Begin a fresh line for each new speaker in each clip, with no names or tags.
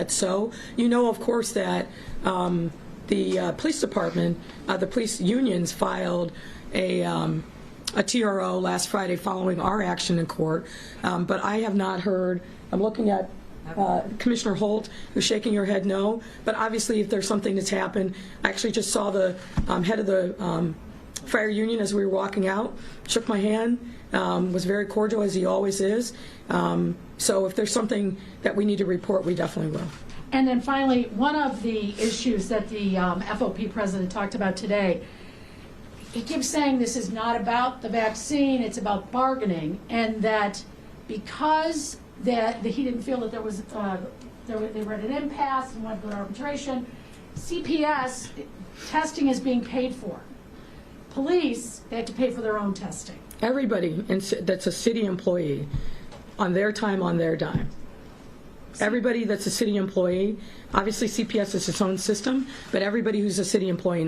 So you know, of course, that the police department, the police unions filed a TRO last Friday following our action in court, but I have not heard. I'm looking at Commissioner Holt, who's shaking her head no, but obviously if there's something that's happened, I actually just saw the head of the fire union as we were walking out, shook my hand, was very cordial as he always is. So if there's something that we need to report, we definitely will.
And then finally, one of the issues that the FOP president talked about today, he keeps saying this is not about the vaccine, it's about bargaining, and that because that he didn't feel that there was they were at an impasse and wanted to go to arbitration, CPS testing is being paid for. Police, they have to pay for their own testing.
Everybody that's a city employee, on their time, on their dime. Everybody that's a city employee, obviously CPS is its own system, but everybody who's a city employee,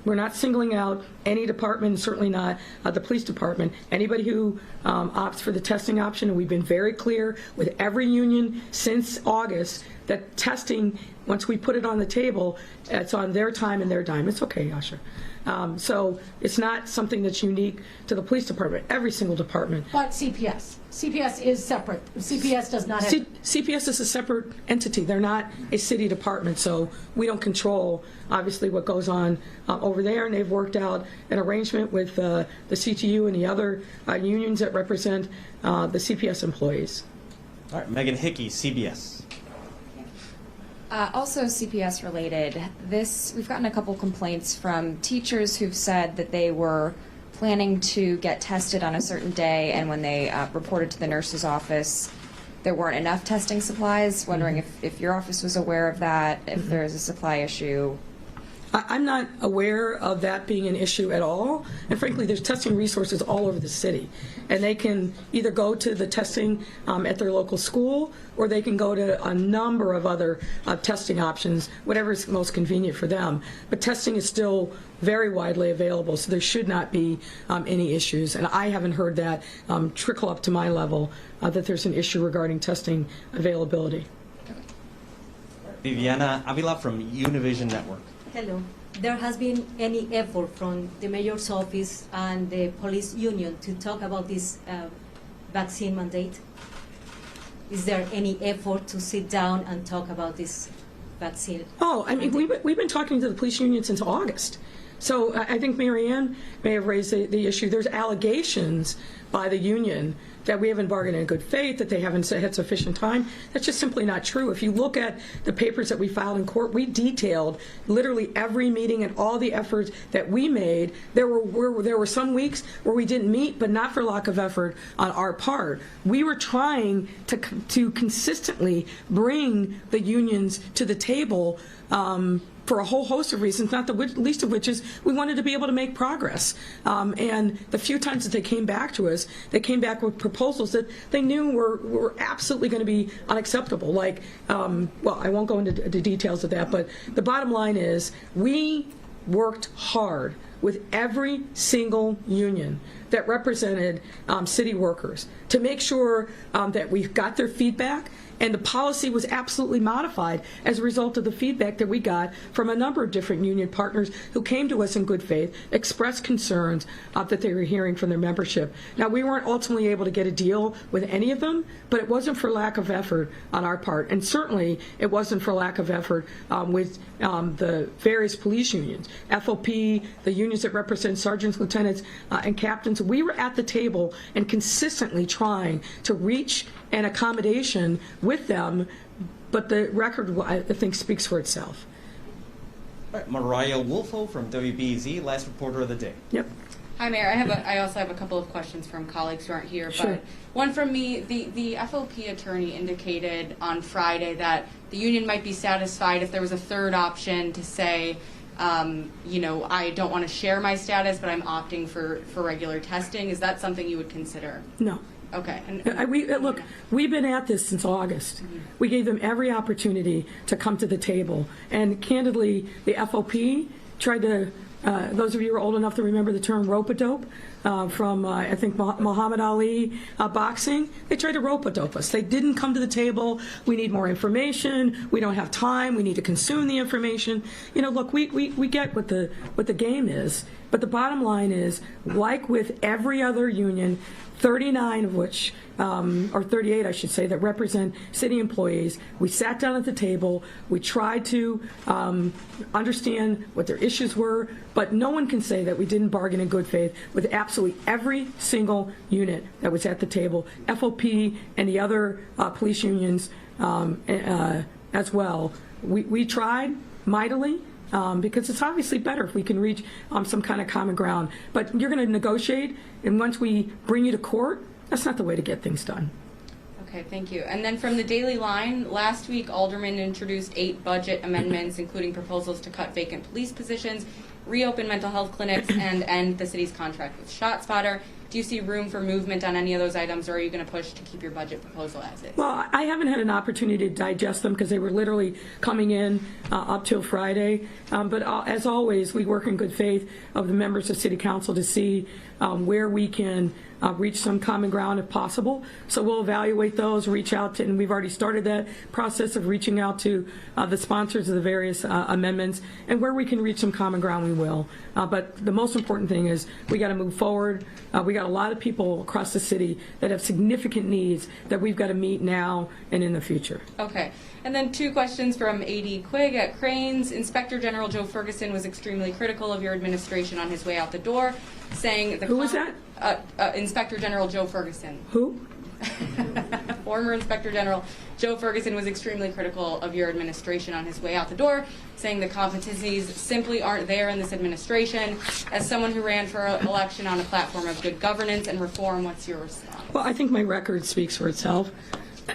we're not singling out any department, certainly not the police department. Anybody who opts for the testing option, and we've been very clear with every union since August that testing, once we put it on the table, it's on their time and their dime. It's okay, Yasha. So it's not something that's unique to the police department. Every single department.
But CPS is separate. CPS does not have...
CPS is a separate entity. They're not a city department, so we don't control, obviously, what goes on over there, and they've worked out an arrangement with the CTU and the other unions that represent the CPS employees.
All right, Megan Hickey, CBS.
Also CPS related, we've gotten a couple complaints from teachers who've said that they were planning to get tested on a certain day, and when they reported to the nurse's office, there weren't enough testing supplies. Wondering if your office was aware of that, if there's a supply issue.
I'm not aware of that being an issue at all, and frankly there's testing resources all over the city, and they can either go to the testing at their local school, or they can go to a number of other testing options, whatever is most convenient for them. But testing is still very widely available, so there should not be any issues, and I haven't heard that trickle up to my level that there's an issue regarding testing availability.
Viviana Avila from Univision Network.
Hello. There has been any effort from the mayor's office and the police union to talk about this vaccine mandate? Is there any effort to sit down and talk about this vaccine?
Oh, I mean, we've been talking to the police union since August. So I think Marianne may have raised the issue. There's allegations by the union that we haven't bargained in good faith, that they haven't had sufficient time. That's just simply not true. If you look at the papers that we filed in court, we detailed literally every meeting and all the efforts that we made. There were some weeks where we didn't meet, but not for lack of effort on our part. We were trying to consistently bring the unions to the table for a whole host of reasons, not the least of which is we wanted to be able to make progress. And the few times that they came back to us, they came back with proposals that they knew were absolutely going to be unacceptable. Like, well, I won't go into the details of that, but the bottom line is we worked hard with every single union that represented city workers to make sure that we got their feedback, and the policy was absolutely modified as a result of the feedback that we got from a number of different union partners who came to us in good faith, expressed concerns that they were hearing from their membership. Now, we weren't ultimately able to get a deal with any of them, but it wasn't for lack of effort on our part, and certainly it wasn't for lack of effort with the various police unions, FOP, the unions that represent sergeants, lieutenants, and captains. We were at the table and consistently trying to reach an accommodation with them, but the record, I think, speaks for itself.
All right, Mariah Wolfo from WBZ, last reporter of the day.
Yep.
Hi, Mayor. I also have a couple of questions from colleagues who aren't here.
Sure.
But one from me, the FOP attorney indicated on Friday that the union might be satisfied if there was a third option to say, you know, I don't want to share my status, but I'm opting for regular testing. Is that something you would consider?
No.
Okay.
Look, we've been at this since August. We gave them every opportunity to come to the table. And candidly, the FOP tried to those of you who are old enough to remember the term rope-a-dope from, I think, Muhammad Ali boxing, they tried to rope-a-dope us. They didn't come to the table. We need more information. We don't have time. We need to consume the information. You know, look, we get what the game is, but the bottom line is, like with every other union, 39 of which, or 38 I should say, that represent city employees. We sat down at the table, we tried to understand what their issues were, but no one can say that we didn't bargain in good faith with absolutely every single unit that was at the table, FOP and the other police unions as well. We tried mightily. Because it's obviously better if we can reach some kind of common ground. But you're going to negotiate, and once we bring you to court, that's not the way to get things done.
Okay, thank you. And then from the Daily Line, last week Alderman introduced 8 budget amendments, including proposals to cut vacant police positions, reopen mental health clinics, and end the city's contract with ShotSpotter. Do you see room for movement on any of those items, or are you going to push to keep your budget proposal as is?
Well, I haven't had an opportunity to digest them because they were literally coming in up till Friday. But as always, we work in good faith of the members of City Council to see where we can reach some common ground if possible. So we'll evaluate those, reach out to, and we've already started that process of reaching out to the sponsors of the various amendments, and where we can reach some common ground, we will. But the most important thing is we got to move forward. We got a lot of people across the city that have significant needs that we've got to meet now and in the future.
Okay. And then 2 questions from A.D. Quigg at Cranes. Inspector General Joe Ferguson was extremely critical of your administration on his way out the door, saying the...
Who was that?
Inspector General Joe Ferguson.
Who?
Former Inspector General Joe Ferguson was extremely critical of your administration on his way out the door, saying the competencies simply aren't there in this administration. As someone who ran for election on a platform of good governance and reform, what's your response?
Well, I think my record speaks for itself.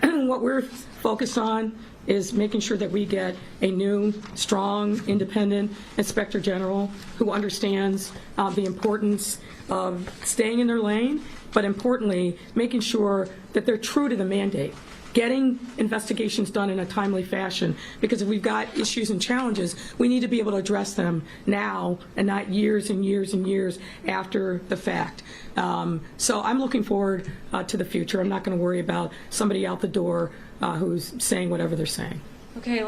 What we're focused on is making sure that we get a new, strong, independent Inspector General who understands the importance of staying in their lane, but importantly, making sure that they're true to the mandate, getting investigations done in a timely fashion, because if we've got issues and challenges, we need to be able to address them now and not years and years and years after the fact. So I'm looking forward to the future. I'm not going to worry about somebody out the door who's saying whatever they're saying.
Okay.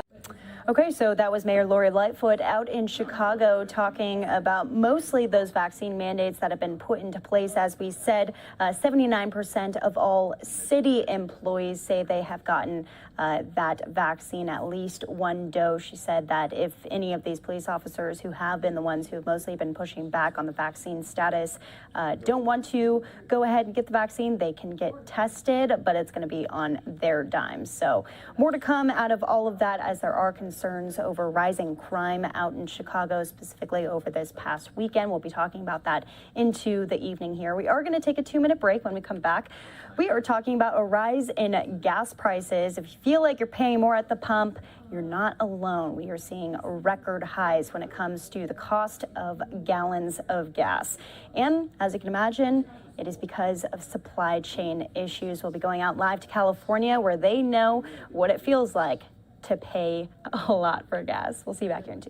Okay, so that was Mayor Lori Lightfoot out in Chicago talking about mostly those vaccine mandates that have been put into place. As we said, 79% of all city employees say they have gotten that vaccine, at least 1 dose. She said that if any of these police officers who have been the ones who have mostly been pushing back on the vaccine status don't want to go ahead and get the vaccine, they can get tested, but it's going to be on their dime. So more to come out of all of that, as there are concerns over rising crime out in Chicago, specifically over this past weekend. We'll be talking about that into the evening here. We are going to take a 2-minute break. When we come back, we are talking about a rise in gas prices. If you feel like you're paying more at the pump, you're not alone. We are seeing record highs when it comes to the cost of gallons of gas. And as you can imagine, it is because of supply chain issues. We'll be going out live to California, where they know what it feels like to pay a lot for gas. We'll see you back here in 2.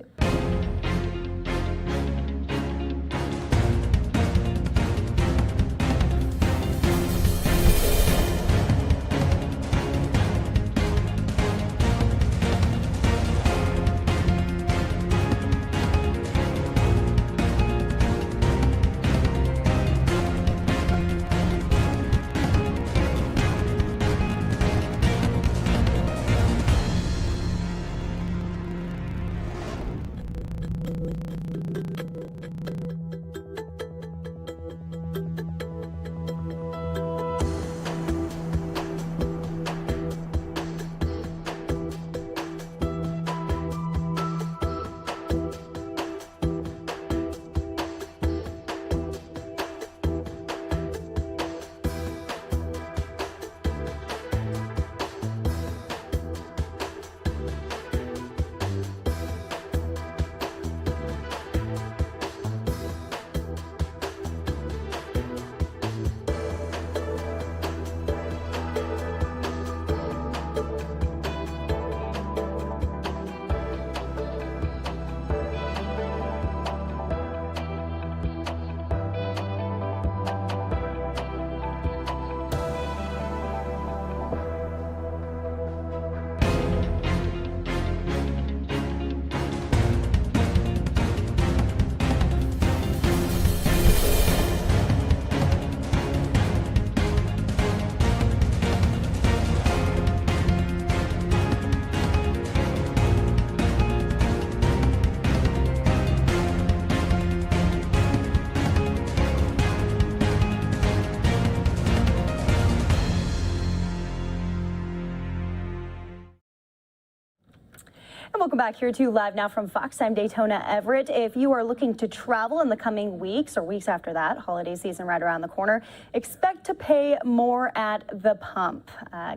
And welcome back here to Live Now from Fox. I'm Daytona Everett. If you are looking to travel in the coming weeks or weeks after that, holiday season right around the corner, expect to pay more at the pump.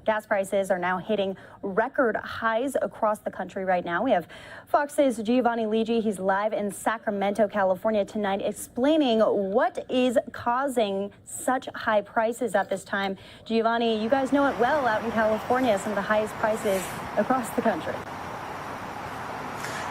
Gas prices are now hitting record highs across the country right now. We have Fox's Giovanni Ligi. He's live in Sacramento, California tonight, explaining what is causing such high prices at this time. Giovanni, you guys know it well out in California, some of the highest prices across the country.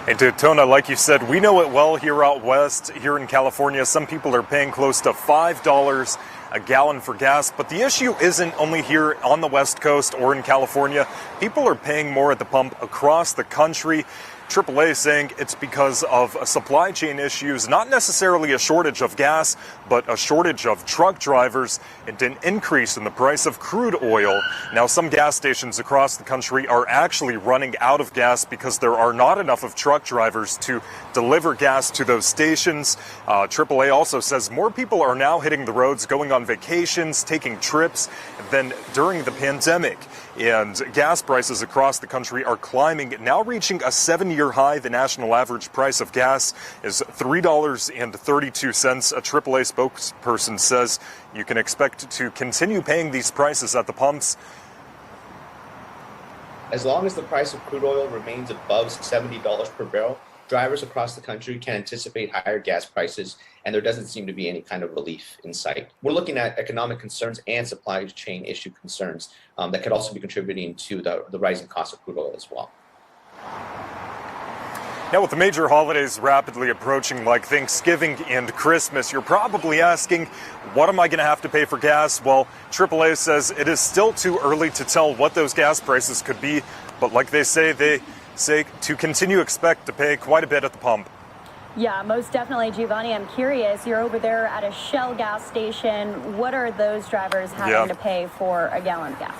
Hey, Daytona, like you said, we know it well here out west, here in California. Some people are paying close to $5 a gallon for gas, but the issue isn't only here on the West Coast or in California. People are paying more at the pump across the country. AAA saying it's because of supply chain issues, not necessarily a shortage of gas, but a shortage of truck drivers and an increase in the price of crude oil. Now, some gas stations across the country are actually running out of gas because there are not enough of truck drivers to deliver gas to those stations. AAA also says more people are now hitting the roads, going on vacations, taking trips than during the pandemic. And gas prices across the country are climbing, now reaching a 7-year high. The national average price of gas is $3.32. A AAA spokesperson says you can expect to continue paying these prices at the pumps.
As long as the price of crude oil remains above $70 per barrel, drivers across the country can anticipate higher gas prices, and there doesn't seem to be any kind of relief in sight. We're looking at economic concerns and supply chain issue concerns that could also be contributing to the rising cost of crude oil as well.
Now, with the major holidays rapidly approaching, like Thanksgiving and Christmas, you're probably asking, what am I going to have to pay for gas? Well, AAA says it is still too early to tell what those gas prices could be, but like they say to continue expect to pay quite a bit at the pump.
Yeah, most definitely, Giovanni. I'm curious, you're over there at a Shell gas station. What are those drivers having to pay for a gallon of gas?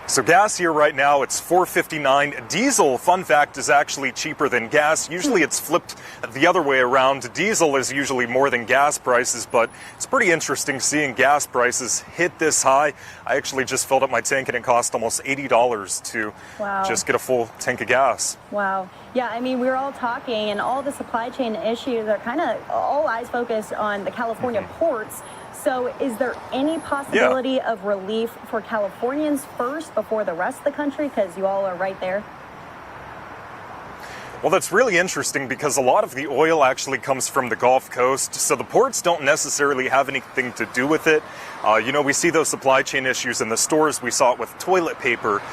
So gas here right now, it's $4.59. Diesel, fun fact, is actually cheaper than gas. Usually it's flipped the other way around. Diesel is usually more than gas prices, but it's pretty interesting seeing gas prices hit this high. I actually just filled up my tank and it cost almost $80 to just get a full tank of gas.
Wow. Yeah, I mean, we're all talking, and all the supply chain issues are kind of all eyes focused on the California ports. So is there any possibility of relief for Californians first before the rest of the country, because you all are right there?
Well, that's really interesting because a lot of the oil actually comes from the Gulf Coast, so the ports don't necessarily have anything to do with it. We see those supply chain issues in the stores. We saw it with toilet paper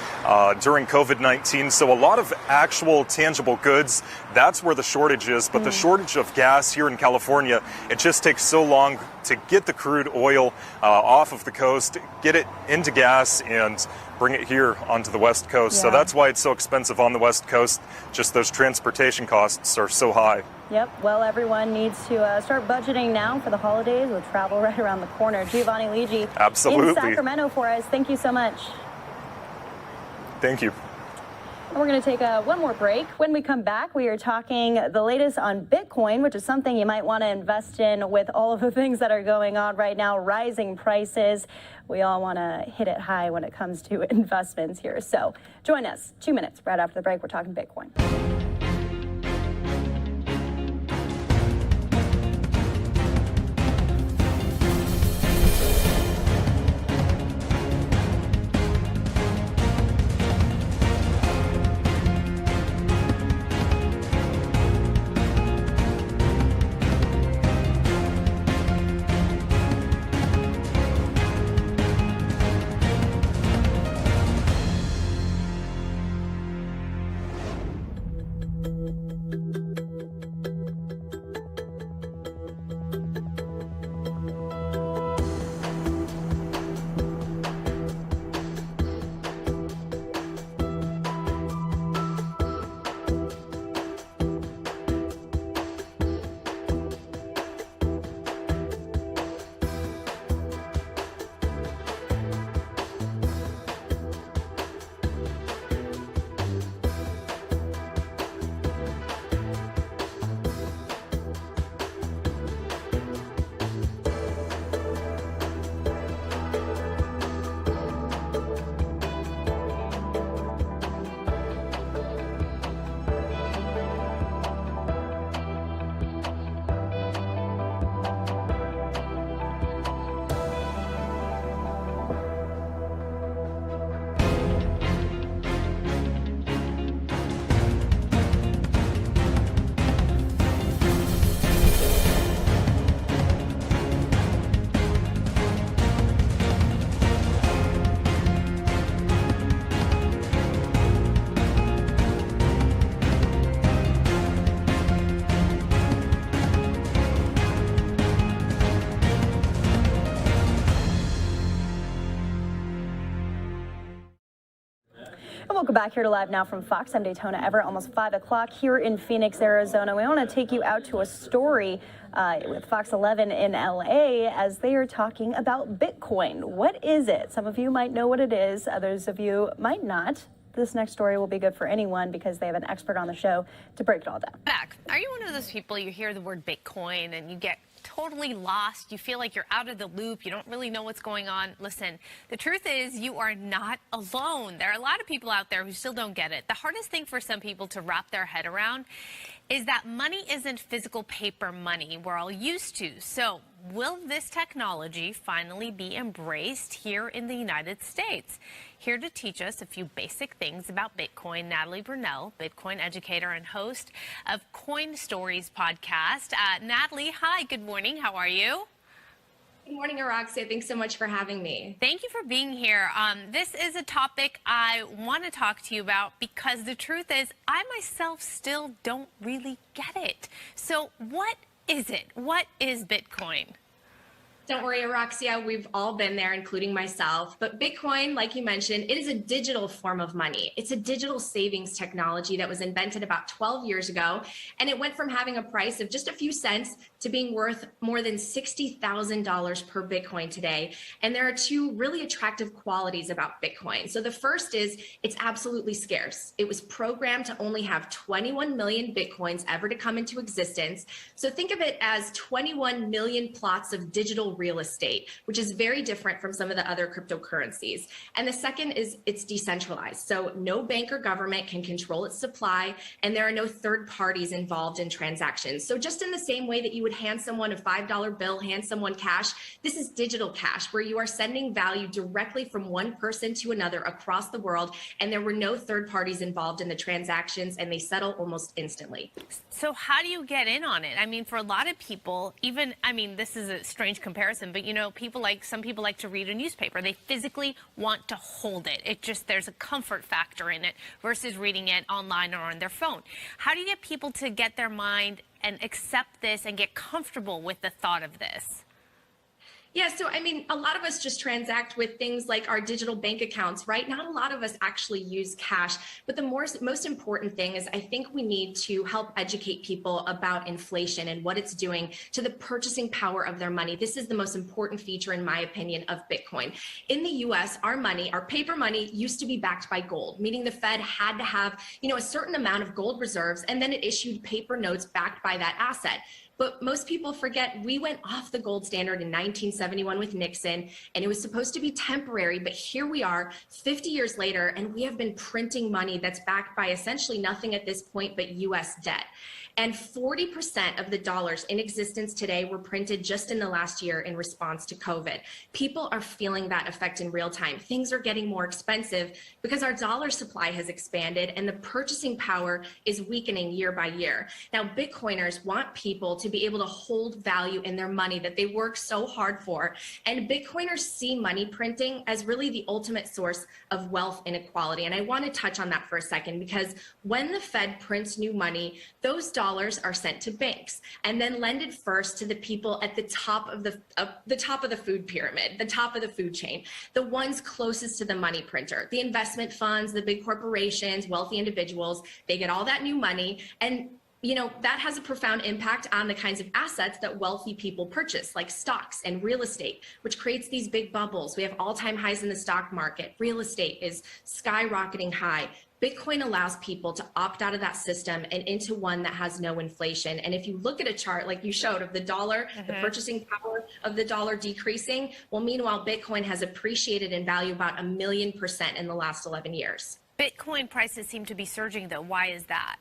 during COVID-19. So a lot of actual tangible goods, that's where the shortage is. But the shortage of gas here in California, it just takes so long to get the crude oil off of the coast, get it into gas, and bring it here onto the West Coast. So that's why it's so expensive on the West Coast. Just those transportation costs are so high.
Yep. Well, everyone needs to start budgeting now for the holidays with travel right around the corner. Giovanni Ligi in Sacramento for us. Thank you so much.
Thank you.
And we're going to take one more break. When we come back, we are talking the latest on Bitcoin, which is something you might want to invest in with all of the things that are going on right now, rising prices. We all want to hit it high when it comes to investments here. So join us 2 minutes right after the break. We're talking Bitcoin. Welcome back here to Live Now from Fox. I'm Daytona Everett, almost 5 o'clock here in Phoenix, Arizona. We want to take you out to a story with Fox 11 in LA as they are talking about Bitcoin. What is it? Some of you might know what it is. Others of you might not. This next story will be good for anyone because they have an expert on the show to break it all down.
Are you one of those people, you hear the word Bitcoin and you get totally lost? You feel like you're out of the loop. You don't really know what's going on. Listen, the truth is you are not alone. There are a lot of people out there who still don't get it. The hardest thing for some people to wrap their head around is that money isn't physical paper money we're all used to. So will this technology finally be embraced here in the United States? Here to teach us a few basic things about Bitcoin, Natalie Brunell, Bitcoin educator and host of Coin Stories podcast. Natalie, hi, good morning. How are you?
Good morning, Araxia. Thanks so much for having me.
Thank you for being here. This is a topic I want to talk to you about because the truth is I myself still don't really get it. So what is it? What is Bitcoin?
Don't worry, Araxia, we've all been there, including myself. But Bitcoin, like you mentioned, it is a digital form of money. It's a digital savings technology that was invented about 12 years ago. And it went from having a price of just a few cents to being worth more than $60,000 per Bitcoin today. And there are two really attractive qualities about Bitcoin. So the first is it's absolutely scarce. It was programmed to only have 21 million Bitcoins ever to come into existence. So think of it as 21 million plots of digital real estate, which is very different from some of the other cryptocurrencies. And the second is it's decentralized. So no bank or government can control its supply, and there are no third parties involved in transactions. So just in the same way that you would hand someone a $5 bill, hand someone cash, this is digital cash, where you are sending value directly from one person to another across the world, and there were no third parties involved in the transactions, and they settle almost instantly.
So how do you get in on it? I mean, for a lot of people, even, I mean, this is a strange comparison, but you know, some people like to read a newspaper. They physically want to hold it. It just, there's a comfort factor in it versus reading it online or on their phone. How do you get people to get their mind and accept this and get comfortable with the thought of this?
Yeah, so I mean, a lot of us just transact with things like our digital bank accounts, right? Not a lot of us actually use cash. But the most important thing is I think we need to help educate people about inflation and what it's doing to the purchasing power of their money. This is the most important feature, in my opinion, of Bitcoin. In the US, our money, our paper money, used to be backed by gold, meaning the Fed had to have, a certain amount of gold reserves, and then it issued paper notes backed by that asset. But most people forget we went off the gold standard in 1971 with Nixon, and it was supposed to be temporary. But here we are 50 years later, and we have been printing money that's backed by essentially nothing at this point but US debt. And 40% of the dollars in existence today were printed just in the last year in response to COVID. People are feeling that effect in real time. Things are getting more expensive because our dollar supply has expanded and the purchasing power is weakening year by year. Now, Bitcoiners want people to be able to hold value in their money that they work so hard for. And Bitcoiners see money printing as really the ultimate source of wealth inequality. And I want to touch on that for a second, because when the Fed prints new money, those dollars are sent to banks and then lended first to the people at the top of the food pyramid, the top of the food chain, the ones closest to the money printer, the investment funds, the big corporations, wealthy individuals. They get all that new money, and that has a profound impact on the kinds of assets that wealthy people purchase, like stocks and real estate, which creates these big bubbles. We have all-time highs in the stock market. Real estate is skyrocketing high. Bitcoin allows people to opt out of that system and into one that has no inflation. And if you look at a chart like you showed of the dollar, the purchasing power of the dollar decreasing, well, meanwhile, Bitcoin has appreciated in value about 1,000,000% in the last 11 years.
Bitcoin prices seem to be surging, though. Why is that?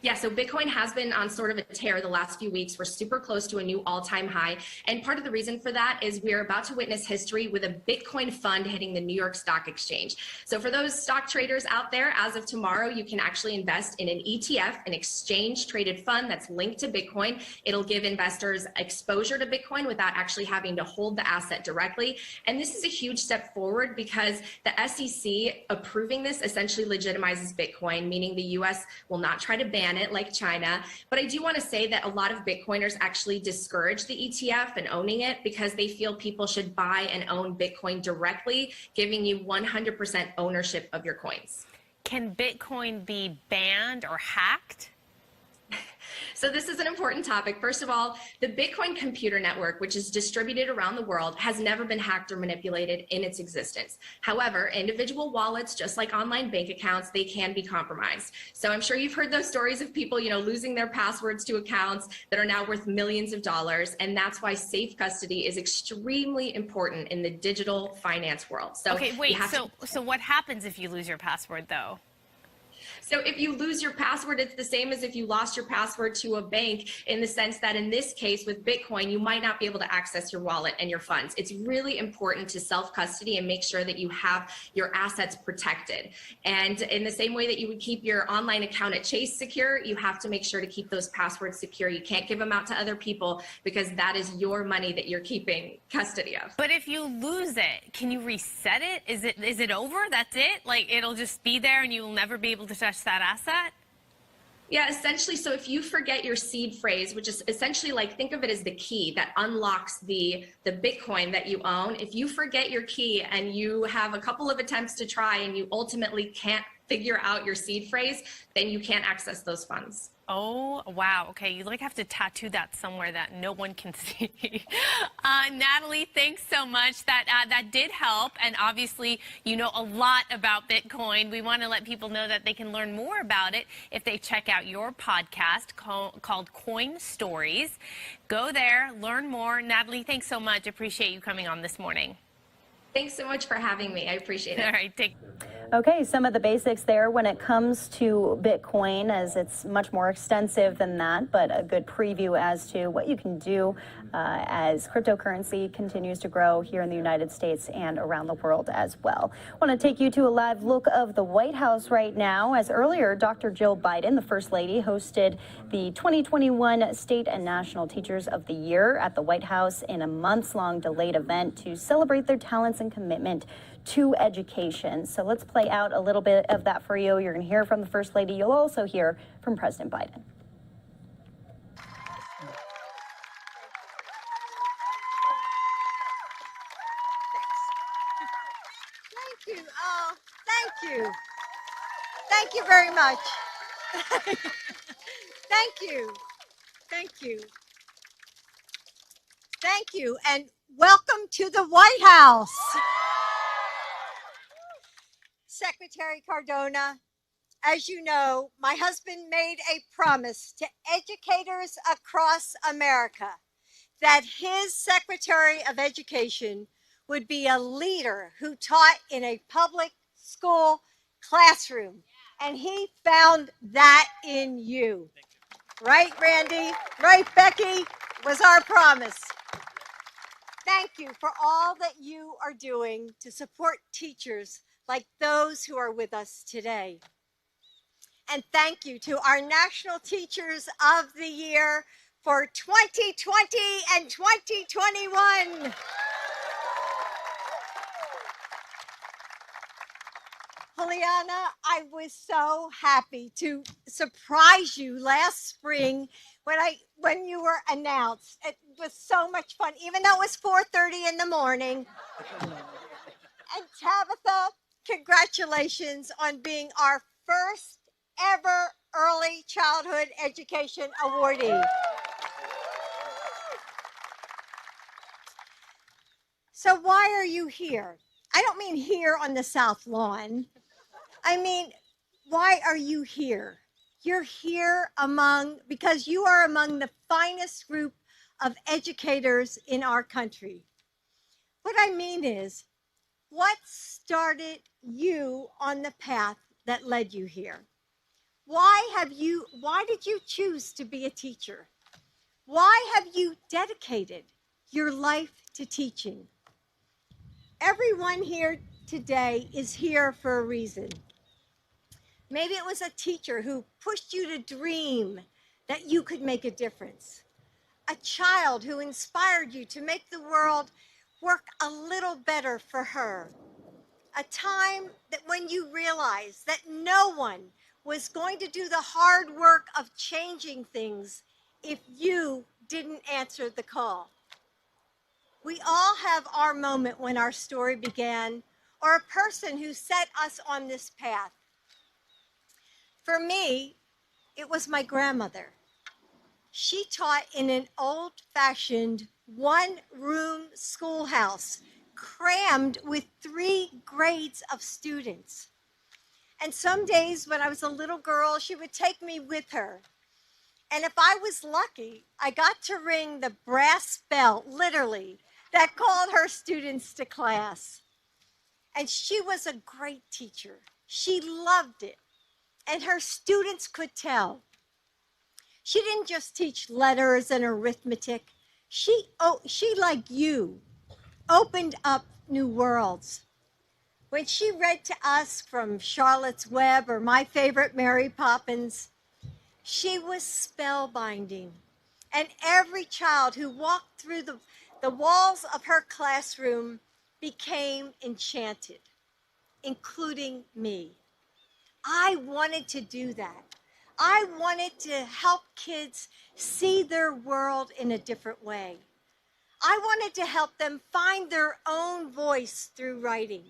Yeah, so Bitcoin has been on sort of a tear the last few weeks. We're super close to a new all-time high. And part of the reason for that is we're about to witness history with a Bitcoin fund hitting the New York Stock Exchange. So for those stock traders out there, as of tomorrow, you can actually invest in an ETF, an exchange-traded fund that's linked to Bitcoin. It'll give investors exposure to Bitcoin without actually having to hold the asset directly. And this is a huge step forward because the SEC approving this essentially legitimizes Bitcoin, meaning the US will not try to ban it like China. But I do want to say that a lot of Bitcoiners actually discourage the ETF and owning it because they feel people should buy and own Bitcoin directly, giving you 100% ownership of your coins.
can Bitcoin be banned or hacked?
So this is an important topic. First of all, the Bitcoin computer network, which is distributed around the world, has never been hacked or manipulated in its existence. However, individual wallets, just like online bank accounts, they can be compromised. So I'm sure you've heard those stories of people, losing their passwords to accounts that are now worth millions of dollars. And that's why safe custody is extremely important in the digital finance world. So
Okay, wait, so what happens if you lose your password though?
So if you lose your password, it's the same as if you lost your password to a bank, in the sense that in this case with Bitcoin, you might not be able to access your wallet and your funds. It's really important to self-custody and make sure that you have your assets protected. And in the same way that you would keep your online account at Chase secure, you have to make sure to keep those passwords secure. You can't give them out to other people, because that is your money that you're keeping custody of.
But if you lose it, can you reset it? Is it over? That's it? Like it'll just be there and you'll never be able to touch that asset?
Yeah, essentially. So if you forget your seed phrase, which is essentially like, think of it as the key that unlocks the Bitcoin that you own. If you forget your key and you have a couple of attempts to try and you ultimately can't figure out your seed phrase, then you can't access those funds.
Oh, wow. Okay, you have to tattoo that somewhere that no one can see. Natalie, thanks so much. That did help. And obviously, you know a lot about Bitcoin. We want to let people know that they can learn more about it if they check out your podcast called Coin Stories. Go there, learn more. Natalie, thanks so much. Appreciate you coming on this morning.
Thanks so much for having me. I appreciate it.
All right, take
Okay, some of the basics there when it comes to Bitcoin, as it's much more extensive than that, but a good preview as to what you can do as cryptocurrency continues to grow here in the United States and around the world as well. I want to take you to a live look of the White House right now, as earlier Dr. Jill Biden, the First Lady, hosted the 2021 State and National Teachers of the Year at the White House in a months-long delayed event to celebrate their talents and commitment to education. So let's play out a little bit of that for you. You're going to hear from the First Lady. You'll also hear from President Biden.
Thank you. Oh, thank you. Thank you very much. Thank you. Thank you. Thank you. And welcome to the White House. Secretary Cardona, as you know, my husband made a promise to educators across America that his Secretary of Education would be a leader who taught in a public school classroom. And he found that in you. Right, Randy? Right, Becky? Was our promise. Thank you for all that you are doing to support teachers like those who are with us today. And thank you to our National Teachers of the Year for 2020 and 2021. Juliana, I was so happy to surprise you last spring when you were announced. It was so much fun, even though it was 4:30 in the morning. And Tabitha, congratulations on being our first ever Early Childhood Education awardee. So why are you here? I don't mean here on the South Lawn. I mean, why are you here? You're here because you are among the finest group of educators in our country. What I mean is, what started you on the path that led you here? Why did you choose to be a teacher? Why have you dedicated your life to teaching? Everyone here today is here for a reason. Maybe it was a teacher who pushed you to dream that you could make a difference. A child who inspired you to make the world work a little better for her. A time that when you realized that no one was going to do the hard work of changing things if you didn't answer the call. We all have our moment when our story began, or a person who set us on this path. For me, it was my grandmother. She taught in an old-fashioned one-room schoolhouse crammed with 3 grades of students. And some days when I was a little girl, she would take me with her. And if I was lucky, I got to ring the brass bell, literally, that called her students to class. And she was a great teacher. She loved it. And her students could tell. She didn't just teach letters and arithmetic. She, like you, opened up new worlds. When she read to us from Charlotte's Web or my favorite Mary Poppins, she was spellbinding. And every child who walked through the walls of her classroom became enchanted, including me. I wanted to do that. I wanted to help kids see their world in a different way. I wanted to help them find their own voice through writing.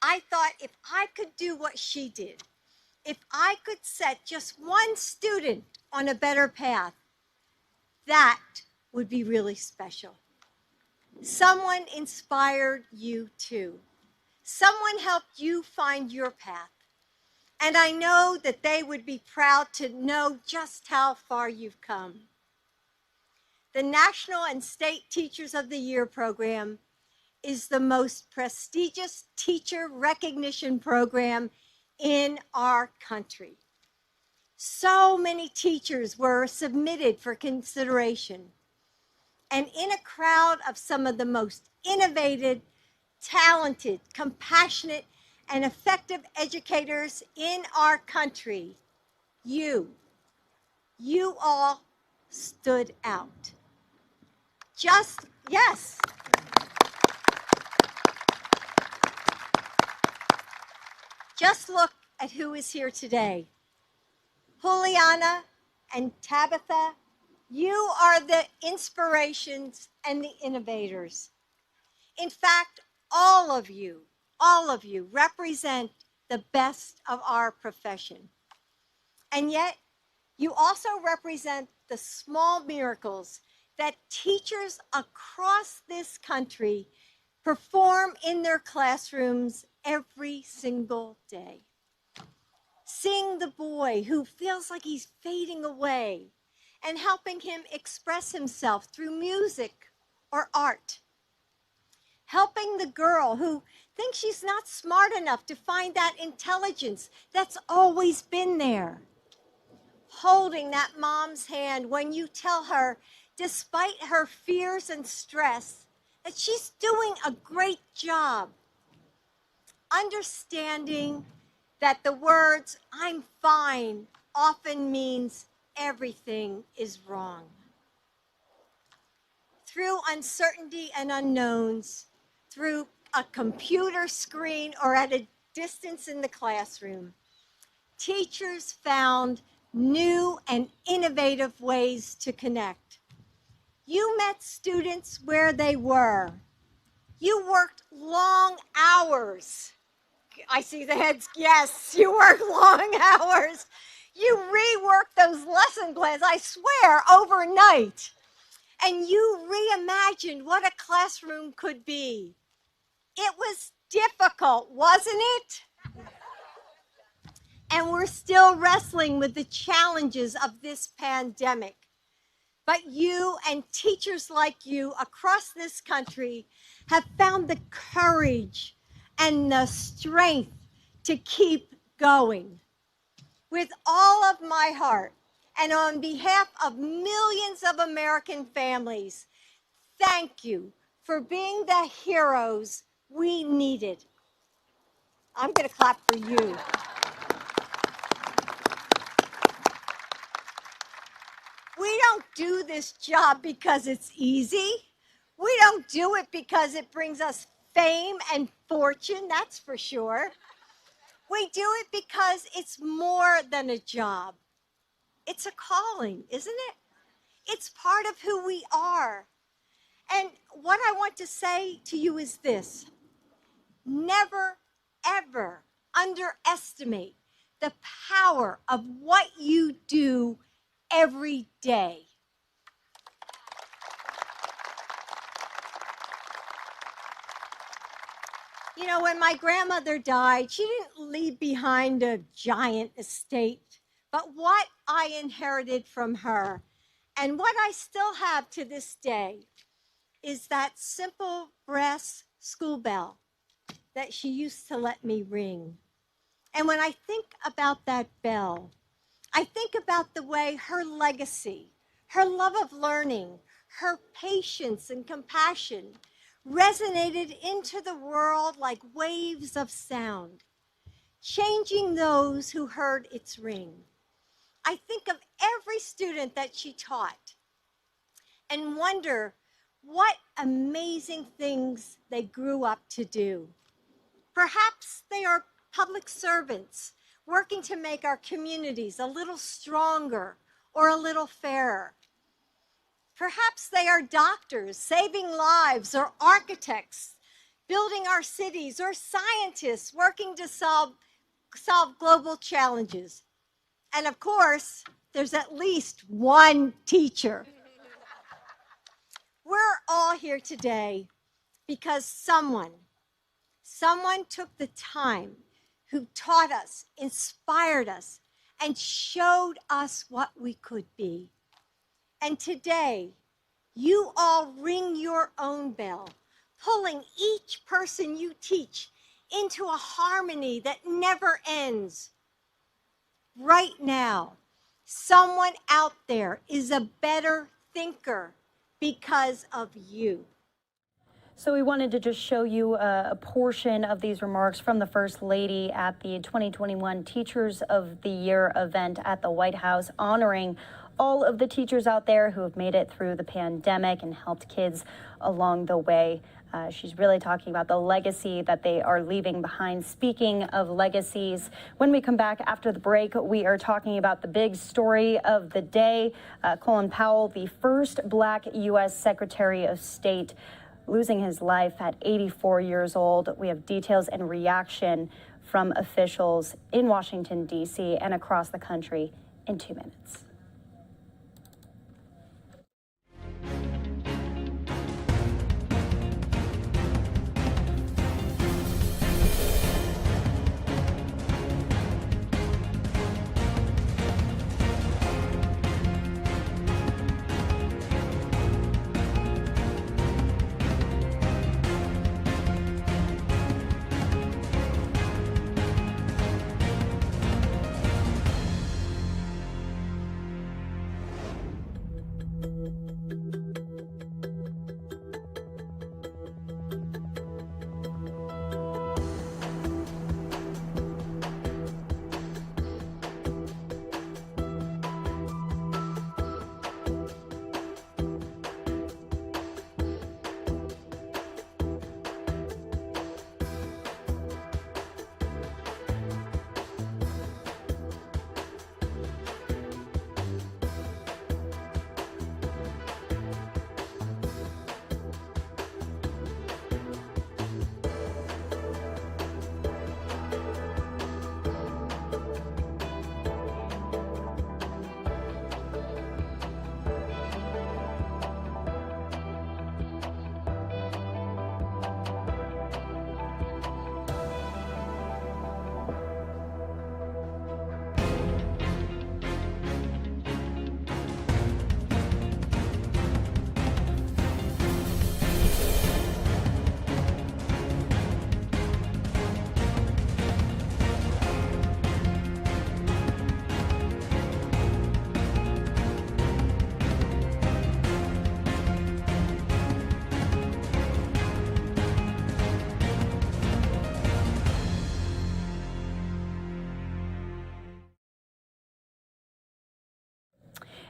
I thought if I could do what she did, if I could set just one student on a better path, that would be really special. Someone inspired you too. Someone helped you find your path. And I know that they would be proud to know just how far you've come. The National and State Teachers of the Year program is the most prestigious teacher recognition program in our country. So many teachers were submitted for consideration. And in a crowd of some of the most innovative, talented, compassionate, and effective educators in our country, you all stood out. Yes. Just look at who is here today. Juliana and Tabitha, you are the inspirations and the innovators. In fact, all of you represent the best of our profession. And yet, you also represent the small miracles that teachers across this country perform in their classrooms every single day. Seeing the boy who feels like he's fading away and helping him express himself through music or art. Helping the girl who thinks she's not smart enough to find that intelligence that's always been there. Holding that mom's hand when you tell her, despite her fears and stress, that she's doing a great job. Understanding that the words, "I'm fine," often means everything is wrong. Through uncertainty and unknowns, through a computer screen or at a distance in the classroom, teachers found new and innovative ways to connect. You met students where they were. You worked long hours. I see the heads, yes, you worked long hours. You reworked those lesson plans, I swear, overnight. And you reimagined what a classroom could be. It was difficult, wasn't it? And we're still wrestling with the challenges of this pandemic. But you and teachers like you across this country have found the courage and the strength to keep going. With all of my heart, and on behalf of millions of American families, thank you for being the heroes we needed. I'm going to clap for you. We don't do this job because it's easy. We don't do it because it brings us fame and fortune, that's for sure. We do it because it's more than a job. It's a calling, isn't it? It's part of who we are. And what I want to say to you is this: never, ever underestimate the power of what you do every day. You know, when my grandmother died, she didn't leave behind a giant estate, but what I inherited from her and what I still have to this day is that simple brass school bell that she used to let me ring. And when I think about that bell, I think about the way her legacy, her love of learning, her patience and compassion resonated into the world like waves of sound, changing those who heard its ring. I think of every student that she taught and wonder what amazing things they grew up to do. Perhaps they are public servants working to make our communities a little stronger or a little fairer. Perhaps they are doctors saving lives, or architects building our cities, or scientists working to solve global challenges. And of course, there's at least one teacher. We're all here today because someone took the time, who taught us, inspired us, and showed us what we could be. And today, you all ring your own bell, pulling each person you teach into a harmony that never ends. Right now, someone out there is a better thinker because of you.
So we wanted to just show you a portion of these remarks from the First Lady at the 2021 Teachers of the Year event at the White House, honoring all of the teachers out there who have made it through the pandemic and helped kids along the way. She's really talking about the legacy that they are leaving behind. Speaking of legacies, when we come back after the break, we are talking about the big story of the day. Colin Powell, the first Black U.S. Secretary of State, losing his life at 84 years old. We have details and reaction from officials in Washington, D.C. and across the country in 2 minutes.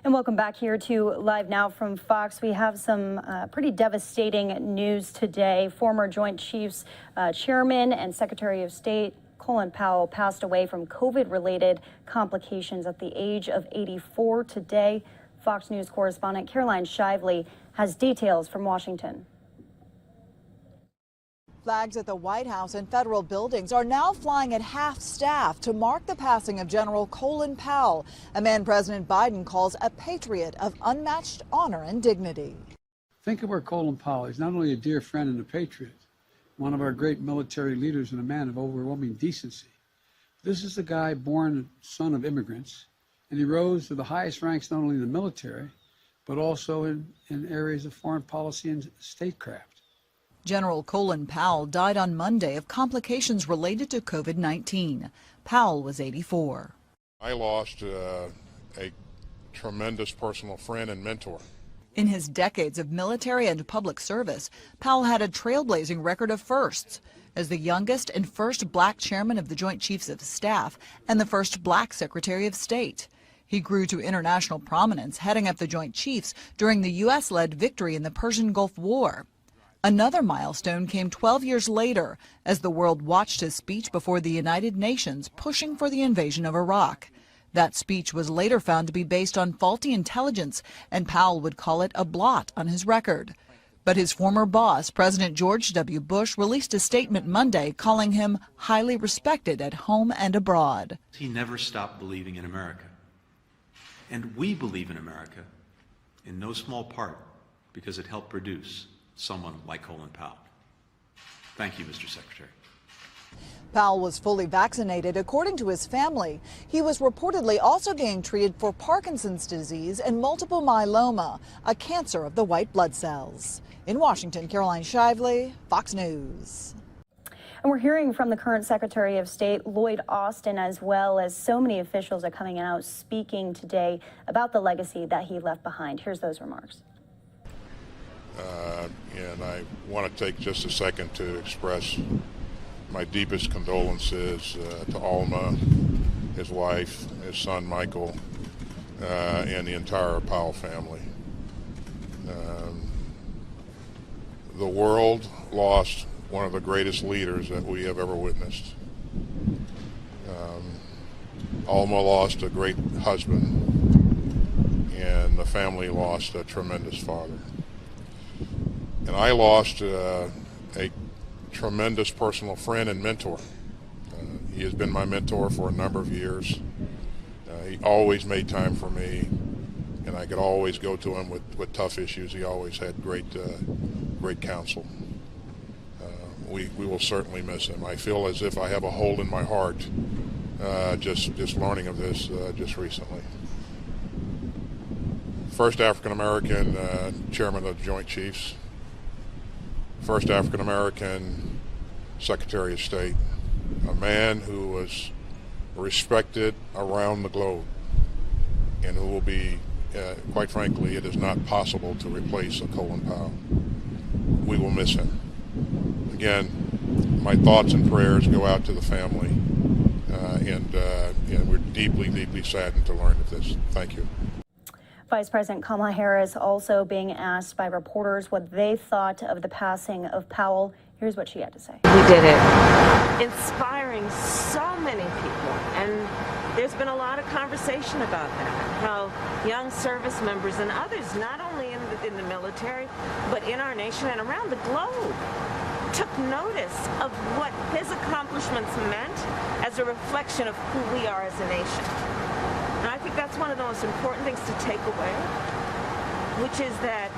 And welcome back here to Live Now from Fox. We have some pretty devastating news today. Former Joint Chiefs Chairman and Secretary of State Colin Powell passed away from COVID-related complications at the age of 84 today. Fox News correspondent Caroline Shively has details from Washington.
Flags at the White House and federal buildings are now flying at half-staff to mark the passing of General Colin Powell, a man President Biden calls a patriot of unmatched honor and dignity.
Think of our Colin Powell. He's not only a dear friend and a patriot, one of our great military leaders and a man of overwhelming decency. This is the guy born son of immigrants, and he rose to the highest ranks not only in the military, but also in areas of foreign policy and statecraft.
General Colin Powell died on Monday of complications related to COVID-19. Powell was 84.
I lost a tremendous personal friend and mentor.
In his decades of military and public service, Powell had a trailblazing record of firsts. As the youngest and first black chairman of the Joint Chiefs of Staff and the first black Secretary of State. He grew to international prominence, heading up the Joint Chiefs during the U.S.-led victory in the Persian Gulf War. Another milestone came 12 years later as the world watched his speech before the United Nations pushing for the invasion of Iraq. That speech was later found to be based on faulty intelligence, and Powell would call it a blot on his record. But his former boss, President George W. Bush, released a statement Monday calling him highly respected at home and abroad.
He never stopped believing in America. And we believe in America in no small part because it helped produce someone like Colin Powell. Thank you, Mr. Secretary.
Powell was fully vaccinated, according to his family. He was reportedly also being treated for Parkinson's disease and multiple myeloma, a cancer of the white blood cells. In Washington, Caroline Shively, Fox News.
And we're hearing from the current Secretary of State, Lloyd Austin, as well as so many officials are coming out speaking today about the legacy that he left behind. Here's those remarks.
And I want to take just a second to express my deepest condolences to Alma, his wife, his son Michael, and the entire Powell family. The world lost one of the greatest leaders that we have ever witnessed. Alma lost a great husband, and the family lost a tremendous father. And I lost a tremendous personal friend and mentor. He has been my mentor for a number of years. He always made time for me, and I could always go to him with tough issues. He always had great counsel. We will certainly miss him. I feel as if I have a hole in my heart just learning of this just recently. First African American chairman of the Joint Chiefs. First African American Secretary of State. A man who was respected around the globe and who will be, quite frankly, it is not possible to replace a Colin Powell. We will miss him. Again, my thoughts and prayers go out to the family, and we're deeply, deeply saddened to learn of this. Thank you.
Vice President Kamala Harris also being asked by reporters what they thought of the passing of Powell. Here's what she had to say.
We did it. Inspiring so many people, and there's been a lot of conversation about that, how young service members and others, not only in the military, but in our nation and around the globe, took notice of what his accomplishments meant as a reflection of who we are as a nation. And I think that's one of the most important things to take away, which is that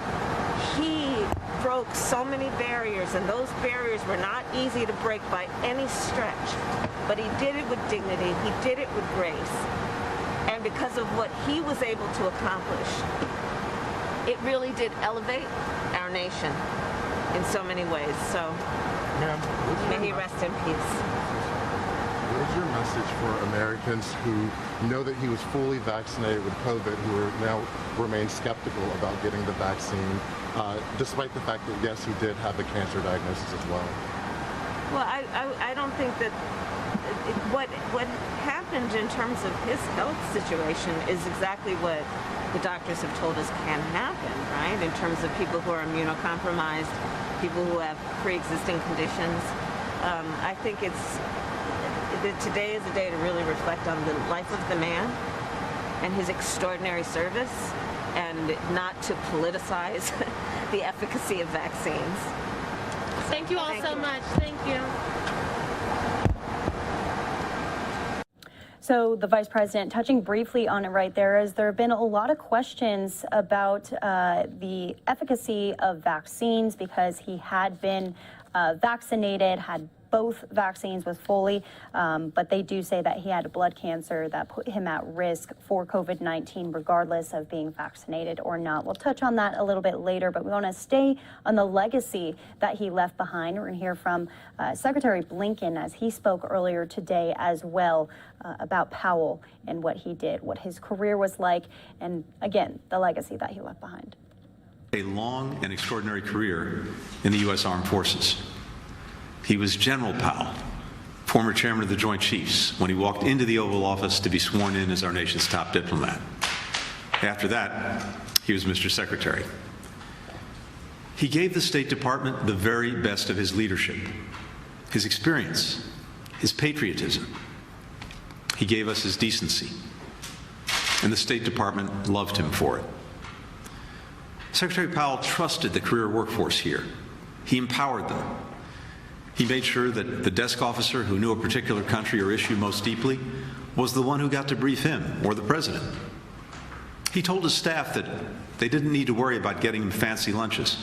he broke so many barriers, and those barriers were not easy to break by any stretch. But he did it with dignity, he did it with grace. And because of what he was able to accomplish, it really did elevate our nation in so many ways. So may he rest in peace.
What is your message for Americans who know that he was fully vaccinated with COVID, who are now remain skeptical about getting the vaccine, despite the fact that, yes, he did have a cancer diagnosis as well?
Well, I don't think that what happened in terms of his health situation is exactly what the doctors have told us can happen, right? In terms of people who are immunocompromised, people who have pre-existing conditions. I think today is a day to really reflect on the life of the man and his extraordinary service, and not to politicize the efficacy of vaccines. Thank you all so much. Thank you.
So the vice president touching briefly on it right there, as there have been a lot of questions about the efficacy of vaccines because he had been vaccinated, had both vaccines was fully, but they do say that he had blood cancer that put him at risk for COVID-19 regardless of being vaccinated or not. We'll touch on that a little bit later, but we want to stay on the legacy that he left behind. We're going to hear from Secretary Blinken as he spoke earlier today as well about Powell and what he did, what his career was like, and again, the legacy that he left behind.
A long and extraordinary career in the U.S. Armed Forces. He was General Powell, former chairman of the Joint Chiefs, when he walked into the Oval Office to be sworn in as our nation's top diplomat. After that, he was Mr. Secretary. He gave the State Department the very best of his leadership, his experience, his patriotism. He gave us his decency, and the State Department loved him for it. Secretary Powell trusted the career workforce here. He empowered them. He made sure that the desk officer who knew a particular country or issue most deeply was the one who got to brief him or the president. He told his staff that they didn't need to worry about getting him fancy lunches.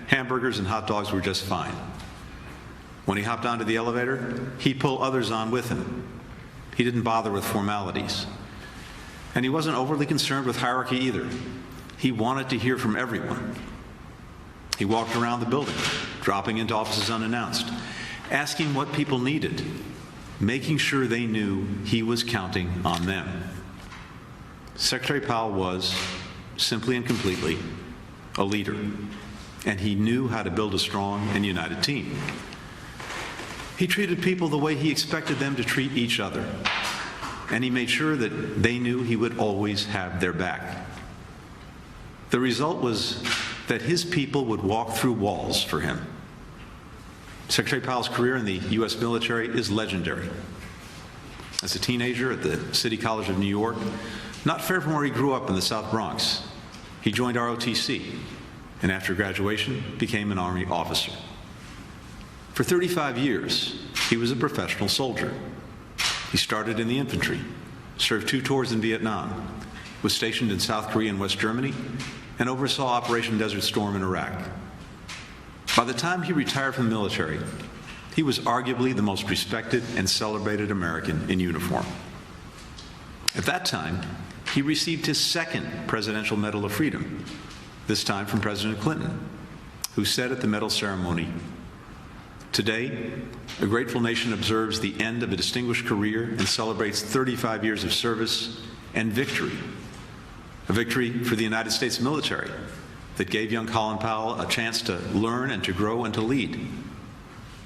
Hamburgers and hot dogs were just fine. When he hopped onto the elevator, he'd pull others on with him. He didn't bother with formalities. And he wasn't overly concerned with hierarchy either. He wanted to hear from everyone. He walked around the building, dropping into offices unannounced, asking what people needed, making sure they knew he was counting on them. Secretary Powell was, simply and completely, a leader, and he knew how to build a strong and united team. He treated people the way he expected them to treat each other, and he made sure that they knew he would always have their back. The result was that his people would walk through walls for him. Secretary Powell's career in the U.S. military is legendary. As a teenager at the City College of New York, not far from where he grew up in the South Bronx, he joined ROTC, and after graduation, became an Army officer. For 35 years, he was a professional soldier. He started in the infantry, served 2 tours in Vietnam, was stationed in South Korea and West Germany, and oversaw Operation Desert Storm in Iraq. By the time he retired from the military, he was arguably the most respected and celebrated American in uniform. At that time, he received his 2nd Presidential Medal of Freedom, this time from President Clinton, who said at the medal ceremony, "Today, a grateful nation observes the end of a distinguished career and celebrates 35 years of service and victory. A victory for the United States military that gave young Colin Powell a chance to learn and to grow and to lead.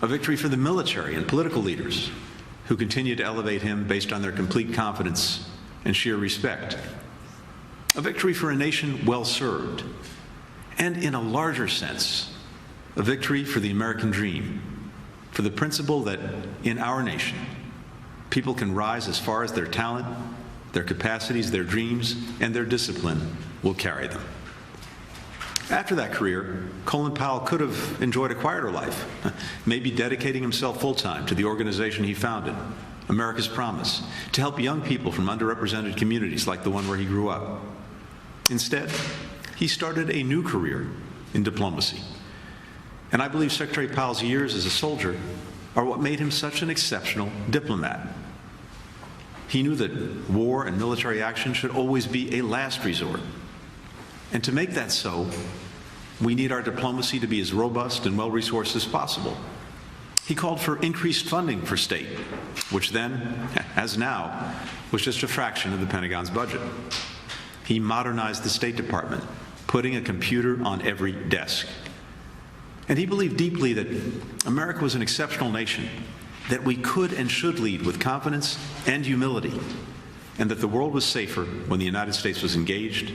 A victory for the military and political leaders who continue to elevate him based on their complete confidence and sheer respect. A victory for a nation well served. And in a larger sense, a victory for the American dream, for the principle that in our nation, people can rise as far as their talent, their capacities, their dreams, and their discipline will carry them." After that career, Colin Powell could have enjoyed a quieter life, maybe dedicating himself full-time to the organization he founded, America's Promise, to help young people from underrepresented communities like the one where he grew up. Instead, he started a new career in diplomacy. And I believe Secretary Powell's years as a soldier are what made him such an exceptional diplomat. He knew that war and military action should always be a last resort. And to make that so, we need our diplomacy to be as robust and well-resourced as possible. He called for increased funding for state, which then, as now, was just a fraction of the Pentagon's budget. He modernized the State Department, putting a computer on every desk. And he believed deeply that America was an exceptional nation, that we could and should lead with confidence and humility, and that the world was safer when the United States was engaged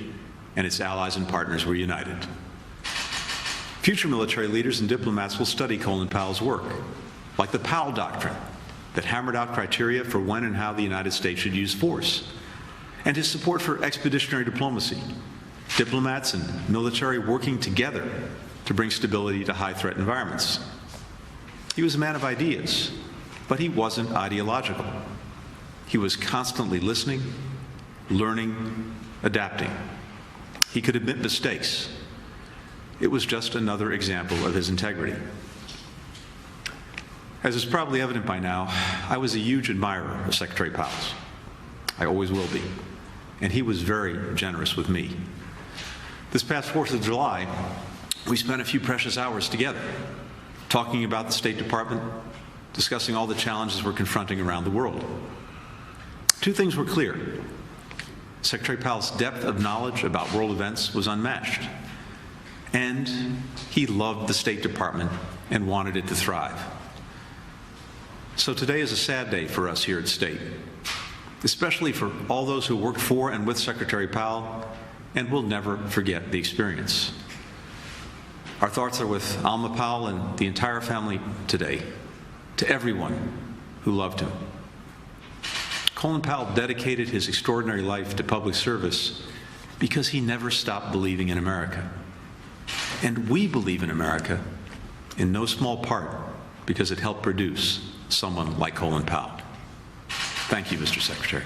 and its allies and partners were united. Future military leaders and diplomats will study Colin Powell's work, like the Powell Doctrine, that hammered out criteria for when and how the United States should use force, and his support for expeditionary diplomacy, diplomats and military working together to bring stability to high-threat environments. He was a man of ideas, but he wasn't ideological. He was constantly listening, learning, adapting. He could admit mistakes. It was just another example of his integrity. As is probably evident by now, I was a huge admirer of Secretary Powell's. I always will be. And he was very generous with me. This past 4th of July, we spent a few precious hours together, talking about the State Department, discussing all the challenges we're confronting around the world. Two things were clear. Secretary Powell's depth of knowledge about world events was unmatched, and he loved the State Department and wanted it to thrive. So today is a sad day for us here at State, especially for all those who worked for and with Secretary Powell, and will never forget the experience. Our thoughts are with Alma Powell and the entire family today, to everyone who loved him. Colin Powell dedicated his extraordinary life to public service because he never stopped believing in America. And we believe in America in no small part because it helped produce someone like Colin Powell. Thank you, Mr. Secretary.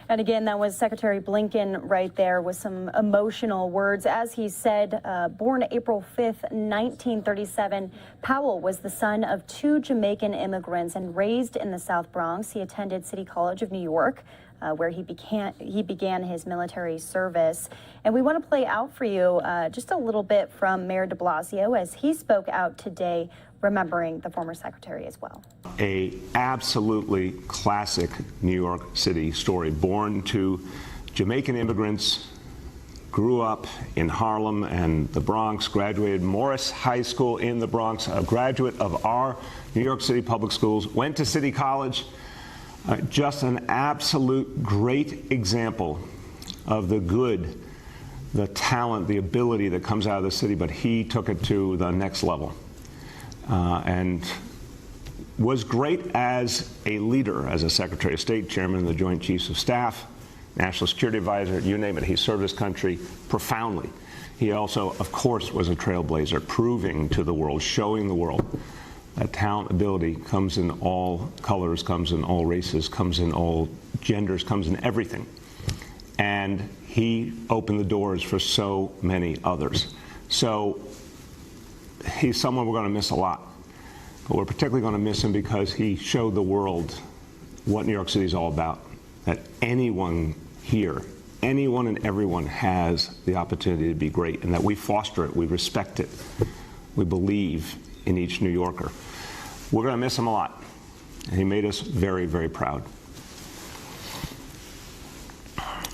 And again, that was Secretary Blinken right there with some emotional words. As he said, born April 5th, 1937, Powell was the son of 2 Jamaican immigrants and raised in the South Bronx. He attended City College of New York, where he began his military service. And we want to play out for you just a little bit from Mayor de Blasio as he spoke out today, remembering the former secretary as well.
A absolutely classic New York City story. Born to Jamaican immigrants, grew up in Harlem and the Bronx, graduated Morris High School in the Bronx, a graduate of our New York City public schools, went to City College. Just an absolute great example of the good, the talent, the ability that comes out of the city, but he took it to the next level. And was great as a leader, as a Secretary of State, Chairman of the Joint Chiefs of Staff, National Security Advisor, you name it. He served his country profoundly. He also, of course, was a trailblazer, proving to the world, showing the world that talent, ability comes in all colors, comes in all races, comes in all genders, comes in everything. And he opened the doors for so many others. So he's someone we're going to miss a lot. But we're particularly going to miss him because he showed the world what New York City is all about, that anyone here, anyone and everyone has the opportunity to be great, and that we foster it, we respect it, we believe in each New Yorker. We're going to miss him a lot. And he made us very, very proud.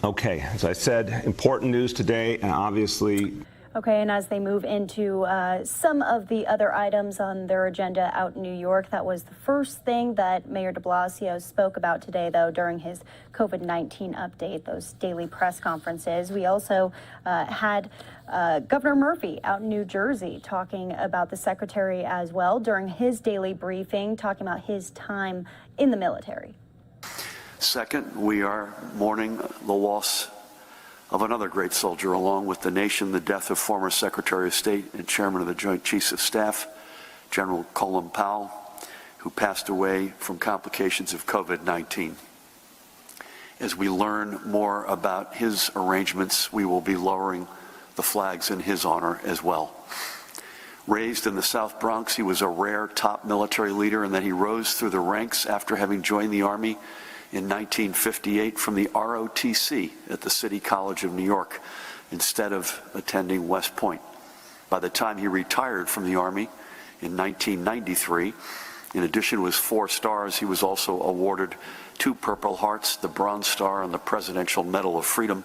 Okay, as I said, important news today, and obviously...
Okay, and as they move into some of the other items on their agenda out in New York, that was the first thing that Mayor de Blasio spoke about today, though, during his COVID-19 update, those daily press conferences. We also had Governor Murphy out in New Jersey talking about the secretary as well during his daily briefing, talking about his time in the military.
Second, we are mourning the loss of another great soldier, along with the nation, the death of former Secretary of State and Chairman of the Joint Chiefs of Staff, General Colin Powell, who passed away from complications of COVID-19. As we learn more about his arrangements, we will be lowering the flags in his honor as well. Raised in the South Bronx, he was a rare top military leader, and then he rose through the ranks after having joined the Army in 1958 from the ROTC at the City College of New York instead of attending West Point. By the time he retired from the Army in 1993, in addition to his 4 stars, he was also awarded 2 Purple Hearts, the Bronze Star, and the Presidential Medal of Freedom,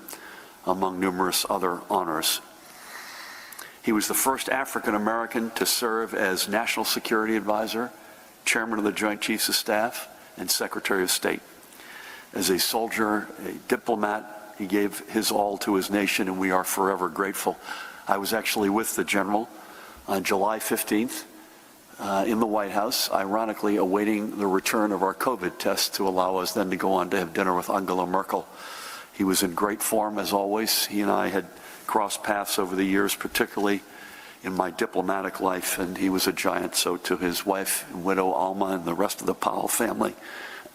among numerous other honors. He was the first African American to serve as National Security Advisor, Chairman of the Joint Chiefs of Staff, and Secretary of State. As a soldier, a diplomat, he gave his all to his nation, and we are forever grateful. I was actually with the general on July 15th in the White House, ironically awaiting the return of our COVID test to allow us then to go on to have dinner with Angela Merkel. He was in great form, as always. He and I had crossed paths over the years, particularly in my diplomatic life, and he was a giant. So to his wife and widow, Alma, and the rest of the Powell family,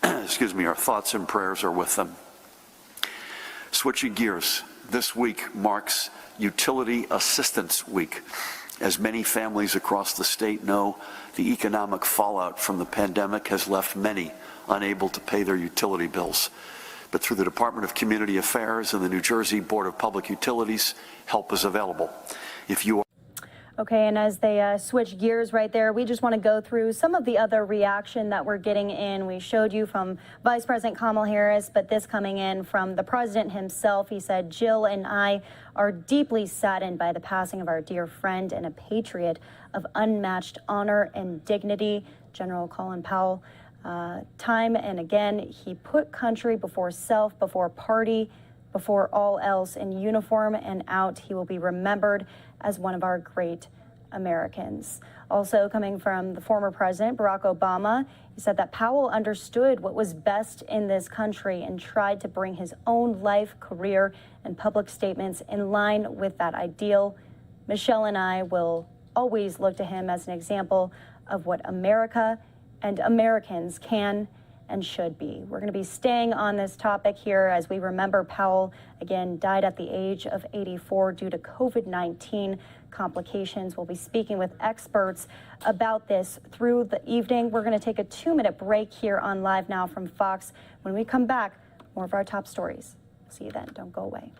excuse me, our thoughts and prayers are with them. Switching gears, this week marks Utility Assistance Week. As many families across the state know, the economic fallout from the pandemic has left many unable to pay their utility bills. But through the Department of Community Affairs and the New Jersey Board of Public Utilities, help is available. If you are
Okay, and as they switch gears right there, we just want to go through some of the other reaction that we're getting in. We showed you from Vice President Kamala Harris, but this coming in from the president himself. He said, Jill and I are deeply saddened by the passing of our dear friend and a patriot of unmatched honor and dignity, General Colin Powell. Time and again, he put country before self, before party, before all else. In uniform and out, he will be remembered as one of our great Americans. Also coming from the former president, Barack Obama, he said that Powell understood what was best in this country and tried to bring his own life, career, and public statements in line with that ideal. Michelle and I will always look to him as an example of what America and Americans can and should be. We're going to be staying on this topic here as we remember Powell, again, died at the age of 84 due to COVID-19 complications. We'll be speaking with experts about this through the evening. We're going to take a 2-minute break here on Live Now from Fox. When we come back, more of our top stories. See you then. Don't go away.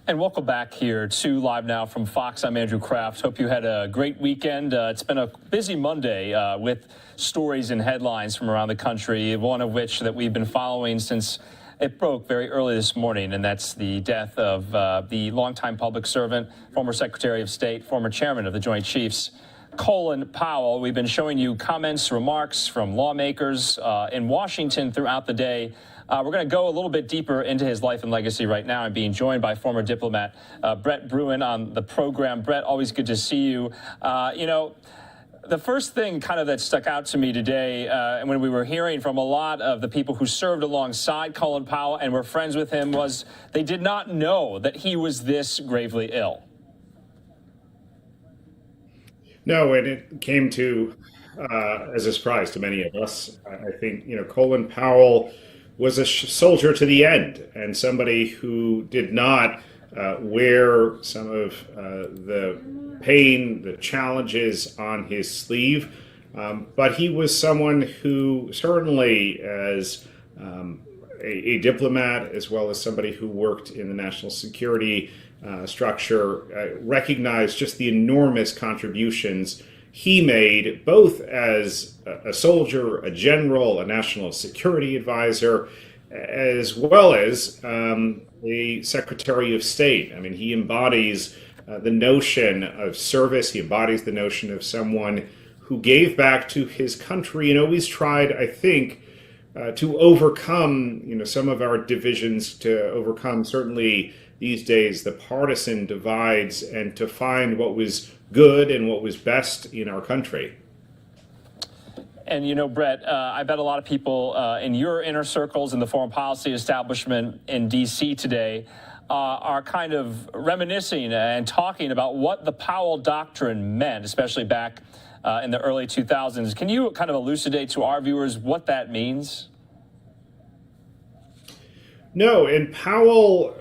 And welcome back here to Live Now from Fox. I'm Andrew Kraft. Hope you had a great weekend. It's been a busy Monday with stories and headlines from around the country, one of which that we've been following since it broke very early this morning, and that's the death of the longtime public servant, former Secretary of State, former chairman of the Joint Chiefs, Colin Powell. We've been showing you comments, remarks from lawmakers in Washington throughout the day. We're going to go a little bit deeper into his life and legacy right now. I'm being joined by former diplomat Brett Bruin on the program. Brett, always good to see you. The first thing kind of that stuck out to me today, and when we were hearing from a lot of the people who served alongside Colin Powell and were friends with him, was they did not know that he was this gravely ill.
No, and it came to as a surprise to many of us. I think, Colin Powell was a soldier to the end, and somebody who did not wear some of the pain, the challenges on his sleeve, but he was someone who certainly, as a diplomat, as well as somebody who worked in the national security structure, recognized just the enormous contributions he made, both as a soldier, a general, a national security advisor, as well as a Secretary of State. I mean, he embodies the notion of service. He embodies the notion of someone who gave back to his country and always tried, I think, to overcome, some of our divisions, to overcome certainly these days the partisan divides, and to find what was good and what was best in our country.
And Brett, I bet a lot of people in your inner circles in the foreign policy establishment in D.C. today are kind of reminiscing and talking about what the Powell Doctrine meant, especially back in the early 2000s. Can you kind of elucidate to our viewers what that means?
No, and Powell,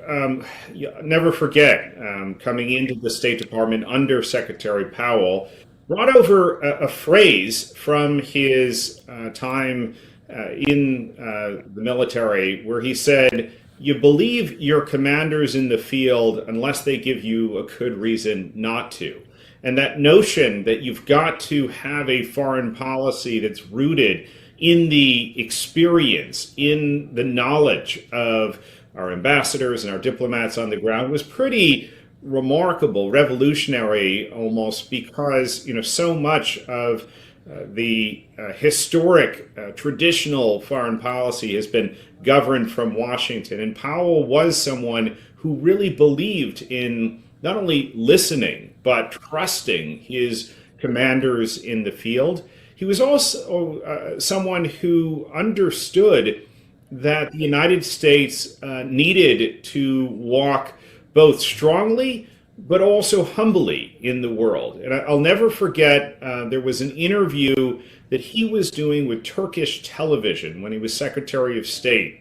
never forget, coming into the State Department under Secretary Powell, brought over a phrase from his time in the military where he said, "You believe your commanders in the field unless they give you a good reason not to." And that notion that you've got to have a foreign policy that's rooted in the experience, in the knowledge of our ambassadors and our diplomats on the ground was pretty remarkable, revolutionary almost, because so much of the historic traditional foreign policy has been governed from Washington, and Powell was someone who really believed in not only listening but trusting his commanders in the field. He was also someone who understood that the United States needed to walk both strongly but also humbly in the world. And I'll never forget, there was an interview that he was doing with Turkish television when he was Secretary of State.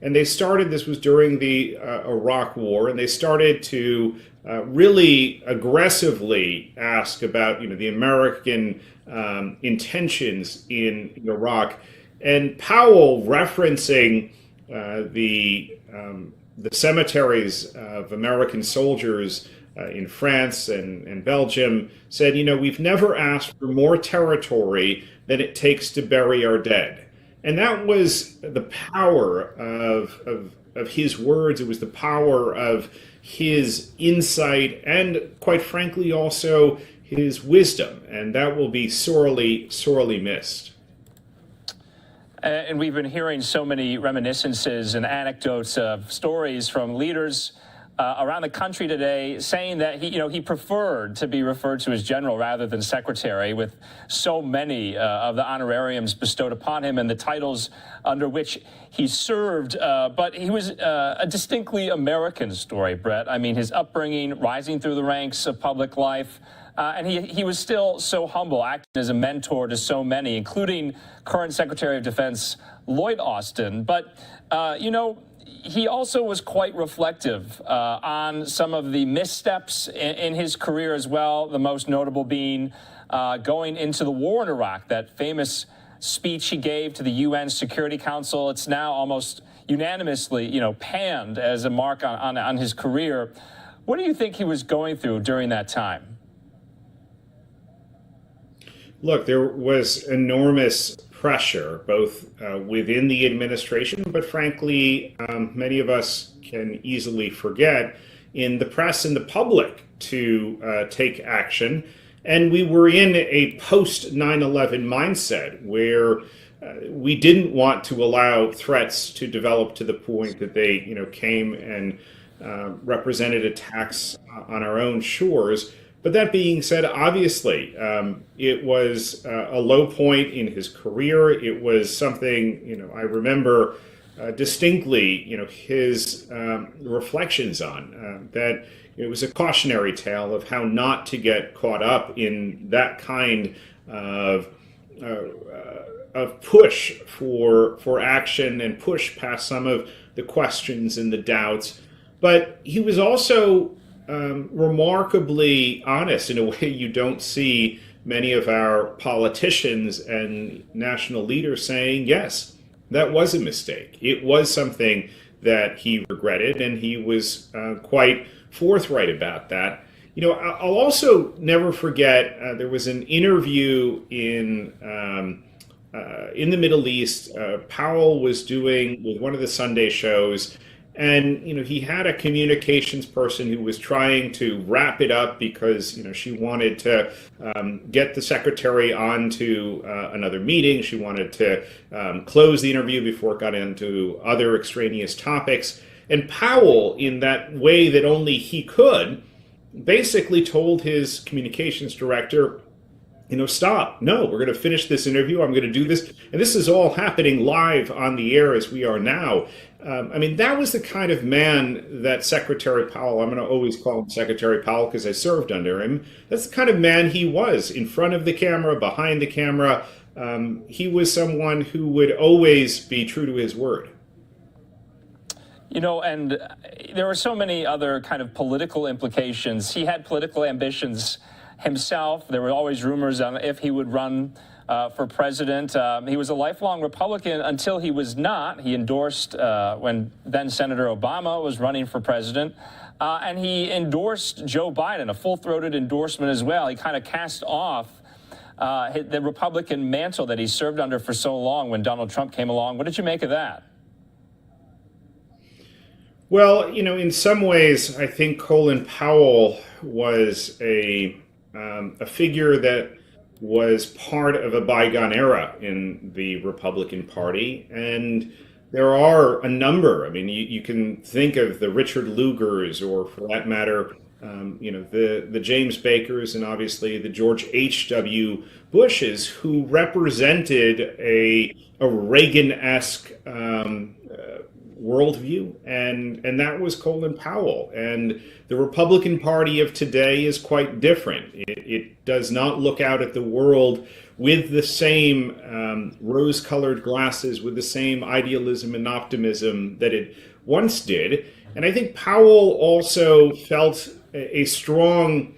And they started, this was during the Iraq War, and they started to really aggressively ask about, the American intentions in Iraq. And Powell, referencing the cemeteries of American soldiers in France and Belgium, said, we've never asked for more territory than it takes to bury our dead. And that was the power of his words. It was the power of his insight and, quite frankly, also his wisdom. And that will be sorely, sorely missed.
And we've been hearing so many reminiscences and anecdotes of stories from leaders around the country today saying that he preferred to be referred to as general rather than secretary, with so many of the honorariums bestowed upon him and the titles under which he served. But he was a distinctly American story, Brett. I mean, his upbringing, rising through the ranks of public life, and he was still so humble, acting as a mentor to so many, including current Secretary of Defense Lloyd Austin. But, he also was quite reflective on some of the missteps in his career as well, the most notable being going into the war in Iraq, that famous speech he gave to the UN Security Council. It's now almost unanimously, panned as a mark on his career. What do you think he was going through during that time?
Look, there was enormous pressure, both within the administration, but frankly, many of us can easily forget, in the press and the public to take action. And we were in a post 9/11 mindset where we didn't want to allow threats to develop to the point that they, came and represented attacks on our own shores. But that being said, obviously, it was a low point in his career. It was something, I remember distinctly, his reflections on that. It was a cautionary tale of how not to get caught up in that kind of push for action and push past some of the questions and the doubts. But he was also remarkably honest in a way you don't see many of our politicians and national leaders saying, yes, that was a mistake. It was something that he regretted, and he was quite forthright about that. I'll also never forget, there was an interview in the Middle East. Powell was doing with one of the Sunday shows, and he had a communications person who was trying to wrap it up because she wanted to get the secretary onto another meeting. She wanted to close the interview before it got into other extraneous topics. And Powell, in that way that only he could, basically told his communications director, stop. No, we're going to finish this interview. I'm going to do this. And this is all happening live on the air as we are now. That was the kind of man that Secretary Powell, I'm going to always call him Secretary Powell because I served under him. That's the kind of man he was, in front of the camera, behind the camera. He was someone who would always be true to his word.
And there were so many other kind of political implications. He had political ambitions himself. There were always rumors on if he would run for president. He was a lifelong Republican until he was not. He endorsed when then Senator Obama was running for president. And he endorsed Joe Biden, a full-throated endorsement as well. He kind of cast off the Republican mantle that he served under for so long when Donald Trump came along. What did you make of that?
Well, in some ways, I think Colin Powell was a figure that was part of a bygone era in the Republican Party. And there are a number. You can think of the Richard Lugers, or for that matter, the James Bakers, and obviously the George H.W. Bushes, who represented a Reagan-esque worldview, and that was Colin Powell. And the Republican Party of today is quite different. It does not look out at the world with the same rose-colored glasses, with the same idealism and optimism that it once did. And I think Powell also felt a strong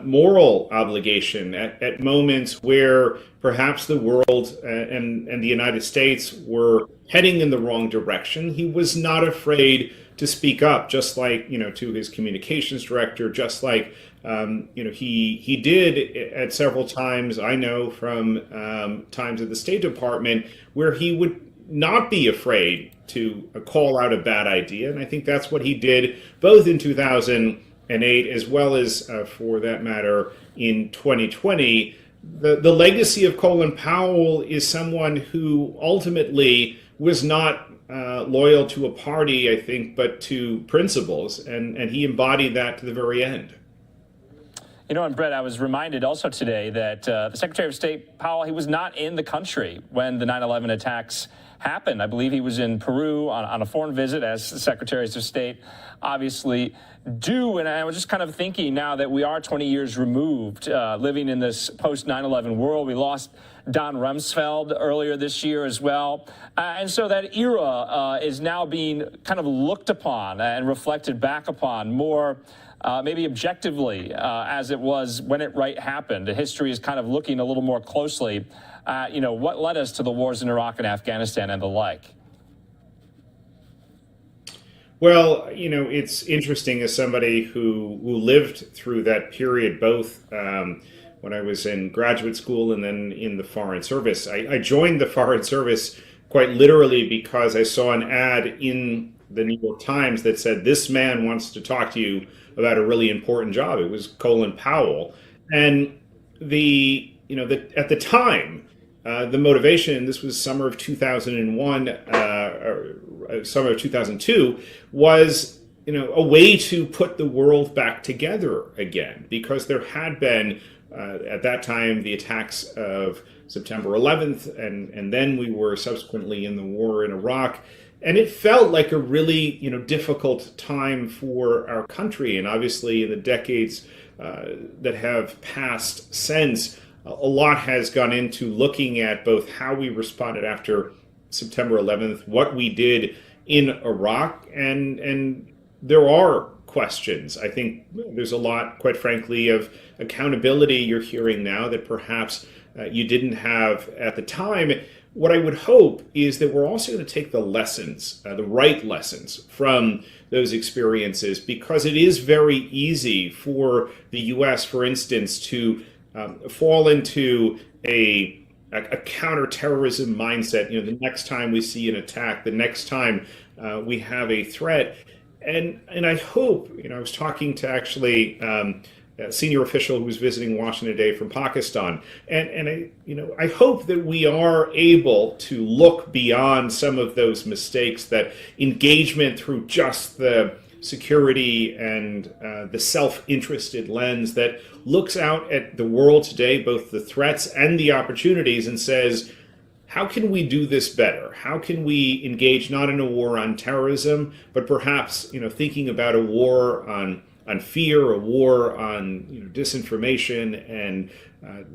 moral obligation at moments where perhaps the world and the United States were heading in the wrong direction. He was not afraid to speak up, just like, to his communications director, just like, he did at several times, I know from times at the State Department, where he would not be afraid to call out a bad idea. And I think that's what he did both in 2008 as well as, for that matter, in 2020. The legacy of Colin Powell is someone who ultimately was not loyal to a party, I think, but to principles, and he embodied that to the very end.
And Brett, I was reminded also today that the Secretary of State, Powell, he was not in the country when the 9/11 attacks happened. I believe he was in Peru on a foreign visit, as the Secretaries of State obviously do. And I was just kind of thinking, now that we are 20 years removed, living in this post-9/11 world, we lost Don Rumsfeld earlier this year as well. And so that era is now being kind of looked upon and reflected back upon more maybe objectively as it was when it happened. History is kind of looking a little more closely what led us to the wars in Iraq and Afghanistan and the like.
Well, it's interesting as somebody who lived through that period, both when I was in graduate school and then in the Foreign Service. I joined the Foreign Service quite literally because I saw an ad in the New York Times that said, "This man wants to talk to you about a really important job." It was Colin Powell. And at the time, the motivation, this was summer of 2001, summer of 2002, was a way to put the world back together again, because there had been at that time the attacks of September 11th, and then we were subsequently in the war in Iraq, and it felt like a really difficult time for our country. And obviously in the decades that have passed since, a lot has gone into looking at both how we responded after September 11th, what we did in Iraq, and there are questions. I think there's a lot, quite frankly, of accountability you're hearing now that perhaps you didn't have at the time. What I would hope is that we're also going to take the lessons, the right lessons from those experiences, because it is very easy for the U.S., for instance, to fall into a counterterrorism mindset. The next time we see an attack, the next time we have a threat, and I hope. I was talking to actually a senior official who was visiting Washington today from Pakistan, and I hope that we are able to look beyond some of those mistakes, that engagement through just the security and the self-interested lens that looks out at the world today, both the threats and the opportunities, and says, how can we do this better? How can we engage not in a war on terrorism, but perhaps thinking about a war on fear, a war on disinformation, and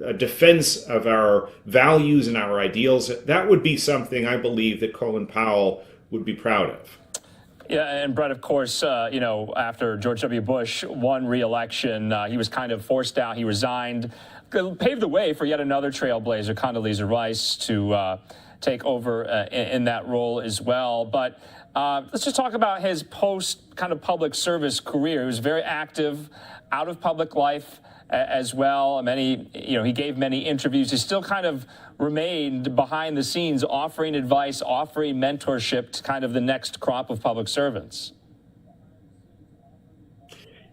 a defense of our values and our ideals? That would be something I believe that Colin Powell would be proud of.
Yeah, and Brett, of course, after George W. Bush won re-election, he was kind of forced out. He resigned, paved the way for yet another trailblazer, Condoleezza Rice, to take over in that role as well. But let's just talk about his post kind of public service career. He was very active out of public life as well. He gave many interviews. He still kind of remained behind the scenes, offering advice, offering mentorship to kind of the next crop of public servants.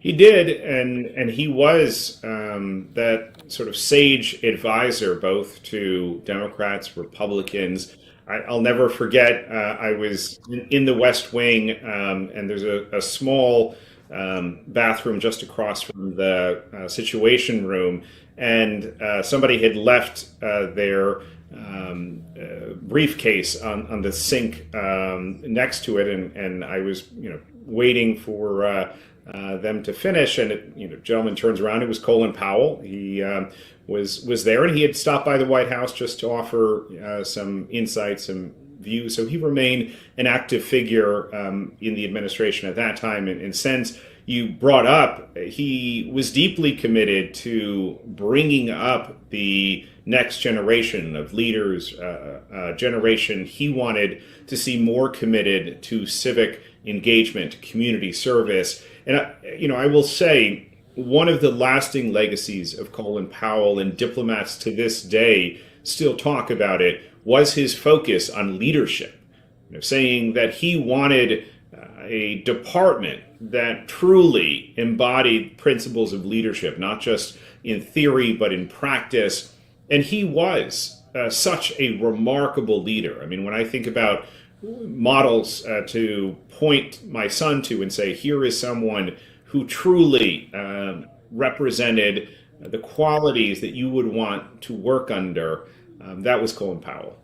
He did, and he was that sort of sage advisor both to Democrats, Republicans. I'll never forget, I was in the West Wing, and there's a small bathroom just across from the Situation Room, and somebody had left their briefcase on the sink next to it, and I was waiting for them to finish, and a gentleman turns around. It was Colin Powell. He was there, and he had stopped by the White House just to offer some insights, some views. So he remained an active figure in the administration at that time. And since you brought up, he was deeply committed to bringing up the next generation of leaders, generation he wanted to see more committed to civic engagement, community service. And I will say, one of the lasting legacies of Colin Powell, and diplomats to this day still talk about it, was his focus on leadership. Saying that he wanted a department that truly embodied principles of leadership, not just in theory, but in practice. And he was such a remarkable leader. I mean, when I think about models to point my son to and say, here is someone who truly represented the qualities that you would want to work under, that was Colin Powell.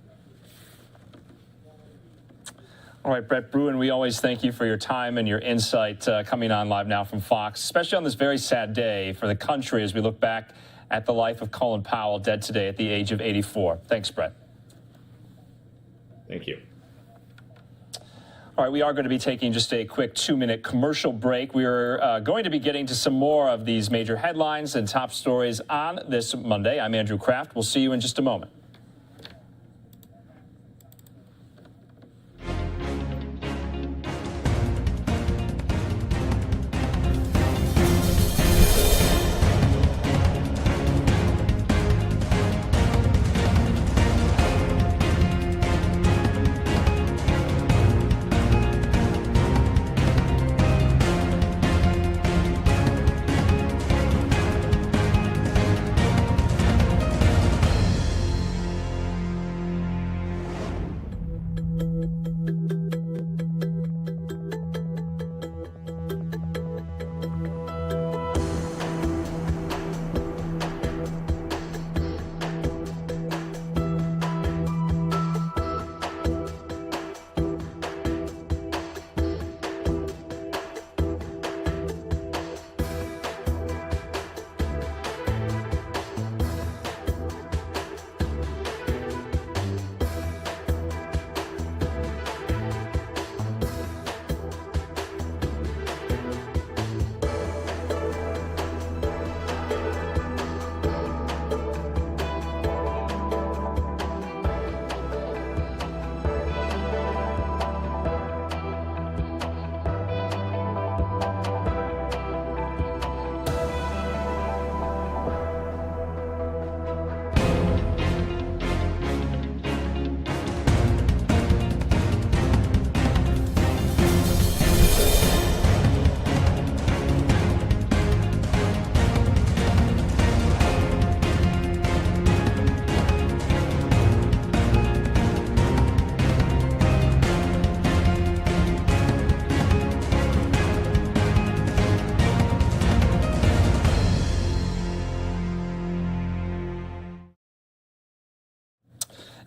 All right, Brett Bruen, we always thank you for your time and your insight coming on Live Now from Fox, especially on this very sad day for the country as we look back at the life of Colin Powell, dead today at the age of 84. Thanks, Brett.
Thank you.
All right, we are going to be taking just a quick 2-minute commercial break. We are going to be getting to some more of these major headlines and top stories on this Monday. I'm Andrew Kraft. We'll see you in just a moment.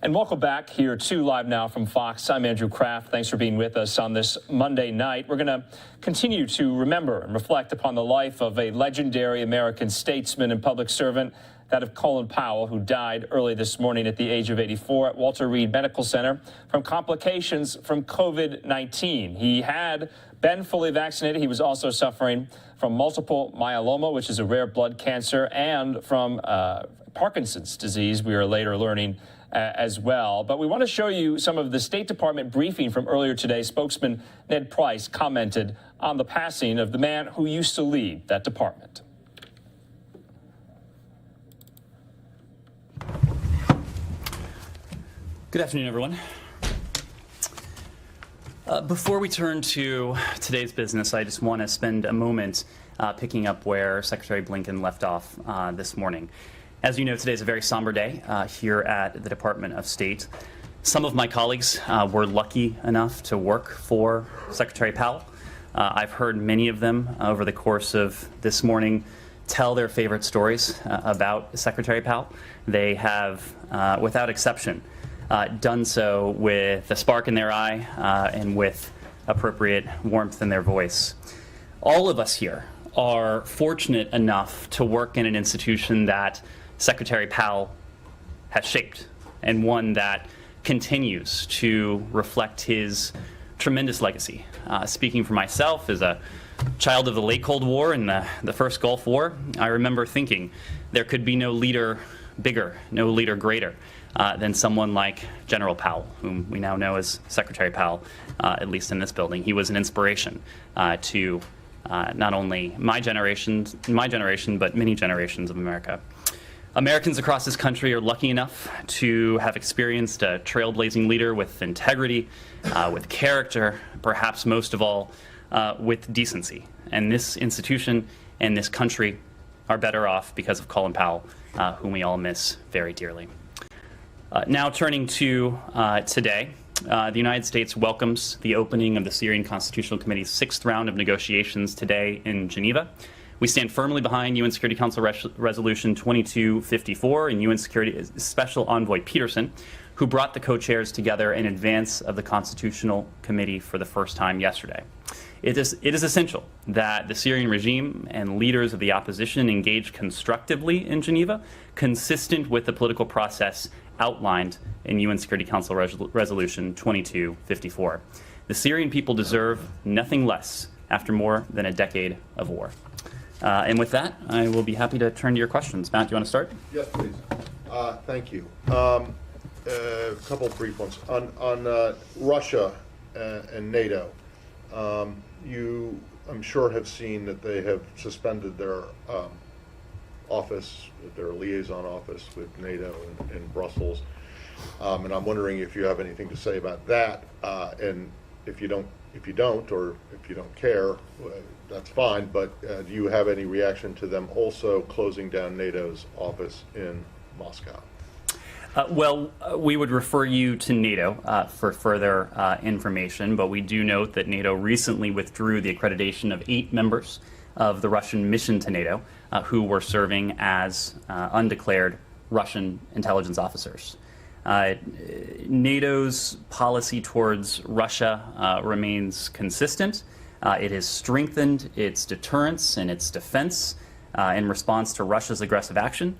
And welcome back here to Live Now from Fox. I'm Andrew Kraft. Thanks for being with us on this Monday night. We're going to continue to remember and reflect upon the life of a legendary American statesman and public servant, that of Colin Powell, who died early this morning at the age of 84 at Walter Reed Medical Center from complications from COVID-19. He had been fully vaccinated. He was also suffering from multiple myeloma, which is a rare blood cancer, and from Parkinson's disease, we are later learning as well. But we want to show you some of the State Department briefing from earlier today. Spokesman Ned Price commented on the passing of the man who used to lead that department.
Good afternoon, everyone. Before we turn to today's business, I just want to spend a moment picking up where Secretary Blinken left off this morning. As you know, today is a very somber day here at the Department of State. Some of my colleagues were lucky enough to work for Secretary Powell. I've heard many of them over the course of this morning tell their favorite stories about Secretary Powell. They have, without exception, done so with a spark in their eye and with appropriate warmth in their voice. All of us here are fortunate enough to work in an institution that Secretary Powell has shaped, and one that continues to reflect his tremendous legacy. Speaking for myself, as a child of the late Cold War and the first Gulf War, I remember thinking there could be no leader bigger, no leader greater than someone like General Powell, whom we now know as Secretary Powell, at least in this building. He was an inspiration to not only my generation, but many generations of America. Americans across this country are lucky enough to have experienced a trailblazing leader with integrity, with character, perhaps most of all, with decency. And this institution and this country are better off because of Colin Powell, whom we all miss very dearly. Now turning to today, the United States welcomes the opening of the Syrian Constitutional Committee's 6th round of negotiations today in Geneva. We stand firmly behind UN Security Council Resolution 2254 and UN Security Special Envoy Peterson, who brought the co-chairs together in advance of the Constitutional Committee for the first time yesterday. It is essential that the Syrian regime and leaders of the opposition engage constructively in Geneva, consistent with the political process outlined in UN Security Council Resolution 2254. The Syrian people deserve nothing less after more than a decade of war. And with that, I will be happy to turn to your questions. Matt, do you want to start?
Yes, please. Thank you. A couple of brief ones. On Russia and NATO, you, I'm sure, have seen that they have suspended their office, their liaison office with NATO in Brussels. And I'm wondering if you have anything to say about that. And if you don't, or if you don't care, that's fine. But do you have any reaction to them also closing down NATO's office in Moscow?
Well, we would refer you to NATO for further information, but we do note that NATO recently withdrew the accreditation of 8 members of the Russian mission to NATO who were serving as undeclared Russian intelligence officers. NATO's policy towards Russia remains consistent. It has strengthened its deterrence and its defense in response to Russia's aggressive action,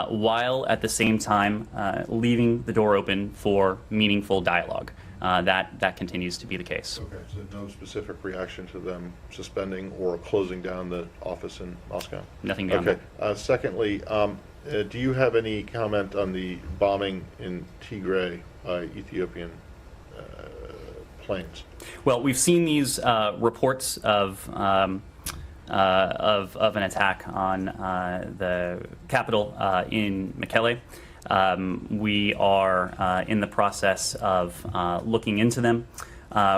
while at the same time leaving the door open for meaningful dialogue. That continues to be the case.
Okay, so no specific reaction to them suspending or closing down the office in Moscow?
Nothing beyond that.
Secondly, do you have any comment on the bombing in Tigray by Ethiopian planes?
Well, we've seen these reports of an attack on the capital in Mekelle. We are in the process of looking into them.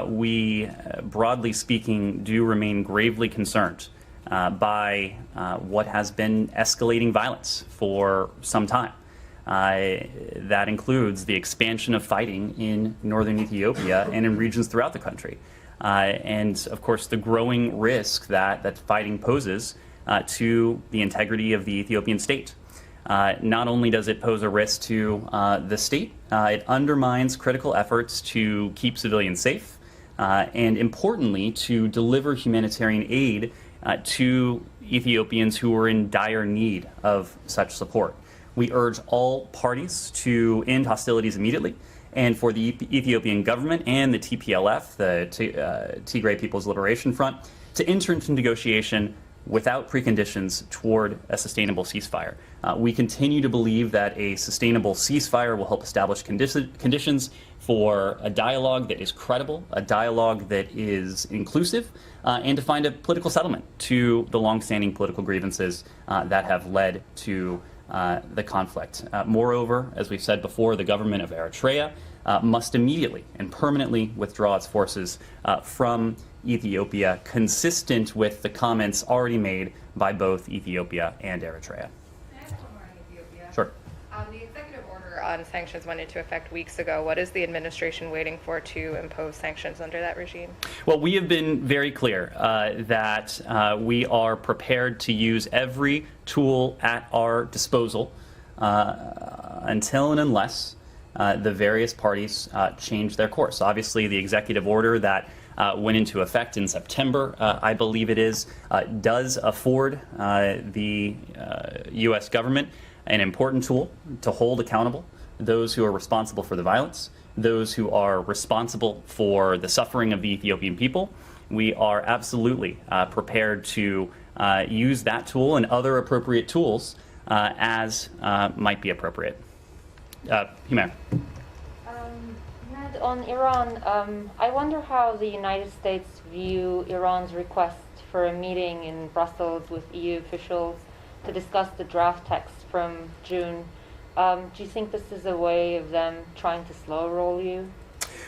We, broadly speaking, do remain gravely concerned by what has been escalating violence for some time. That includes the expansion of fighting in northern Ethiopia and in regions throughout the country. And, of course, the growing risk that fighting poses to the integrity of the Ethiopian state. Not only does it pose a risk to the state, it undermines critical efforts to keep civilians safe, and importantly, to deliver humanitarian aid to Ethiopians who are in dire need of such support. We urge all parties to end hostilities immediately, and for the Ethiopian government and the TPLF, the Tigray People's Liberation Front, to enter into negotiation without preconditions toward a sustainable ceasefire. We continue to believe that a sustainable ceasefire will help establish conditions for a dialogue that is credible, a dialogue that is inclusive, and to find a political settlement to the longstanding political grievances that have led to the conflict. Moreover, as we've said before, the government of Eritrea must immediately and permanently withdraw its forces from Ethiopia, consistent with the comments already made by both Ethiopia and Eritrea. Sure.
The executive order on sanctions went into effect weeks ago. What is the administration waiting for to impose sanctions under that regime?
Well, we have been very clear that we are prepared to use every tool at our disposal until and unless the various parties change their course. Obviously, the executive order that went into effect in September, I believe it is, does afford the U.S. government an important tool to hold accountable those who are responsible for the violence, those who are responsible for the suffering of the Ethiopian people. We are absolutely prepared to use that tool and other appropriate tools as might be appropriate. Humair.
On Iran, I wonder how the United States view Iran's request for a meeting in Brussels with EU officials to discuss the draft text from June. Do you think this is a way of them trying to slow roll you?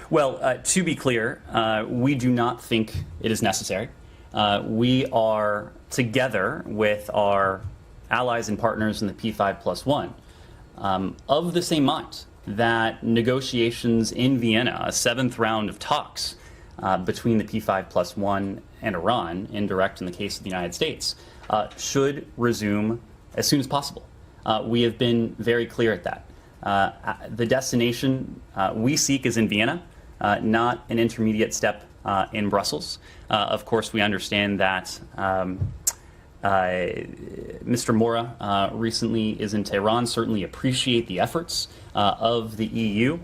Well, to be clear, we do not think it is necessary. We are together with our allies and partners in the P5+1 of the same mind that negotiations in Vienna, a seventh round of talks between the P5+1 and Iran, indirect in the case of the United States, should resume as soon as possible. We have been very clear at that. The destination we seek is in Vienna, not an intermediate step in Brussels. Of course, we understand that Mr. Mora recently is in Tehran, certainly appreciate the efforts of the EU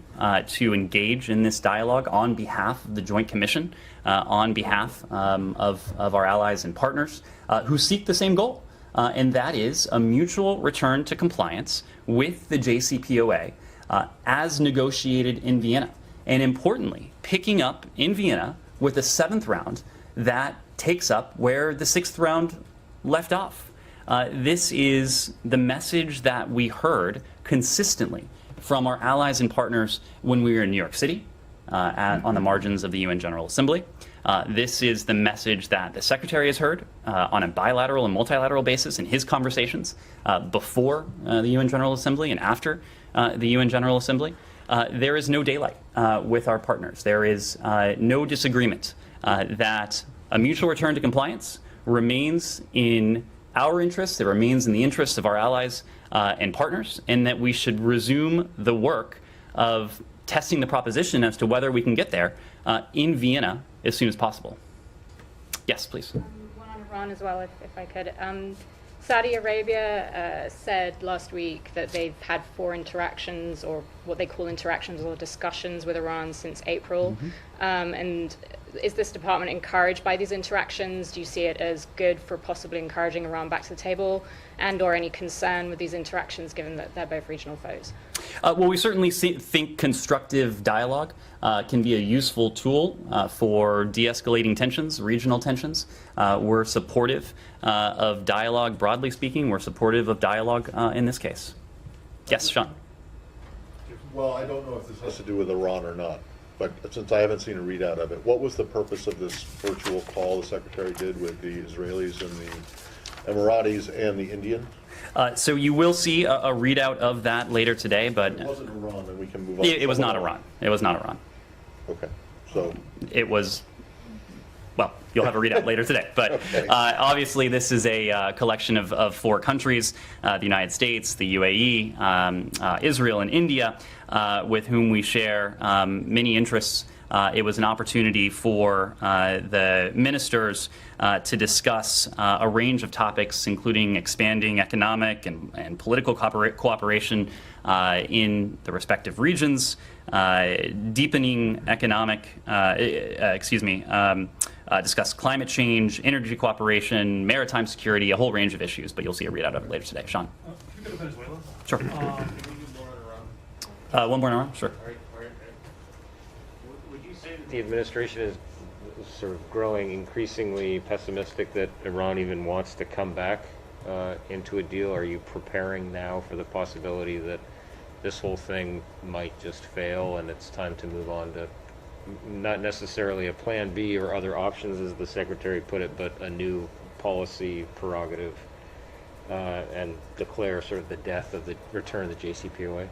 to engage in this dialogue on behalf of the Joint Commission, on behalf of our allies and partners who seek the same goal, and that is a mutual return to compliance with the JCPOA as negotiated in Vienna. And importantly, picking up in Vienna with a seventh round that takes up where the sixth round left off. This is the message that we heard consistently from our allies and partners when we were in New York City on the margins of the UN General Assembly. This is the message that the Secretary has heard on a bilateral and multilateral basis in his conversations before the UN General Assembly and after the UN General Assembly. There is no daylight with our partners. There is no disagreement that a mutual return to compliance remains in our interests, it remains in the interests of our allies and partners, and that we should resume the work of testing the proposition as to whether we can get there in Vienna as soon as possible. Yes, please.
One on Iran as well, if I could. Saudi Arabia said last week that they've had 4 interactions, or what they call interactions or discussions with Iran since April. And is this department encouraged by these interactions? Do you see it as good for possibly encouraging Iran back to the table, and or any concern with these interactions given that they're both regional foes?
Well, we certainly think constructive dialogue can be a useful tool for de-escalating tensions, regional tensions. We're supportive of dialogue, broadly speaking. We're supportive of dialogue in this case. Yes, Sean.
Well, I don't know if this has to do with Iran or not, but since I haven't seen a readout of it, what was the purpose of this virtual call the Secretary did with the Israelis and the Emiratis and the Indian?
So you will see a readout of that later today, but
If it wasn't Iran, then we can move on.
it was not Iran. It was not Iran.
Okay, so
it was well, you'll have a readout later today. But obviously, this is a collection of 4 countries, the United States, the UAE, Israel, and India, with whom we share many interests. It was an opportunity for the ministers to discuss a range of topics, including expanding economic and political cooperation in the respective regions, deepening economic, discuss climate change, energy cooperation, maritime security, a whole range of issues, but you'll see a readout of it later today. Sean?
Can we go to Venezuela?
Sure.
Can we do Iran?
One more in a row? Sure.
All right. Would you say that the administration is sort of growing increasingly pessimistic that Iran even wants to come back into a deal? Are you preparing now for the possibility that this whole thing might just fail and it's time to move on to not necessarily a plan B or other options, as the Secretary put it, but a new policy prerogative and declare sort of the death of the return of the JCPOA?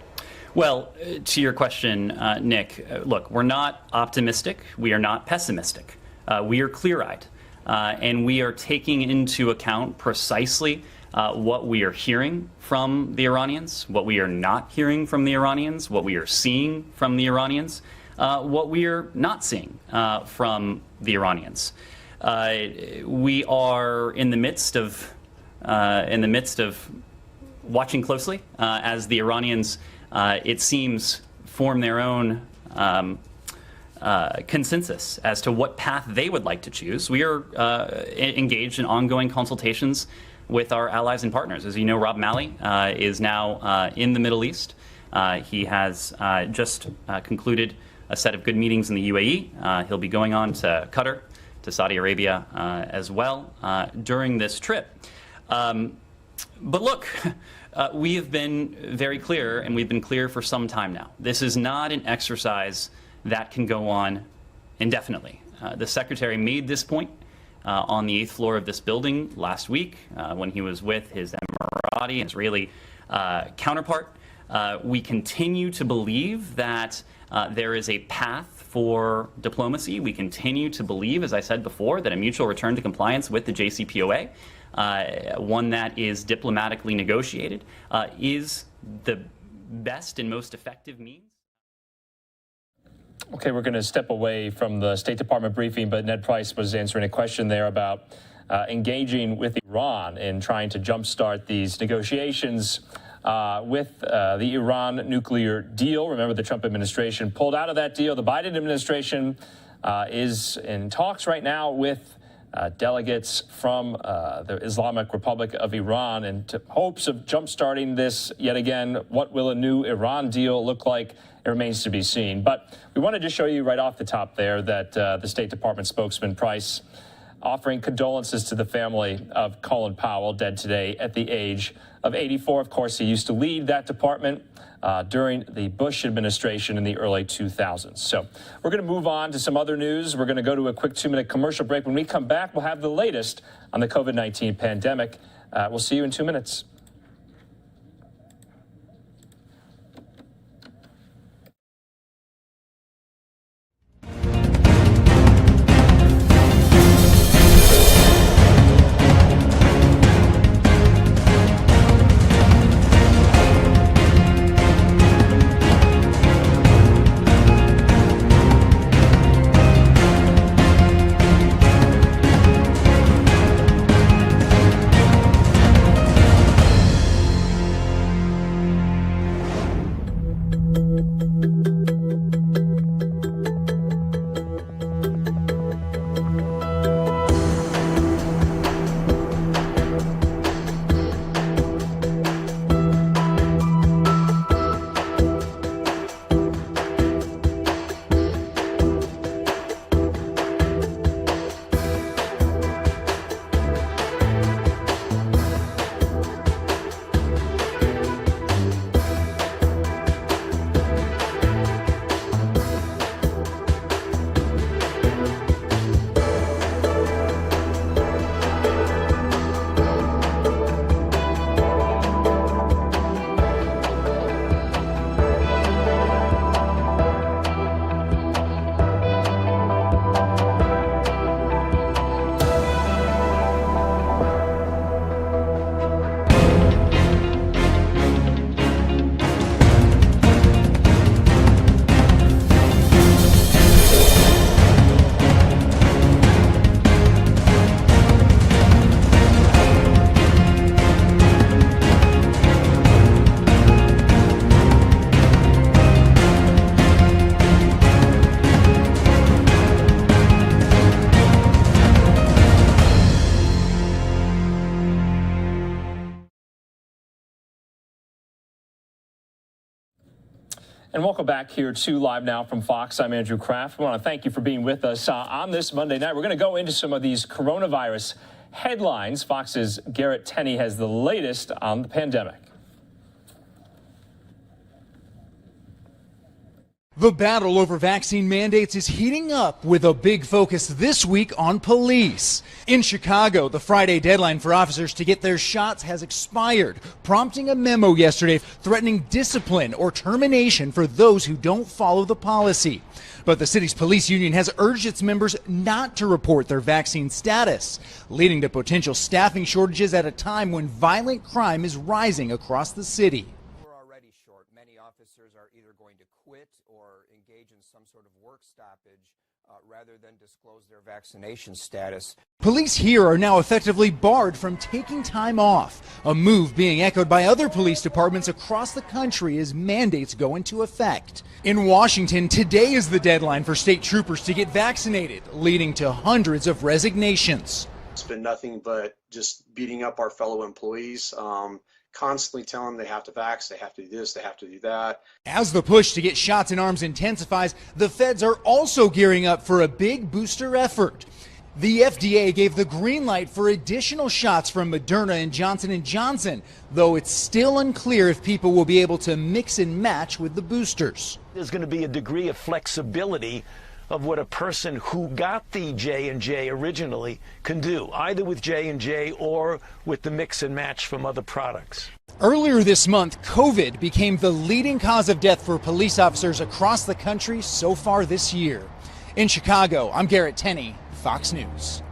Well, to your question, Nick, look, we're not optimistic. We are not pessimistic. We are clear-eyed. And we are taking into account precisely what we are hearing from the Iranians, what we are not hearing from the Iranians, what we are seeing from the Iranians, what we are not seeing from the Iranians. We are in the midst of watching closely as the Iranians, it seems, form their own consensus as to what path they would like to choose. We are engaged in ongoing consultations with our allies and partners. As you know, Rob Malley is now in the Middle East. He has just concluded a set of good meetings in the UAE. He'll be going on to Qatar, to Saudi Arabia as well during this trip. But look, we have been very clear, and we've been clear for some time now. This is not an exercise that can go on indefinitely. The Secretary made this point on the 8th floor of this building last week when he was with his Emirati and Israeli counterpart. We continue to believe that there is a path for diplomacy. We continue to believe, as I said before, that a mutual return to compliance with the JCPOA, one that is diplomatically negotiated, is the best and most effective means.
Okay, we're going to step away from the State Department briefing, but Ned Price was answering a question there about engaging with Iran in trying to jumpstart these negotiations with the Iran nuclear deal. Remember, the Trump administration pulled out of that deal. The Biden administration is in talks right now with delegates from the Islamic Republic of Iran in hopes of jumpstarting this yet again. What will a new Iran deal look like? It remains to be seen. But we wanted to show you right off the top there that the State Department spokesman Price offering condolences to the family of Colin Powell, dead today at the age of 84. Of course, he used to lead that department during the Bush administration in the early 2000s. So we're going to move on to some other news. We're going to go to a quick 2-minute commercial break. When we come back, we'll have the latest on the COVID-19 pandemic. We'll see you in 2 minutes. And welcome back here to Live Now from Fox. I'm Andrew Kraft. We want to thank you for being with us on this Monday night. We're going to go into some of these coronavirus headlines. Fox's Garrett Tenney has the latest on the pandemic.
The battle over vaccine mandates is heating up with a big focus this week on police. In Chicago, the Friday deadline for officers to get their shots has expired, prompting a memo yesterday threatening discipline or termination for those who don't follow the policy. But the city's police union has urged its members not to report their vaccine status, leading to potential staffing shortages at a time when violent crime is rising across the city.
Rather than disclose their vaccination status.
Police here are now effectively barred from taking time off, a move being echoed by other police departments across the country as mandates go into effect. In Washington, today is the deadline for state troopers to get vaccinated, leading to hundreds of resignations.
It's been nothing but just beating up our fellow employees. Constantly telling them they have to vax, they have to do this, they have to do that.
As the push to get shots in arms intensifies, the feds are also gearing up for a big booster effort. The FDA gave the green light for additional shots from Moderna and Johnson & Johnson, though it's still unclear if people will be able to mix and match with the boosters.
There's going to be a degree of flexibility of what a person who got the J&J originally can do, either with J&J or with the mix and match from other products.
Earlier this month, COVID became the leading cause of death for police officers across the country so far this year. In Chicago, I'm Garrett Tenney, Fox News.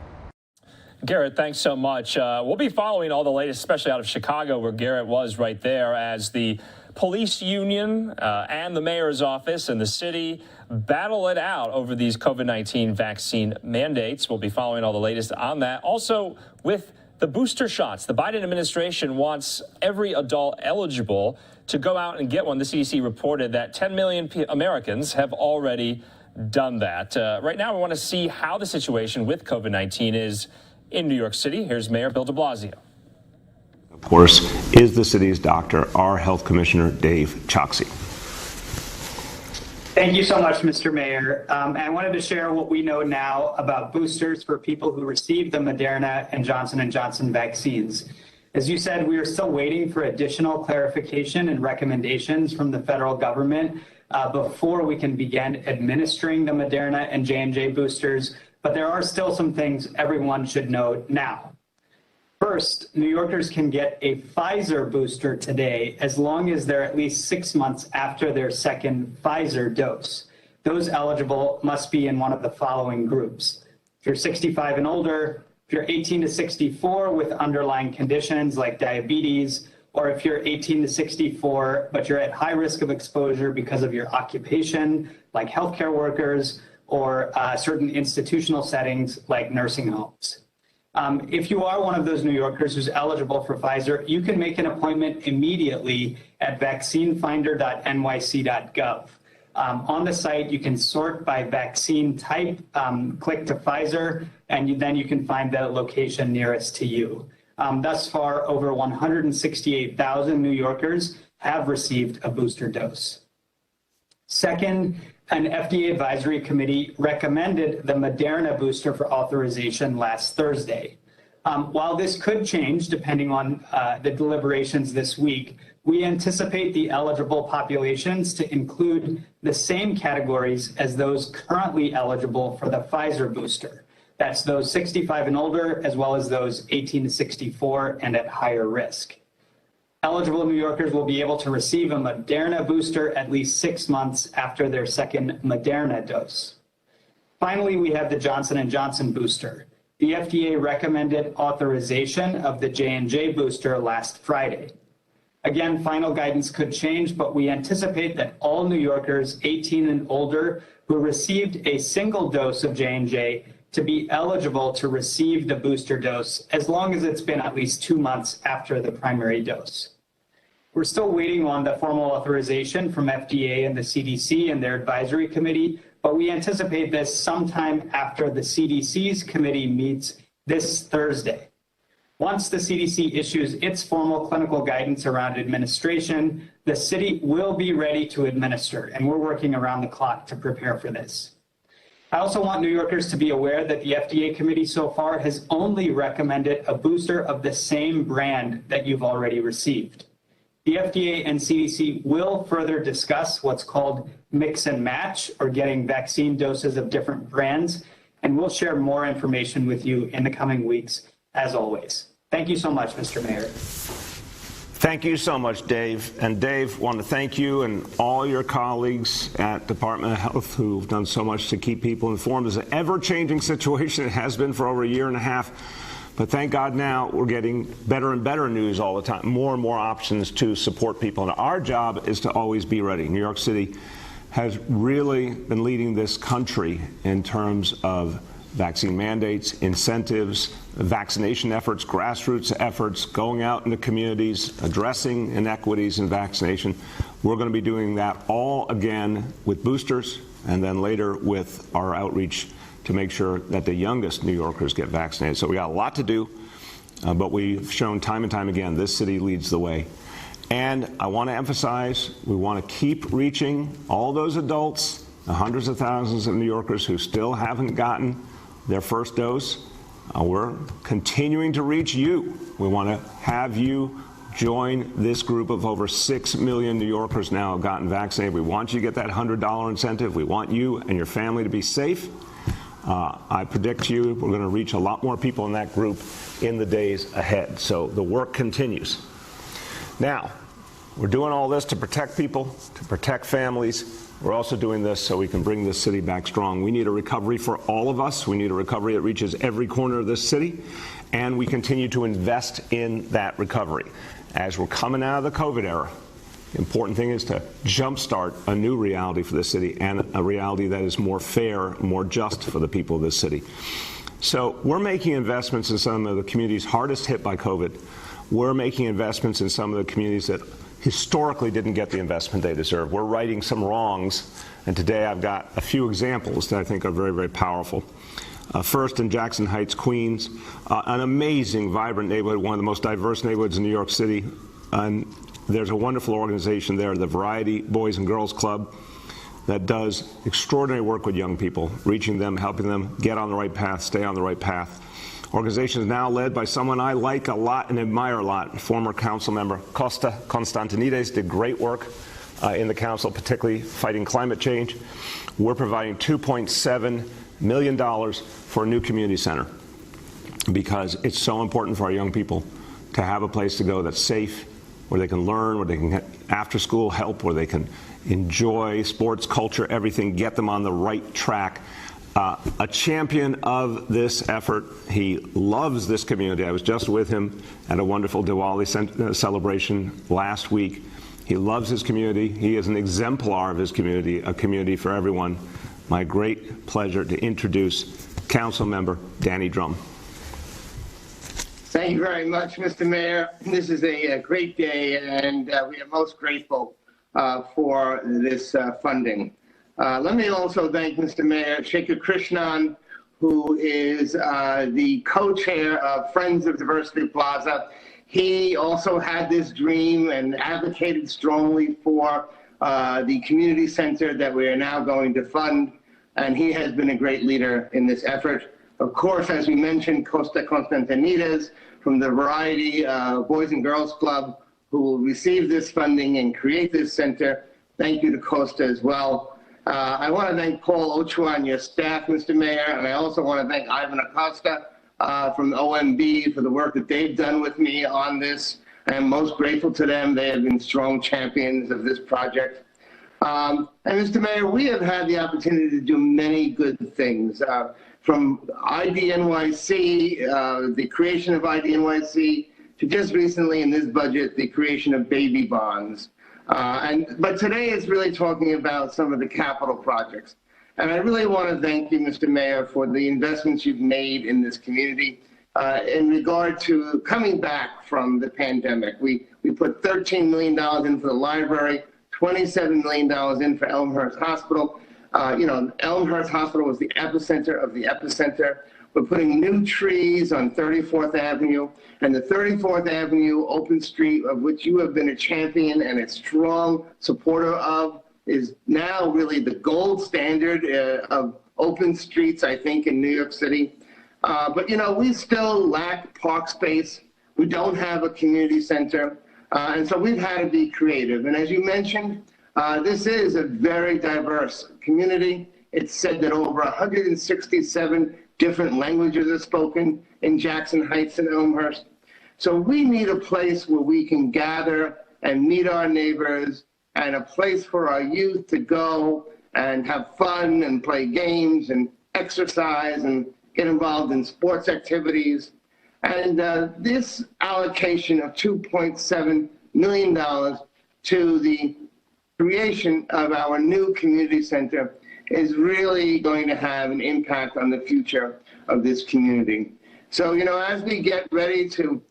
Garrett, thanks so much. We'll be following all the latest, especially out of Chicago, where Garrett was right there, as the police union and the mayor's office and the city battle it out over these COVID-19 vaccine mandates. We'll be following all the latest on that. Also, with the booster shots, the Biden administration wants every adult eligible to go out and get one. The CDC reported that 10 million Americans have already done that. Right now, we want to see how the situation with COVID-19 is in New York City. Here's Mayor Bill de Blasio.
Of course, is the city's doctor, our health commissioner, Dave Choksi.
Thank you so much, Mr. Mayor. I wanted to share what we know now about boosters for people who received the Moderna and Johnson & Johnson vaccines. As you said, we are still waiting for additional clarification and recommendations from the federal government before we can begin administering the Moderna and J&J boosters, but there are still some things everyone should know now. First, New Yorkers can get a Pfizer booster today as long as they're at least 6 months after their second Pfizer dose. Those eligible must be in one of the following groups. If you're 65 and older, if you're 18 to 64 with underlying conditions like diabetes, or if you're 18 to 64, but you're at high risk of exposure because of your occupation, like healthcare workers, or certain institutional settings like nursing homes. If you are one of those New Yorkers who's eligible for Pfizer, you can make an appointment immediately at vaccinefinder.nyc.gov. On the site, you can sort by vaccine type, click to Pfizer, and then you can find the location nearest to you. Thus far, over 168,000 New Yorkers have received a booster dose. Second, an FDA advisory committee recommended the Moderna booster for authorization last Thursday. While this could change depending on the deliberations this week, we anticipate the eligible populations to include the same categories as those currently eligible for the Pfizer booster. That's those 65 and older, as well as those 18 to 64 and at higher risk. Eligible New Yorkers will be able to receive a Moderna booster at least 6 months after their second Moderna dose. Finally, we have the Johnson & Johnson booster. The FDA recommended authorization of the J&J booster last Friday. Again, final guidance could change, but we anticipate that all New Yorkers 18 and older who received a single dose of J&J to be eligible to receive the booster dose as long as it's been at least 2 months after the primary dose. We're still waiting on the formal authorization from FDA and the CDC and their advisory committee, but we anticipate this sometime after the CDC's committee meets this Thursday. Once the CDC issues its formal clinical guidance around administration, the city will be ready to administer, and we're working around the clock to prepare for this. I also want New Yorkers to be aware that the FDA committee so far has only recommended a booster of the same brand that you've already received. The FDA and CDC will further discuss what's called mix and match, or getting vaccine doses of different brands, and we'll share more information with you in the coming weeks, as always. Thank you so much, Mr. Mayor.
Thank you so much, Dave. And Dave, want to thank you and all your colleagues at Department of Health who've done so much to keep people informed. It's an ever-changing situation. It has been for over a year and a half. But thank God now we're getting better and better news all the time, more and more options to support people. And our job is to always be ready. New York City has really been leading this country in terms of vaccine mandates, incentives, vaccination efforts, grassroots efforts, going out into communities, addressing inequities in vaccination. We're going to be doing that all again with boosters, and then later with our outreach to make sure that the youngest New Yorkers get vaccinated. So we got a lot to do, but we've shown time and time again this city leads the way. And I want to emphasize, we want to keep reaching all those adults, the hundreds of thousands of New Yorkers who still haven't gotten their first dose. We're continuing to reach you. We want to have you join this group of over 6 million New Yorkers now have gotten vaccinated. We want you to get that $100 incentive. We want you and your family to be safe. I predict you we're going to reach a lot more people in that group in the days ahead. So the work continues. Now, we're doing all this to protect people, to protect families. We're also doing this so we can bring this city back strong. We need a recovery for all of us. We need a recovery that reaches every corner of this city, and we continue to invest in that recovery. As we're coming out of the COVID era, the important thing is to jumpstart a new reality for this city, and a reality that is more fair, more just for the people of this city. So we're making investments in some of the communities hardest hit by COVID. We're making investments in some of the communities that historically didn't get the investment they deserve. We're righting some wrongs, and today I've got a few examples that I think are very, very powerful. First, in Jackson Heights, Queens, an amazing, vibrant neighborhood, one of the most diverse neighborhoods in New York City. And there's a wonderful organization there, the Variety Boys and Girls Club, that does extraordinary work with young people, reaching them, helping them get on the right path, stay on the right path. Organization is now led by someone I like a lot and admire a lot, former council member Costa Constantinides, did great work in the council, particularly fighting climate change. We're providing $2.7 million for a new community center because it's so important for our young people to have a place to go that's safe, where they can learn, where they can get after-school help, where they can enjoy sports, culture, everything, get them on the right track. A champion of this effort. He loves this community. I was just with him at a wonderful Diwali celebration last week. He loves his community. He is an exemplar of his community, a community for everyone. My great pleasure to introduce Council Member Danny Drum.
Thank you very much, Mr. Mayor. This is a great day, and we are most grateful for this funding. Let me also thank Mr. Mayor Shekhar Krishnan, who is the co-chair of Friends of Diversity Plaza. He also had this dream and advocated strongly for the community center that we are now going to fund, and he has been a great leader in this effort. Of course, as we mentioned, Costa Constantinides from the Variety Boys and Girls Club, who will receive this funding and create this center. Thank you to Costa as well. I want to thank Paul Ochoa and your staff, Mr. Mayor, and I also want to thank Ivan Acosta from OMB for the work that they've done with me on this. I am most grateful to them. They have been strong champions of this project. And Mr. Mayor, we have had the opportunity to do many good things. From IDNYC, the creation of IDNYC, to just recently in this budget, the creation of baby bonds. But today is really talking about some of the capital projects. And I really want to thank you, Mr. Mayor, for the investments you've made in this community in regard to coming back from the pandemic. We put $13 million in for the library, $27 million in for Elmhurst Hospital. Elmhurst Hospital was the epicenter of the epicenter. We're putting new trees on 34th Avenue, and the 34th Avenue open street, of which you have been a champion and a strong supporter of, is now really the gold standard of open streets, I think, in New York City. But, you know, we still lack park space. We don't have a community center. And so we've had to be creative. And as you mentioned, this is a very diverse community. It's said that over 167 different languages are spoken in Jackson Heights and Elmhurst. So we need a place where we can gather and meet our neighbors, and a place for our youth to go and have fun and play games and exercise and get involved in sports activities. And this allocation of $2.7 million to the creation of our new community center is really going to have an impact on the future of this community. So, you know, as we get ready to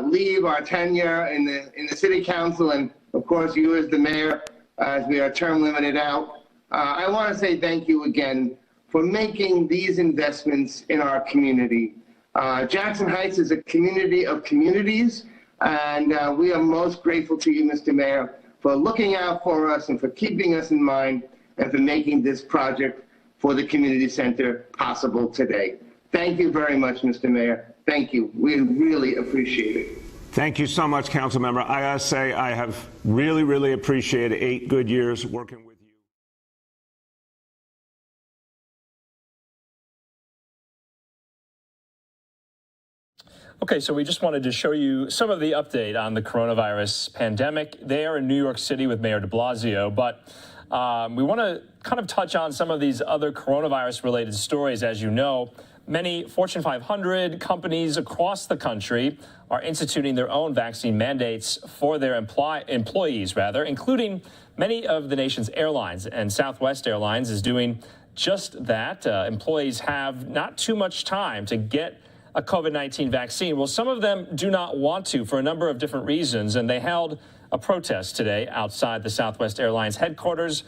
leave our tenure in the city council, and of course you as the mayor, as we are term limited out, I want to say thank you again for making these investments in our community. Jackson Heights is a community of communities, and we are most grateful to you, Mr. Mayor, for looking out for us and for keeping us in mind and for making this project for the community center possible today. Thank you very much, Mr. Mayor. Thank you. We really appreciate it.
Thank you so much, council member. I gotta say, I have really, really appreciated 8 good years working with you.
Okay, so we just wanted to show you some of the update on the coronavirus pandemic there in New York City with Mayor de Blasio, but we want to kind of touch on some of these other coronavirus-related stories. As you know, many Fortune 500 companies across the country are instituting their own vaccine mandates for their employees, including many of the nation's airlines, and Southwest Airlines is doing just that. Employees have not too much time to get a COVID-19 vaccine. Well, some of them do not want to for a number of different reasons, and they held a protest today outside the Southwest Airlines headquarters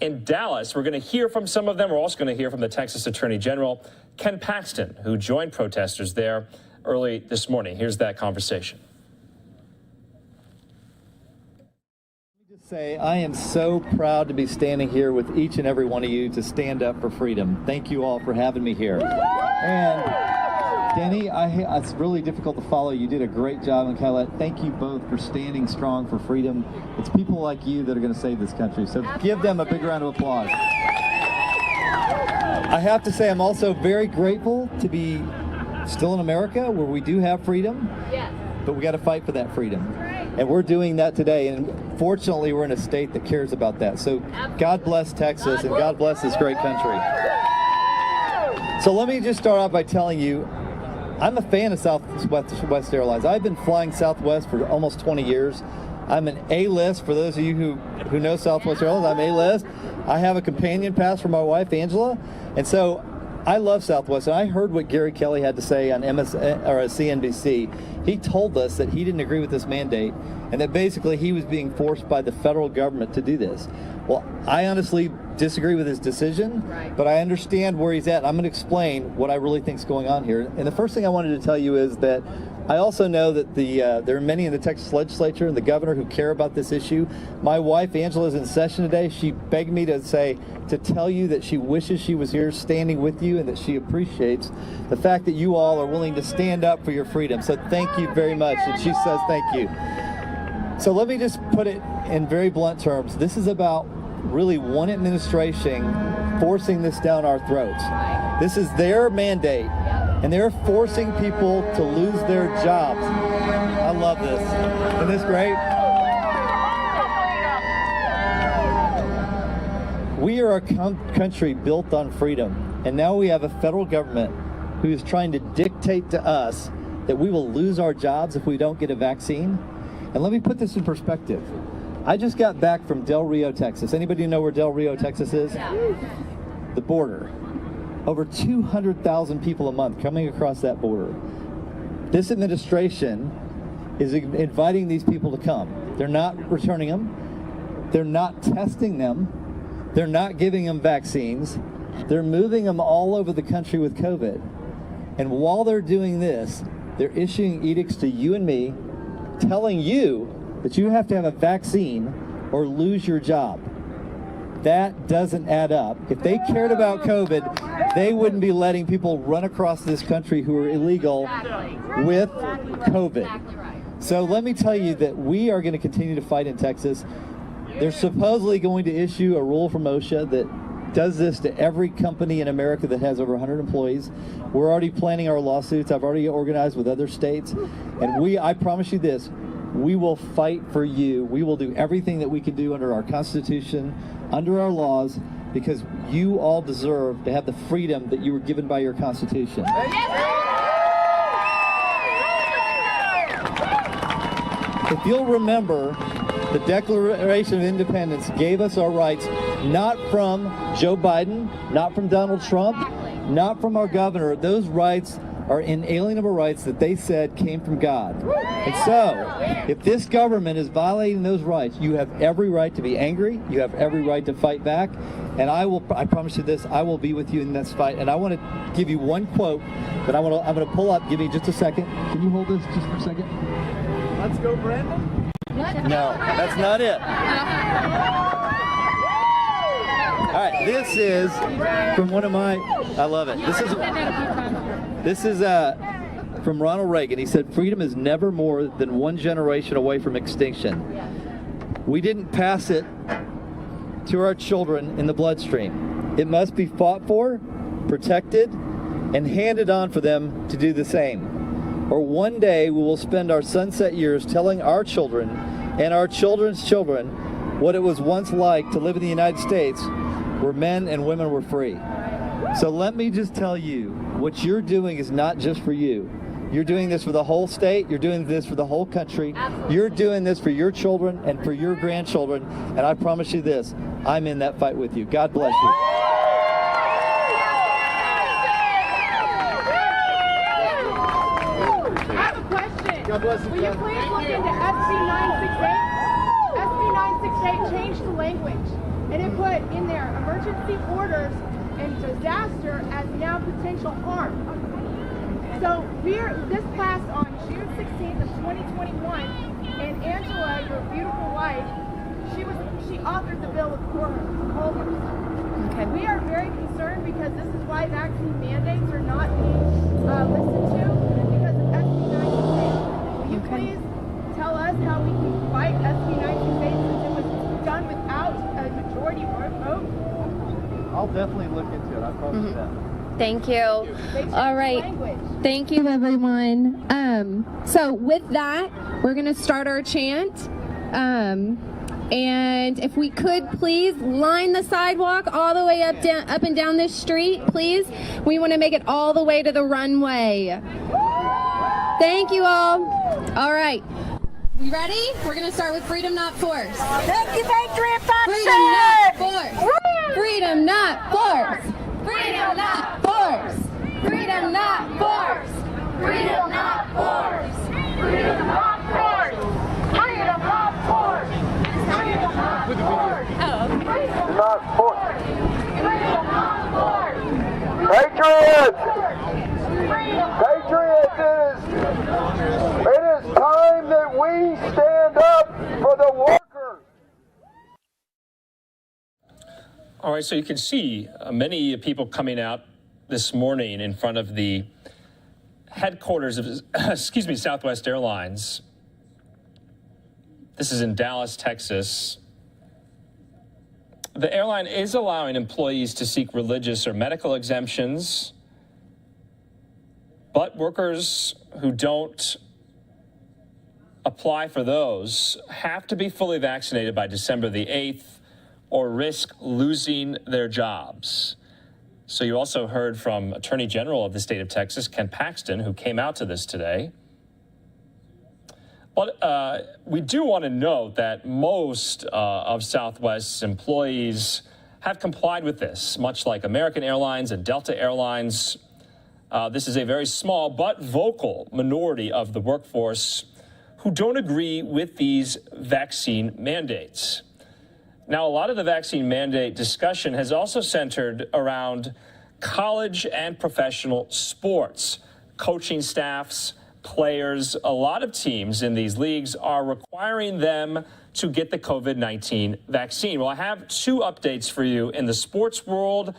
in Dallas. We're going to hear from some of them. We're also going to hear from the Texas Attorney General, Ken Paxton, who joined protesters there early this morning. Here's that conversation.
Let me just say, I am so proud to be standing here with each and every one of you to stand up for freedom. Thank you all for having me here. And Denny, it's really difficult to follow. You did a great job, and Kyle, thank you both for standing strong for freedom. It's people like you that are going to save this country, so give them a big round of applause. I have to say, I'm also very grateful to be still in America, where we do have freedom, but we got to fight for that freedom. And we're doing that today, and fortunately, we're in a state that cares about that. So God bless Texas, and God bless this great country. So let me just start off by telling you, I'm a fan of Southwest Airlines. I've been flying Southwest for almost 20 years. I'm an A-list. For those of you who know Southwest Airlines, I'm A-list. I have a companion pass for my wife, Angela. And so I love Southwest. And I heard what Gary Kelly had to say on CNBC. He told us that he didn't agree with this mandate and that basically he was being forced by the federal government to do this. Well, I honestly disagree with his decision, but I understand where he's at. I'm going to explain what I really think is going on here. And the first thing I wanted to tell you is that I also know that there are many in the Texas legislature and the governor who care about this issue. My wife, Angela, is in session today. She begged me to tell you that she wishes she was here standing with you and that she appreciates the fact that you all are willing to stand up for your freedom. So thank you very much. And she says thank you. So let me just put it in very blunt terms. This is about really one administration forcing this down our throats. This is their mandate, and they're forcing people to lose their jobs. I love this. Isn't this great? We are a country built on freedom, and now we have a federal government who is trying to dictate to us that we will lose our jobs if we don't get a vaccine. And let me put this in perspective. I just got back from Del Rio, Texas. Anybody know where Del Rio, Texas is? Yeah. The border. Over 200,000 people a month coming across that border. This administration is inviting these people to come. They're not returning them. They're not testing them. They're not giving them vaccines. They're moving them all over the country with COVID. And while they're doing this, they're issuing edicts to you and me, telling you that you have to have a vaccine or lose your job. That doesn't add up. If they cared about COVID, they wouldn't be letting people run across this country who are illegal with COVID. So let me tell you that we are going to continue to fight in Texas. They're supposedly going to issue a rule from OSHA that does this to every company in America that has over 100 employees. We're already planning our lawsuits. I've already organized with other states. And I promise you this, we will fight for you. We will do everything that we can do under our Constitution, under our laws, because you all deserve to have the freedom that you were given by your Constitution. If you'll remember, the Declaration of Independence gave us our rights not from Joe Biden, not from Donald Trump, not from our governor. Those rights are inalienable rights that they said came from God. And so, if this government is violating those rights, you have every right to be angry, you have every right to fight back, and I promise you this, I will be with you in this fight. And I want to give you one quote that I'm going to pull up. Give me just a second. Can you hold this just for a second?
Let's go, Brandon.
No, that's not it. All right, this is from one of my, I love it. This is from Ronald Reagan. He said, freedom is never more than one generation away from extinction. We didn't pass it to our children in the bloodstream. It must be fought for, protected, and handed on for them to do the same. Or one day we will spend our sunset years telling our children and our children's children what it was once like to live in the United States where men and women were free. So let me just tell you, what you're doing is not just for you. You're doing this for the whole state. You're doing this for the whole country. You're doing this for your children and for your grandchildren. And I promise you this, I'm in that fight with you. God bless you.
God bless you. Will you please look into SB 968? SB 968 changed the language, and it put in there emergency orders and disaster as now potential harm. So this passed on June 16th of 2021, and Angela, your beautiful wife, she authored the bill with holders. Okay. We are very concerned because this is why vaccine mandates are not being listened to because of SB 968. Will you please tell us how we can fight SB 968 since it was done without a majority vote?
I'll definitely look into it. I promise that.
Thank you. All right. Thank you, everyone. So with that, we're going to start our chant. And if we could please line the sidewalk all the way up and down this street, please. We want to make it all the way to the runway. Thank you all. All right. You ready? We're going to start with freedom, not force.
Thank you, Victory and
Freedom, not force. Freedom, not force. Freedom, not force. Freedom, not force. Freedom, not force.
Freedom, not force. Freedom, not force. Freedom, not force.
Oh, okay.
Freedom, not force. Freedom, not force.
Patriots! Patriots, it is time that we stand up for the workers.
All right, so you can see many people coming out this morning in front of the headquarters of, Southwest Airlines. This is in Dallas, Texas. The airline is allowing employees to seek religious or medical exemptions, but workers who don't apply for those have to be fully vaccinated by December the 8th or risk losing their jobs. So you also heard from Attorney General of the state of Texas, Ken Paxton, who came out to this today. But we do want to note that most of Southwest's employees have complied with this, much like American Airlines and Delta Airlines. This is a very small but vocal minority of the workforce who don't agree with these vaccine mandates. Now, a lot of the vaccine mandate discussion has also centered around college and professional sports. coaching staffs, players, a lot of teams in these leagues are requiring them to get the COVID-19 vaccine. Well, I have two updates for you in the sports world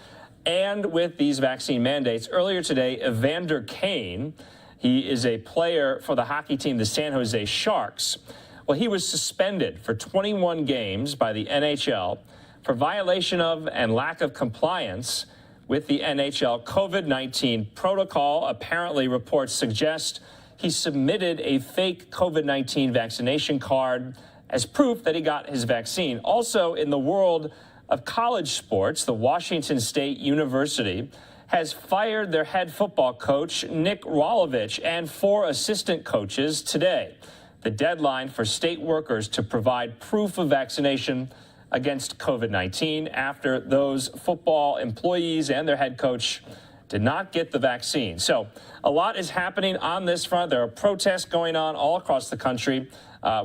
and with these vaccine mandates. Earlier today, Evander Kane, he is a player for the hockey team, the San Jose Sharks. Well, he was suspended for 21 games by the NHL for violation of and lack of compliance with the NHL COVID-19 protocol. Apparently, reports suggest he submitted a fake COVID-19 vaccination card as proof that he got his vaccine. Also, in the world of college sports, the Washington State University has fired their head football coach, Nick Rolovich, and 4 assistant coaches today. The deadline for state workers to provide proof of vaccination against COVID-19 after those football employees and their head coach did not get the vaccine. So a lot is happening on this front. There are protests going on all across the country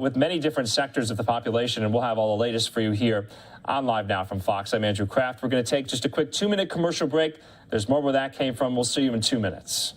with many different sectors of the population, and we'll have all the latest for you here on Live Now from Fox. I'm Andrew Kraft. We're going to take just a quick 2-minute commercial break. There's more where that came from. We'll see you in 2 minutes.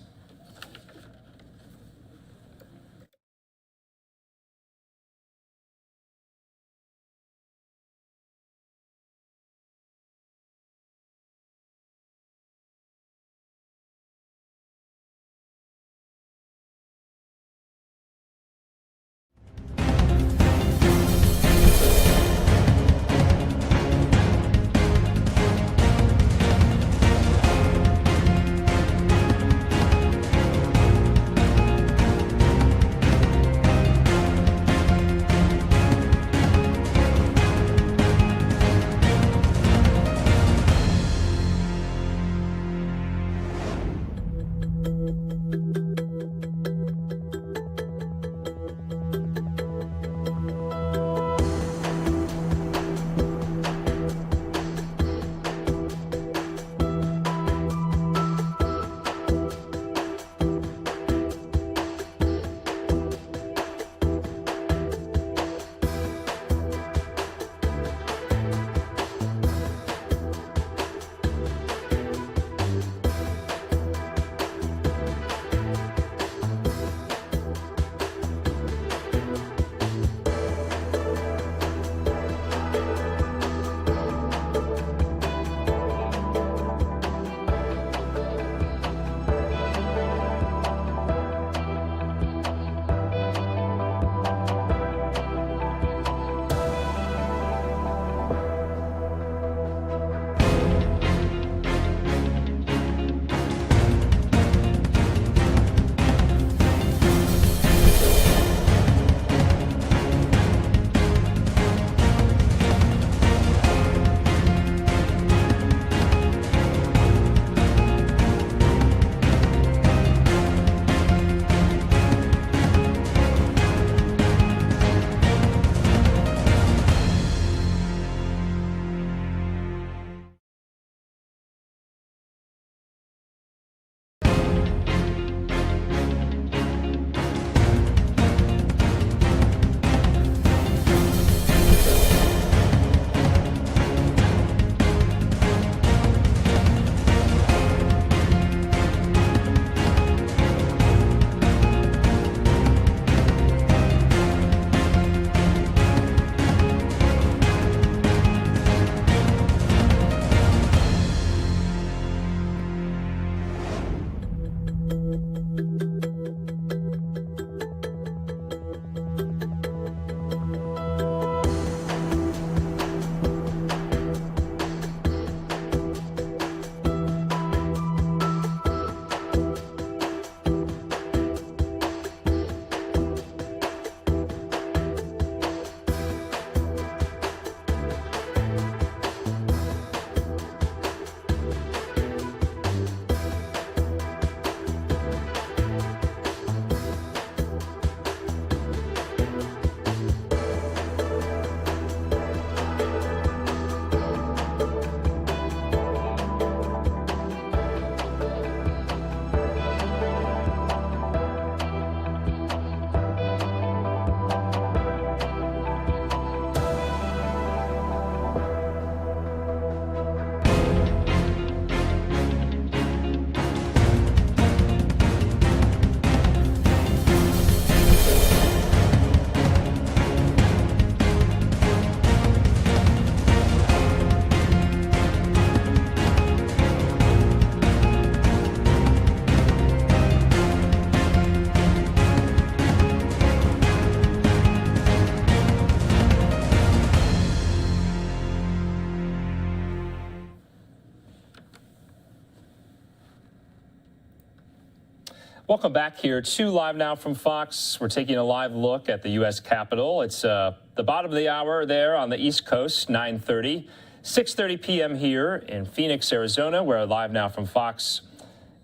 Welcome back here to Live Now from Fox. We're taking a live look at the U.S. Capitol. It's the bottom of the hour there on the East Coast, 9:30. 6:30 p.m. here in Phoenix, Arizona, where Live Now from Fox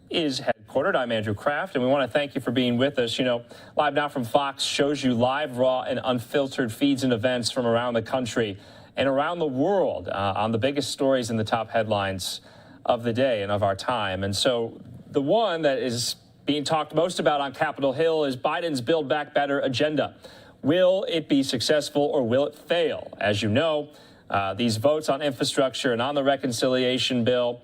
is headquartered. I'm Andrew Kraft, and we want to thank you for being with us. You know, Live Now from Fox shows you live, raw, and unfiltered feeds and events from around the country and around the world on the biggest stories and the top headlines of the day and of our time. And so the one that is being talked most about on Capitol Hill is Biden's Build Back Better agenda. Will it be successful or will it fail? As you know, these votes on infrastructure and on the reconciliation bill,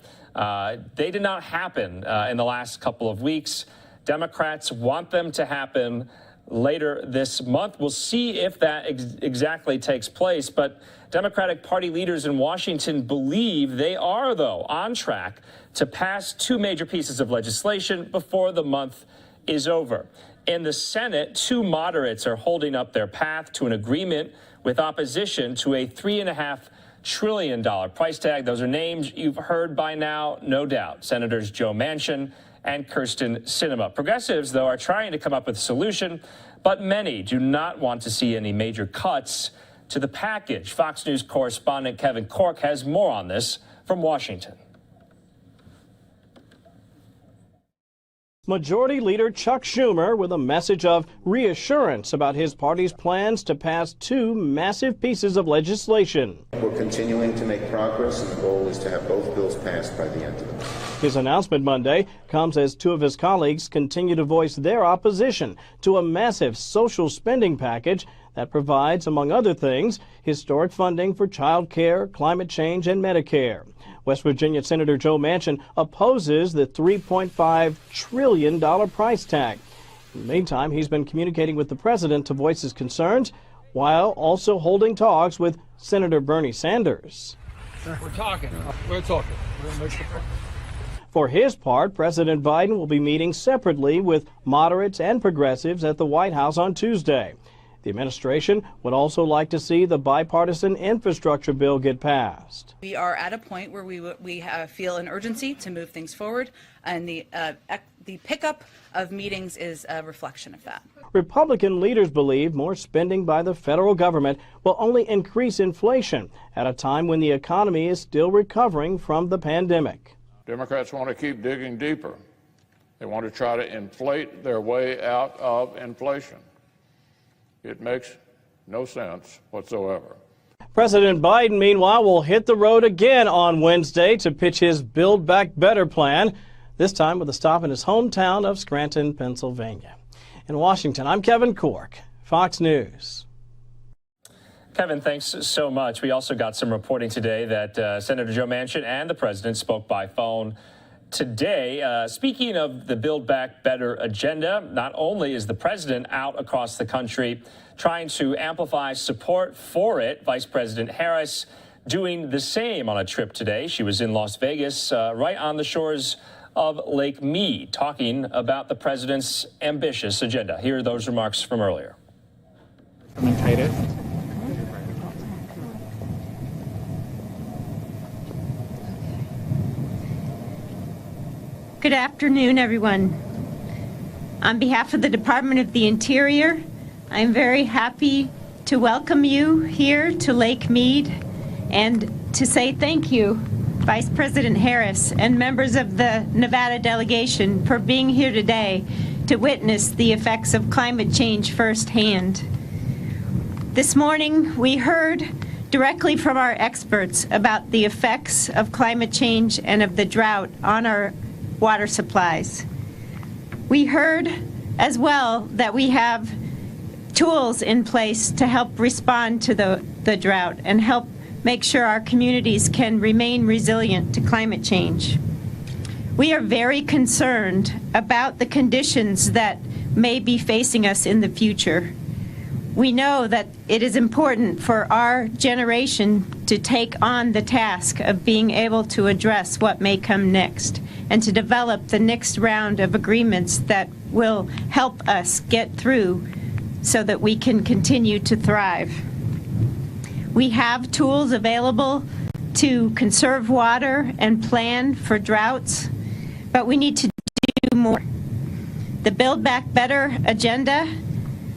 they did not happen in the last couple of weeks. Democrats want them to happen later this month. We'll see if that exactly takes place. But Democratic Party leaders in Washington believe they are, though, on track to pass two major pieces of legislation before the month is over. In the Senate, two moderates are holding up their path to an agreement with opposition to a $3.5 trillion price tag. Those are names you've heard by now, no doubt. Senators Joe Manchin and Kirsten Sinema. Progressives, though, are trying to come up with a solution, but many do not want to see any major cuts to the package. Fox News correspondent Kevin Corke has more on this from Washington.
Majority Leader Chuck Schumer with a message of reassurance about his party's plans to pass two massive pieces of legislation.
We're continuing to make progress, and the goal is to have both bills passed by the end of the month.
His announcement Monday comes as two of his colleagues continue to voice their opposition to a massive social spending package that provides, among other things, historic funding for child care, climate change, and Medicare. West Virginia Senator Joe Manchin opposes the $3.5 trillion price tag. In the meantime, he's been communicating with the president to voice his concerns while also holding talks with Senator Bernie Sanders.
We're talking. We're talking.
For his part, President Biden will be meeting separately with moderates and progressives at the White House on Tuesday. The administration would also like to see the bipartisan infrastructure bill get passed.
We are at a point where we feel an urgency to move things forward, and the pickup of meetings is a reflection of that.
Republican leaders believe more spending by the federal government will only increase inflation at a time when the economy is still recovering from the pandemic.
Democrats want to keep digging deeper. They want to try to inflate their way out of inflation. It makes no sense whatsoever.
President Biden, meanwhile, will hit the road again on Wednesday to pitch his Build Back Better plan, this time with a stop in his hometown of Scranton, Pennsylvania. In Washington, I'm Kevin Corke, Fox News.
Kevin, thanks so much. We also got some reporting today that Senator Joe Manchin and the president spoke by phone today. Speaking of the Build Back Better agenda, not only is the president out across the country trying to amplify support for it, Vice President Harris doing the same on a trip today. She was in Las Vegas, right on the shores of Lake Mead, talking about the president's ambitious agenda. Here are those remarks from earlier.
Good afternoon, everyone. On behalf of the Department of the Interior, I am very happy to welcome you here to Lake Mead and to say thank you, Vice President Harris and members of the Nevada delegation, for being here today to witness the effects of climate change firsthand. This morning, we heard directly from our experts about the effects of climate change and of the drought on our water supplies. We heard as well that we have tools in place to help respond to the drought and help make sure our communities can remain resilient to climate change. We are very concerned about the conditions that may be facing us in the future. We know that it is important for our generation to take on the task of being able to address what may come next and to develop the next round of agreements that will help us get through so that we can continue to thrive. We have tools available to conserve water and plan for droughts, but we need to do more. The Build Back Better agenda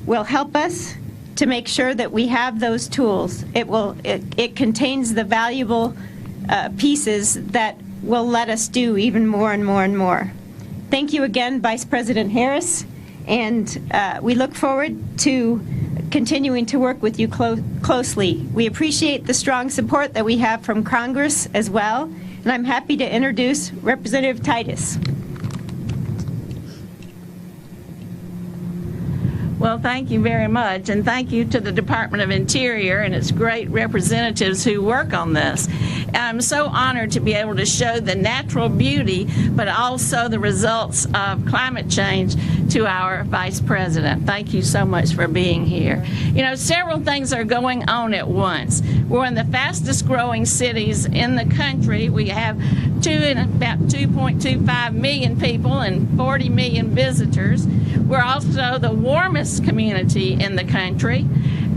will help us to make sure that we have those tools. It contains the valuable pieces that will let us do even more and more and more. Thank you again, Vice President Harris, and we look forward to continuing to work with you closely. We appreciate the strong support that we have from Congress as well, and I'm happy to introduce Representative Titus.
Well, thank you very much, and thank you to the Department of Interior and its great representatives who work on this. I'm so honored to be able to show the natural beauty, but also the results of climate change to our Vice President. Thank you so much for being here. You know, several things are going on at once. We're one of the fastest growing cities in the country. We have about 2.25 million people and 40 million visitors. We're also the warmest community in the country.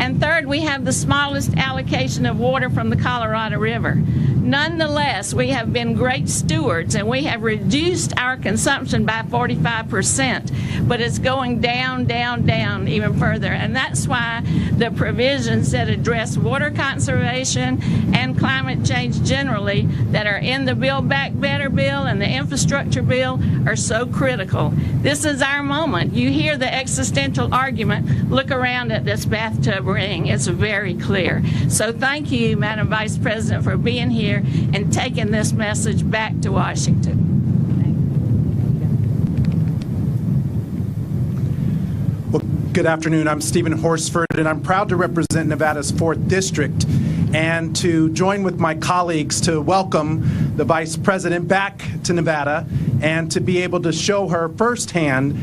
And third, we have the smallest allocation of water from the Colorado River. Nonetheless, we have been great stewards, and we have reduced our consumption by 45%, but it's going down, down, down even further. And that's why the provisions that address water conservation and climate change generally that are in the Build Back Better bill and the infrastructure bill are so critical. This is our moment. You hear the existential argument. Look around at this bathtub ring. It's very clear. So thank you, Madam Vice President, for being here and taking this message back to Washington.
Well, good afternoon. I'm Stephen Horsford, and I'm proud to represent Nevada's 4th District and to join with my colleagues to welcome the Vice President back to Nevada and to be able to show her firsthand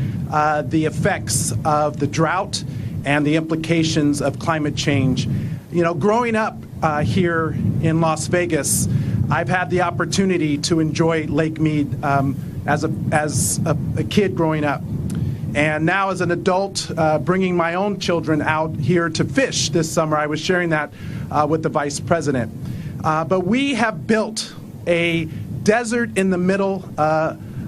the effects of the drought and the implications of climate change. You know, growing up here in Las Vegas, I've had the opportunity to enjoy Lake Mead as a kid growing up. And now as an adult, bringing my own children out here to fish this summer. I was sharing that with the Vice President. But we have built a desert in the middle,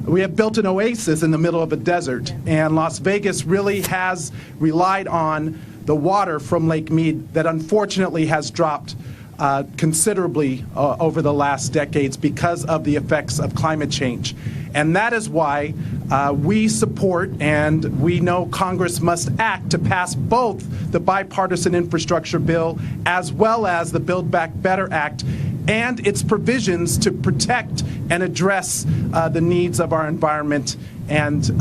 we have built an oasis in the middle of a desert. And Las Vegas really has relied on the water from Lake Mead that unfortunately has dropped considerably over the last decades because of the effects of climate change. And that is why we support and we know Congress must act to pass both the bipartisan infrastructure bill as well as the Build Back Better Act and its provisions to protect and address the needs of our environment and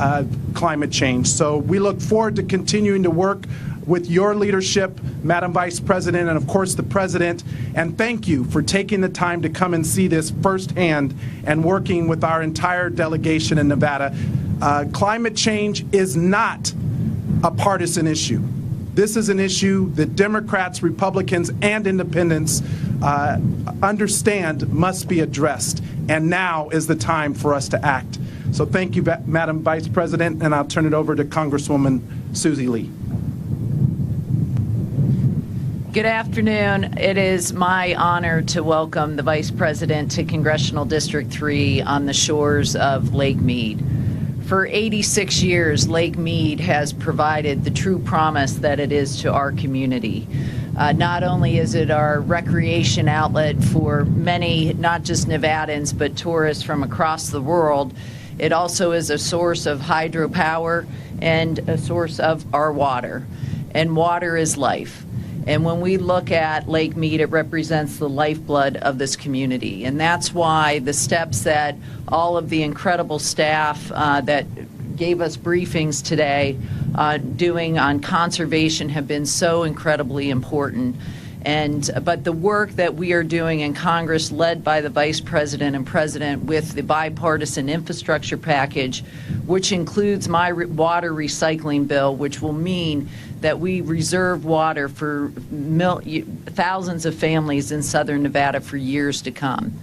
climate change. So we look forward to continuing to work with your leadership, Madam Vice President, and of course the President, and thank you for taking the time to come and see this firsthand and working with our entire delegation in Nevada. Climate change is not a partisan issue. This is an issue that Democrats, Republicans, and Independents understand must be addressed, and now is the time for us to act. So thank you, Madam Vice President, and I'll turn it over to Congresswoman Susie Lee.
Good afternoon. It is my honor to welcome the Vice President to Congressional District 3 on the shores of Lake Mead. For 86 years, Lake Mead has provided the true promise that it is to our community. Not only is it our recreation outlet for many, not just Nevadans, but tourists from across the world, it also is a source of hydropower and a source of our water. And water is life. And when we look at Lake Mead, it represents the lifeblood of this community. And that's why the steps that all of the incredible staff that gave us briefings today doing on conservation have been so incredibly important. But the work that we are doing in Congress, led by the Vice President and President with the bipartisan infrastructure package, which includes my water recycling bill, which will mean that we reserve water for thousands of families in southern Nevada for years to come.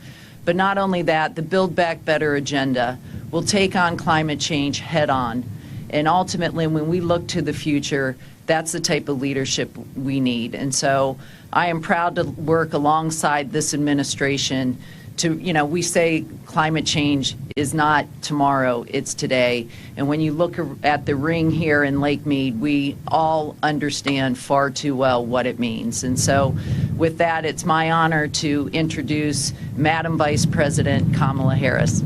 But not only that, the Build Back Better agenda will take on climate change head on. And ultimately, when we look to the future, that's the type of leadership we need. And so I am proud to work alongside this administration we say climate change is not tomorrow, it's today. And when you look at the ring here in Lake Mead, we all understand far too well what it means. And so with that, it's my honor to introduce Madam Vice President Kamala Harris.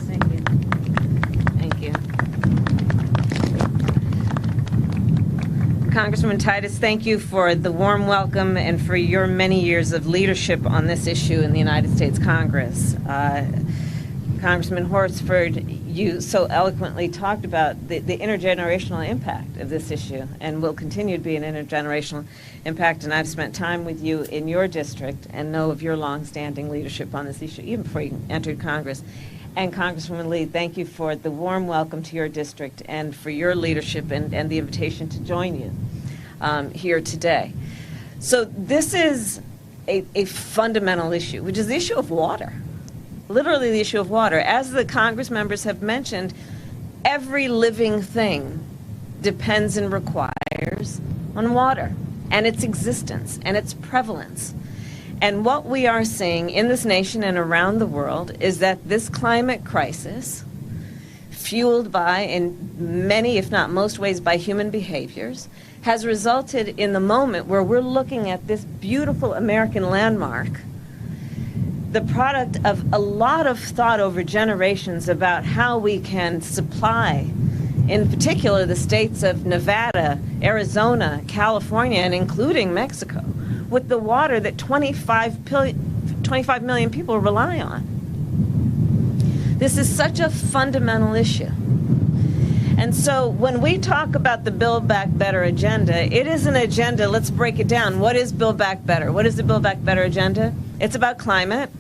Thank you. Thank you. Congresswoman Titus, thank you for the warm welcome and for your many years of leadership on this issue in the United States Congress. Congressman Horsford, you so eloquently talked about the intergenerational impact of this issue, and will continue to be an intergenerational impact. And I've spent time with you in your district and know of your longstanding leadership on this issue, even before you entered Congress. And Congresswoman Lee, thank you for the warm welcome to your district and for your leadership and the invitation to join you here today. So this is a fundamental issue, which is the issue of water. Literally the issue of water. As the Congress members have mentioned, every living thing depends and requires on water and its existence and its prevalence. And what we are seeing in this nation and around the world is that this climate crisis, fueled by, in many, if not most ways, by human behaviors, has resulted in the moment where we're looking at this beautiful American landmark, the product of a lot of thought over generations about how we can supply, in particular, the states of Nevada, Arizona, California, and including Mexico, with the water that 25 million people rely on. This is such a fundamental issue. And so when we talk about the Build Back Better agenda, it is an agenda, let's break it down. What is Build Back Better? What is the Build Back Better agenda? It's about climate,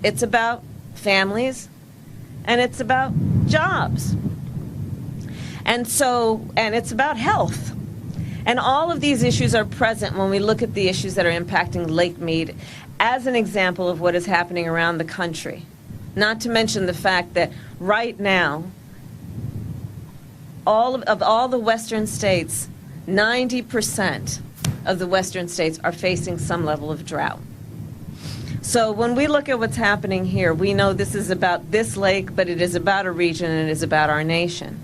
it's about families, and it's about jobs. And it's about health. And all of these issues are present when we look at the issues that are impacting Lake Mead as an example of what is happening around the country. Not to mention the fact that right now, all the western states, 90% of the western states are facing some level of drought. So when we look at what's happening here, we know this is about this lake, but it is about a region and it is about our nation.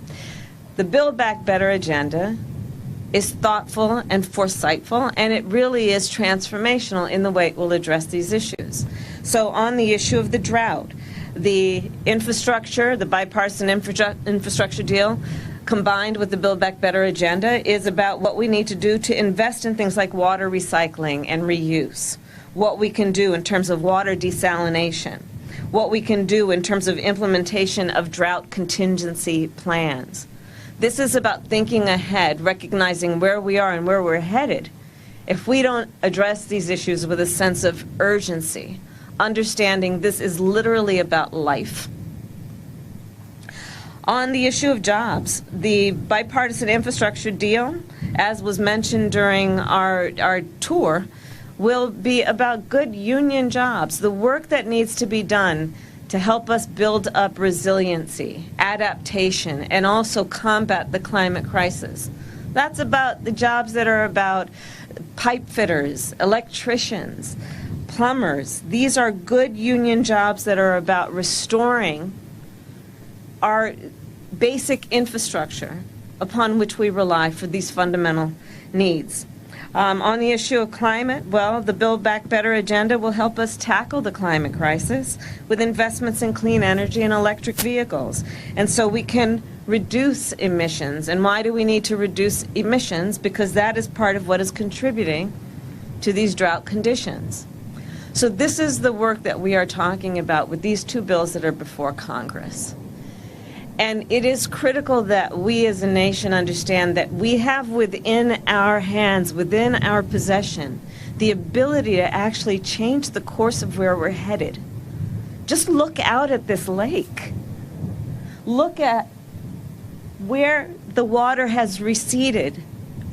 The Build Back Better agenda is thoughtful and foresightful, and it really is transformational in the way it will address these issues. So on the issue of the drought, the infrastructure, the bipartisan infrastructure deal, combined with the Build Back Better agenda, is about what we need to do to invest in things like water recycling and reuse, what we can do in terms of water desalination, what we can do in terms of implementation of drought contingency plans. This is about thinking ahead, recognizing where we are and where we're headed. If we don't address these issues with a sense of urgency, understanding this is literally about life. On the issue of jobs, the bipartisan infrastructure deal, as was mentioned during our tour, will be about good union jobs, the work that needs to be done to help us build up resiliency, adaptation, and also combat the climate crisis. That's about the jobs that are about pipe fitters, electricians, plumbers. These are good union jobs that are about restoring our basic infrastructure upon which we rely for these fundamental needs. On the issue of climate, well, the Build Back Better agenda will help us tackle the climate crisis with investments in clean energy and electric vehicles. And so we can reduce emissions. And why do we need to reduce emissions? Because that is part of what is contributing to these drought conditions. So this is the work that we are talking about with these two bills that are before Congress. And it is critical that we as a nation understand that we have within our hands, within our possession, the ability to actually change the course of where we're headed. Just look out at this lake. Look at where the water has receded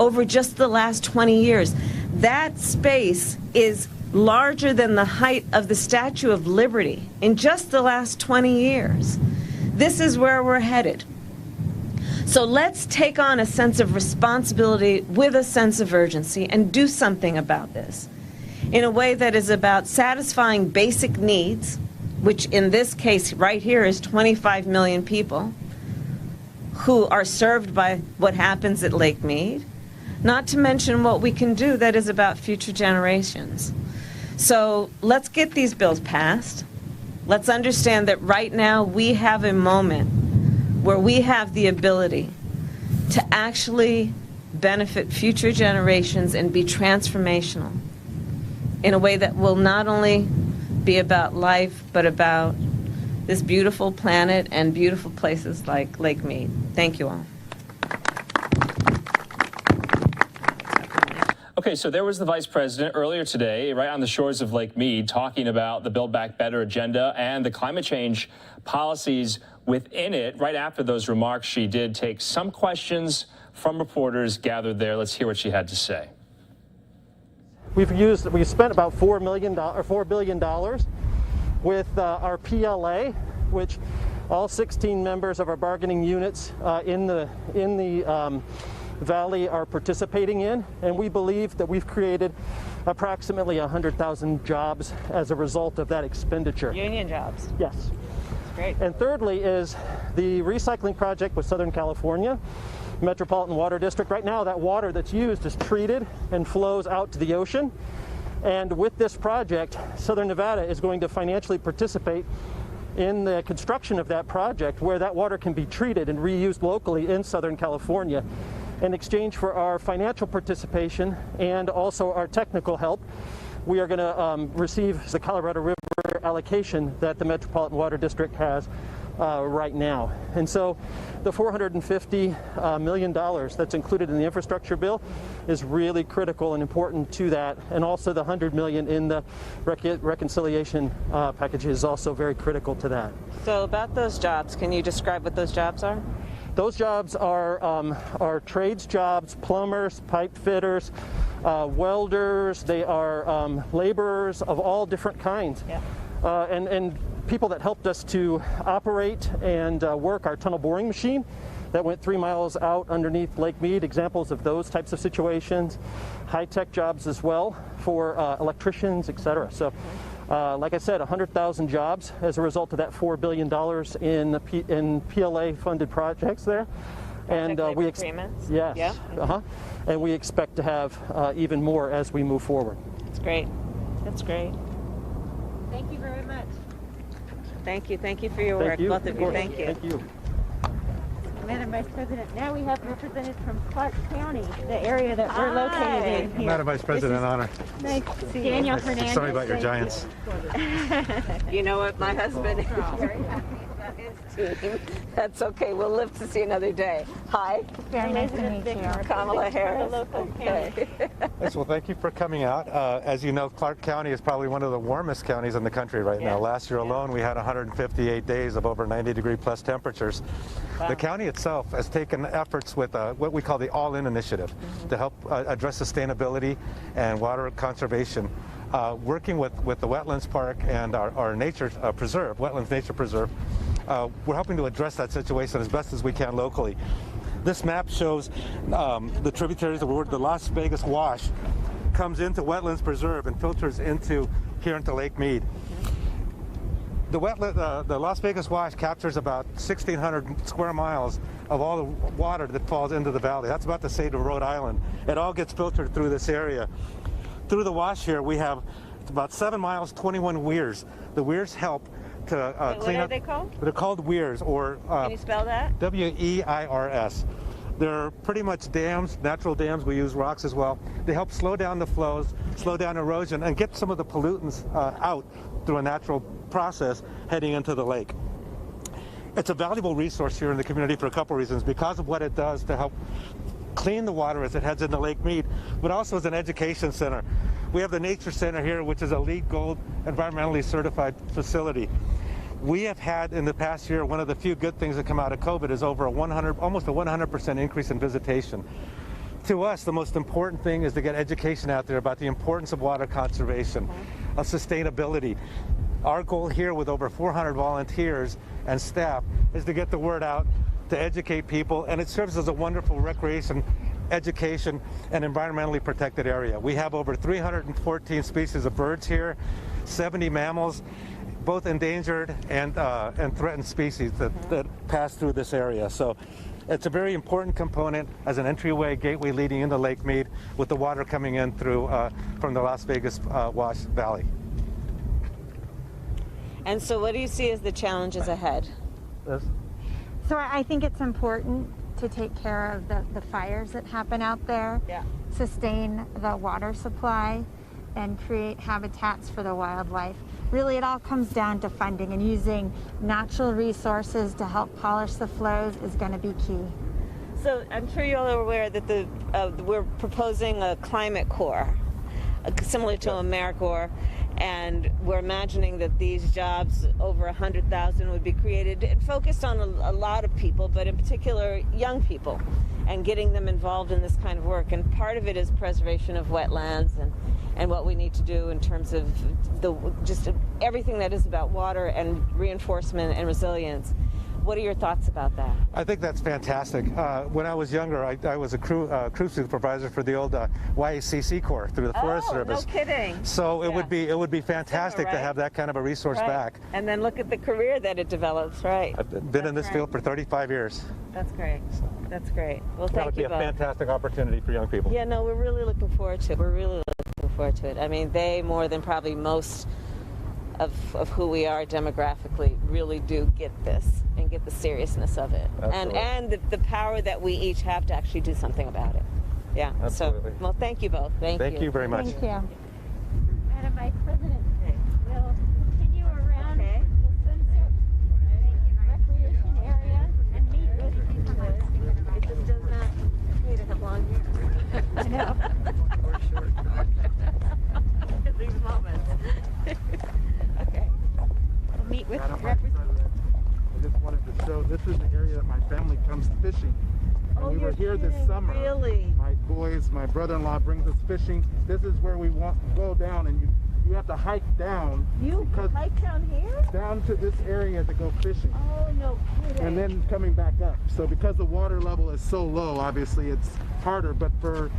over just the last 20 years. That space is larger than the height of the Statue of Liberty in just the last 20 years. This is where we're headed. So let's take on a sense of responsibility with a sense of urgency and do something about this.
in a way that is about satisfying basic needs, which in this case right here is 25 million people who are served by what happens at Lake Mead, not to mention what we can do that is about future generations. So let's get these bills passed. Let's understand that right now we have a moment where we have the ability to actually benefit future generations and be transformational in a way that will not only be about life, but about this beautiful planet and beautiful places like Lake Mead. Thank you all.
Okay, so there was the Vice President earlier today, right on the shores of Lake Mead, talking about the Build Back Better agenda and the climate change policies within it. Right after those remarks, she did take some questions from reporters gathered there. Let's hear what she had to say.
We've spent about $4 billion with our PLA, which all 16 members of our bargaining units in the Valley are participating in, and we believe that we've created approximately 100,000 jobs as a result of that expenditure.
Union jobs.
Yes.
That's great.
And thirdly is the recycling project with Southern California Metropolitan Water District. Right now, that water that's used is treated and flows out to the ocean. And with this project, Southern Nevada is going to financially participate in the construction of that project, where that water can be treated and reused locally in Southern California. In exchange for our financial participation and also our technical help, we are going to receive the Colorado River allocation that the Metropolitan Water District has right now. And so the $450 million that's included in the infrastructure bill is really critical and important to that. And also the $100 million in the reconciliation package is also very critical to that.
So about those jobs, can you describe what those jobs are?
Those jobs are trades jobs, plumbers, pipe fitters, welders. They are laborers of all different kinds. Yeah. And people that helped us to operate and work our tunnel boring machine that went 3 miles out underneath Lake Mead, examples of those types of situations. High-tech jobs as well for electricians, et cetera. So, like I said, 100,000 jobs as a result of that $4 billion in PLA-funded projects there. And we
agreements?
Yes.
Yeah.
And we expect to have even more as we move forward.
That's great. That's great.
Thank you very much.
Thank you. Thank you for your work, both of you. Thank you.
Thank you.
Madam Vice President, now we have representatives from Clark County, the area that we're located in here.
Madam Vice President, honor.
Nice to see you. Daniel Hernandez.
Sorry about your Giants.
You know what, my husband is very happy about his team. That's okay. We'll live to see another day. Hi.
Very nice to meet you.
Kamala Harris.
Okay. Yes, well, thank you for coming out. As you know, Clark County is probably one of the warmest counties in the country right now. Last year alone, we had 158 days of over 90-degree plus temperatures. Wow. The county itself has taken efforts with what we call the All-In Initiative to help address sustainability and water conservation. Working with the Wetlands Park and our nature preserve, Wetlands Nature Preserve, we're helping to address that situation as best as we can locally. This map shows the tributaries of the Las Vegas Wash comes into Wetlands Preserve and filters into Lake Mead. The Las Vegas Wash captures about 1,600 square miles of all the water that falls into the valley. That's about the state of Rhode Island. It all gets filtered through this area. Through the wash here, we have about 7 miles, 21 weirs. The weirs help to clean up. What
are they called?
They're called weirs, or
can you spell that?
W-E-I-R-S. They're pretty much dams, natural dams. We use rocks as well. They help slow down the flows, slow down erosion, and get some of the pollutants out through a natural process heading into the lake. It's a valuable resource here in the community for a couple reasons, because of what it does to help clean the water as it heads into Lake Mead, but also as an education center. We have the Nature Center here, which is a LEED Gold environmentally certified facility. We have had in the past year, one of the few good things that come out of COVID is over almost a 100% increase in visitation. To us, the most important thing is to get education out there about the importance of water conservation, of sustainability. Our goal here with over 400 volunteers and staff is to get the word out, to educate people, and it serves as a wonderful recreation education, and environmentally protected area. We have over 314 species of birds here, 70 mammals, both endangered and threatened species that pass through this area. So it's a very important component as an entryway gateway leading into Lake Mead, with the water coming in through from the Las Vegas Wash Valley.
And so what do you see as the challenges ahead?
So I think it's important to take care of the fires that happen out there, sustain the water supply, and create habitats for the wildlife. Really, it all comes down to funding, and using natural resources to help polish the flows is going to be key.
So I'm sure you all are aware that we're proposing a climate corps, similar to AmeriCorps, and we're imagining that these jobs, over 100,000, would be created and focused on a lot of people, but in particular young people, and getting them involved in this kind of work. And part of it is preservation of wetlands and what we need to do in terms of just everything that is about water and reinforcement and resilience. What are your thoughts about that?
I think that's fantastic. When I was younger, I was a crew supervisor for the old YACC Corps through the Forest Service.
No kidding.
So it would be fantastic to have that kind of a resource back.
And then look at the career that it develops, right?
I've been in this field for 35 years.
That's great. That's great. Well,
That
thank
would be
you
a
both.
fantastic opportunity for young people.
Yeah, no, we're really looking forward to it. We're really looking forward to it. I mean, they, more than probably most of who we are demographically, really do get this and get the seriousness of it.
Absolutely.
And the power that we each have to actually do something about it. Yeah.
Absolutely.
So, well, thank you both.
Thank you very much.
Thank you. Madam Vice President, we'll continue around the Sunset Recreation Area and meet with
It just does not need to have long hair.
I know.
Or short. At these moments. Okay.
We'll meet with
Madam Vice President, I just wanted to show, this is the area that my family comes fishing. And we were here this summer.
Really?
My boys, my brother-in-law brings us fishing. This is where we go down, and you have to hike down.
You hike down here?
Down to this area to go fishing.
Oh, no kidding.
And then coming back up. So because the water level is so low, obviously it's harder, but for,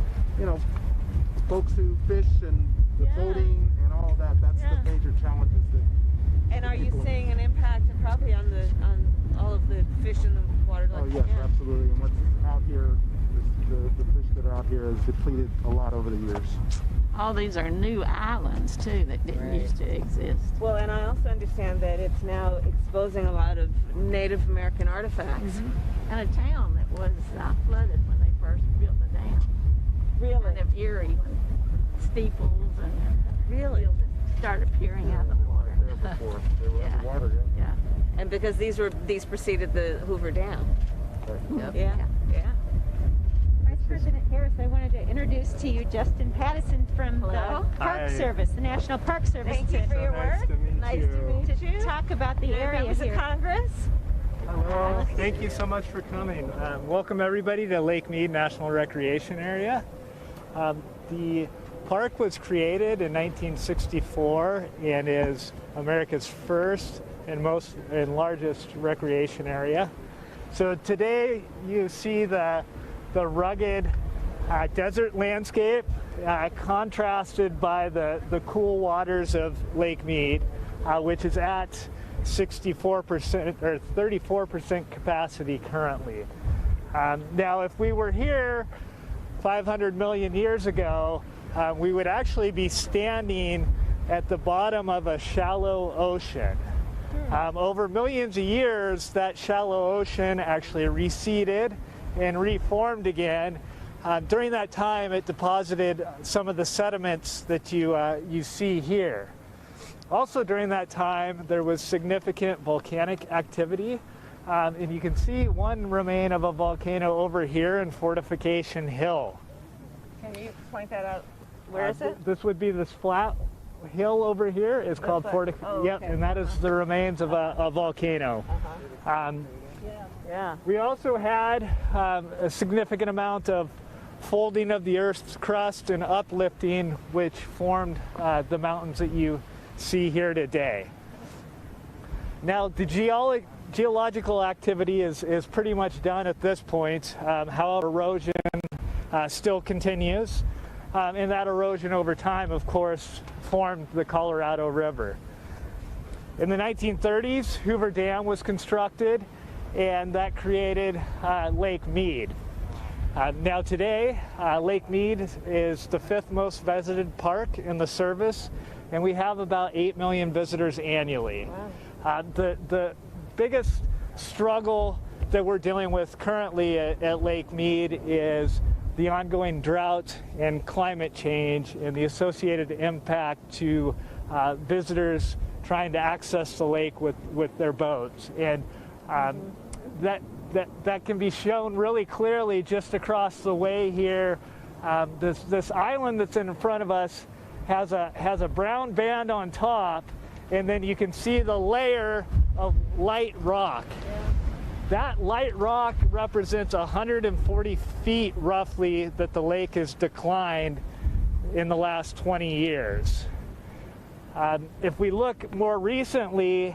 folks who fish and the boating and all that, that's the major challenges that.
And are you seeing an impact probably on all of the fish in the water?
Oh yes, absolutely. And what's out here, the fish that are out here has depleted a lot over the years.
All these are new islands, too, that didn't used to exist.
Well, and I also understand that it's now exposing a lot of Native American artifacts.
And a town that was flooded when they first built the dam.
Really?
Kind of eerie, when steeples and
really
started appearing out of the water.
Before they were underwater,
Yeah.
And because these preceded the Hoover Dam.
Yep.
Yeah.
Vice President Harris, I wanted to introduce to you Justin Pattison from the Park Service, the National Park Service.
Thank you for your work.
Nice to meet you. Talk about the area
Members
here.
of Congress.
Hello, thank you so much for coming. Welcome everybody to Lake Mead National Recreation Area. The park was created in 1964 and is America's first and largest recreation area. So today you see the rugged desert landscape contrasted by the cool waters of Lake Mead, which is at 64% or 34% capacity currently. Now, if we were here 500 million years ago, we would actually be standing at the bottom of a shallow ocean. Over millions of years, that shallow ocean actually receded and reformed again. During that time, it deposited some of the sediments that you see here. Also during that time, there was significant volcanic activity. And you can see one remain of a volcano over here in Fortification Hill.
Can you point that out? Where is it?
This would be this flat hill over here. It's called Fortification. Yep, and that is the remains of a volcano. We also had a significant amount of folding of the Earth's crust and uplifting, which formed the mountains that you see here today. Now, the geological activity is pretty much done at this point. However, erosion still continues. And that erosion over time, of course, formed the Colorado River. In the 1930s, Hoover Dam was constructed, and that created Lake Mead. Now today, Lake Mead is the 5th most visited park in the service, and we have about 8 million visitors annually. The biggest struggle that we're dealing with currently at Lake Mead is the ongoing drought and climate change and the associated impact to visitors trying to access the lake with their boats. And that can be shown really clearly just across the way here. This island that's in front of us has a brown band on top, and then you can see the layer of light rock. That light rock represents 140 feet roughly that the lake has declined in the last 20 years. If we look more recently,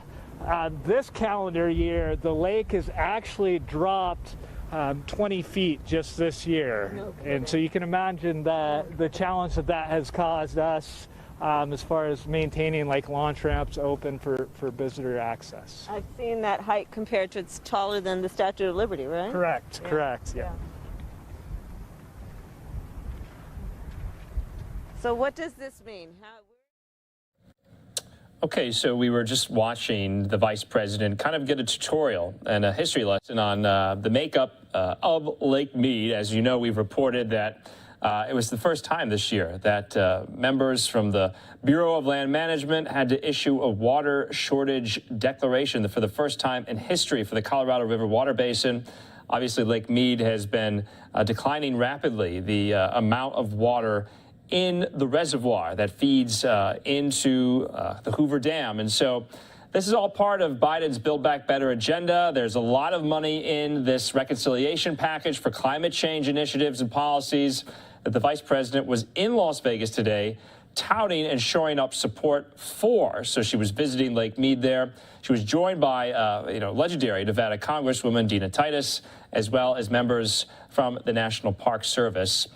this calendar year, the lake has actually dropped 20 feet just this year. And so you can imagine the challenge that has caused us as far as maintaining like launch ramps open for visitor access.
I've seen that height compared to it's taller than the Statue of Liberty, right?
Correct, yeah. Correct, yeah.
So what does this mean?
Okay, so we were just watching the Vice President kind of get a tutorial and a history lesson on the makeup of Lake Mead. As you know, we've reported that it was the first time this year that members from the Bureau of Land Management had to issue a water shortage declaration for the first time in history for the Colorado River water basin. Obviously, Lake Mead has been declining rapidly. The amount of water in the reservoir that feeds into the Hoover Dam. And so this is all part of Biden's Build Back Better agenda. There's a lot of money in this reconciliation package for climate change initiatives and policies that the vice president was in Las Vegas today touting and shoring up support for. So she was visiting Lake Mead there. She was joined by, legendary Nevada Congresswoman Dina Titus, as well as members from the National Park Service.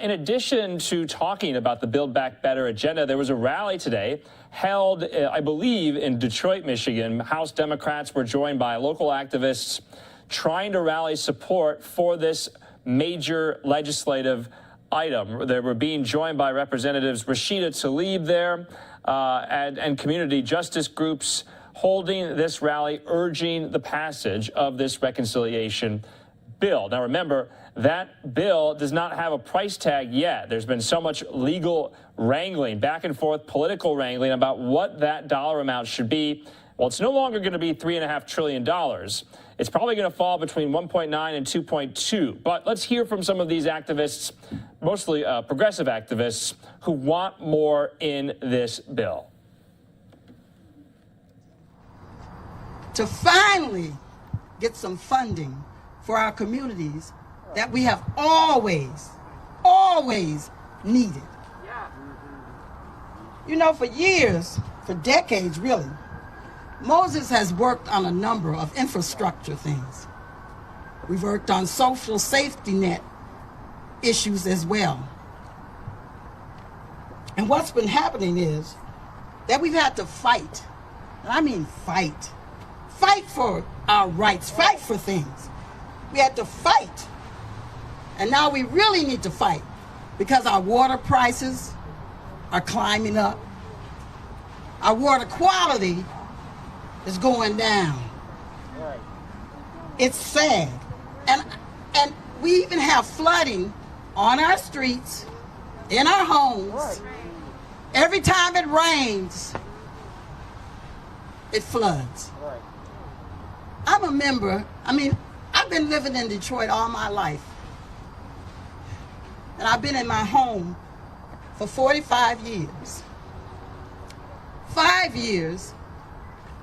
In addition to talking about the Build Back Better agenda, there was a rally today held, I believe, in Detroit, Michigan. House Democrats were joined by local activists trying to rally support for this major legislative item. They were being joined by Representatives Rashida Tlaib there and community justice groups holding this rally, urging the passage of this reconciliation bill. Now, remember, that bill does not have a price tag yet. There's been so much legal wrangling, back and forth political wrangling about what that dollar amount should be. Well, it's no longer going to be $3.5 trillion. It's probably going to fall between 1.9 and 2.2. But let's hear from some of these activists, mostly progressive activists, who want more in this bill.
To finally get some funding for our communities that we have always needed. You know, for years, for decades really, Moses has worked on a number of infrastructure things. We've worked on social safety net issues as well. And what's been happening is that we've had to fight, and I mean fight for our rights, fight for things. We had to fight. And now we really need to fight because our water prices are climbing up. Our water quality is going down. It's sad. And we even have flooding on our streets, in our homes. Every time it rains, it floods. I'm a member, I've been living in Detroit all my life. And I've been in my home for 45 years. 5 years,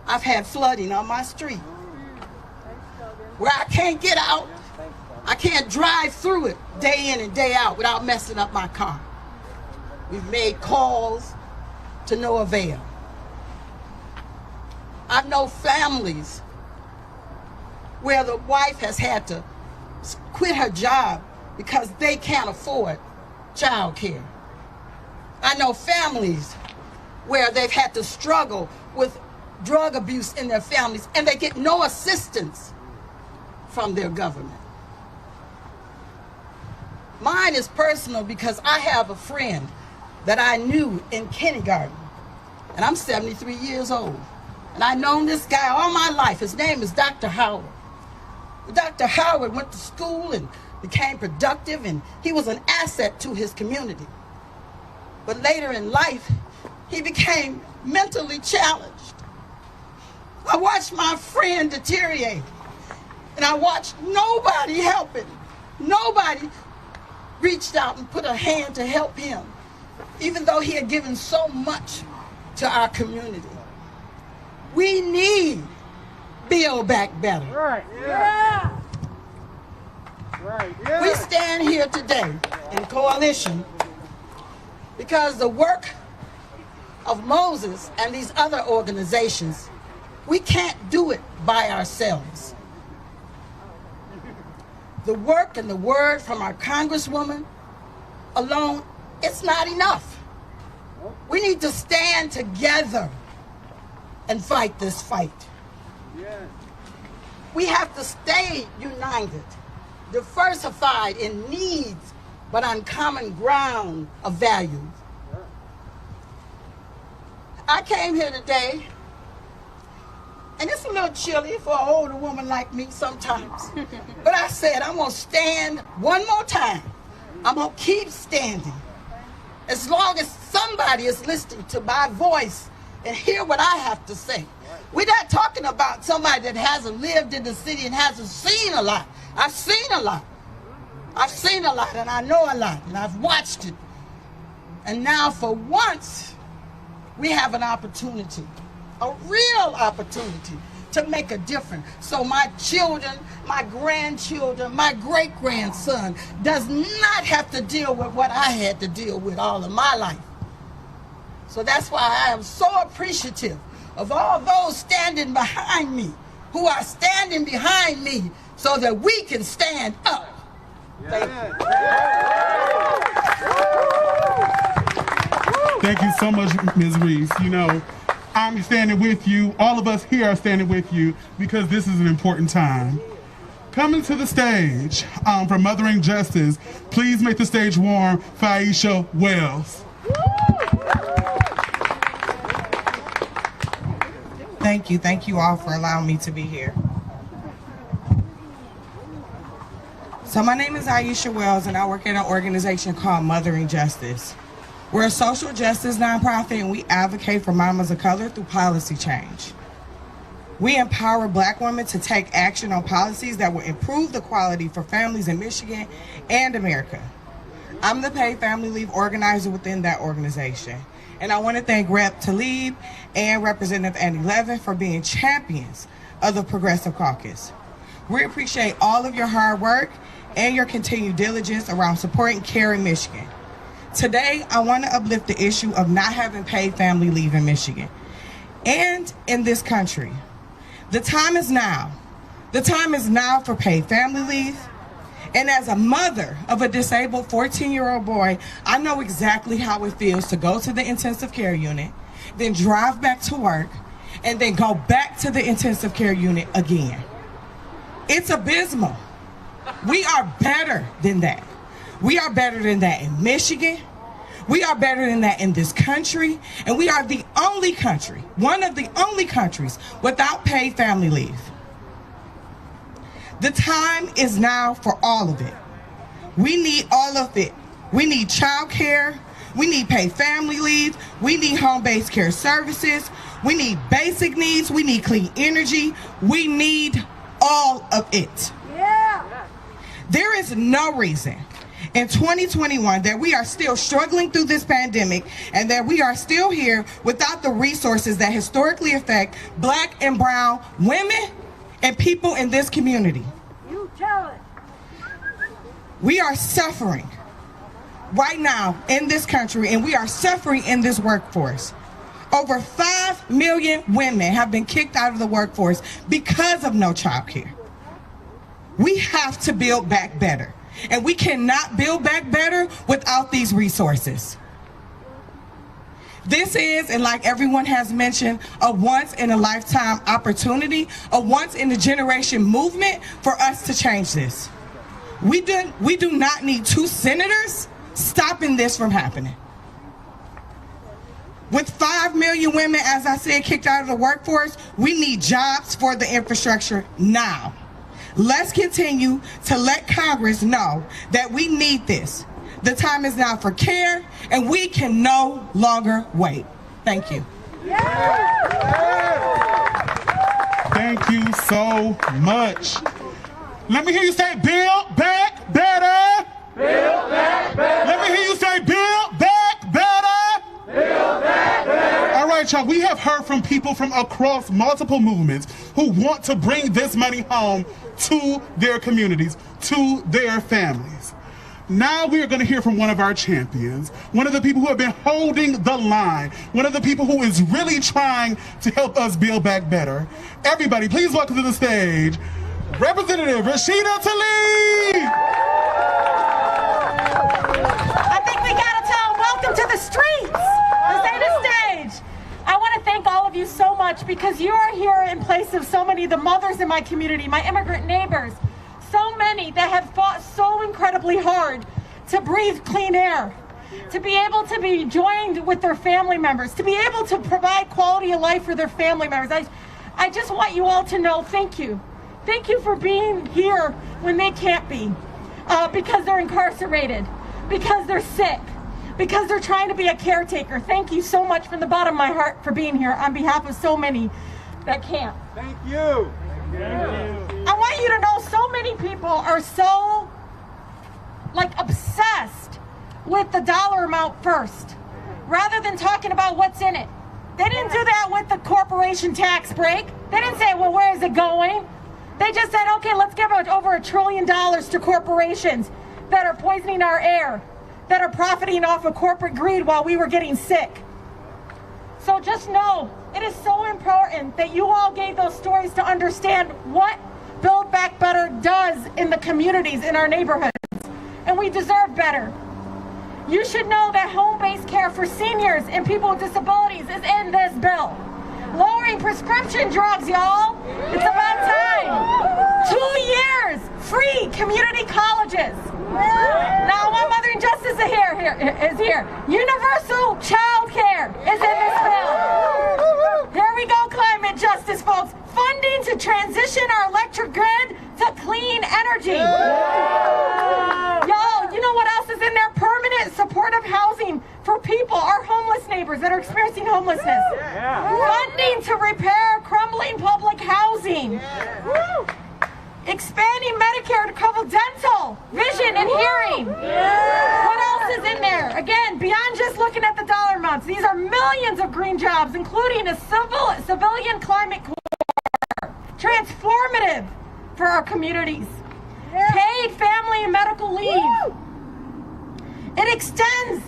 I've had flooding on my street where I can't get out. I can't drive through it day in and day out without messing up my car. We've made calls to no avail. I've known families where the wife has had to quit her job because they can't afford child care. I know families where they've had to struggle with drug abuse in their families and they get no assistance from their government. Mine is personal because I have a friend that I knew in kindergarten, and I'm 73 years old. And I've known this guy all my life. His name is Dr. Howard. Dr. Howard went to school and became productive, and he was an asset to his community. But later in life, he became mentally challenged. I watched my friend deteriorate, and I watched nobody help him. Nobody reached out and put a hand to help him, even though he had given so much to our community. We need Build Back Better.
Right. Yeah. Right. Yeah.
We stand here today in coalition because the work of Moses and these other organizations, we can't do it by ourselves. The work and the word from our Congresswoman alone, it's not enough. We need to stand together and fight this fight. We have to stay united, diversified in needs, but on common ground of values. I came here today, and it's a little chilly for an older woman like me sometimes, but I said I'm gonna stand one more time. I'm gonna keep standing as long as somebody is listening to my voice and hear what I have to say. We're not talking about somebody that hasn't lived in the city and hasn't seen a lot. I've seen a lot. I've seen a lot, and I know a lot, and I've watched it. And now for once, we have an opportunity, a real opportunity to make a difference. So my children, my grandchildren, my great-grandson does not have to deal with what I had to deal with all of my life. So that's why I am so appreciative of all those standing behind me, who are standing behind me so that we can stand up. Thank you.
Thank you so much, Ms. Reese. You know, I'm standing with you. All of us here are standing with you because this is an important time. Coming to the stage for Mothering Justice, please make the stage warm for Aisha Wells.
Thank you all for allowing me to be here. So my name is Aisha Wells, and I work at an organization called Mothering Justice. We're a social justice nonprofit, and we advocate for mamas of color through policy change. We empower Black women to take action on policies that will improve the quality for families in Michigan and America. I'm the paid family leave organizer within that organization. And I want to thank Rep. Talib and Representative Andy Levin for being champions of the Progressive Caucus. We appreciate all of your hard work and your continued diligence around supporting care in Michigan. Today, I want to uplift the issue of not having paid family leave in Michigan and in this country. The time is now. The time is now for paid family leave. And as a mother of a disabled 14-year-old boy, I know exactly how it feels to go to the intensive care unit, then drive back to work, and then go back to the intensive care unit again. It's abysmal. We are better than that. We are better than that in Michigan. We are better than that in this country. And we are the only country, one of the only countries without paid family leave. The time is now for all of it. We need all of it. We need child care. We need paid family leave. We need home-based care services. We need basic needs. We need clean energy. We need all of it. Yeah. There is no reason in 2021 that we are still struggling through this pandemic and that we are still here without the resources that historically affect Black and brown women and people in this community.
You tell it.
We are suffering right now in this country, and we are suffering in this workforce. Over 5 million women have been kicked out of the workforce because of no child care. We have to build back better. And we cannot build back better without these resources. This is, and like everyone has mentioned, a once-in-a-lifetime opportunity, a once-in-a-generation movement for us to change this. We do not need 2 senators stopping this from happening. With 5 million women, as I said, kicked out of the workforce, we need jobs for the infrastructure now. Let's continue to let Congress know that we need this. The time is now for care, and we can no longer wait. Thank you.
Thank you so much. Let me hear you say, build back better.
Build back better.
Let me hear you say, build back better.
Build back better.
All right, y'all, we have heard from people from across multiple movements who want to bring this money home to their communities, to their families. Now we are going to hear from one of our champions, one of the people who have been holding the line, one of the people who is really trying to help us build back better. Everybody, please welcome to the stage, Representative Rashida Tlaib.
I think we got to tell them welcome to the streets. Let's say the stage. I want to thank all of you so much because you are here in place of so many of the mothers in my community, my immigrant neighbors. So many that have fought so incredibly hard to breathe clean air, to be able to be joined with their family members, to be able to provide quality of life for their family members. I just want you all to know thank you. Thank you for being here when they can't be, because they're incarcerated, because they're sick, because they're trying to be a caretaker. Thank you so much from the bottom of my heart for being here on behalf of so many that can't.
Thank you.
I want you to know so many people are so obsessed with the dollar amount first, rather than talking about what's in it. They didn't do that with the corporation tax break. They didn't say, well, where is it going? They just said, okay, let's give over $1 trillion to corporations that are poisoning our air, that are profiting off of corporate greed while we were getting sick. So just know, it is so important that you all gave those stories to understand what Build Back Better does in the communities, in our neighborhoods. And we deserve better. You should know that home-based care for seniors and people with disabilities is in this bill. Lowering prescription drugs, y'all. It's about time. 2 years, free community colleges. Now, one Mothering Justice is here. Universal child care is in this bill. Here we go, climate justice, folks. Funding to transition our electric grid to clean energy. Y'all, you know what else is in there? Permanent supportive housing for people, our homeless neighbors that are experiencing homelessness. Funding to repair crumbling public housing. Expanding Medicare to cover dental, vision, and hearing. What else is in there? Again, beyond just looking at the dollar amounts, these are millions of green jobs, including a civilian climate corps. Transformative for our communities. Paid family and medical leave. It extends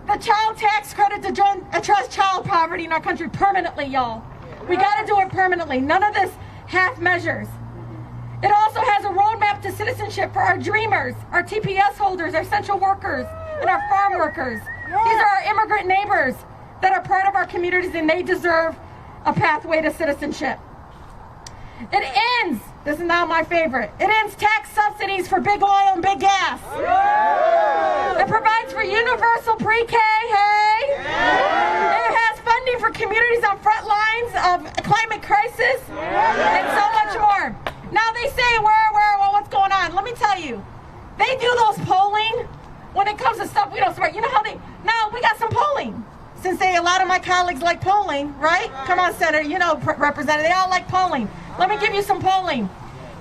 the child tax credit to address child poverty in our country permanently, y'all. We got to do it permanently. None of this half measures. It also has a roadmap to citizenship for our dreamers, our TPS holders, our essential workers, and our farm workers. These are our immigrant neighbors that are part of our communities, and they deserve a pathway to citizenship. It ends, this is now my favorite, it ends tax subsidies for big oil and big gas. It provides for universal pre-K, hey? It has funding for communities on front lines of climate crisis, and so much more. Now they say, well, what's going on? Let me tell you, they do those polling when it comes to stuff we don't support. You know how now we got some polling. Since a lot of my colleagues like polling, right? Come on, Senator, you know, Representative, they all like polling. Let me give you some polling.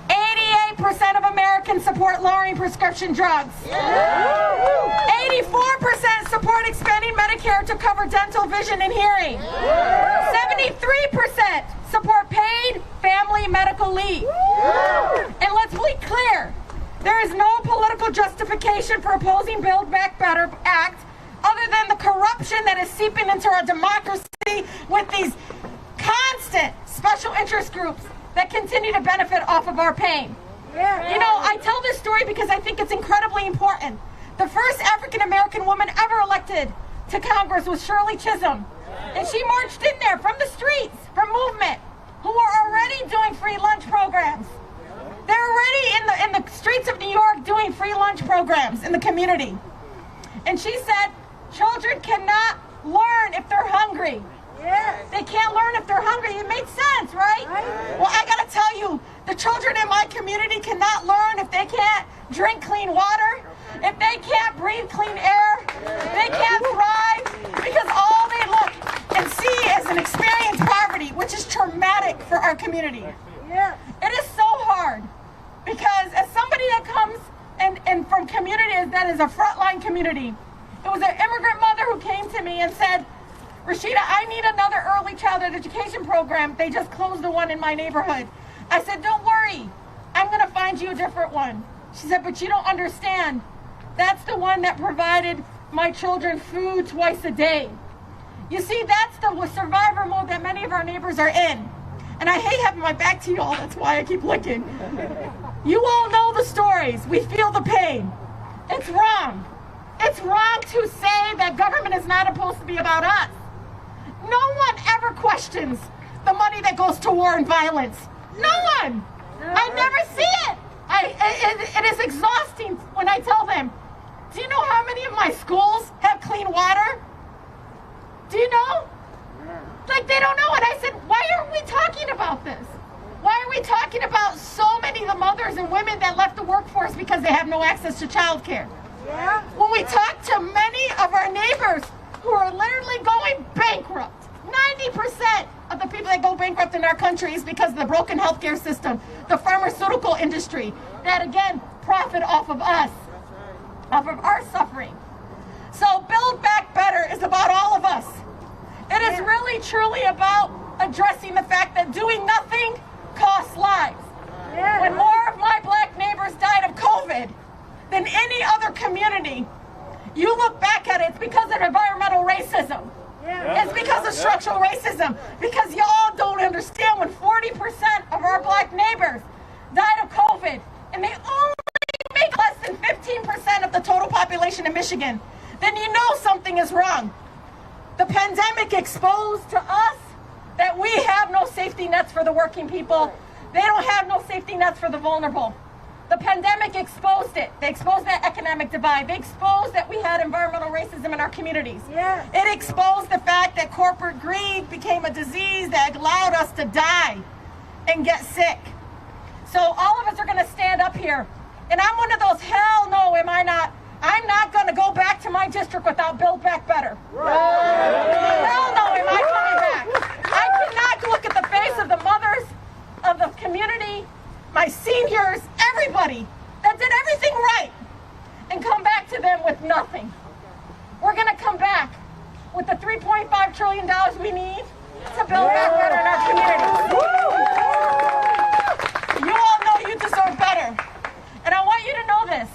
88% of Americans support lowering prescription drugs. 84% support expanding Medicare to cover dental, vision, and hearing. 73% support paid family medical leave. And let's be clear, there is no political justification for opposing Build Back Better Act other than the corruption that is seeping into our democracy with these constant special interest groups that continue to benefit off of our pain. You know, I tell this story because I think it's incredibly important. The first African-American woman ever elected to Congress was Shirley Chisholm. And she marched in there from the streets, from movement, who were already doing free lunch programs. They're already in the streets of New York doing free lunch programs in the community. And she said, children cannot learn if they're hungry. They can't learn if they're hungry. It makes sense, right? Well, I gotta tell you, the children in my community cannot learn if they can't drink clean water, if they can't breathe clean air, they can't thrive, because all they look and see is an experience poverty, which is traumatic for our community. It is so hard, because as somebody that comes and from communities that is a frontline community, it was an immigrant mother who came to me and said, Rashida, I need another early childhood education program. They just closed the one in my neighborhood. I said, don't worry, I'm gonna find you a different one. She said, but you don't understand. That's the one that provided my children food twice a day. You see, that's the survivor mode that many of our neighbors are in. And I hate having my back to you all, that's why I keep looking. You all know the stories, we feel the pain. It's wrong. It's wrong to say that government is not supposed to be about us. No one ever questions the money that goes to war and violence. No one. I never see it. It is exhausting when I tell them, do you know how many of my schools have clean water? Do you know? Like, they don't know it. I said, why aren't we talking about this? Why are we talking about so many of the mothers and women that left the workforce because they have no access to childcare? When we talk to many of our neighbors who are literally going bankrupt, 90% of the people that go bankrupt in our country is because of the broken healthcare system, the pharmaceutical industry, that again, profit off of us, off of our suffering. So Build Back Better is about all of us. It is really, truly about addressing the fact that doing nothing costs lives. When more of my black neighbors died of COVID than any other community, you look back at it, it's because of environmental racism. It's because of structural racism. Because y'all don't understand, when 40% of our black neighbors died of COVID, and they only make less than 15% of the total population in Michigan, then you know something is wrong. The pandemic exposed to us that we have no safety nets for the working people. They don't have no safety nets for the vulnerable. The pandemic exposed it. They exposed that economic divide. They exposed that we had environmental racism in our communities. It exposed the fact that corporate greed became a disease that allowed us to die and get sick. So all of us are going to stand up here. And I'm one of those, hell no, am I not? I'm not going to go back to my district without Build Back Better. Hell no, am I coming back? I cannot look at the face of the mothers of the community, my seniors, everybody that did everything right, and come back to them with nothing. We're going to come back with the $3.5 trillion we need to build back better in our communities. You all know you deserve better. And I want you to know this.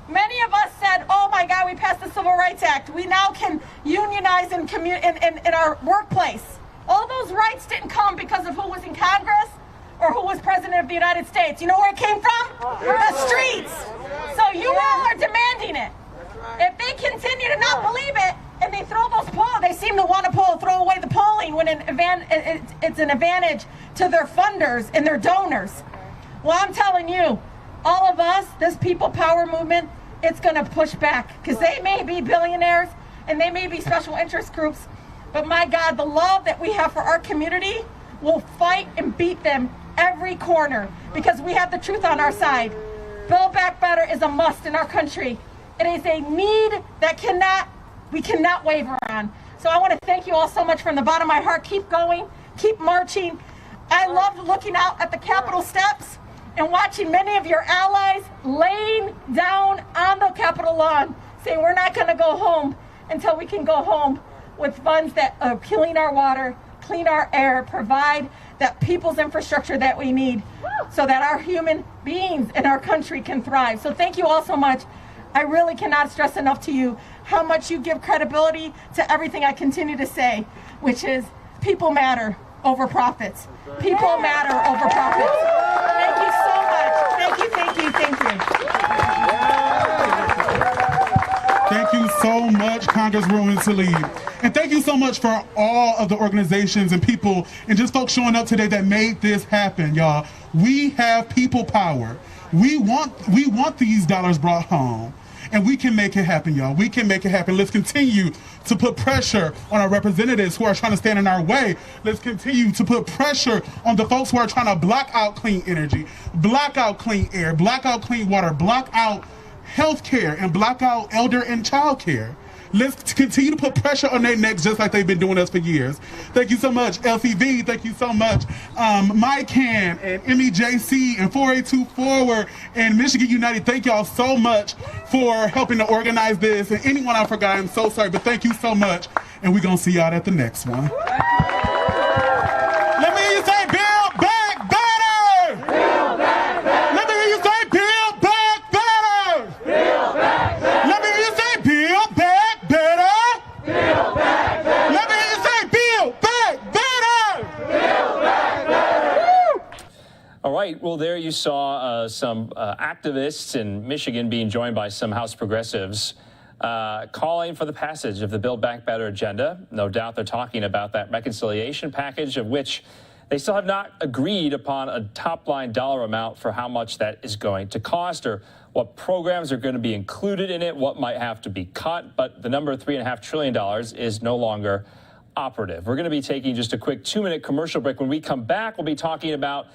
Many of us said, oh my God, we passed the Civil Rights Act. We now can unionize in our workplace. All those rights didn't come because of who was in Congress or who was president of the United States. You know where it came from? The streets. So you all are demanding it. If they continue to not believe it, and they throw those polls, they seem to want to throw away the polling when it's an advantage to their funders and their donors. Well, I'm telling you, all of us, this people power movement, it's going to push back, because they may be billionaires and they may be special interest groups, but my God, the love that we have for our community will fight and beat them every corner, because we have the truth on our side. Build Back Better is a must in our country. It is a need that we cannot waver on. So I want to thank you all so much from the bottom of my heart. Keep going, keep marching. I love looking out at the Capitol steps and watching many of your allies laying down on the Capitol lawn, saying we're not going to go home until we can go home with funds that are clean our water, clean our air, provide that people's infrastructure that we need so that our human beings in our country can thrive. So thank you all so much. I really cannot stress enough to you how much you give credibility to everything I continue to say, which is people matter over profits. People matter over profits. Thank you so much. Thank you.
so much, Congresswoman Tlaib. And thank you so much for all of the organizations and people and just folks showing up today that made this happen, y'all. We have people power. We want these dollars brought home. And we can make it happen, y'all. We can make it happen. Let's continue to put pressure on our representatives who are trying to stand in our way. Let's continue to put pressure on the folks who are trying to block out clean energy, block out clean air, block out clean water, block out health care, and block out elder and child care. Let's continue to put pressure on their necks just like they've been doing us for years. Thank you so much, LCV. Thank you so much, MyCan and MEJC and 482 Forward and Michigan United. Thank y'all so much for helping to organize this. And anyone I forgot, I'm so sorry, but thank you so much. And we're going to see y'all at the next one. Let me hear you say, Build Back Better! Build Back Better! Let me hear you say, Build Back Better! Build Back Better! Let me hear you say, Build Back Better! Build Back Better! Let me hear you say, Build Back Better! Build Back Better! Woo!
All right, well, there you saw some activists in Michigan being joined by some House progressives calling for the passage of the Build Back Better agenda. No doubt they're talking about that reconciliation package, of which they still have not agreed upon a top-line dollar amount for how much that is going to cost or what programs are going to be included in it, what might have to be cut. But the number of $3.5 trillion is no longer operative. We're going to be taking just a quick 2-minute commercial break. When we come back, we'll be talking about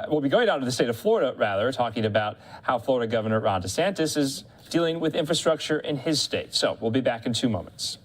we'll be going down to the state of Florida, rather, talking about how Florida Governor Ron DeSantis is dealing with infrastructure in his state. So we'll be back in 2 moments.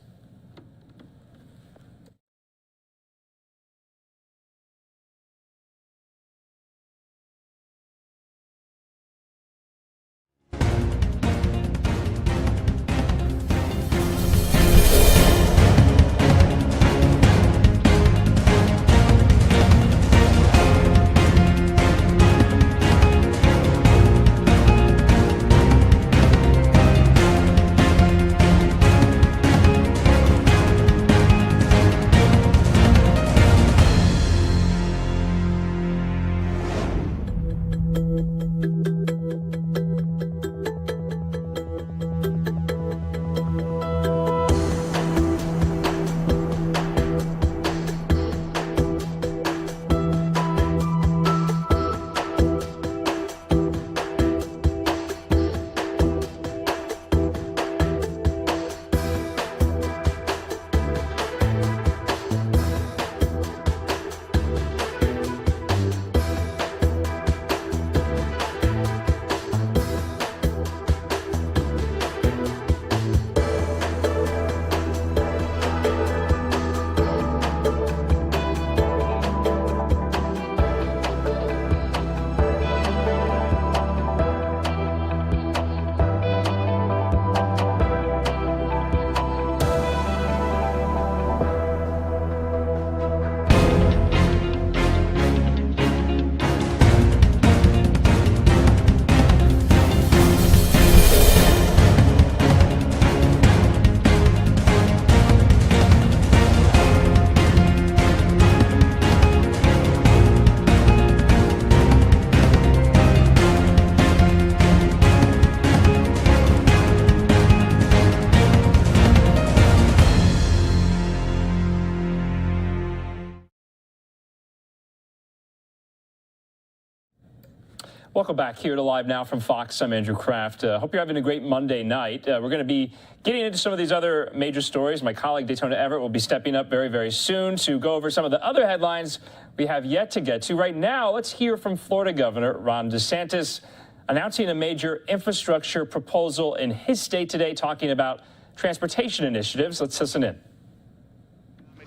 Welcome back here to Live Now from Fox. I'm Andrew Kraft. Hope you're having a great Monday night. We're going to be getting into some of these other major stories. My colleague Daytona Everett will be stepping up very, very soon to go over some of the other headlines we have yet to get to. Right now, let's hear from Florida Governor Ron DeSantis announcing a major infrastructure proposal in his state today, talking about transportation initiatives. Let's listen in.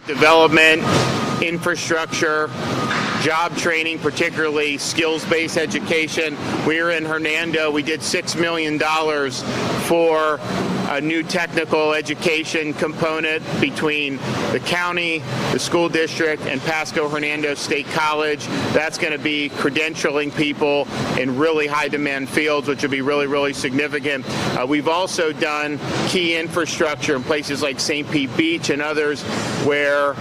Development, infrastructure, job training, particularly skills-based education. We were in Hernando. We did $6 million for a new technical education component between the county, the school district, and Pasco Hernando State College. That's going to be credentialing people in really high-demand fields, which will be really, really significant. We've also done key infrastructure in places like St. Pete Beach and others where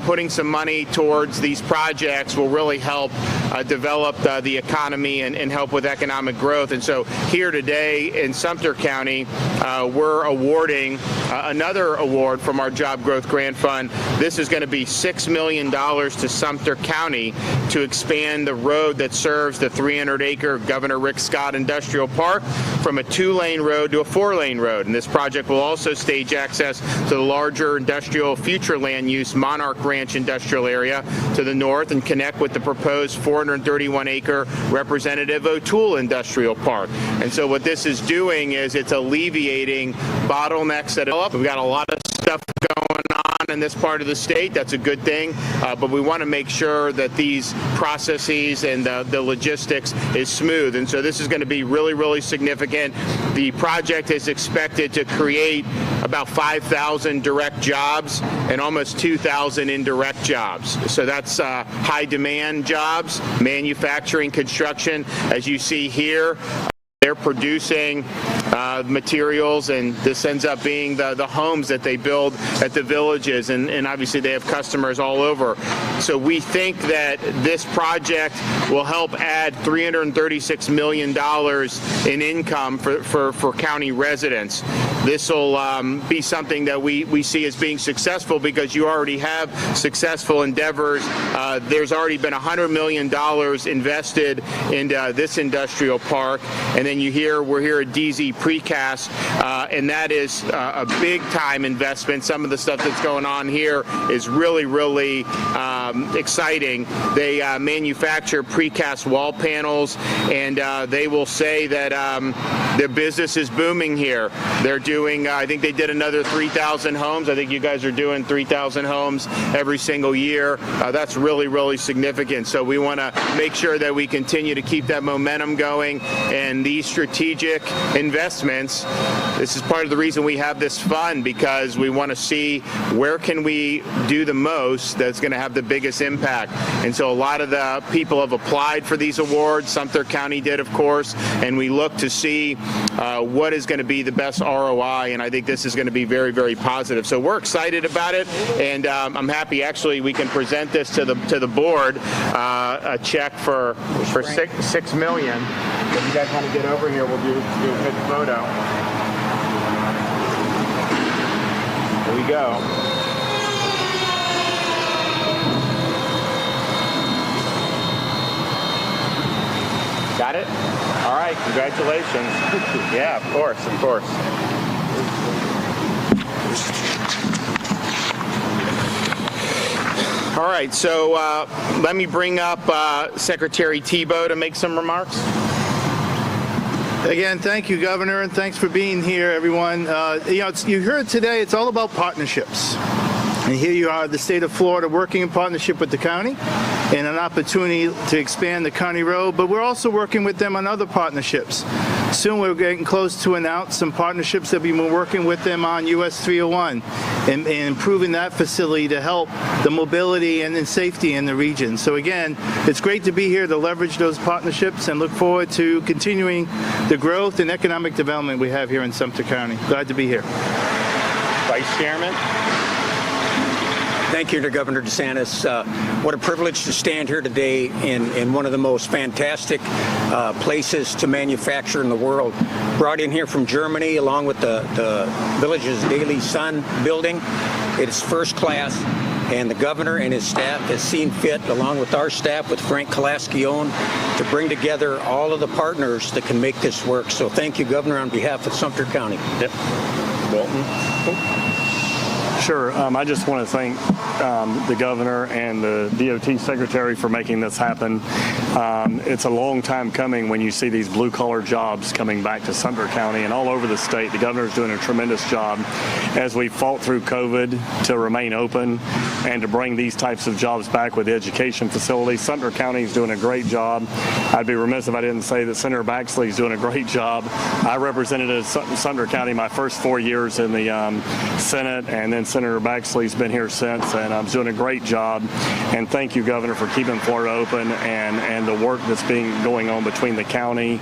putting some money towards these projects will really help develop the economy and help with economic growth. And so here today in Sumter County, we're are awarding another award from our Job Growth Grant Fund. This is going to be $6 million to Sumter County to expand the road that serves the 300-acre Governor Rick Scott Industrial Park from a 2-lane road to a 4-lane road. And this project will also stage access to the larger industrial future land use Monarch Ranch industrial area to the north and connect with the proposed 431-acre Representative O'Toole Industrial Park. And so what this is doing is it's alleviating bottlenecks that are up. We've got a lot of stuff going on in this part of the state. That's a good thing, but we want to make sure that these processes and the logistics is smooth. And so this is going to be really, really significant. The project is expected to create about 5,000 direct jobs and almost 2,000 indirect jobs. So that's high demand jobs, manufacturing, construction. As you see here, they're producing materials, and this ends up being the homes that they build at the villages, and obviously they have customers all over. So we think that this project will help add $336 million in income for county residents. This will be something that we see as being successful because you already have successful endeavors. There's already been $100 million invested into this industrial park, and then we're here at DZ Precast, and that is a big time investment. Some of the stuff that's going on here is really, really exciting. They manufacture precast wall panels, and they will say that their business is booming here. They're doing, I think they did another 3,000 homes. I think you guys are doing 3,000 homes every single year. That's really, really significant. So we want to make sure that we continue to keep that momentum going, and these strategic investments, this is part of the reason we have this fund, because we want to see where can we do the most that's going to have the biggest impact. And so a lot of the people have applied for these awards. Sumter County did, of course, and we look to see what is going to be the best ROI, and I think this is going to be very, very positive. So we're excited about it, and I'm happy actually we can present this to the board, a check for $6 million. If you guys want to get over here, we'll do a good photo. There we go. Got it? All right, congratulations. Yeah, of course, of course. All right, so let me bring up Secretary Thibeault to make some remarks.
Again, thank you, Governor, and thanks for being here, everyone. You heard today, it's all about partnerships. And here you are, the state of Florida, working in partnership with the county and an opportunity to expand the county road, but we're also working with them on other partnerships. Soon we're getting close to announce some partnerships that we've been working with them on US 301 and improving that facility to help the mobility and safety in the region. So again, it's great to be here to leverage those partnerships and look forward to continuing the growth and economic development we have here in Sumter County. Glad to be here.
Vice Chairman.
Thank you to Governor DeSantis. What a privilege to stand here today in one of the most fantastic places to manufacture in the world. Brought in here from Germany along with the Village's Daily Sun building. It is first class, and the governor and his staff has seen fit, along with our staff, with Frank Colaskione, to bring together all of the partners that can make this work. So thank you, Governor, on behalf of Sumter County.
Yep. Walton.
Sure. I just want to thank the governor and the DOT secretary for making this happen. It's a long time coming when you see these blue-collar jobs coming back to Sumter County and all over the state. The governor's doing a tremendous job as we fought through COVID to remain open and to bring these types of jobs back with the education facilities. Sumter County is doing a great job. I'd be remiss if I didn't say that Senator Baxley is doing a great job. I represented Sumter County my first 4 years in the Senate, and then Senator Baxley's been here since, and I'm doing a great job. And thank you, Governor, for keeping Florida open and the work that's going on between the county,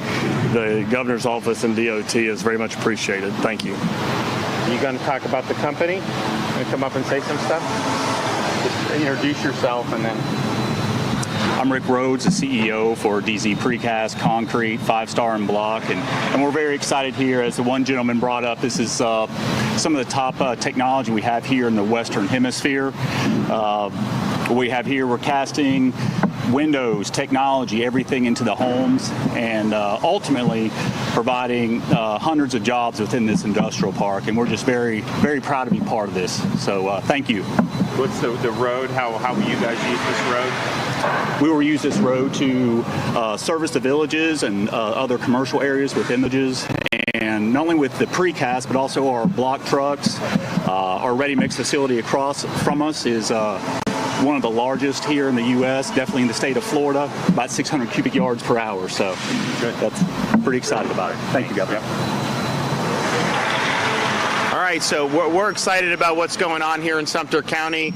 the governor's office, and DOT is very much appreciated. Thank you.
Are you going to talk about the company? Going to come up and say some stuff? Just introduce yourself and then.
I'm Rick Rhodes, the CEO for DZ Precast Concrete, 5-star and block, and we're very excited here. As the one gentleman brought up, this is some of the top technology we have here in the Western Hemisphere. We have here, we're casting windows, technology, everything into the homes, and ultimately providing hundreds of jobs within this industrial park. And we're just very, very proud to be part of this. So thank you.
What's the road? How will you guys use this road?
We will use this road to service the villages and other commercial areas within villages. And not only with the precast, but also our block trucks. Our ready mix facility across from us is one of the largest here in the U.S., definitely in the state of Florida, about 600 cubic yards per hour. So that's pretty excited about it. Thank you, Governor.
All right, so we're excited about what's going on here in Sumter County.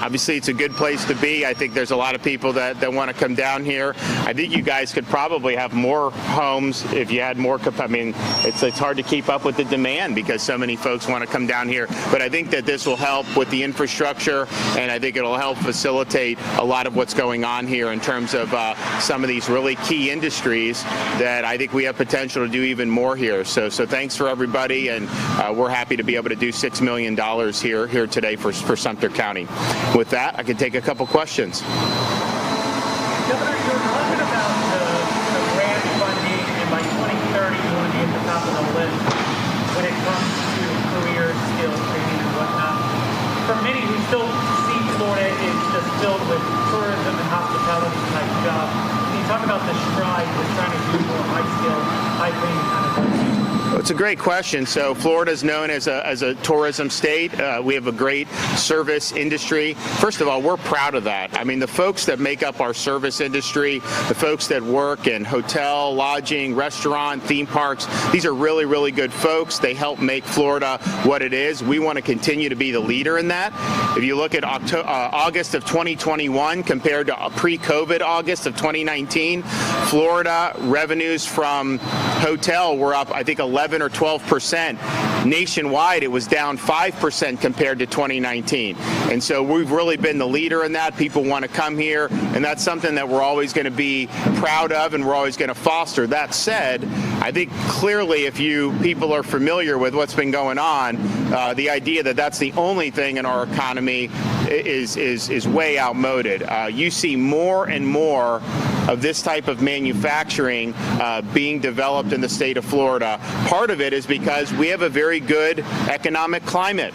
Obviously, it's a good place to be. I think there's a lot of people that want to come down here. I think you guys could probably have more homes if you had more. I mean, it's hard to keep up with the demand because so many folks want to come down here. But I think that this will help with the infrastructure, and I think it'll help facilitate a lot of what's going on here in terms of some of these really key industries that I think we have potential to do even more here. So thanks for everybody, and we're happy to be able to do $6 million here today for Sumter County. With that, I can take a couple questions.
Governor, you're talking about the grant funding, and by 2030 you want to be at the top of the list when it comes to career skills training and whatnot. For many who still see Florida is just filled with tourism and hospitality type jobs, can you talk about the stride with trying to do more high-skilled, high-paying kind of jobs?
It's a great question. So Florida is known as a tourism state. We have a great service industry. First of all, we're proud of that. I mean, the folks that make up our service industry, the folks that work in hotel, lodging, restaurant, theme parks, these are really, really good folks. They help make Florida what it is. We want to continue to be the leader in that. If you look at August of 2021 compared to pre-COVID August of 2019, Florida revenues from hotel were up, I think, 11 or 12%. Nationwide, it was down 5% compared to 2019. And so we've really been the leader in that. People want to come here, and that's something that we're always going to be proud of, and we're always going to foster. That said, I think clearly if people are familiar with what's been going on, the idea that that's the only thing in our economy is way outmoded. You see more and more of this type of manufacturing being developed in the state of Florida. Part of it is because we have a very good economic climate.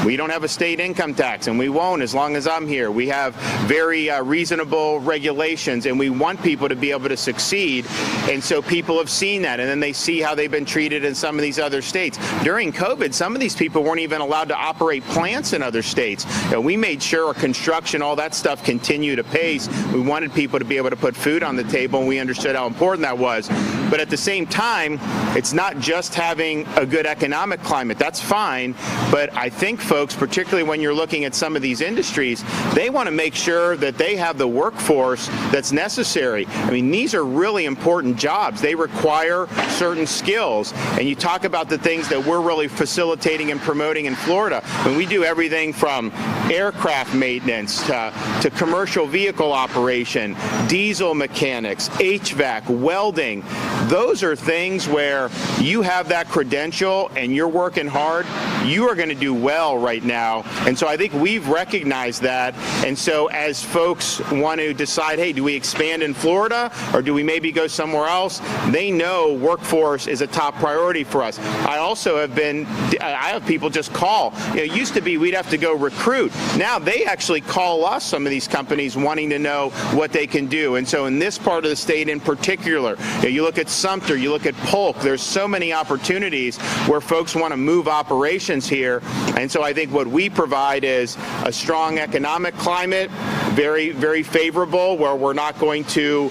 We don't have a state income tax, and we won't as long as I'm here. We have very reasonable regulations, and we want people to be able to succeed. And so people have seen that, and then they see how they've been treated in some of these other states. During COVID, some of these people weren't even allowed to operate plants in other states. And we made sure construction, all that stuff continued apace. We wanted people to be able to put food on the table, and we understood how important that was. But at the same time, it's not just having a good economic climate. That's fine, but I think folks, particularly when you're looking at some of these industries, they want to make sure that they have the workforce that's necessary. I mean, these are really important jobs. They require certain skills. And you talk about the things that we're really facilitating and promoting in Florida. I mean, we do everything from aircraft maintenance to commercial vehicle operation, diesel mechanics, HVAC, welding. Those are things where you have that credential and you're working hard, you are going to do well right now. And so I think we've recognized that. And so as folks want to decide, hey, do we expand in Florida or do we maybe go somewhere else? They know workforce is a top priority for us. I have people just call. It used to be we'd have to go recruit. Now they actually call us, some of these companies, wanting to know what they can do. And so in this part of the state in particular, you look at Sumter, you look at Polk, there's so many opportunities where folks want to move operations here. And so I think what we provide is a strong economic climate, very, very favorable, where we're not going to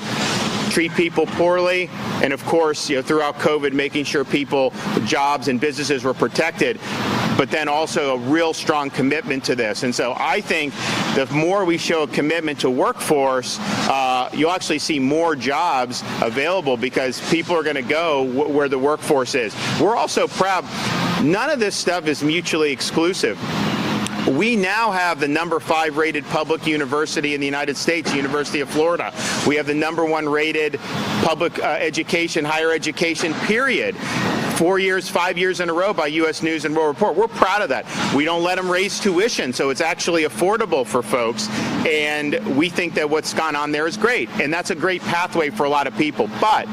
treat people poorly, and of course, throughout COVID, making sure people, jobs and businesses were protected, but then also a real strong commitment to this. And so I think the more we show a commitment to workforce, you'll actually see more jobs available because people are going to go where the workforce is. We're also proud, none of this stuff is mutually exclusive. We now have the #5 rated public university in the United States, University of Florida. We have the #1 rated public education, higher education, period. 4 years, 5 years in a row by U.S. News and World Report. We're proud of that. We don't let them raise tuition, so it's actually affordable for folks. And we think that what's gone on there is great. And that's a great pathway for a lot of people. But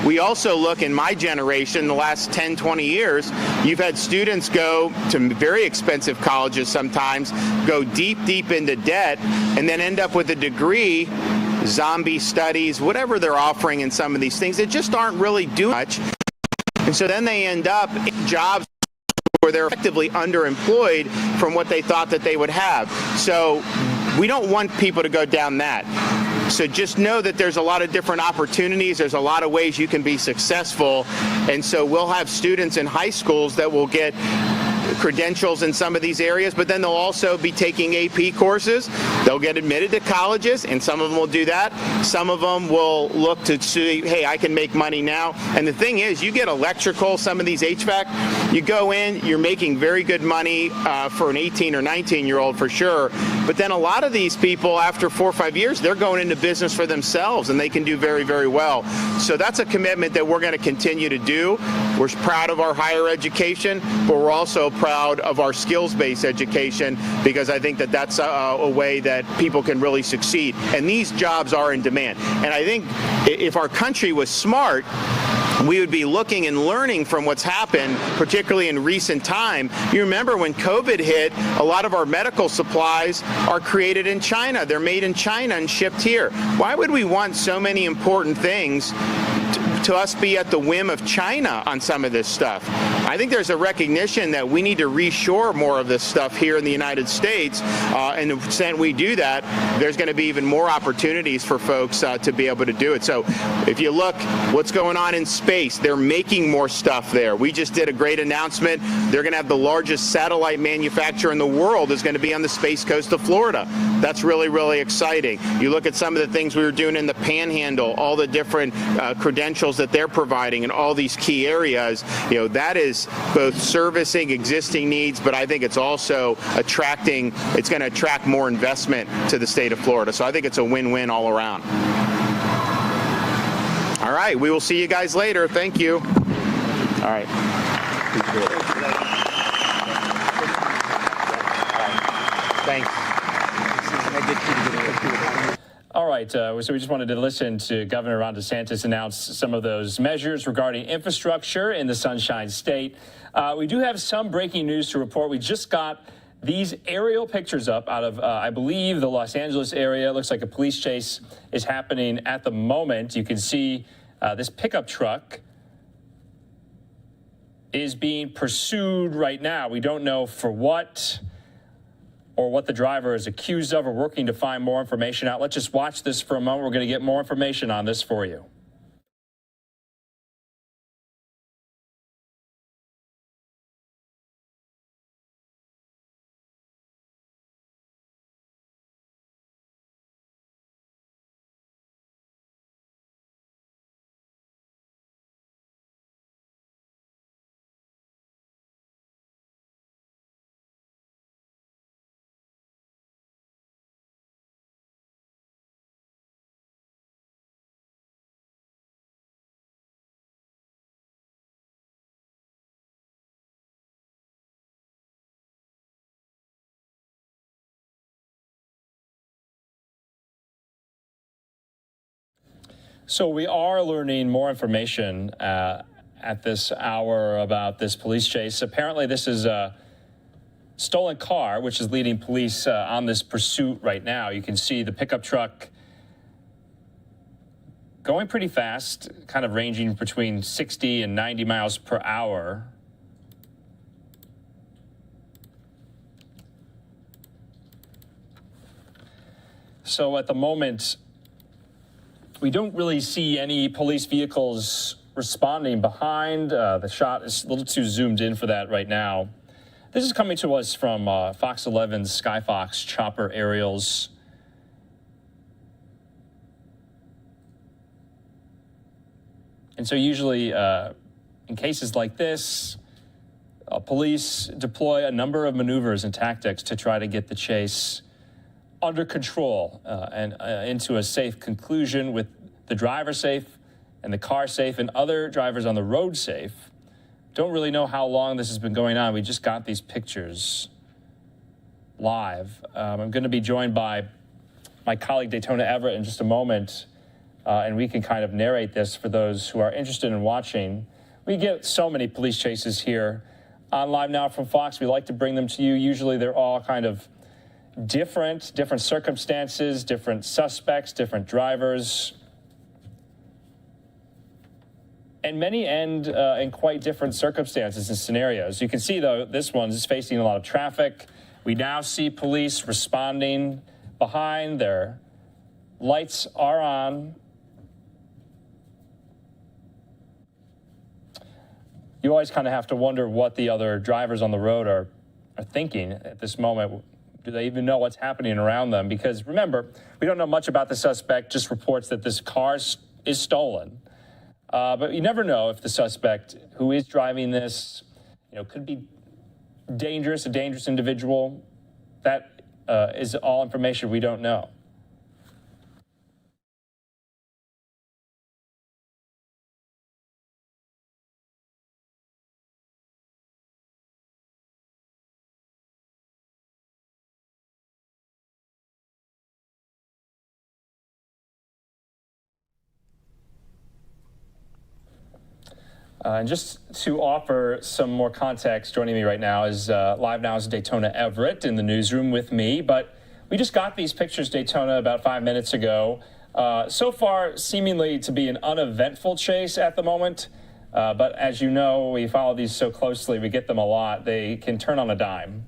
we also look in my generation, the last 10, 20 years, you've had students go to very expensive colleges sometimes, go deep, deep into debt, and then end up with a degree, zombie studies, whatever they're offering in some of these things that just aren't really doing much. And so then they end up in jobs where they're effectively underemployed from what they thought that they would have. So we don't want people to go down that. So just know that there's a lot of different opportunities. There's a lot of ways you can be successful. And so we'll have students in high schools that will get credentials in some of these areas, but then they'll also be taking AP courses. They'll get admitted to colleges, and some of them will do that. Some of them will look to see, hey, I can make money now. And the thing is, you get electrical, some of these HVAC, you go in, you're making very good money for an 18 or 19-year-old for sure. But then a lot of these people, after 4 or 5 years, they're going into business for themselves, and they can do very, very well. So that's a commitment that we're going to continue to do. We're proud of our higher education, but we're also proud of our skills-based education, because I think that that's a way that people can really succeed. And these jobs are in demand. And I think if our country was smart, we would be looking and learning from what's happened, particularly in recent time. You remember when COVID hit, a lot of our medical supplies are created in China. They're made in China and shipped here. Why would we want so many important things to us be at the whim of China on some of this stuff? I think there's a recognition that we need to reshore more of this stuff here in the United States, and the extent we do that, there's going to be even more opportunities for folks to be able to do it. So if you look what's going on in space, they're making more stuff there. We just did a great announcement. They're going to have the largest satellite manufacturer in the world is going to be on the space coast of Florida. That's really, really exciting. You look at some of the things we were doing in the Panhandle, all the different credentials that they're providing in all these key areas. You know, that is both servicing existing needs, but I think it's also attracting, it's going to attract more investment to the state of Florida. So I think it's a win-win all around. All right, we will see you guys later. Thank you. All right. Thanks.
All right, so we just wanted to listen to Governor Ron DeSantis announce some of those measures regarding infrastructure in the Sunshine State. We do have some breaking news to report. We just got these aerial pictures up out of, I believe, the Los Angeles area. It looks like a police chase is happening at the moment. You can see this pickup truck is being pursued right now. We don't know for what or what the driver is accused of. We're working to find more information out. Let's just watch this for a moment. We're going to get more information on this for you. So we are learning more information at this hour about this police chase. Apparently this is a stolen car, which is leading police on this pursuit right now. You can see the pickup truck going pretty fast, kind of ranging between 60 and 90 miles per hour. So at the moment, we don't really see any police vehicles responding behind. The shot is a little too zoomed in for that right now. This is coming to us from Fox 11's Skyfox chopper aerials. And so usually in cases like this, Police deploy a number of maneuvers and tactics to try to get the chase under control and into a safe conclusion, with the driver safe and the car safe and other drivers on the road safe. Don't really know how long this has been going on. We just got these pictures live. I'm going to be joined by my colleague Daytona Everett in just a moment, and we can kind of narrate this for those who are interested in watching. We get so many police chases here on Live Now from Fox. We like to bring them to you. Usually they're all kind of different circumstances, different suspects, different drivers. And many end in quite different circumstances and scenarios. You can see, though, this one's facing a lot of traffic. We now see police responding behind. Their lights are on. You always kind of have to wonder what the other drivers on the road are thinking at this moment. Do they even know what's happening around them? Because remember, we don't know much about the suspect, just reports that this car is stolen. But you never know if the suspect who is driving this, could be dangerous, a dangerous individual. That is all information we don't know. And just to offer some more context, joining me right now is LiveNow's Daytona Everett in the newsroom with me. But we just got these pictures, Daytona, about 5 minutes ago. So far, seemingly to be an uneventful chase at the moment. But as you know, we follow these so closely, we get them a lot. They can turn on a dime.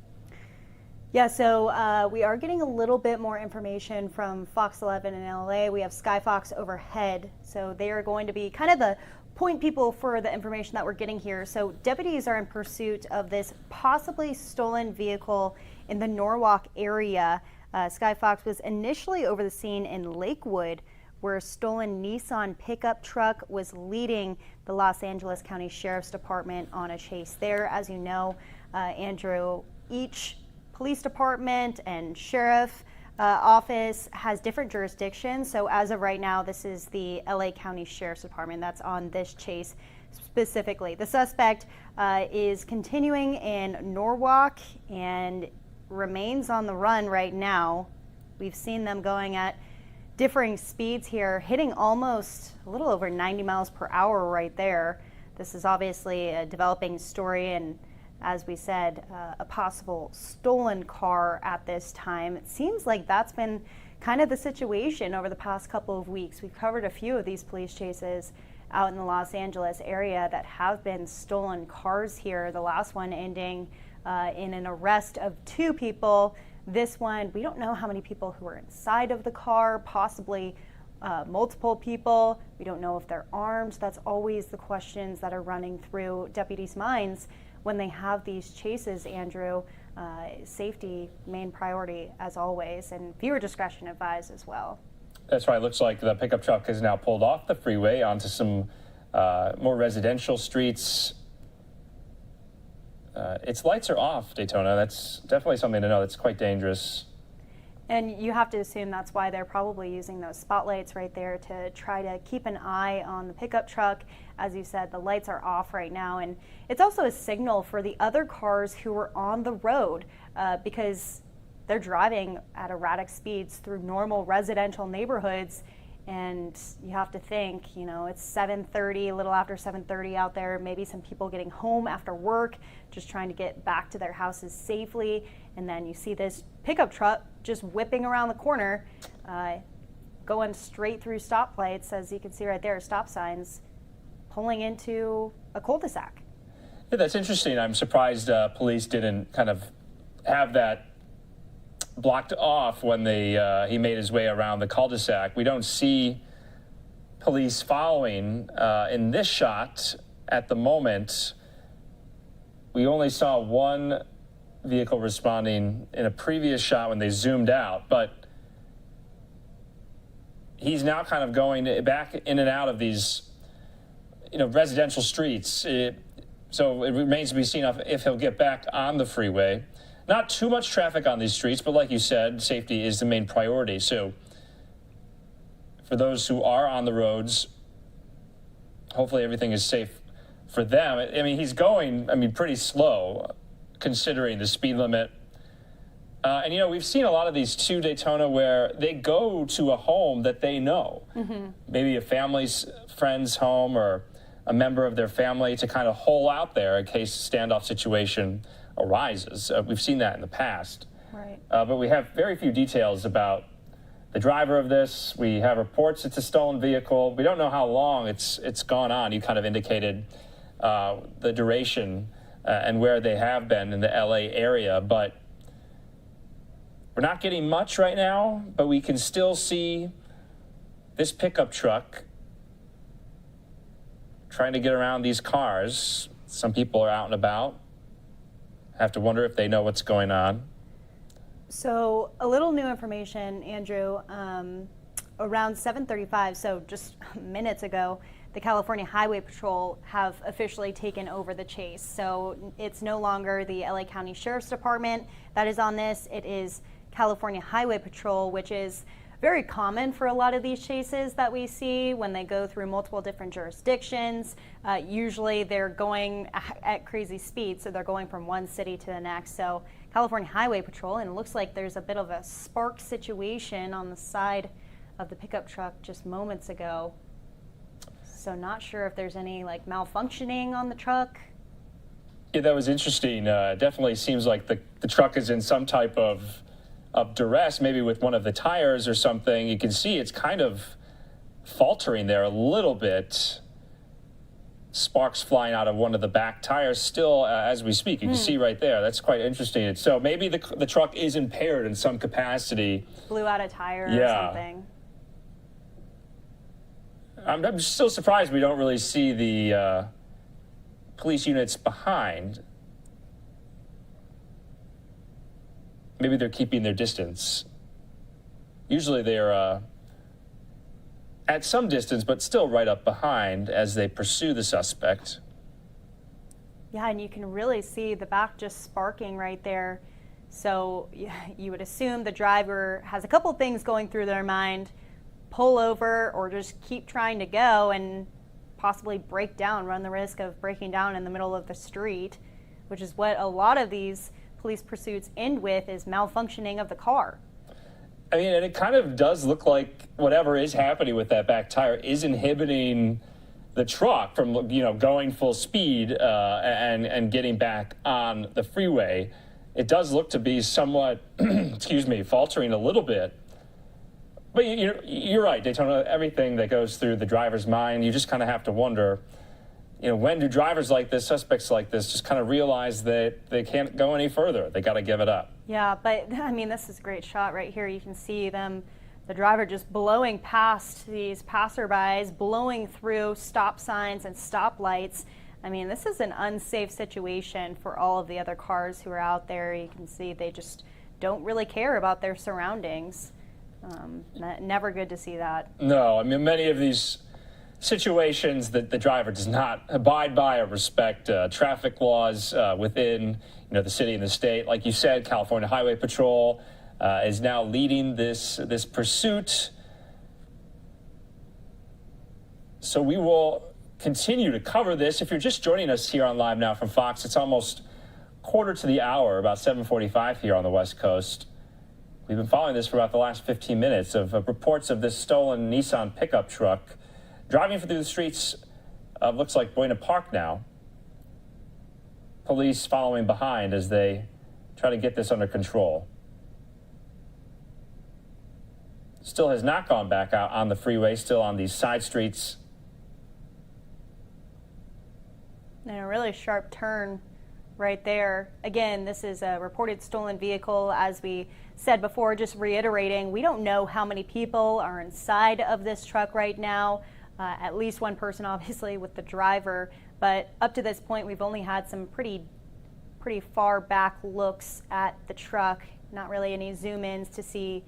Yeah, so we are getting a little bit more information from Fox 11 in LA. We have Sky Fox overhead, so they are going to be kind of the point people for the information that we're getting here. So deputies are in pursuit of this possibly stolen vehicle in the Norwalk area. Sky Fox was initially over the scene in Lakewood, where a stolen Nissan pickup truck was leading the Los Angeles County Sheriff's Department on a chase there. As you know, Andrew, each police department and sheriff office has different jurisdictions. So as of right now, this is the LA County Sheriff's Department that's on this chase specifically. The suspect is continuing in Norwalk and remains on the run right now. We've seen them going at differing speeds here, hitting almost a little over 90 miles per hour right there. This is obviously a developing story, and as we said, a possible stolen car at this time. It seems like that's been kind of the situation over the past couple of weeks. We've covered a few of these police chases out in the Los Angeles area that have been stolen cars here. The last one ending in an arrest of 2 people. This one, we don't know how many people who were inside of the car, possibly multiple people. We don't know if they're armed. That's always the questions that are running through deputies' minds when they have these chases, Andrew. Safety, main priority as always, and viewer discretion advised as well.
That's right. Looks like the pickup truck has now pulled off the freeway onto some more residential streets. Its lights are off, Daytona. That's definitely something to know. That's quite dangerous.
And you have to assume that's why they're probably using those spotlights right there to try to keep an eye on the pickup truck. As you said, the lights are off right now, and it's also a signal for the other cars who are on the road because they're driving at erratic speeds through normal residential neighborhoods. And you have to think, it's 7:30, a little after 7:30 out there, maybe some people getting home after work, just trying to get back to their houses safely. And then you see this pickup truck just whipping around the corner, going straight through stoplights, as you can see right there, stop signs, pulling into a cul-de-sac.
Yeah, that's interesting. I'm surprised police didn't kind of have that blocked off when he made his way around the cul-de-sac. We don't see police following in this shot at the moment. We only saw one vehicle responding in a previous shot when they zoomed out, but he's now kind of going back in and out of these residential streets. So it remains to be seen if he'll get back on the freeway. Not too much traffic on these streets, but like you said, safety is the main priority. So for those who are on the roads, hopefully everything is safe for them. I mean, he's going, pretty slow considering the speed limit. And, we've seen a lot of these to Daytona where they go to a home that they know, maybe a family's friend's home or a member of their family to kind of hole out there in case a standoff situation arises. We've seen that in the past.
Right.
But we have very few details about the driver of this. We have reports it's a stolen vehicle. We don't know how long it's gone on. You kind of indicated the duration and where they have been in the LA area, but we're not getting much right now, but we can still see this pickup truck trying to get around these cars. Some people are out and about. Have to wonder if they know what's going on.
So a little new information, Andrew. Around 7:35, so just minutes ago, the California Highway Patrol have officially taken over the chase. So it's no longer the LA County Sheriff's Department that is on this. It is California Highway Patrol, which is very common for a lot of these chases that we see when they go through multiple different jurisdictions. Usually they're going at crazy speeds, so they're going from one city to the next. So California Highway Patrol, and it looks like there's a bit of a spark situation on the side of the pickup truck just moments ago. So not sure if there's any malfunctioning on the truck.
Yeah, that was interesting. Definitely seems like the truck is in some type of duress, maybe with one of the tires or something. You can see it's kind of faltering there a little bit. Sparks flying out of one of the back tires still as we speak. You can see right there. That's quite interesting. So maybe the truck is impaired in some capacity.
Blew out a tire or something.
I'm still surprised we don't really see the police units behind. Maybe they're keeping their distance. Usually they're at some distance, but still right up behind as they pursue the suspect.
Yeah, and you can really see the back just sparking right there. So you would assume the driver has a couple things going through their mind: pull over or just keep trying to go and possibly break down, run the risk of breaking down in the middle of the street, which is what a lot of these police pursuits end with, is malfunctioning of the car.
I mean, and it kind of does look like whatever is happening with that back tire is inhibiting the truck from, going full speed and getting back on the freeway. It does look to be somewhat, faltering a little bit. But you're right, Daytona, everything that goes through the driver's mind, you just kind of have to wonder, when do drivers like this, suspects like this, just kind of realize that they can't go any further? They got to give it up.
Yeah, but this is a great shot right here. You can see the driver just blowing past these passerbys, blowing through stop signs and stoplights. This is an unsafe situation for all of the other cars who are out there. You can see they just don't really care about their surroundings. Never good to see that.
No, many of these situations that the driver does not abide by or respect traffic laws within the city and the state. Like you said, California Highway Patrol is now leading this pursuit. So we will continue to cover this. If you're just joining us here on Live Now from Fox, it's almost quarter to the hour, about 7:45 here on the West Coast. We've been following this for about the last 15 minutes of reports of this stolen Nissan pickup truck driving through the streets of looks like Buena Park now. Police following behind as they try to get this under control. Still has not gone back out on the freeway, still on these side streets.
And a really sharp turn right there. Again, this is a reported stolen vehicle. As we said before, just reiterating, we don't know how many people are inside of this truck right now. At least one person, obviously, with the driver. But up to this point, we've only had some pretty far back looks at the truck. Not really any zoom-ins to see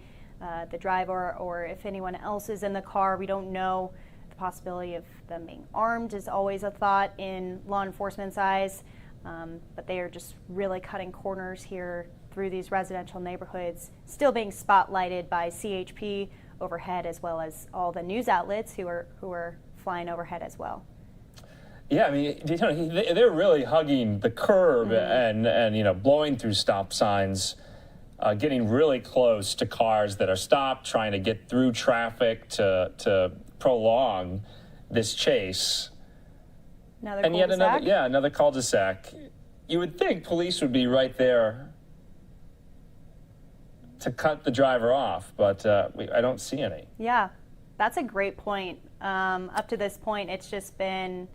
the driver or if anyone else is in the car. We don't know the possibility of them being armed is always a thought in law enforcement's eyes, but they are just really cutting corners here through these residential neighborhoods, still being spotlighted by CHP overhead, as well as all the news outlets who are flying overhead as well.
Yeah, I mean, they're really hugging the curb and blowing through stop signs, getting really close to cars that are stopped, trying to get through traffic to prolong this chase.
Another
yet another cul-de-sac. You would think police would be right there to cut the driver off, but I don't see any.
Yeah, that's a great point. Up to this point, it's just been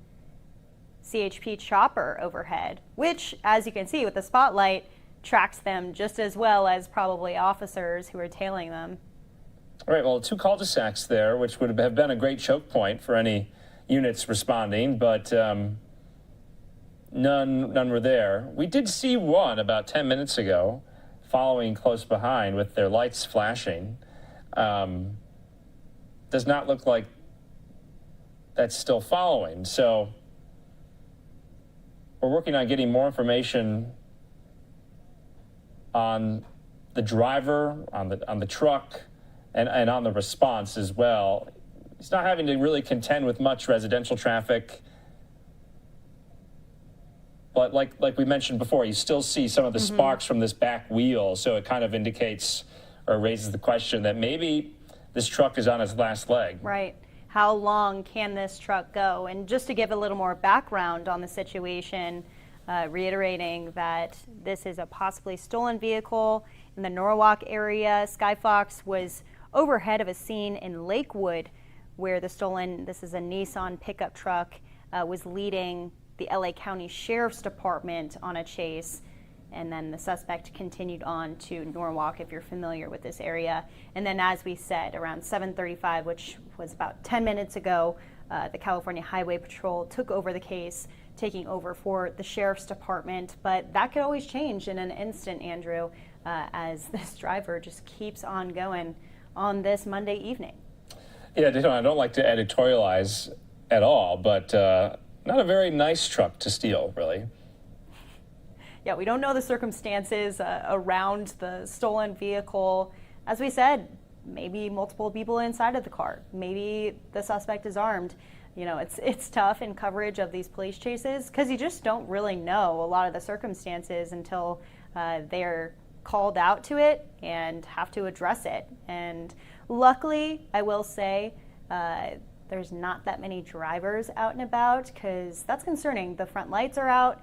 CHP chopper overhead, which, as you can see with the spotlight, tracks them just as well as probably officers who are tailing them.
All right, well, 2 cul-de-sacs there, which would have been a great choke point for any units responding, but none were there. We did see one about 10 minutes ago, following close behind with their lights flashing. Does not look like that's still following. So we're working on getting more information on the driver, on the truck, and on the response as well. He's not having to really contend with much residential traffic. But like we mentioned before, you still see some of the sparks from this back wheel. So it kind of indicates or raises the question that maybe this truck is on its last leg.
Right. How long can this truck go? And just to give a little more background on the situation, reiterating that this is a possibly stolen vehicle in the Norwalk area. Skyfox was overhead of a scene in Lakewood where this is a Nissan pickup truck, was leading the LA County Sheriff's Department on a chase. And then the suspect continued on to Norwalk, if you're familiar with this area. And then, as we said, around 7:35, which was about 10 minutes ago, the California Highway Patrol took over the case, taking over for the Sheriff's Department. But that could always change in an instant, Andrew, as this driver just keeps on going on this Monday evening.
Yeah, I don't like to editorialize at all, but not a very nice truck to steal, really.
Yeah, we don't know the circumstances around the stolen vehicle. As we said, maybe multiple people inside of the car. Maybe the suspect is armed. You know, it's tough in coverage of these police chases because you just don't really know a lot of the circumstances until they're called out to it and have to address it. And luckily, I will say, there's not that many drivers out and about because that's concerning. The front lights are out.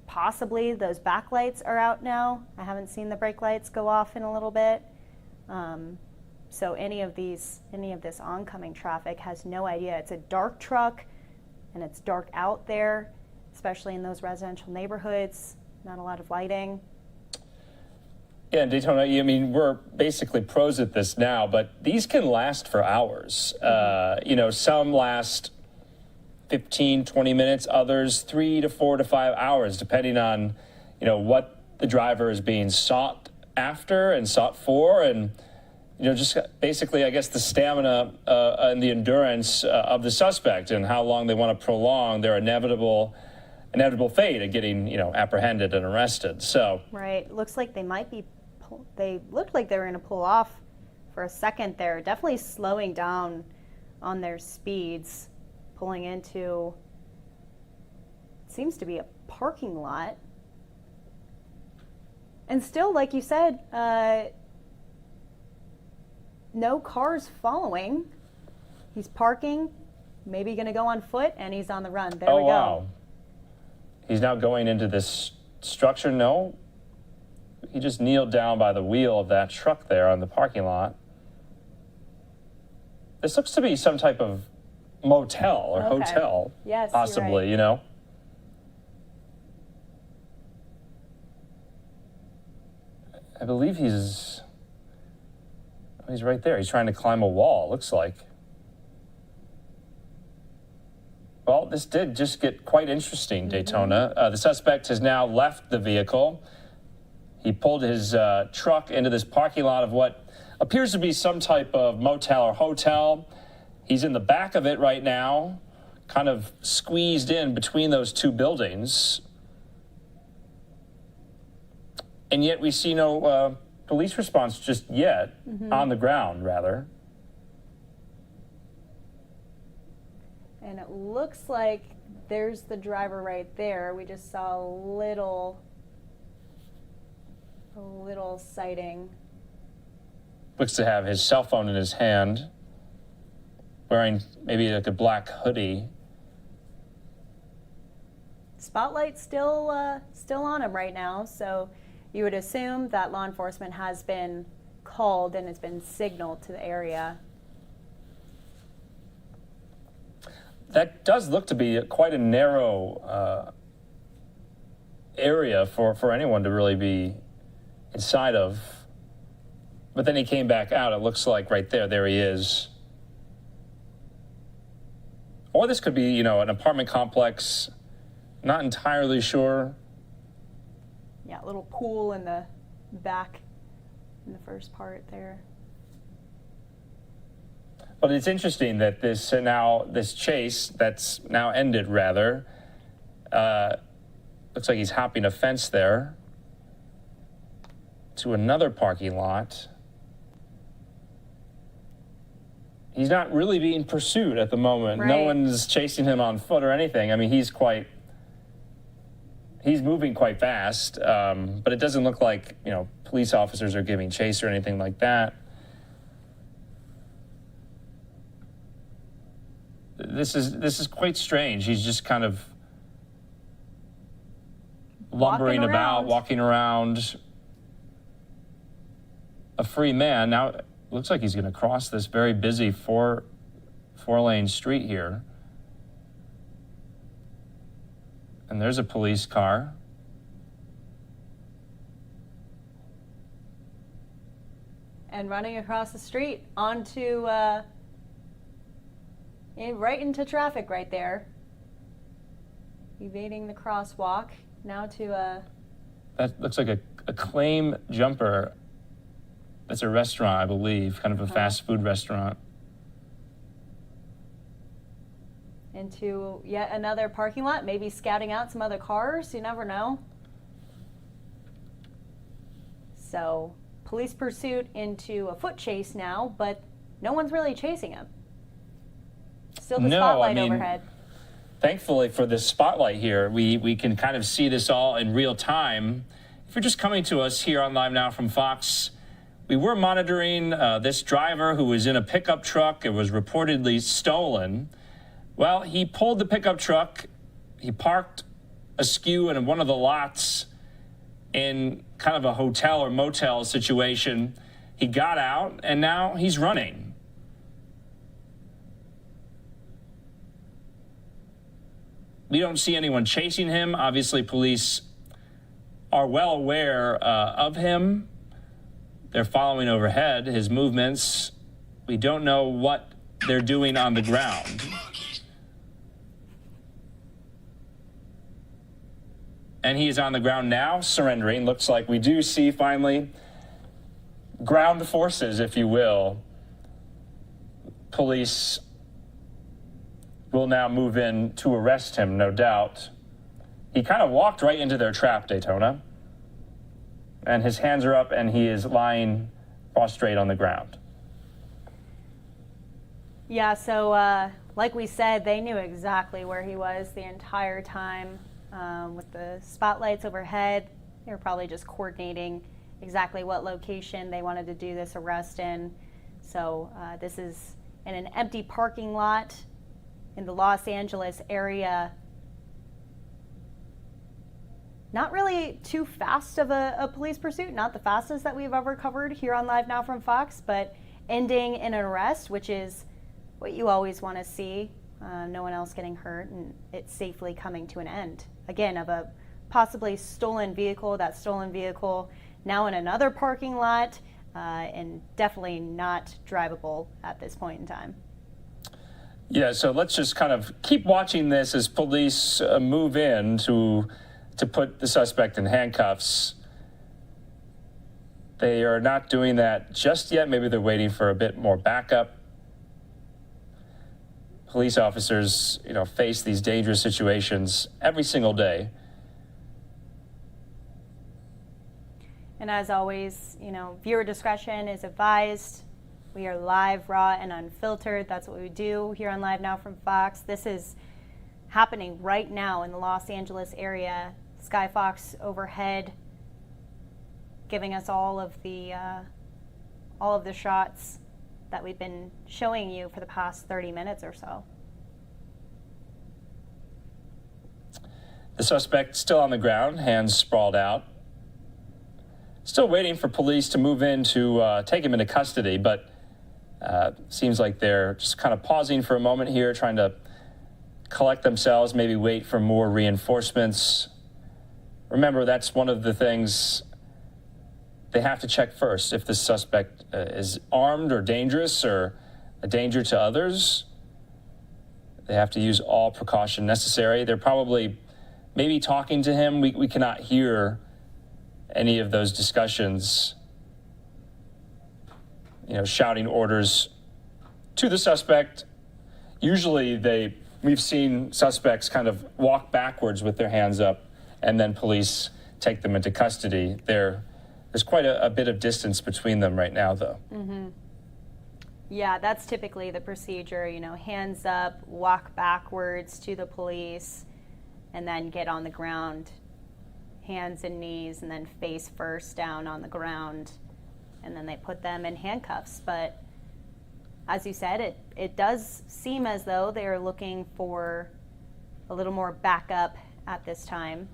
Possibly those back lights are out now. I haven't seen the brake lights go off in a little bit. So any of this oncoming traffic has no idea. It's a dark truck and it's dark out there, especially in those residential neighborhoods. Not a lot of lighting.
Yeah, in Daytona, I mean, we're basically pros at this now, but these can last for hours. Some last 15, 20 minutes, others 3 to 4 to 5 hours, depending on, what the driver is being sought after and sought for. And, just basically, I guess, the stamina and the endurance of the suspect and how long they want to prolong their inevitable fate of getting, apprehended and arrested. So.
Right. Looks like they looked like they were going to pull off for a second there, definitely slowing down on their speeds. Pulling into, seems to be a parking lot. And still, like you said, no cars following. He's parking, maybe going to go on foot, and he's on the run. There we go.
Wow. He's now going into this structure. No, he just kneeled down by the wheel of that truck there on the parking lot. This looks to be some type of motel or hotel,
yes,
possibly,
right.
I believe he's right there. He's trying to climb a wall, looks like. Well, this did just get quite interesting, Daytona. The suspect has now left the vehicle. He pulled his truck into this parking lot of what appears to be some type of motel or hotel. He's in the back of it right now, kind of squeezed in between those two buildings. And yet we see no police response just yet, on the ground, rather.
And it looks like there's the driver right there. We just saw a little sighting.
Looks to have his cell phone in his hand, wearing maybe like a black hoodie.
Spotlight still on him right now, so you would assume that law enforcement has been called and has been signaled to the area.
That does look to be quite a narrow area for anyone to really be inside of. But then he came back out. It looks like right there he is. Or this could be, an apartment complex. Not entirely sure.
Yeah, a little pool in the back in the first part there.
But it's interesting that this chase that's now ended, rather, looks like he's hopping a fence there to another parking lot. He's not really being pursued at the moment.
Right.
No one's chasing him on foot or anything. I mean, he's moving quite fast, but it doesn't look like, police officers are giving chase or anything like that. This is quite strange. He's just kind of lumbering about, walking around, a free man. Now it looks like he's going to cross this very busy four-lane street here. And there's a police car.
And running across the street onto, right into traffic right there. Evading the crosswalk. Now to
That looks like a Claim Jumper. That's a restaurant, I believe, kind of a fast food restaurant.
into yet another parking lot, maybe scouting out some other cars. You never know. So police pursuit into a foot chase now, but no one's really chasing him. Still the spotlight overhead.
Thankfully for this spotlight here, we can kind of see this all in real time. If you're just coming to us here on Live Now from Fox, we were monitoring this driver who was in a pickup truck. It was reportedly stolen. Well, he pulled the pickup truck. He parked askew in one of the lots in kind of a hotel or motel situation. He got out, and now he's running. We don't see anyone chasing him. Obviously, police are well aware of him. They're following overhead his movements. We don't know what they're doing on the ground. And he is on the ground now, surrendering. Looks like we do see, finally, ground forces, if you will. Police will now move in to arrest him, no doubt. He kind of walked right into their trap, Daytona. And his hands are up, and he is lying prostrate on the ground.
Yeah, so like we said, they knew exactly where he was the entire time. With the spotlights overhead, they were probably just coordinating exactly what location they wanted to do this arrest in. So this is in an empty parking lot in the Los Angeles area. Not really too fast of a police pursuit, not the fastest that we've ever covered here on Live Now from Fox, but ending in an arrest, which is what you always want to see. No one else getting hurt, and it safely coming to an end. Again, of a possibly stolen vehicle, that stolen vehicle now in another parking lot, and definitely not drivable at this point in time.
Yeah, so let's just kind of keep watching this as police move in to put the suspect in handcuffs. They are not doing that just yet. Maybe they're waiting for a bit more backup. police officers, face these dangerous situations every single day.
And as always, viewer discretion is advised. We are live, raw, and unfiltered. That's what we do here on Live Now from Fox. This is happening right now in the Los Angeles area. Sky Fox overhead, giving us all of the shots that we've been showing you for the past 30 minutes or so.
The suspect still on the ground, hands sprawled out. Still waiting for police to move in to take him into custody, but seems like they're just kind of pausing for a moment here, trying to collect themselves, maybe wait for more reinforcements. Remember, that's one of the things they have to check first. If the suspect is armed or dangerous or a danger to others, they have to use all precaution necessary. They're probably maybe talking to him. We cannot hear any of those discussions, shouting orders to the suspect. Usually we've seen suspects kind of walk backwards with their hands up, and then police take them into custody. There's quite a bit of distance between them right now, though.
Mm-hmm. Yeah, that's typically the procedure, hands up, walk backwards to the police, and then get on the ground, hands and knees, and then face first down on the ground, and then they put them in handcuffs. But as you said, it does seem as though they're looking for a little more backup at this time.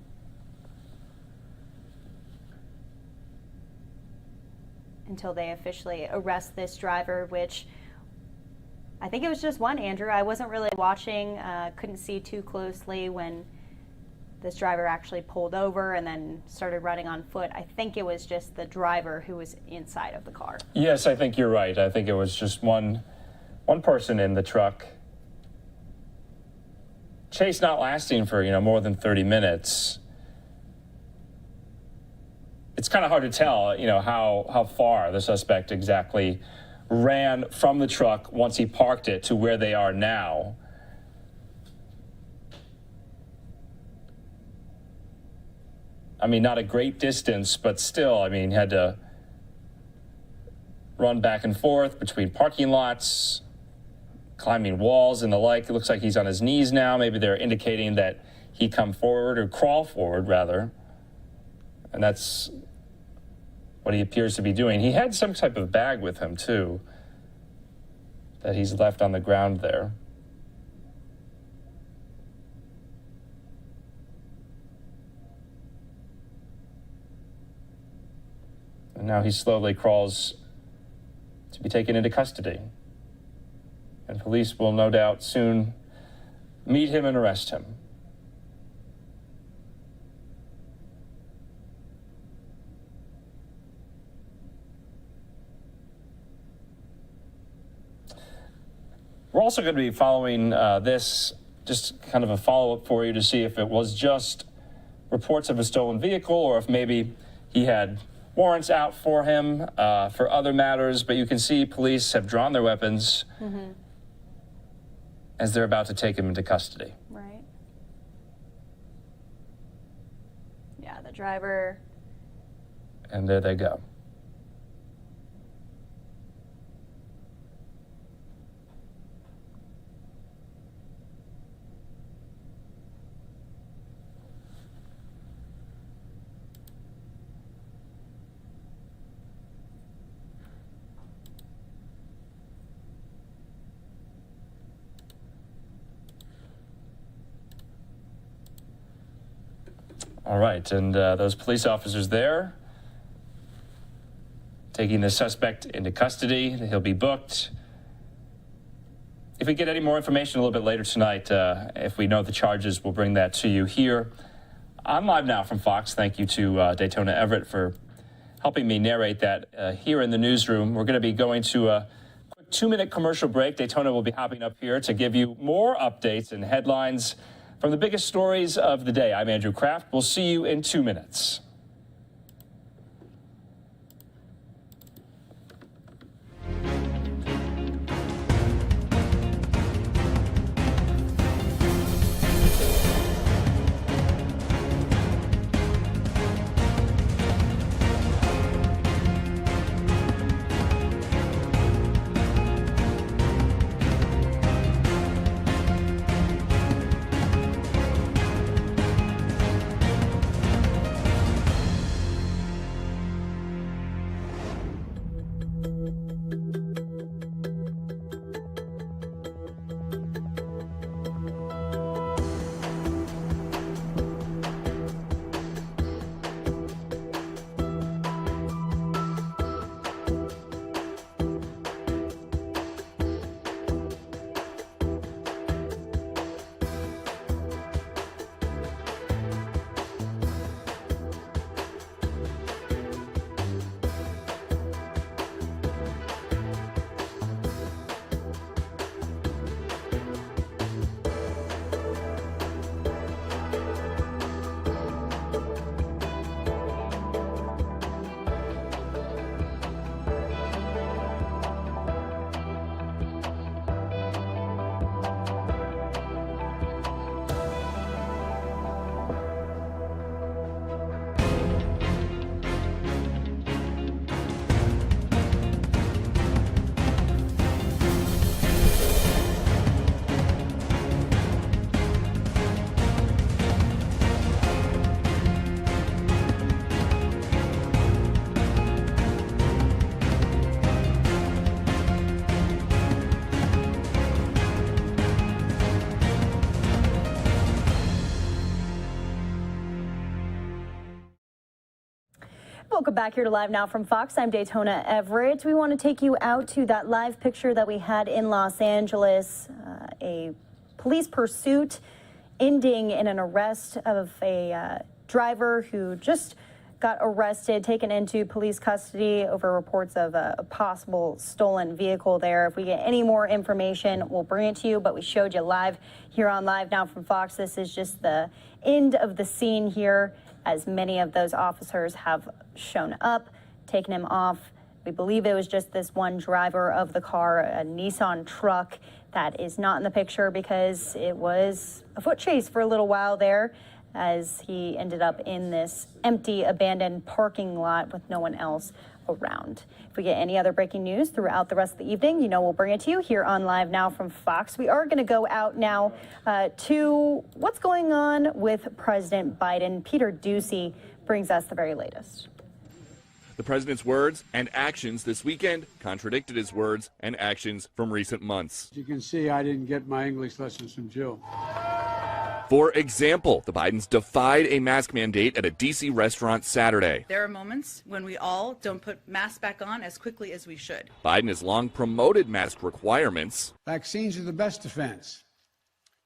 Until they officially arrest this driver, which I think it was just one, Andrew. I wasn't really watching, couldn't see too closely when this driver actually pulled over and then started running on foot. I think it was just the driver who was inside of the car.
Yes, I think you're right. I think it was just one person in the truck. Chase not lasting for, more than 30 minutes. It's kind of hard to tell, how far the suspect exactly ran from the truck once he parked it to where they are now. I mean, not a great distance, but still, had to run back and forth between parking lots, climbing walls and the like. It looks like he's on his knees now. Maybe they're indicating that he come forward, or crawl forward, rather. And that's what he appears to be doing. He had some type of bag with him, too, that he's left on the ground there. And now he slowly crawls to be taken into custody. And police will no doubt soon meet him and arrest him. We're also going to be following this, just kind of a follow-up for you to see if it was just reports of a stolen vehicle or if maybe he had warrants out for him for other matters. But you can see police have drawn their weapons as they're about to take him into custody.
Right. Yeah, the driver.
And there they go. All right, and those police officers there taking the suspect into custody. He'll be booked. If we get any more information a little bit later tonight, if we know the charges, we'll bring that to you here on Live Now from Fox. Thank you to Daytona Everett for helping me narrate that here in the newsroom. We're going to be going to a quick 2-minute commercial break. Daytona will be hopping up here to give you more updates and headlines from the biggest stories of the day. I'm Andrew Kraft. We'll see you in 2 minutes.
Welcome back here to Live Now from Fox. I'm Daytona Everett. We want to take you out to that live picture that we had in Los Angeles, a police pursuit ending in an arrest of a driver who just got arrested, taken into police custody over reports of a possible stolen vehicle there. If we get any more information, we'll bring it to you, but we showed you live here on Live Now from Fox. This is just the end of the scene here, as many of those officers have shown up, taken him off. We believe it was just this one driver of the car, a Nissan truck, that is not in the picture because it was a foot chase for a little while there, as he ended up in this empty, abandoned parking lot with no one else around. If we get any other breaking news throughout the rest of the evening, you know we'll bring it to you here on Live Now from Fox. We are going to go out now to what's going on with President Biden. Peter Ducey brings us the very latest.
The president's words and actions this weekend contradicted his words and actions from recent months.
As you can see, I didn't get my English lessons from Jill.
For example, the Bidens defied a mask mandate at a D.C. restaurant Saturday.
There are moments when we all don't put masks back on as quickly as we should.
Biden has long promoted mask requirements.
Vaccines are the best defense,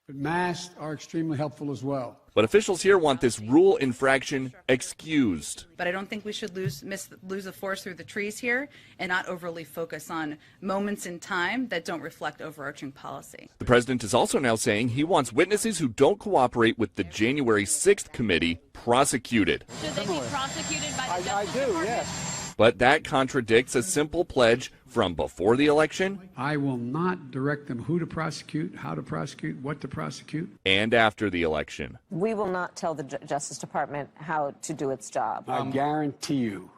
but masks are extremely helpful as well.
But officials here want this rule infraction excused.
But I don't think we should lose the forest through the trees here and not overly focus on moments in time that don't reflect overarching policy.
The president is also now saying he wants witnesses who don't cooperate with the January 6th committee prosecuted.
Should they be prosecuted by the Justice Department?
Yes.
But that contradicts a simple pledge from before the election.
I will not direct them who to prosecute, how to prosecute, what to prosecute.
And after the election.
We will not tell the Justice Department how to do its job.
I guarantee you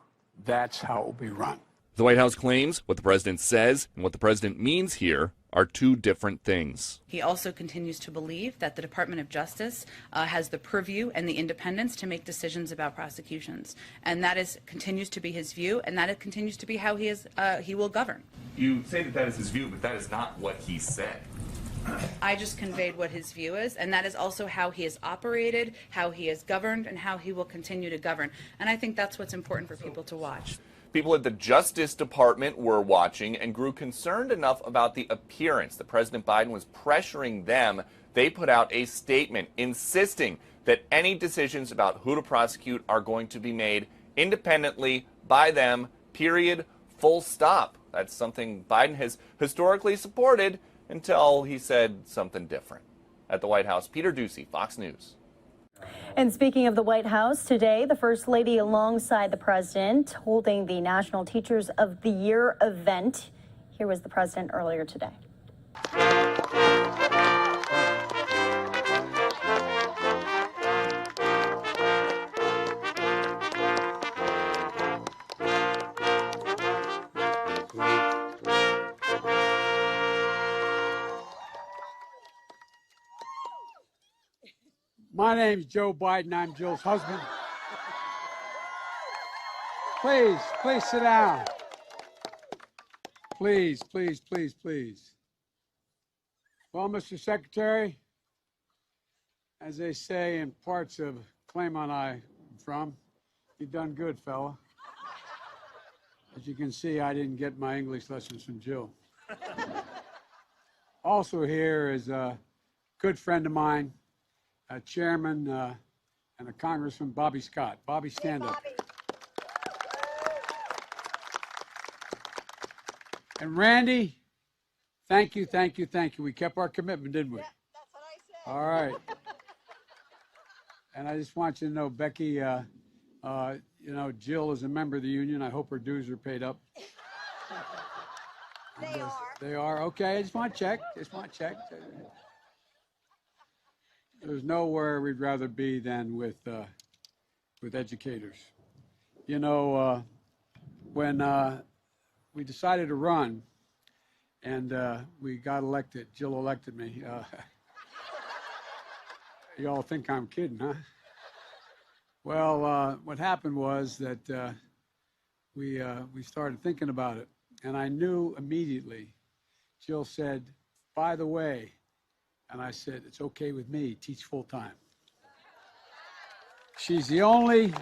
that's how it will be run.
The White House claims what the president says and what the president means here are two different things.
He also continues to believe that the Department of Justice has the purview and the independence to make decisions about prosecutions. And that continues to be his view, and that continues to be how he will govern.
You say that is his view, but that is not what he said.
I just conveyed what his view is, and that is also how he has operated, how he has governed, and how he will continue to govern. And I think that's what's important for people to watch.
People at the Justice Department were watching and grew concerned enough about the appearance that President Biden was pressuring them. They put out a statement insisting that any decisions about who to prosecute are going to be made independently by them, period, full stop. That's something Biden has historically supported until he said something different. At the White House, Peter Ducey, Fox News.
And speaking of the White House, today, the First Lady alongside the President holding the National Teachers of the Year event. Here was the President earlier today.
My name's Joe Biden. I'm Jill's husband. Please sit down. Please. Well, Mr. Secretary, as they say in parts of Claymont I'm from, you've done good, fella. As you can see, I didn't get my English lessons from Jill. Also here is a good friend of mine, a chairman and a congressman, Bobby Scott. Bobby, stand up. And Randy, thank you. We kept our commitment, didn't we? Yeah, that's what I said. All right. And I just want you to know, Becky, Jill is a member of the union. I hope her dues are paid up. They are? Okay, I just want to check. There's nowhere we'd rather be than with educators. You know, when we decided to run and we got elected, Jill elected me. You all think I'm kidding, huh? Well, what happened was that we started thinking about it, and I knew immediately. Jill said, by the way, and I said, it's okay with me, teach full time. She's the only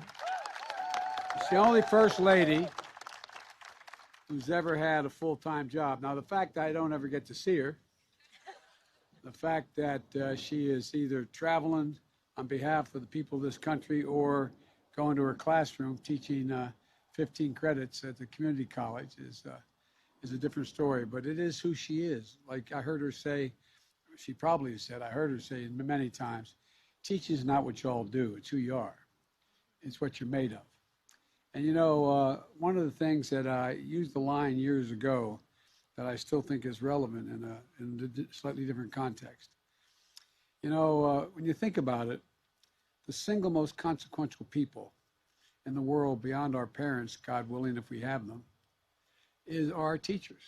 She's the only First Lady who's ever had a full-time job. Now, the fact that I don't ever get to see her, the fact that she is either traveling on behalf of the people of this country or going to her classroom teaching 15 credits at the community college is a different story. But it is who she is. Like I heard her say, she probably said, I heard her say many times, teaching is not what you all do, it's who you are. It's what you're made of. And you know, one of the things that I used the line years ago that I still think is relevant in a slightly different context. You know, when you think about it, the single most consequential people in the world beyond our parents, God willing, if we have them, is our teachers.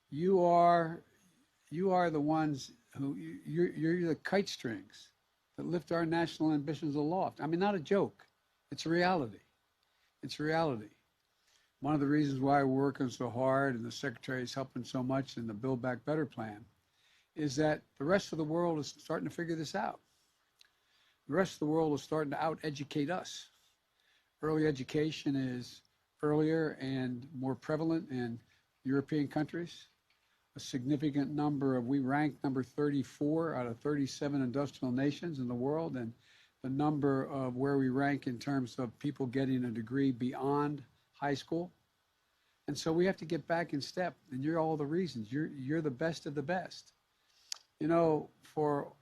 You are the ones who, you're the kite strings that lift our national ambitions aloft. I mean, not a joke. It's a reality. It's a reality. One of the reasons why we're working so hard and the Secretary is helping so much in the Build Back Better plan is that the rest of the world is starting to figure this out. The rest of the world is starting to out-educate us. Early education is earlier and more prevalent in European countries. A significant number of, we rank number 34 out of 37 industrial nations in the world, and the number of where we rank in terms of people getting a degree beyond high school. And so we have to get back in step, and you're all the reasons. You're the best of the best. You know, for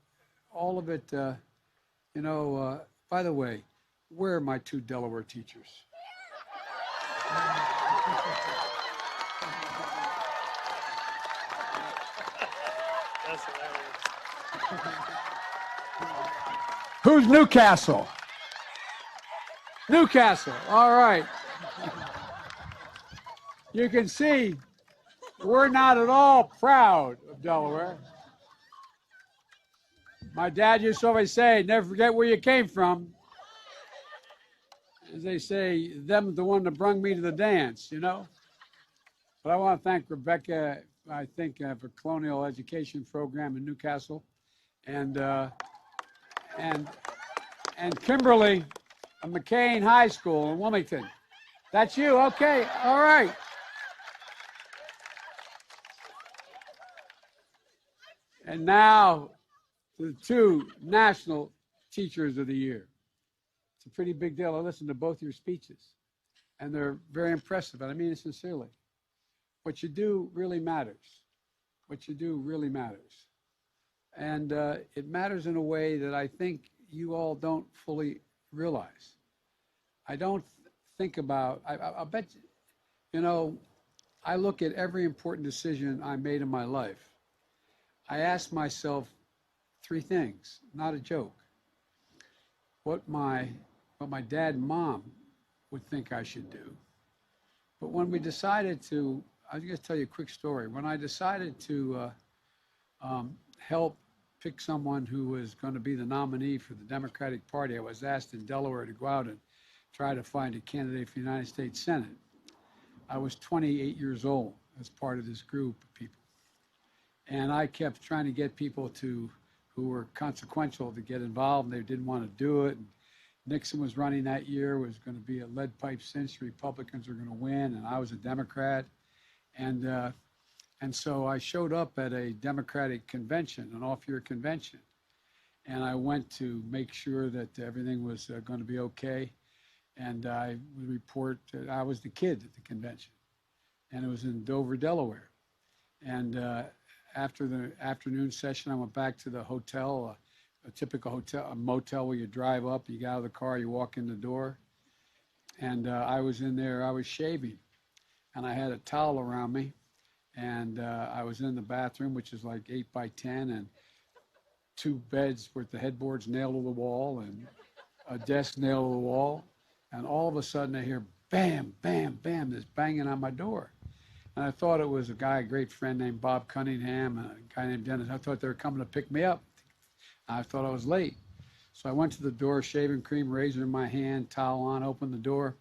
all of it, by the way, where are my two Delaware teachers?
That's hilarious.
Who's Newcastle? Newcastle, all right. You can see we're not at all proud of Delaware. My dad used to always say, never forget where you came from. As they say, them's the one that brung me to the dance, you know? But I want to thank Rebecca, I think, for Colonial Education Program in Newcastle, and Kimberly of McCain High School in Wilmington. That's you? Okay, all right. And now, to the two National Teachers of the Year. It's a pretty big deal. I listened to both your speeches, and they're very impressive, and I mean it sincerely. What you do really matters. What you do really matters. And it matters in a way that I think you all don't fully realize. I don't think about, I bet, you know, I look at every important decision I made in my life. I ask myself three things, not a joke. What my dad and mom would think I should do. But when we decided to, I'm going to tell you a quick story. When I decided to help pick someone who was going to be the nominee for the Democratic Party, I was asked in Delaware to go out and try to find a candidate for the United States Senate. I was 28 years old as part of this group of people. And I kept trying to get people who were consequential to get involved, and they didn't want to do it. And Nixon was running that year, was going to be a lead pipe cinch, Republicans were going to win, and I was a Democrat. And so I showed up at a Democratic convention, an off-year convention, and I went to make sure that everything was going to be okay. And I would report that I was the kid at the convention, and it was in Dover, Delaware. And after the afternoon session, I went back to the hotel, a typical hotel, a motel where you drive up, you get out of the car, you walk in the door. And I was in there, I was shaving, and I had a towel around me. And I was in the bathroom, which is like 8 by 10, and 2 beds with the headboards nailed to the wall and a desk nailed to the wall. And all of a sudden I hear bam, bam, bam, this banging on my door. And I thought it was a guy, a great friend named Bob Cunningham, and a guy named Dennis. I thought they were coming to pick me up. I thought I was late. So I went to the door, shaving cream, razor in my hand, towel on, opened the door.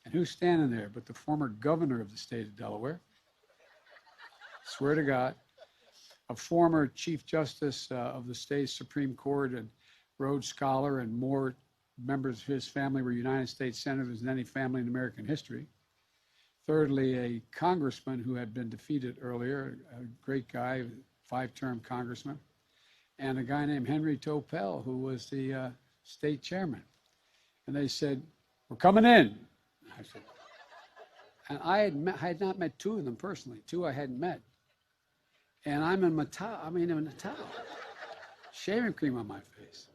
And who's standing there but the former governor of the state of Delaware? Swear to God. A former Chief Justice of the state Supreme Court and Rhodes Scholar and more members of his family were United States senators than any family in American history. Thirdly, a congressman who had been defeated earlier, a great guy, 5-term congressman, and a guy named Henry Topel, who was the state chairman. And they said, "We're coming in." I said, and I had not met 2 of them personally. 2 I hadn't met. And I'm in a towel, shaving cream on my face.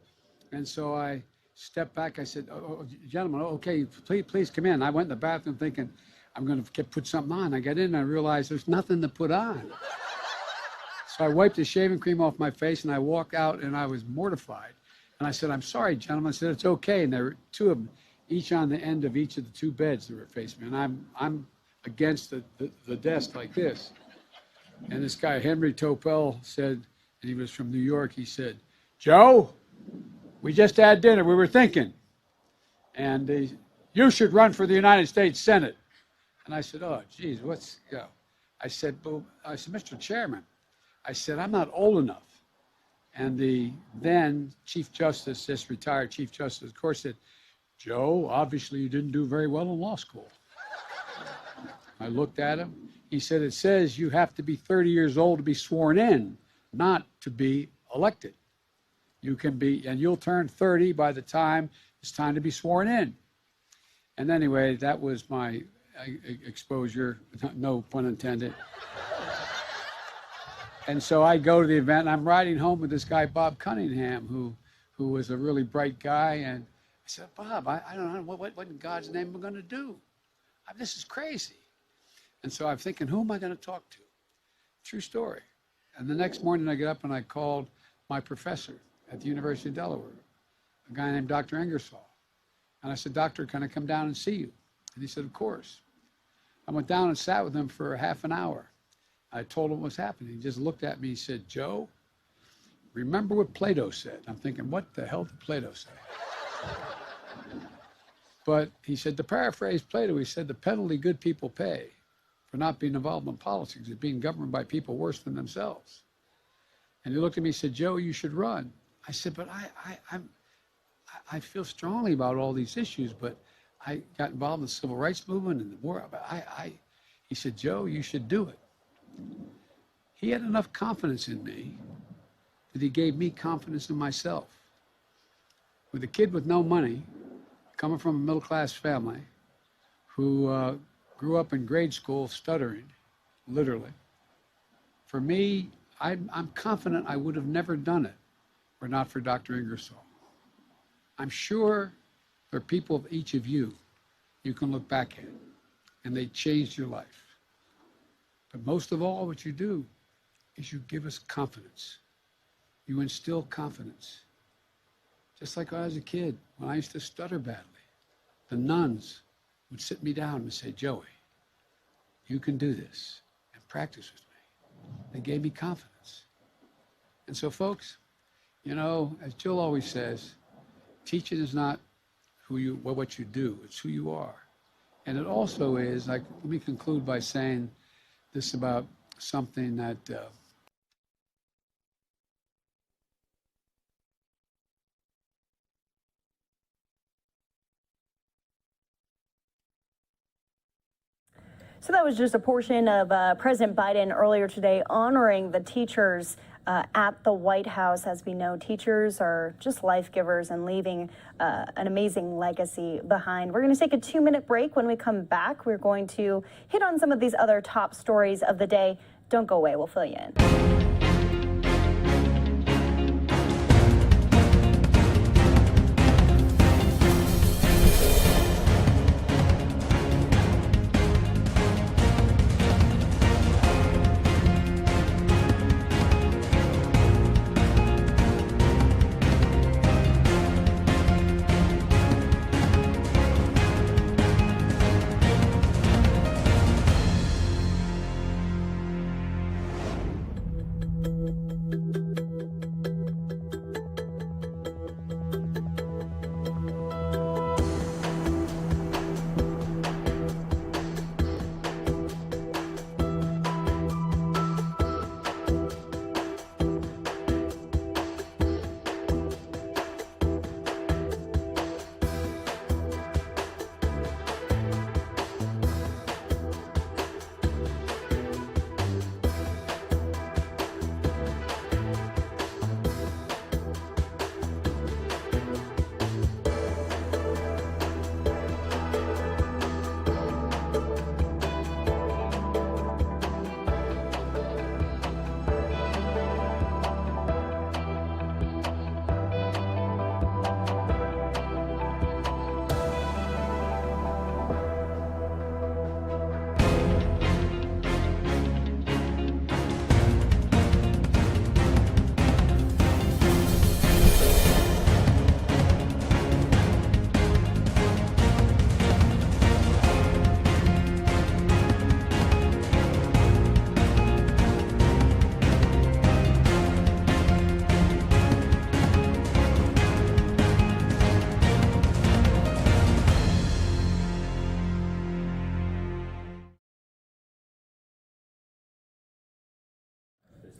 And so I stepped back. I said, "Oh, gentlemen, okay, please come in." I went in the bathroom thinking, I'm going to put something on. I got in and I realized there's nothing to put on. So I wiped the shaving cream off my face and I walked out and I was mortified. And I said, "I'm sorry, gentlemen." I said, "It's okay." And there were 2 of them, each on the end of each of the 2 beds that were facing me. And I'm against the desk like this. And this guy, Henry Topel, said, and he was from New York, he said, "Joe, we just had dinner. We were thinking. And you should run for the United States Senate." And I said, "Oh, geez, what's, you know?" I said, "Mr. Chairman," I said, "I'm not old enough." And the then Chief Justice, this retired Chief Justice, of course, said, "Joe, obviously you didn't do very well in law school." I looked at him. He said, "It says you have to be 30 years old to be sworn in, not to be elected. You can be, and you'll turn 30 by the time it's time to be sworn in." And anyway, that was my exposure, no pun intended. And so I go to the event, and I'm riding home with this guy, Bob Cunningham, who was a really bright guy. And I said, "Bob, I don't know, what in God's name am I going to do? This is crazy." And so I'm thinking, who am I going to talk to? True story. And the next morning I get up and I called my professor at the University of Delaware, a guy named Dr. Ingersoll. And I said, "Doctor, can I come down and see you?" And he said, "Of course." I went down and sat with him for half an hour. I told him what was happening. He just looked at me. He said, "Joe, remember what Plato said." I'm thinking, what the hell did Plato say? But he said, to paraphrase Plato, he said, "The penalty good people pay for not being involved in politics is being governed by people worse than themselves." And he looked at me and said, "Joe, you should run." I said, "But I feel strongly about all these issues, but I got involved in the civil rights movement and the war." He said, "Joe, you should do it." He had enough confidence in me that he gave me confidence in myself. With a kid with no money, coming from a middle-class family, who grew up in grade school stuttering, literally. For me, I'm confident I would have never done it were not for Dr. Ingersoll. I'm sure there are people of each of you can look back at, and they changed your life. But most of all, what you do is you give us confidence. You instill confidence. Just like when I was a kid, when I used to stutter badly, the nuns would sit me down and say, "Joey, you can do this," and practice with me. They gave me confidence. And so, folks, you know, as Jill always says, teaching is not what you do, it's who you are. And it also is, let me conclude by saying this about something that
So that was just a portion of President Biden earlier today honoring the teachers at the White House. As we know, teachers are just life givers and leaving an amazing legacy behind. We're going to take a 2-minute break. When we come back, we're going to hit on some of these other top stories of the day. Don't go away. We'll fill you in.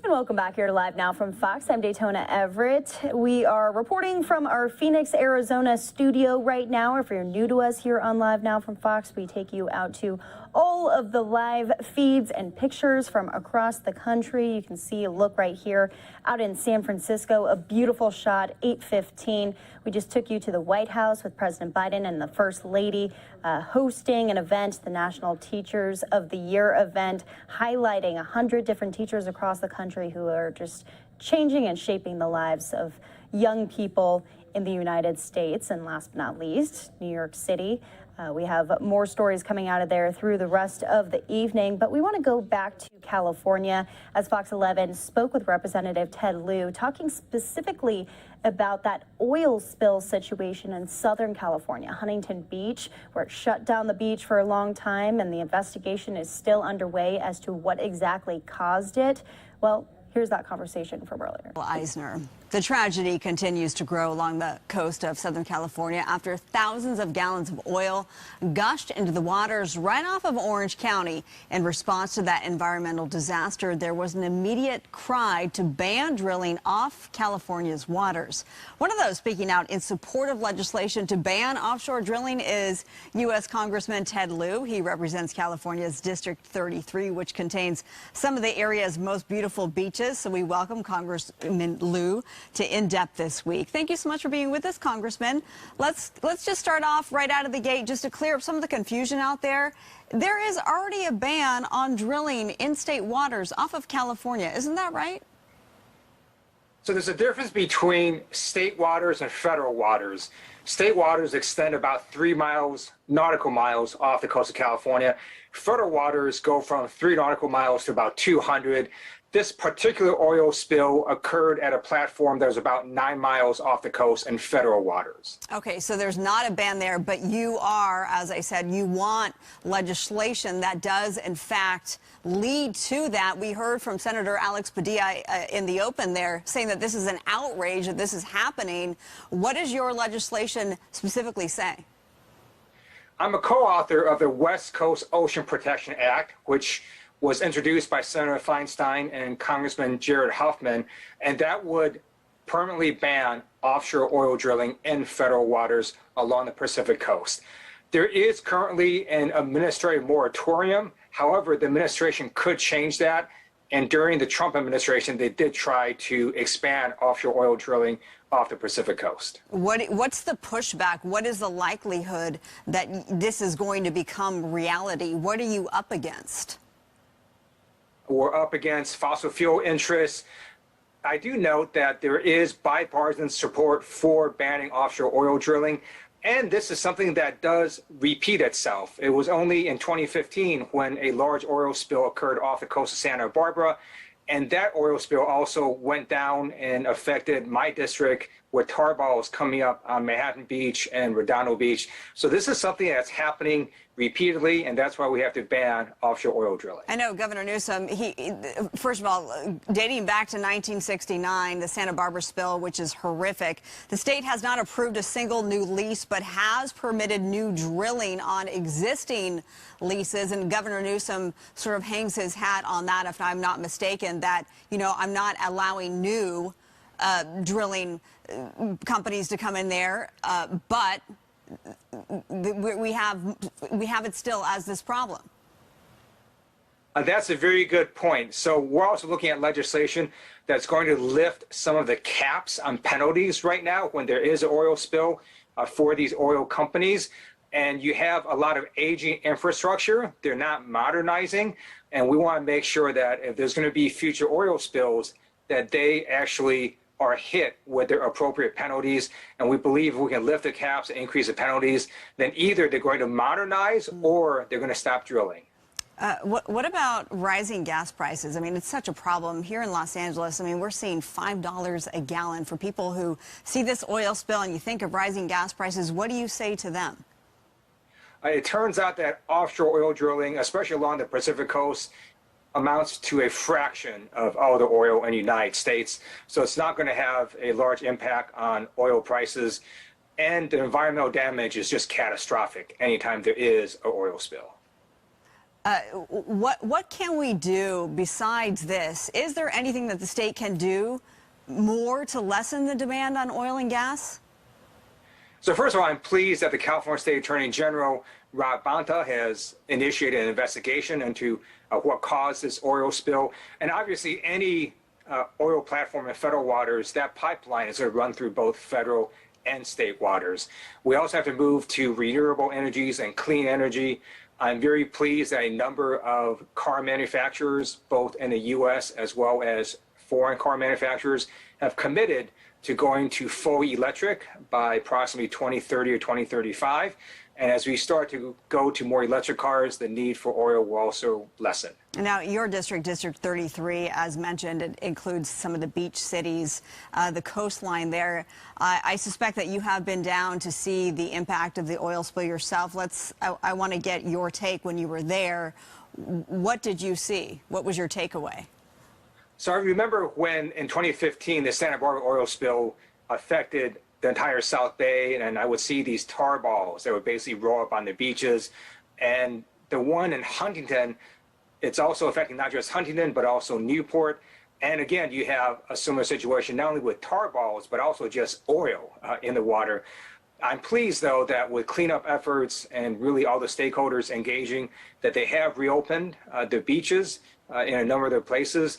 And welcome back here to Live Now from Fox. I'm Daytona Everett. We are reporting from our Phoenix, Arizona studio right now. If you're new to us here on Live Now from Fox, we take you out to all of the live feeds and pictures from across the country. You can see a look right here out in San Francisco, a beautiful shot, 8:15. We just took you to the White House with President Biden and the First Lady hosting an event, the National Teachers of the Year event, highlighting 100 different teachers across the country who are just changing and shaping the lives of young people in the United States. And last but not least, New York City. We have more stories coming out of there through the rest of the evening, but we want to go back to California as Fox 11 spoke with Representative Ted Lieu, talking specifically about that oil spill situation in Southern California, Huntington Beach, where it shut down the beach for a long time, and the investigation is still underway as to what exactly caused it. Well, here's that conversation from earlier.
Eisner. The tragedy continues to grow along the coast of Southern California after thousands of gallons of oil gushed into the waters right off of Orange County. In response to that environmental disaster, there was an immediate cry to ban drilling off California's waters. One of those speaking out in support of legislation to ban offshore drilling is U.S. Congressman Ted Lieu. He represents California's District 33, which contains some of the area's most beautiful beaches. So we welcome Congressman Lieu to In-Depth this week. Thank you so much for being with us, Congressman. Let's just start off right out of the gate just to clear up some of the confusion out there. There is already a ban on drilling in state waters off of California. Isn't that right?
So there's a difference between state waters and federal waters. State waters extend about 3 nautical miles off the coast of California. Federal waters go from 3 nautical miles to about 200. This particular oil spill occurred at a platform that was about 9 miles off the coast in federal waters.
Okay, so there's not a ban there, but you are, as I said, you want legislation that does, in fact, lead to that. We heard from Senator Alex Padilla in the open there saying that this is an outrage, that this is happening. What does your legislation specifically say?
I'm a co-author of the West Coast Ocean Protection Act, which was introduced by Senator Feinstein and Congressman Jared Huffman, and that would permanently ban offshore oil drilling in federal waters along the Pacific coast. There is currently an administrative moratorium. However, the administration could change that, and during the Trump administration, they did try to expand offshore oil drilling off the Pacific coast.
What's the pushback? What is the likelihood that this is going to become reality? What are you up against?
We're up against fossil fuel interests. I do note that there is bipartisan support for banning offshore oil drilling, and this is something that does repeat itself. It was only in 2015 when a large oil spill occurred off the coast of Santa Barbara, and that oil spill also went down and affected my district with tar balls coming up on Manhattan Beach and Redondo Beach. So this is something that's happening repeatedly, and that's why we have to ban offshore oil drilling.
I know Governor Newsom, first of all, dating back to 1969, the Santa Barbara spill, which is horrific, the state has not approved a single new lease, but has permitted new drilling on existing leases. And Governor Newsom sort of hangs his hat on that, if I'm not mistaken, that, you know, I'm not allowing new drilling companies to come in there, but we have it still as this problem.
That's a very good point. So we're also looking at legislation that's going to lift some of the caps on penalties right now when there is an oil spill for these oil companies. And you have a lot of aging infrastructure. They're not modernizing. And we want to make sure that if there's going to be future oil spills, that they actually are hit with their appropriate penalties. And we believe if we can lift the caps and increase the penalties, then either they're going to modernize or they're going to stop drilling.
What about rising gas prices? I mean, it's such a problem here in Los Angeles. I mean, we're seeing $5 a gallon for people who see this oil spill and you think of rising gas prices. What do you say to them?
It turns out that offshore oil drilling, especially along the Pacific coast, amounts to a fraction of all the oil in the United States. So it's not going to have a large impact on oil prices. And the environmental damage is just catastrophic anytime there is an oil spill.
What can we do besides this? Is there anything that the state can do more to lessen the demand on oil and gas?
So first of all, I'm pleased that the California State Attorney General, Rob Bonta, has initiated an investigation into what caused this oil spill. And obviously, any oil platform in federal waters, that pipeline is going to run through both federal and state waters. We also have to move to renewable energies and clean energy. I'm very pleased that a number of car manufacturers, both in the U.S. as well as foreign car manufacturers, have committed to going to fully electric by approximately 2030 or 2035. And as we start to go to more electric cars, the need for oil will also lessen.
Now, your district, District 33, as mentioned, it includes some of the beach cities, the coastline there. I suspect that you have been down to see the impact of the oil spill yourself. I want to get your take when you were there. What did you see? What was your takeaway?
So I remember when in 2015, the Santa Barbara oil spill affected the entire South Bay, and I would see these tar balls that would basically roll up on the beaches. And the one in Huntington, it's also affecting not just Huntington, but also Newport. And again, you have a similar situation, not only with tar balls, but also just oil in the water. I'm pleased, though, that with cleanup efforts and really all the stakeholders engaging, that they have reopened the beaches in a number of their places.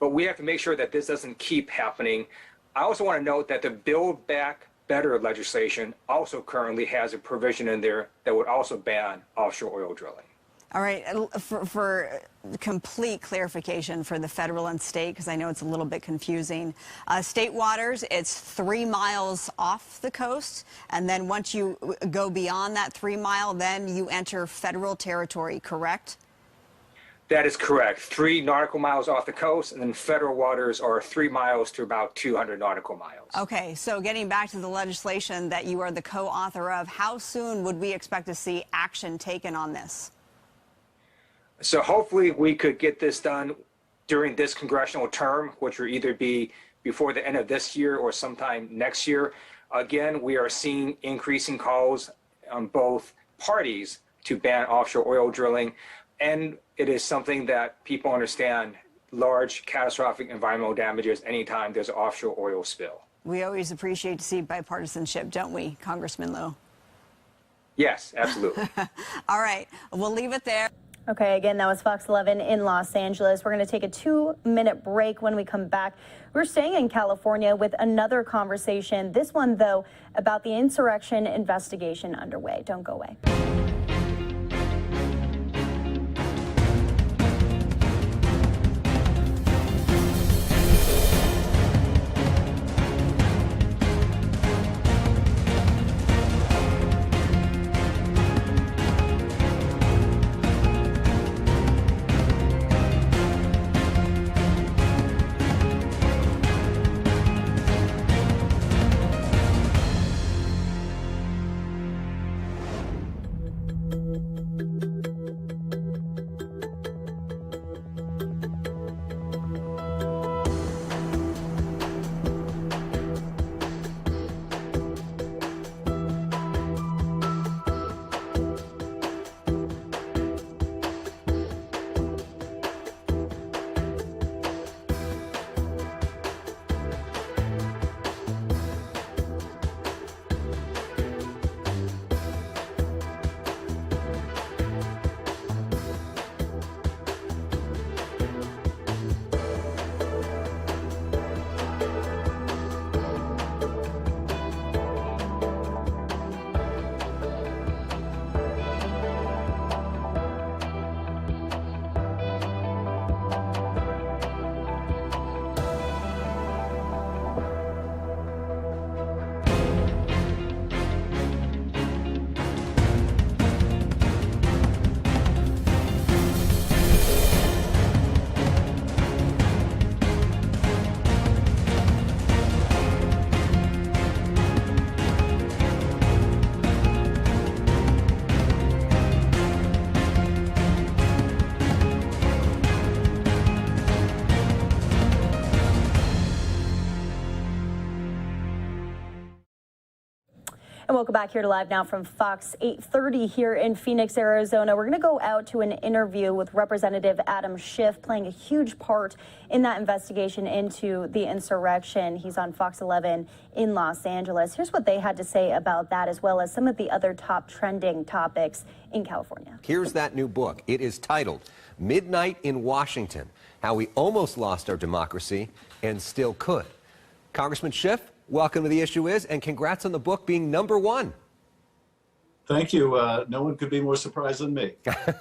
But we have to make sure that this doesn't keep happening. I also want to note that the Build Back Better legislation also currently has a provision in there that would also ban offshore oil drilling.
All right, for complete clarification for the federal and state, because I know it's a little bit confusing. State waters, it's 3 miles off the coast, and then once you go beyond that 3 mile, then you enter federal territory, correct?
That is correct. 3 nautical miles off the coast, and then federal waters are 3 miles to about 200 nautical miles.
Okay, so getting back to the legislation that you are the co-author of, how soon would we expect to see action taken on this?
So hopefully we could get this done during this congressional term, which will either be before the end of this year or sometime next year. Again, we are seeing increasing calls on both parties to ban offshore oil drilling. And it is something that people understand, large catastrophic environmental damages anytime there's an offshore oil spill.
We always appreciate to see bipartisanship, don't we, Congressman Lowe?
Yes, absolutely.
All right, we'll leave it there.
Okay, again, that was Fox 11 in Los Angeles. We're going to take a 2-minute break. When we come back, we're staying in California with another conversation. This one, though, about the insurrection investigation underway. Don't go away. welcome back here to Live Now from Fox 830 here in Phoenix, Arizona. We're going to go out to an interview with Representative Adam Schiff, playing a huge part in that investigation into the insurrection. He's on Fox 11 in Los Angeles. Here's what they had to say about that, as well as some of the other top trending topics in California.
Here's that new book. It is titled Midnight in Washington: How We Almost Lost Our Democracy and Still Could. Congressman Schiff, welcome to The Issue Is, and congrats on the book being #1.
Thank you. No one could be more surprised than me.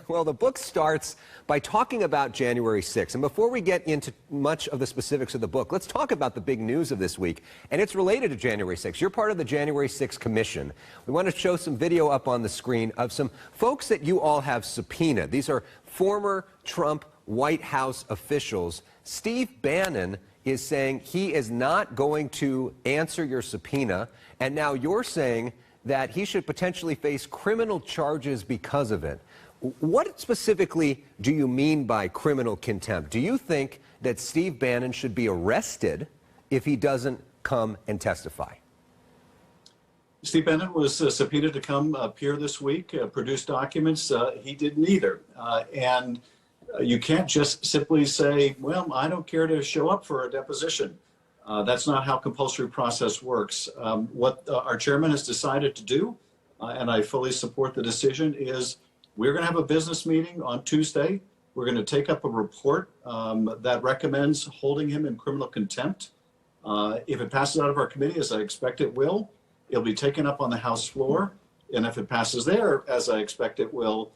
Well, the book starts by talking about January 6th. And before we get into much of the specifics of the book, let's talk about the big news of this week. And it's related to January 6th. You're part of the January 6th Commission. We want to show some video up on the screen of some folks that you all have subpoenaed. These are former Trump White House officials. Steve Bannon is saying he is not going to answer your subpoena. And now you're saying that he should potentially face criminal charges because of it. What specifically do you mean by criminal contempt? Do you think that Steve Bannon should be arrested if he doesn't come and testify?
Steve Bannon was subpoenaed to come appear this week, produce documents. He didn't either. And you can't just simply say, well, I don't care to show up for a deposition. That's not how compulsory process works. What our chairman has decided to do, and I fully support the decision, is we're going to have a business meeting on Tuesday. We're going to take up a report that recommends holding him in criminal contempt. If it passes out of our committee, as I expect it will, it'll be taken up on the House floor. And if it passes there, as I expect it will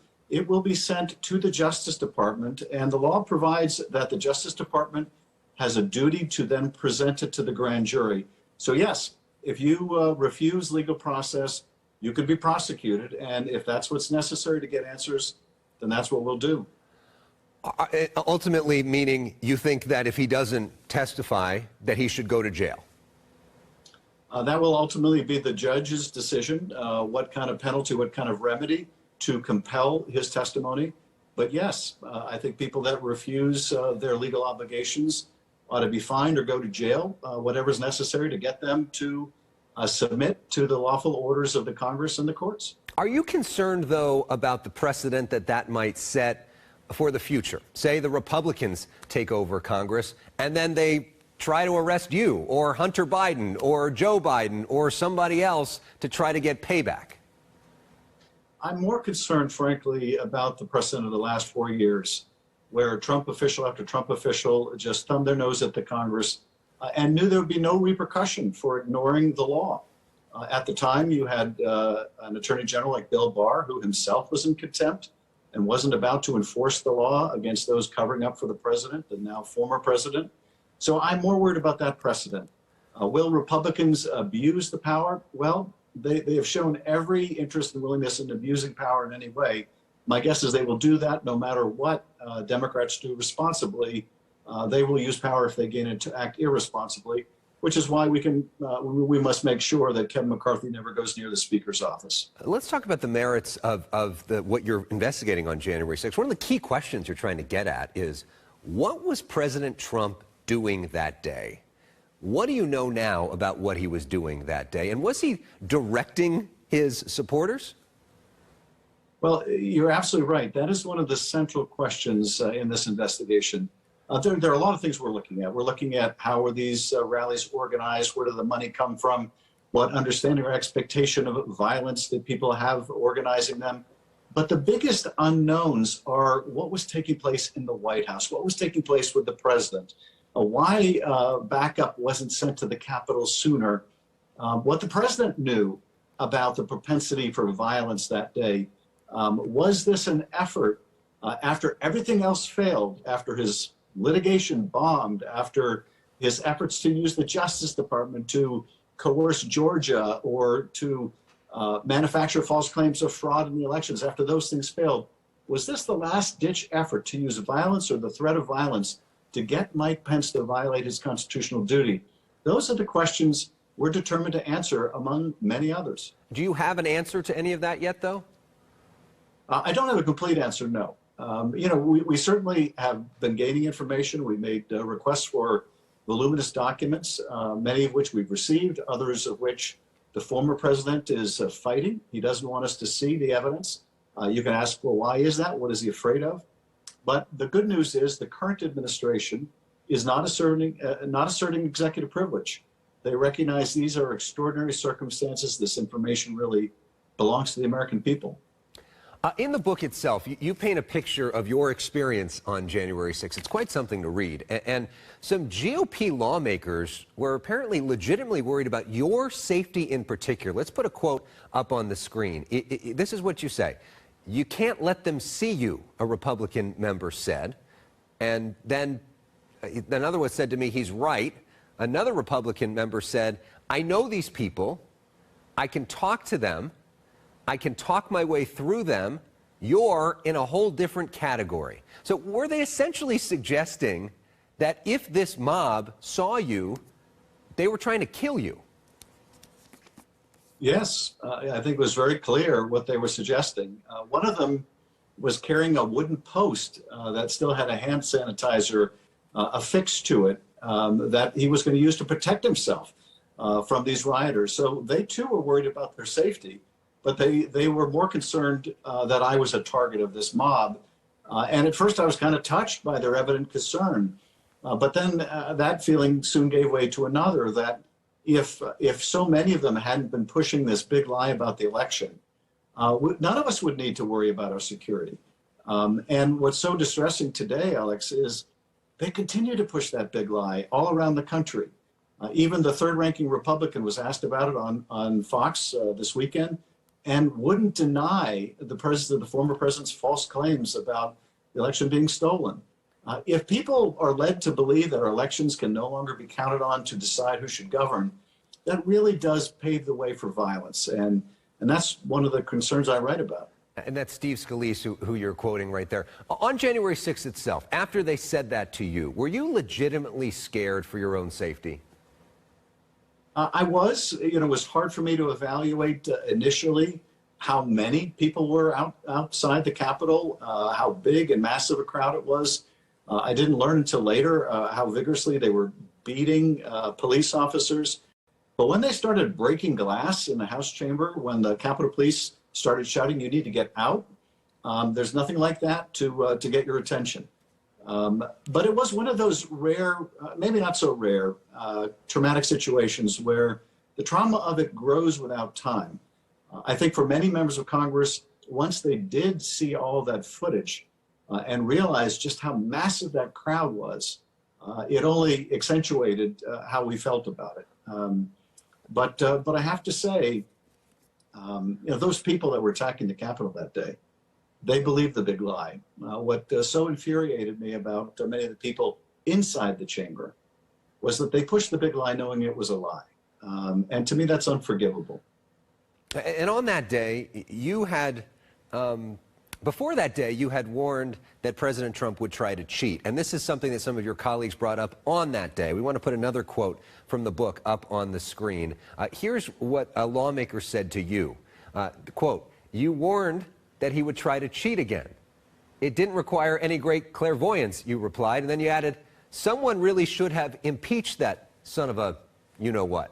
be sent to the Justice Department. And the law provides that the Justice Department has a duty to then present it to the grand jury. So yes, if you refuse legal process, you could be prosecuted. And if that's what's necessary to get answers, then that's what we'll do.
Ultimately, meaning you think that if he doesn't testify, that he should go to jail?
That will ultimately be the judge's decision, what kind of penalty, what kind of remedy to compel his testimony. But yes, I think people that refuse their legal obligations ought to be fined or go to jail, whatever's necessary to get them to submit to the lawful orders of the Congress and the courts.
Are you concerned, though, about the precedent that might set for the future? Say the Republicans take over Congress and then they try to arrest you or Hunter Biden or Joe Biden or somebody else to try to get payback.
I'm more concerned, frankly, about the precedent of the last 4 years, where Trump official after Trump official just thumbed their nose at the Congress and knew there would be no repercussion for ignoring the law. At the time, you had an attorney general like Bill Barr, who himself was in contempt and wasn't about to enforce the law against those covering up for the president, the now former president. So I'm more worried about that precedent. Will Republicans abuse the power? Well, they have shown every interest and willingness in abusing power in any way. My guess is they will do that no matter what Democrats do responsibly. They will use power if they gain it to act irresponsibly, which is why we must make sure that Kevin McCarthy never goes near the Speaker's office.
Let's talk about the merits of what you're investigating on January 6th. One of the key questions you're trying to get at is, what was President Trump doing that day? What do you know now about what he was doing that day? And was he directing his supporters?
Well, you're absolutely right. That is one of the central questions in this investigation. There are a lot of things we're looking at. We're looking at how are these rallies organized? Where did the money come from? What understanding or expectation of violence did people have organizing them? But the biggest unknowns are what was taking place in the White House, what was taking place with the president, why backup wasn't sent to the Capitol sooner, what the president knew about the propensity for violence that day. Was this an effort after everything else failed, after his litigation bombed, after his efforts to use the Justice Department to coerce Georgia or to manufacture false claims of fraud in the elections, after those things failed? Was this the last-ditch effort to use violence or the threat of violence to get Mike Pence to violate his constitutional duty? Those are the questions we're determined to answer, among many others.
Do you have an answer to any of that yet, though?
I don't have a complete answer, no. We certainly have been gaining information. We made requests for voluminous documents, many of which we've received, others of which The former president is fighting. He doesn't want us to see the evidence. You can ask, well, why is that? What is he afraid of? But the good news is the current administration is not asserting executive privilege. They recognize these are extraordinary circumstances. This information really belongs to the American people.
In the book itself, you paint a picture of your experience on January 6th. It's quite something to read. And some GOP lawmakers were apparently legitimately worried about your safety in particular. Let's put a quote up on the screen. This is what you say. You can't let them see you, a Republican member said. And then another one said to me, he's right. Another Republican member said, I know these people. I can talk to them. I can talk my way through them. You're in a whole different category. So were they essentially suggesting that if this mob saw you, they were trying to kill you?
Yes, I think it was very clear what they were suggesting. One of them was carrying a wooden post that still had a hand sanitizer affixed to it that he was going to use to protect himself from these rioters. So they too were worried about their safety. But they were more concerned that I was a target of this mob. And at first I was kind of touched by their evident concern. But then that feeling soon gave way to another, that if so many of them hadn't been pushing this big lie about the election, none of us would need to worry about our security. And what's so distressing today, Alex, is they continue to push that big lie all around the country. Even the third-ranking Republican was asked about it on Fox this weekend, and wouldn't deny the former president's false claims about the election being stolen. If people are led to believe that our elections can no longer be counted on to decide who should govern, that really does pave the way for violence. And that's one of the concerns I write about.
And that's Steve Scalise, who you're quoting right there. On January 6th itself, after they said that to you, were you legitimately scared for your own safety?
I was. It was hard for me to evaluate initially how many people were outside the Capitol, how big and massive a crowd it was. I didn't learn until later how vigorously they were beating police officers. But when they started breaking glass in the House chamber, when the Capitol Police started shouting, "You need to get out," there's nothing like that to get your attention. But it was one of those rare, maybe not so rare, traumatic situations where the trauma of it grows without time. I think for many members of Congress, once they did see all of that footage and realized just how massive that crowd was, it only accentuated how we felt about it. But I have to say, those people that were attacking the Capitol that day, they believed the big lie. What so infuriated me about many of the people inside the chamber was that they pushed the big lie knowing it was a lie. And to me, that's unforgivable.
And on that day, you had, before that day, you had warned that President Trump would try to cheat. And this is something that some of your colleagues brought up on that day. We want to put another quote from the book up on the screen. Here's what a lawmaker said to you. Quote, "You warned that he would try to cheat again. It didn't require any great clairvoyance," you replied. And then you added, "Someone really should have impeached that son of a you-know-what."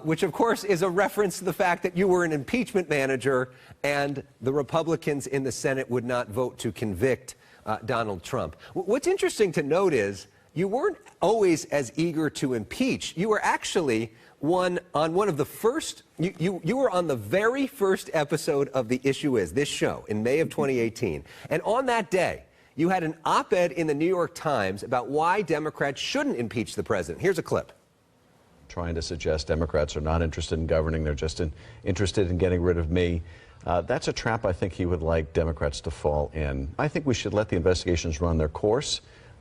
Which, of course, is a reference to the fact that you were an impeachment manager and the Republicans in the Senate would not vote to convict Donald Trump. What's interesting to note is you weren't always as eager to impeach. You were actually on one of the first, you were on the very first episode of The Issue Is, this show, in May of 2018. And on that day, you had an op-ed in the New York Times about why Democrats shouldn't impeach the president. Here's a clip.
Trying to suggest Democrats are not interested in governing, they're just interested in getting rid of me. That's a trap I think he would like Democrats to fall in. I think we should let the investigations run their course,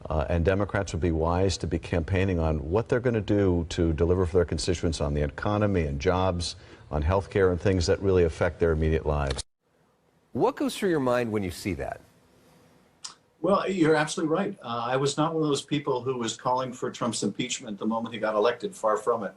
and Democrats would be wise to be campaigning on what they're going to do to deliver for their constituents on the economy and jobs, on health care and things that really affect their immediate lives.
What goes through your mind when you see that?
Well, you're absolutely right. I was not one of those people who was calling for Trump's impeachment the moment he got elected. Far from it.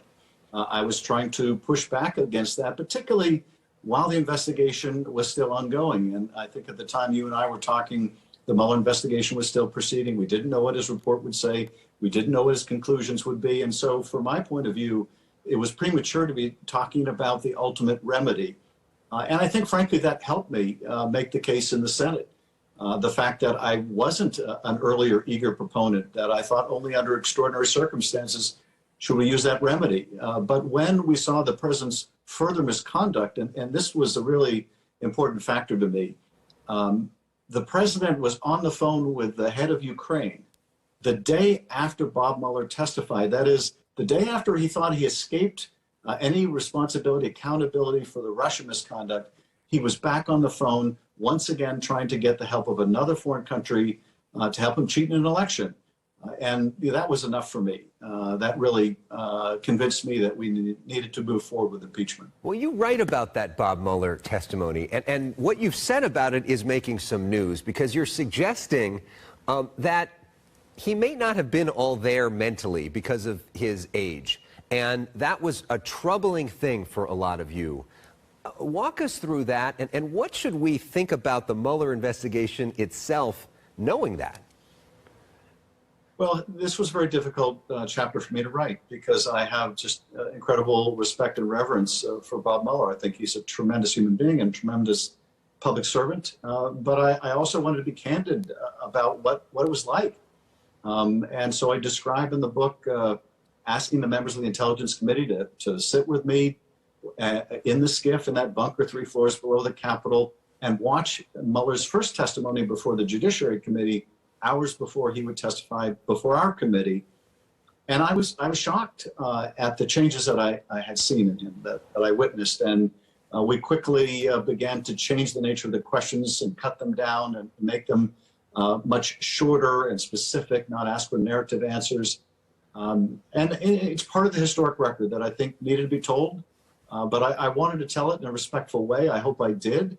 I was trying to push back against that, particularly while the investigation was still ongoing. And I think at the time you and I were talking, the Mueller investigation was still proceeding. We didn't know what his report would say. We didn't know what his conclusions would be. And so from my point of view, it was premature to be talking about the ultimate remedy. And I think, frankly, that helped me make the case in the Senate. The fact that I wasn't an earlier eager proponent, that I thought only under extraordinary circumstances should we use that remedy. But when we saw the president's further misconduct, and this was a really important factor to me, the president was on the phone with the head of Ukraine the day after Bob Mueller testified. That is, the day after he thought he escaped any responsibility, accountability for the Russian misconduct. He was back on the phone once again trying to get the help of another foreign country to help him cheat in an election. And that was enough for me. That really convinced me that we needed to move forward with impeachment.
Well, you write about that Bob Mueller testimony, and what you've said about it is making some news, because you're suggesting that he may not have been all there mentally because of his age. And that was a troubling thing for a lot of you. Walk us through that, and what should we think about the Mueller investigation itself, knowing that?
Well, this was a very difficult chapter for me to write, because I have just incredible respect and reverence for Bob Mueller. I think he's a tremendous human being and a tremendous public servant. But I also wanted to be candid about what it was like. And so I describe in the book asking the members of the Intelligence Committee to sit with me in the skiff in that bunker 3 floors below the Capitol and watch Mueller's first testimony before the Judiciary Committee hours before he would testify before our committee. And I was shocked at the changes that I had seen in him, that I witnessed. And we quickly began to change the nature of the questions and cut them down and make them much shorter and specific, not ask for narrative answers. And it's part of the historic record that I think needed to be told. But I wanted to tell it in a respectful way. I hope I did,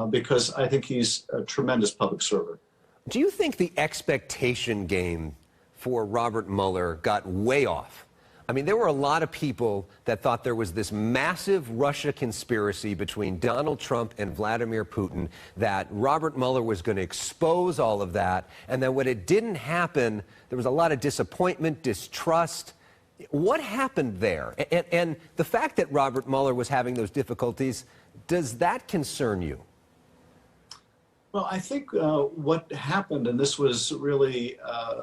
because I think he's a tremendous public servant.
Do you think the expectation game for Robert Mueller got way off? I mean, there were a lot of people that thought there was this massive Russia conspiracy between Donald Trump and Vladimir Putin, that Robert Mueller was going to expose all of that, and then when it didn't happen, there was a lot of disappointment, distrust. What happened there? And the fact that Robert Mueller was having those difficulties, does that concern you?
Well, I think what happened, and this was really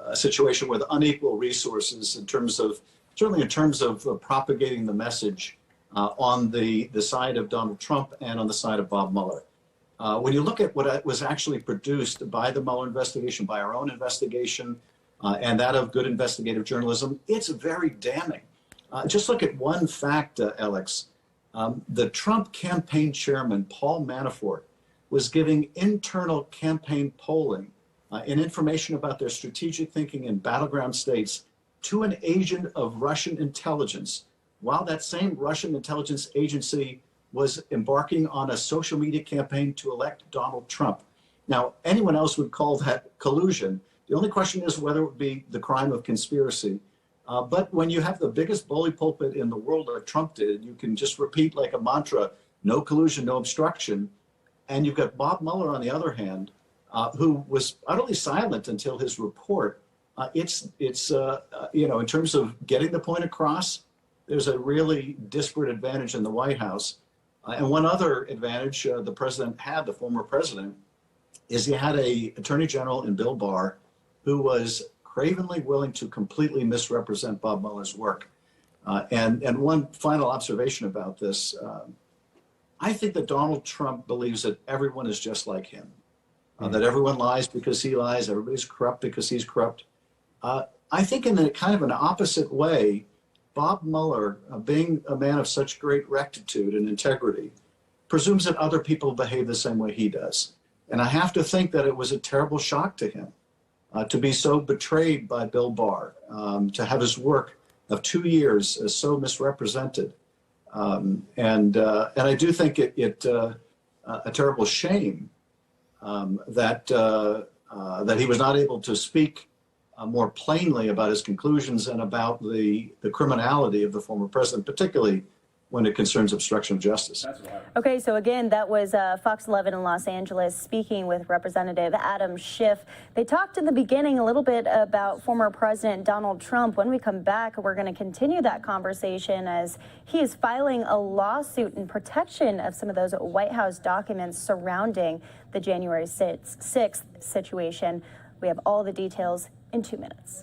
a situation with unequal resources certainly in terms of propagating the message on the side of Donald Trump and on the side of Bob Mueller. When you look at what was actually produced by the Mueller investigation, by our own investigation, and that of good investigative journalism, it's very damning. Just look at one fact, Alex. The Trump campaign chairman, Paul Manafort, was giving internal campaign polling and information about their strategic thinking in battleground states to an agent of Russian intelligence, while that same Russian intelligence agency was embarking on a social media campaign to elect Donald Trump. Now, anyone else would call that collusion. The only question is whether it would be the crime of conspiracy. But when you have the biggest bully pulpit in the world like Trump did, you can just repeat like a mantra, no collusion, no obstruction. And you've got Bob Mueller on the other hand, who was utterly silent until his report. In terms of getting the point across, there's a really disparate advantage in the White House. And one other advantage the president had, the former president, is he had an attorney general in Bill Barr who was cravenly willing to completely misrepresent Bob Mueller's work. And one final observation about this, I think that Donald Trump believes that everyone is just like him, that everyone lies because he lies, everybody's corrupt because he's corrupt. I think in a kind of an opposite way, Bob Mueller, being a man of such great rectitude and integrity, presumes that other people behave the same way he does. And I have to think that it was a terrible shock to him to be so betrayed by Bill Barr, to have his work of 2 years so misrepresented. And I do think it a terrible shame that he was not able to speak more plainly about his conclusions and about the criminality of the former president, particularly when it concerns obstruction of justice.
Okay, so again, that was Fox 11 in Los Angeles speaking with Representative Adam Schiff. They talked in the beginning a little bit about former President Donald Trump. When we come back, we're going to continue that conversation as he is filing a lawsuit in protection of some of those White House documents surrounding the January 6th situation. We have all the details in 2 minutes.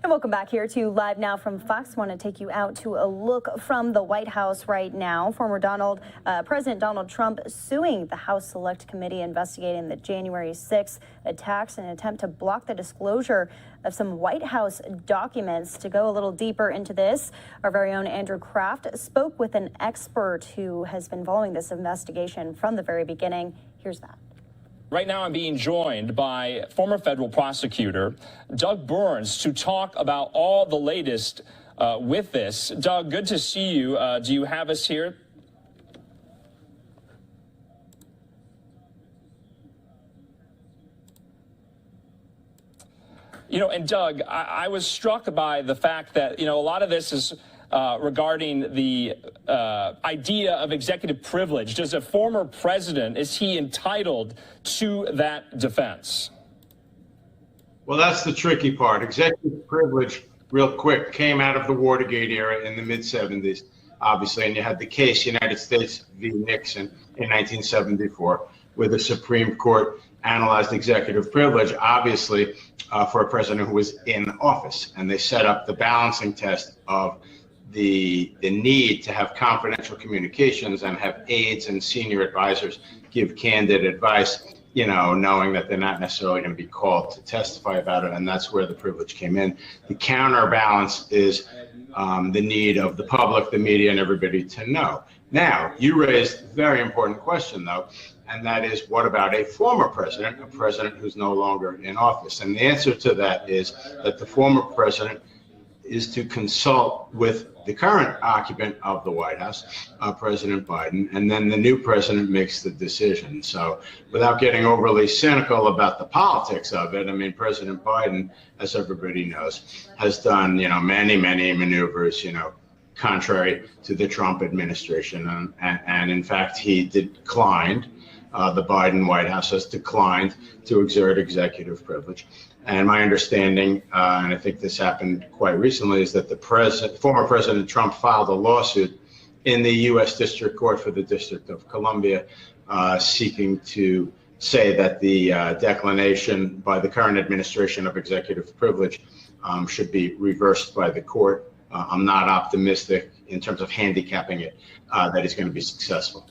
And welcome back here to Live Now from Fox. I want to take you out to a look from the White House right now. Former President Donald Trump suing the House Select Committee investigating the January 6th attacks in an attempt to block the disclosure of some White House documents. To go a little deeper into this, our very own Andrew Kraft spoke with an expert who has been following this investigation from the very beginning. Here's that.
Right now, I'm being joined by former federal prosecutor Doug Burns to talk about all the latest with this. Doug, good to see you. Do you have us here? You know, and Doug, I was struck by the fact that, you know, a lot of this is regarding the idea of executive privilege. Does a former president, is he entitled to that defense?
Well, that's the tricky part. Executive privilege, real quick, came out of the Watergate era in the mid-'70s, obviously, and you had the case United States v. Nixon in 1974, where the Supreme Court analyzed executive privilege, obviously, for a president who was in office, and they set up the balancing test of the need to have confidential communications and have aides and senior advisors give candid advice, you know, knowing that they're not necessarily going to be called to testify about it, and that's where the privilege came in. The counterbalance is the need of the public, the media, and everybody to know. Now, you raised a very important question, though, and that is, what about a former president, a president who's no longer in office? And the answer to that is that the former president is to consult with the current occupant of the White House, President Biden, and then the new president makes the decision. So without getting overly cynical about the politics of it, I mean, President Biden, as everybody knows, has done, you know, many maneuvers, you know, contrary to the Trump administration. And in fact, he declined, the Biden White House has declined to exert executive privilege. And my understanding, and I think this happened quite recently, is that the former President Trump filed a lawsuit in the U.S. District Court for the District of Columbia, seeking to say that the declination by the current administration of executive privilege should be reversed by the court. I'm not optimistic in terms of handicapping it that he's going to be successful.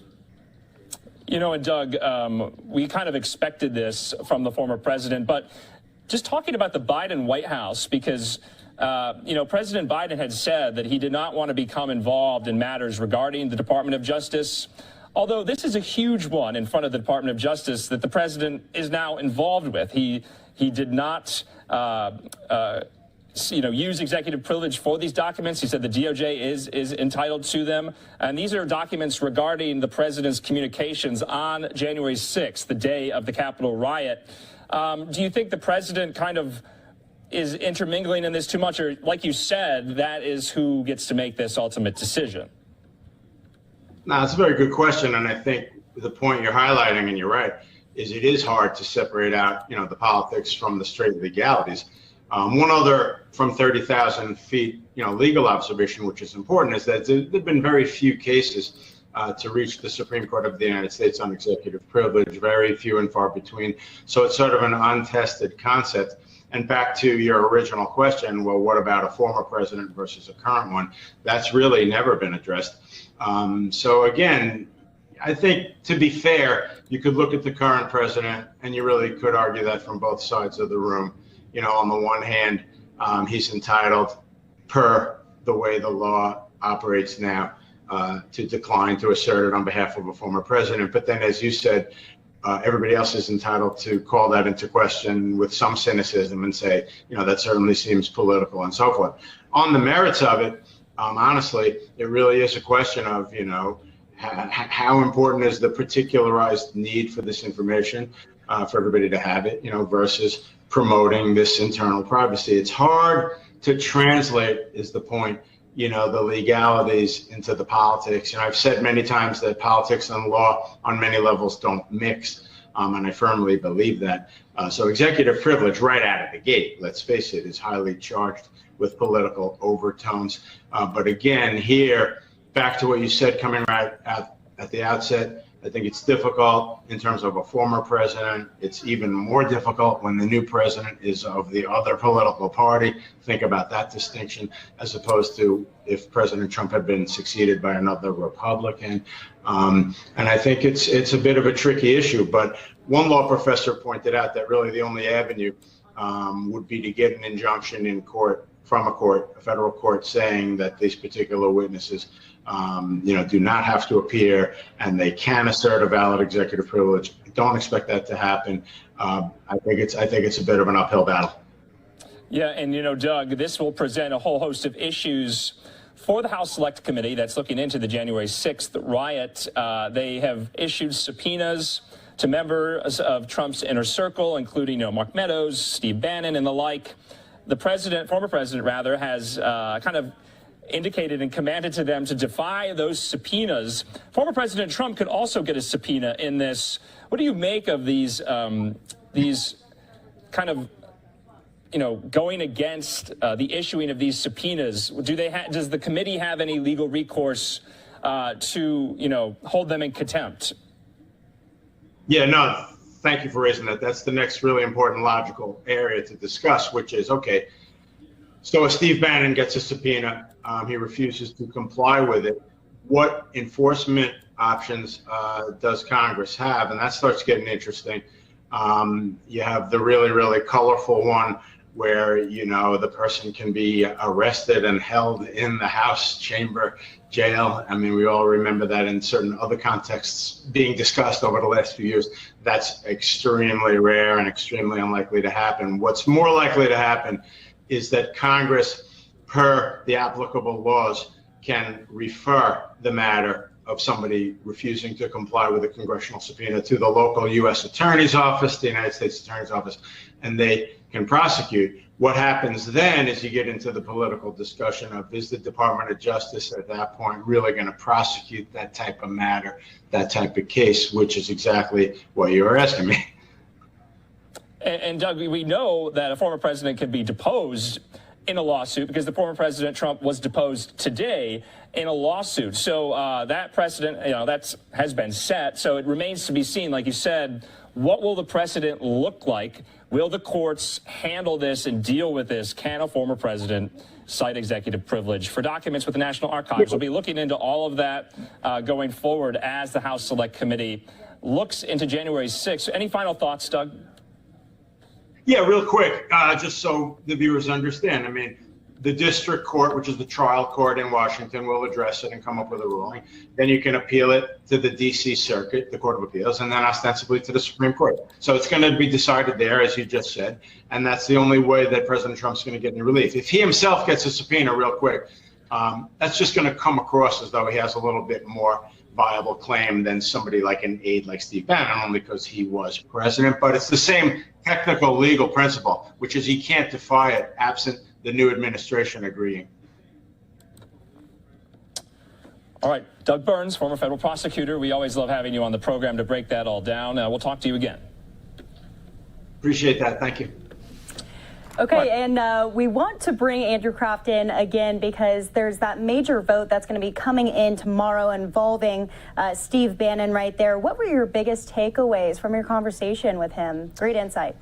You know, and Doug, we kind of expected this from the former president, but just talking about the Biden White House, because, you know, President Biden had said that he did not want to become involved in matters regarding the Department of Justice, although this is a huge one in front of the Department of Justice that the president is now involved with. He did not use executive privilege for these documents. He said the DOJ is entitled to them. And these are documents regarding the president's communications on January 6th, the day of the Capitol riot. Do you think the president kind of is intermingling in this too much? Or like you said, that is who gets to make this ultimate decision?
No, it's a very good question. And I think the point you're highlighting, and you're right, is it is hard to separate out, you know, the politics from the straight legalities. One other from 30,000 feet, you know, legal observation, which is important, is that there have been very few cases to reach the Supreme Court of the United States on executive privilege, very few and far between. So it's sort of an untested concept. And back to your original question, well, what about a former president versus a current one? That's really never been addressed. So again, I think, to be fair, you could look at the current president and you really could argue that from both sides of the room. You know, on the one hand, he's entitled, per the way the law operates now, to decline to assert it on behalf of a former president. But then, as you said, everybody else is entitled to call that into question with some cynicism and say, you know, that certainly seems political and so forth. On the merits of it, honestly, it really is a question of, you know, how important is the particularized need for this information for everybody to have it, you know, versus promoting this internal privacy. It's hard to translate, is the point, you know, the legalities into the politics. And I've said many times that politics and law on many levels don't mix, and I firmly believe that. So executive privilege right out of the gate, let's face it, is highly charged with political overtones. But again, here, back to what you said coming right at the outset, I think it's difficult in terms of a former president. It's even more difficult when the new president is of the other political party. Think about that distinction, as opposed to if President Trump had been succeeded by another Republican. And I think it's a bit of a tricky issue. But one law professor pointed out that really the only avenue would be to get an injunction in court, from a federal court, saying that these particular witnesses you know, do not have to appear and they can assert a valid executive privilege. Don't expect that to happen. I think it's a bit of an uphill battle.
Yeah, and you know, Doug, this will present a whole host of issues for the House Select Committee that's looking into the January 6th riot. They have issued subpoenas to members of Trump's inner circle, including, you know, Mark Meadows, Steve Bannon, and the like. The president, former president rather, has kind of indicated and commanded to them to defy those subpoenas. Former President Trump could also get a subpoena in this. What do you make of these kind of, you know, going against the issuing of these subpoenas? Does the committee have any legal recourse to, you know, hold them in contempt?
Yeah, no, thank you for raising that. That's the next really important logical area to discuss, which is, okay, so if Steve Bannon gets a subpoena, he refuses to comply with it, what enforcement options does Congress have? And that starts getting interesting. You have the really, really colorful one where, you know, the person can be arrested and held in the House chamber jail. I mean, we all remember that in certain other contexts being discussed over the last few years. That's extremely rare and extremely unlikely to happen. What's more likely to happen is that Congress, per the applicable laws, can refer the matter of somebody refusing to comply with a congressional subpoena to the local U.S. Attorney's Office, the United States Attorney's Office, and they can prosecute. What happens then is you get into the political discussion of, is the Department of Justice at that point really going to prosecute that type of matter, that type of case, which is exactly what you were asking me.
And Doug, we know that a former president can be deposed in a lawsuit, because the former President Trump was deposed today in a lawsuit. So that precedent, you know, has been set. So it remains to be seen, like you said, what will the precedent look like? Will the courts handle this and deal with this? Can a former president cite executive privilege for documents with the National Archives? We'll be looking into all of that going forward as the House Select Committee looks into January 6th. Any final thoughts, Doug?
Yeah, real quick, just so the viewers understand. I mean, the district court, which is the trial court in Washington, will address it and come up with a ruling. Then you can appeal it to the D.C. Circuit, the Court of Appeals, and then ostensibly to the Supreme Court. So it's going to be decided there, as you just said, and that's the only way that President Trump's going to get any relief. If he himself gets a subpoena, real quick, that's just going to come across as though he has a little bit more viable claim than somebody like an aide like Steve Bannon, only because he was president. But it's the same technical legal principle, which is he can't defy it absent the new administration agreeing.
All right, Doug Burns, former federal prosecutor. We always love having you on the program to break that all down. We'll talk to you again.
Appreciate that. Thank you.
Okay, and we want to bring Andrew Kraft in again because there's that major vote that's going to be coming in tomorrow involving Steve Bannon right there. What were your biggest takeaways from your conversation with him? Great insight.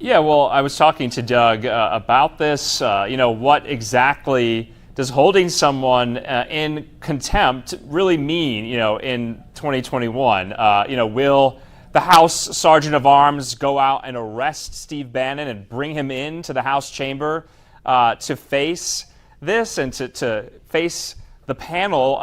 Yeah, well, I was talking to Doug about this. What exactly does holding someone in contempt really mean, in 2021? Will the House Sergeant of Arms go out and arrest Steve Bannon and bring him into the House chamber to face this and to face the panel?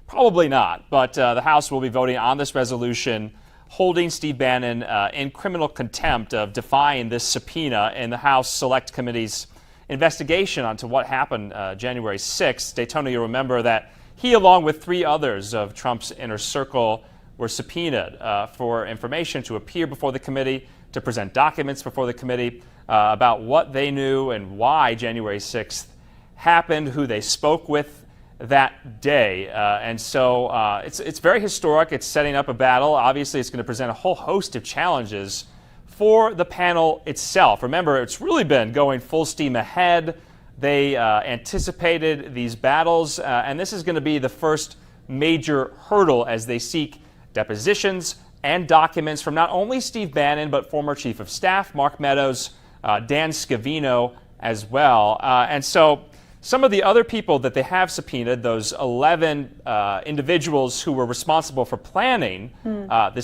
Probably not. But the House will be voting on this resolution holding Steve Bannon in criminal contempt of defying this subpoena in the House Select Committee's investigation onto what happened January 6th. Daytona, you'll remember that he, along with 3 others of Trump's inner circle, were subpoenaed for information to appear before the committee, to present documents before the committee about what they knew and why January 6th happened, who they spoke with that day. And so it's very historic. It's setting up a battle. Obviously, it's going to present a whole host of challenges for the panel itself. Remember, it's really been going full steam ahead. They anticipated these battles, and this is going to be the first major hurdle as they seek depositions and documents from not only Steve Bannon, but former Chief of Staff Mark Meadows, Dan Scavino as well. And so some of the other people that they have subpoenaed, those 11 individuals who were responsible for planning the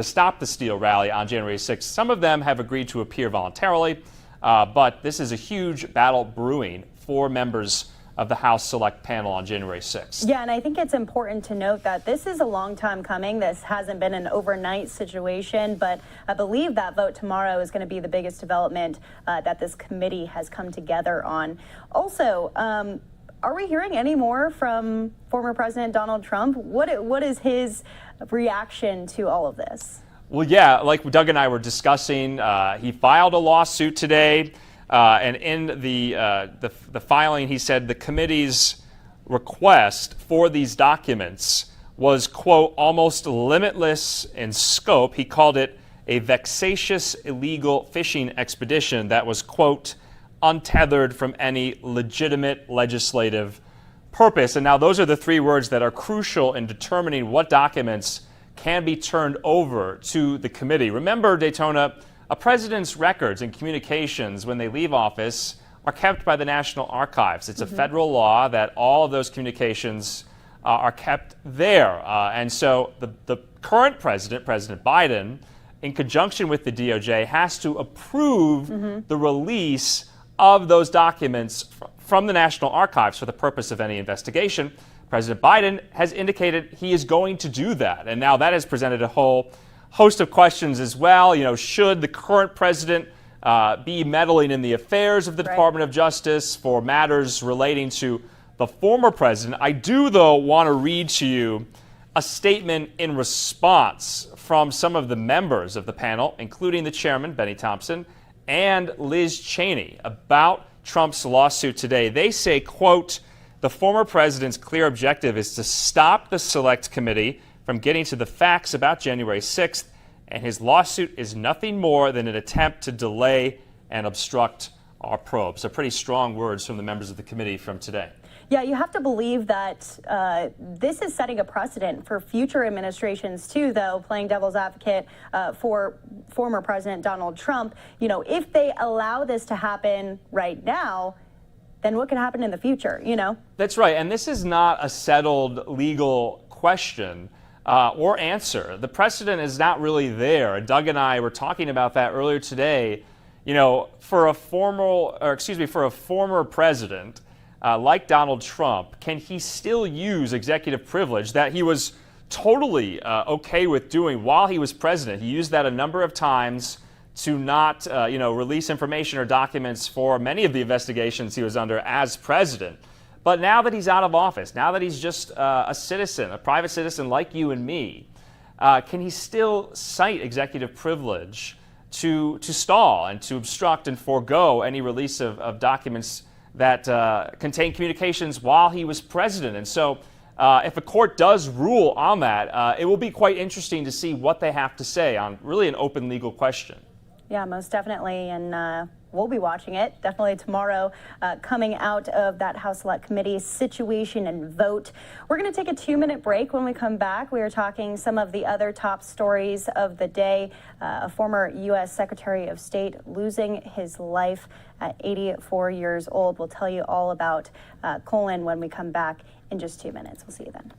Stop the Steal rally on January 6th, some of them have agreed to appear voluntarily, but this is a huge battle brewing for members of the House Select Panel on January 6th.
Yeah, and I think it's important to note that this is a long time coming. This hasn't been an overnight situation, but I believe that vote tomorrow is going to be the biggest development that this committee has come together on. Also, are we hearing any more from former President Donald Trump? What is his reaction to all of this?
Well, yeah, like Doug and I were discussing, he filed a lawsuit today. And in the filing, he said the committee's request for these documents was, quote, almost limitless in scope. He called it a vexatious illegal fishing expedition that was, quote, untethered from any legitimate legislative purpose. And now those are the 3 words that are crucial in determining what documents can be turned over to the committee. Remember, Daytona, a president's records and communications when they leave office are kept by the National Archives. It's a federal law that all of those communications are kept there. And so the current president, President Biden, in conjunction with the DOJ, has to approve the release of those documents from the National Archives for the purpose of any investigation. President Biden has indicated he is going to do that. And now that has presented a whole host of questions as well. Should the current president be meddling in the affairs of the Department of Justice for matters relating to the former president? I do, though, want to read to you a statement in response from some of the members of the panel, including the chairman, Benny Thompson, and Liz Cheney, about Trump's lawsuit today. They say, quote, the former president's clear objective is to stop the Select Committee from getting to the facts about January 6th, and his lawsuit is nothing more than an attempt to delay and obstruct our probe. So pretty strong words from the members of the committee from today.
Yeah, you have to believe that this is setting a precedent for future administrations too, though, playing devil's advocate for former President Donald Trump. If they allow this to happen right now, then what can happen in the future,
That's right, and this is not a settled legal question. or answer. The precedent is not really there. Doug and I were talking about that earlier today. You know, for a former president like Donald Trump, can he still use executive privilege that he was totally okay with doing while he was president? He used that a number of times to not, release information or documents for many of the investigations he was under as president. But now that he's out of office, now that he's just a citizen, a private citizen like you and me, can he still cite executive privilege to stall and to obstruct and forego any release of documents that contain communications while he was president? And so if a court does rule on that, it will be quite interesting to see what they have to say on really an open legal question.
Yeah, most definitely. And we'll be watching it definitely tomorrow, coming out of that House Select Committee situation and vote. We're going to take a 2-minute break. When we come back, we are talking some of the other top stories of the day. A former U.S. Secretary of State losing his life at 84 years old. We'll tell you all about Colin when we come back in just 2 minutes. We'll see you then.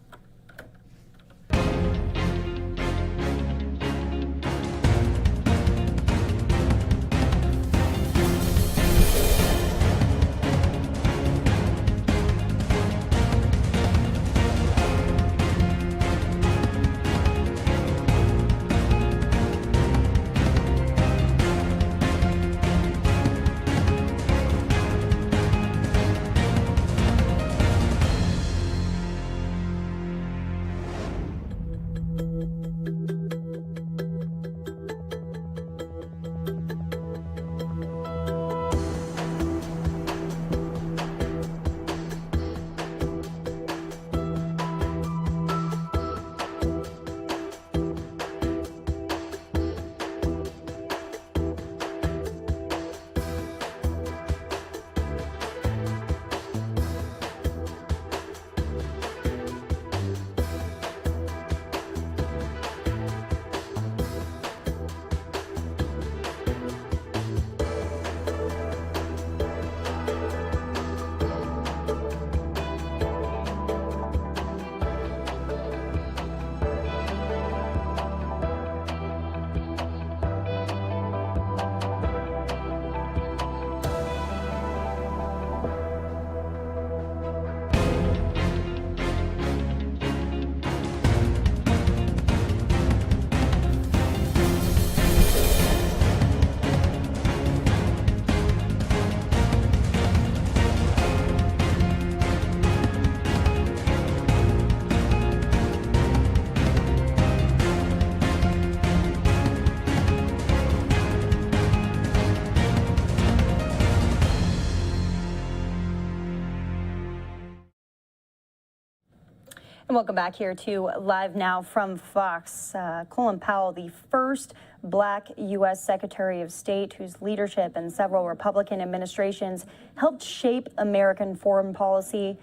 And welcome back here to Live Now from Fox. Colin Powell, the first black U.S. Secretary of State whose leadership in several Republican administrations helped shape American foreign policy,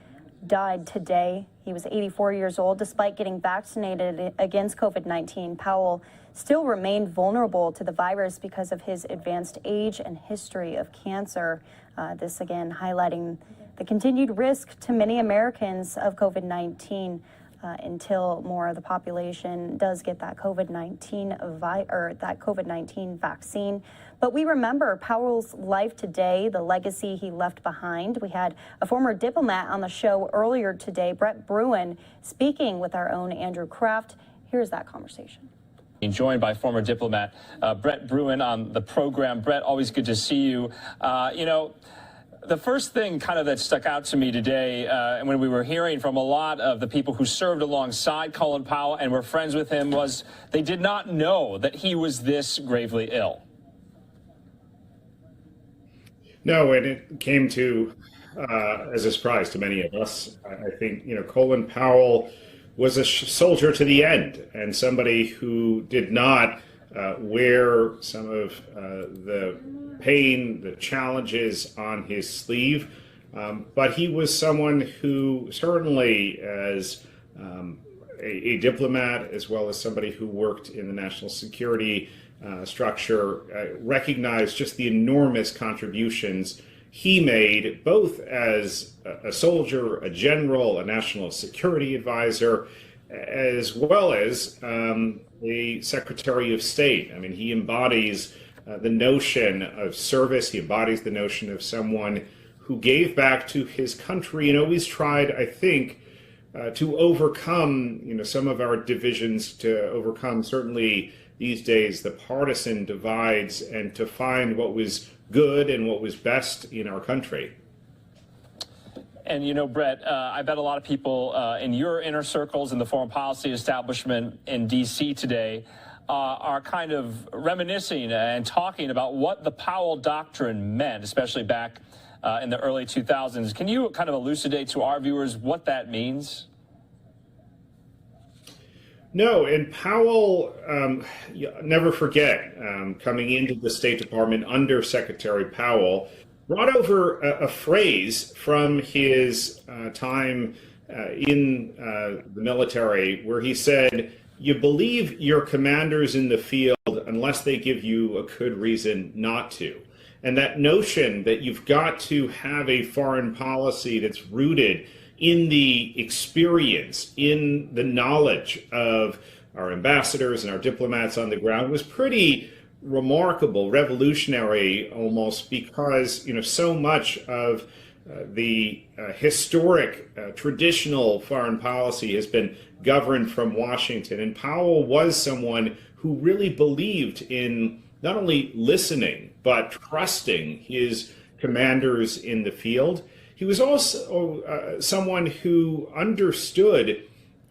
died today. He was 84 years old. Despite getting vaccinated against COVID-19, Powell still remained vulnerable to the virus because of his advanced age and history of cancer. This again highlighting the continued risk to many Americans of COVID-19 until more of the population does get that COVID-19 vaccine. But we remember Powell's life today, the legacy he left behind. We had a former diplomat on the show earlier today, Brett Bruin, speaking with our own Andrew Kraft. Here's that conversation.
Joined by former diplomat Brett Bruin on the program. Brett, always good to see you. The first thing kind of that stuck out to me today, and when we were hearing from a lot of the people who served alongside Colin Powell and were friends with him, was they did not know that he was this gravely ill.
No, and it came to as a surprise to many of us. I think, Colin Powell was a soldier to the end, and somebody who did not wear some of the pain, the challenges on his sleeve, but he was someone who certainly, as a diplomat, as well as somebody who worked in the national security structure, recognized just the enormous contributions he made, both as a soldier, a general, a national security advisor, as well as a Secretary of State. I mean, he embodies the notion of service. He embodies the notion of someone who gave back to his country and always tried, I think, to overcome, some of our divisions, to overcome certainly these days the partisan divides, and to find what was good and what was best in our country.
And Brett, I bet a lot of people in your inner circles in the foreign policy establishment in D.C. today are kind of reminiscing and talking about what the Powell Doctrine meant, especially back in the early 2000s. Can you kind of elucidate to our viewers what that means?
No, and Powell, never forget, coming into the State Department under Secretary Powell, brought over a phrase from his time in the military where he said, "You believe your commanders in the field unless they give you a good reason not to." And that notion that you've got to have a foreign policy that's rooted in the experience, in the knowledge of our ambassadors and our diplomats on the ground was pretty remarkable, revolutionary almost, because so much of the historic traditional foreign policy has been governed from Washington, and Powell was someone who really believed in not only listening but trusting his commanders in the field. He was also someone who understood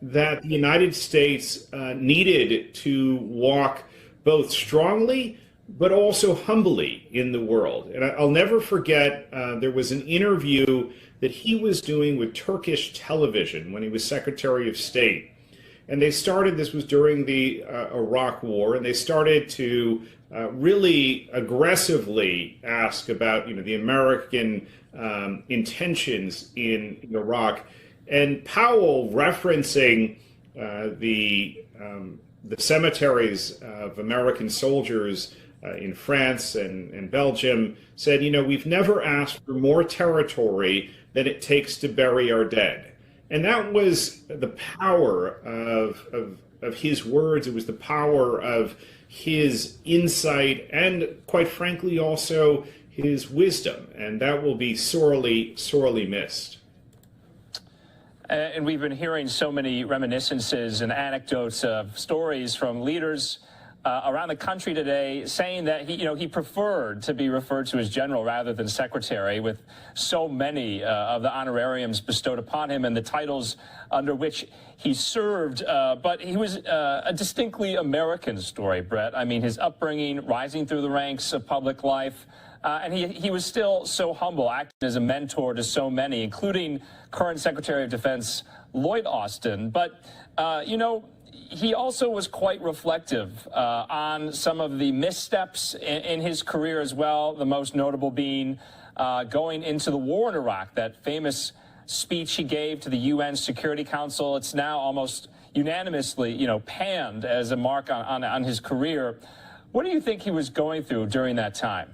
that the United States needed to walk both strongly but also humbly in the world. And I'll never forget, there was an interview that he was doing with Turkish television when he was Secretary of State. And they started, this was during the Iraq War, and they started to really aggressively ask about, the American intentions in Iraq. And Powell, referencing the cemeteries of American soldiers in France and Belgium, said, we've never asked for more territory than it takes to bury our dead. And that was the power of his words. It was the power of his insight and, quite frankly, also his wisdom. And that will be sorely, sorely missed.
And we've been hearing so many reminiscences and anecdotes of stories from leaders around the country today saying that he preferred to be referred to as general rather than secretary, with so many of the honorariums bestowed upon him and the titles under which he served. But he was a distinctly American story, Brett. I mean, his upbringing, rising through the ranks of public life, and he was still so humble, acting as a mentor to so many, including current Secretary of Defense Lloyd Austin. But, he also was quite reflective on some of the missteps in his career as well, the most notable being going into the war in Iraq, that famous speech he gave to the UN Security Council. It's now almost unanimously, panned as a mark on his career. What do you think he was going through during that time?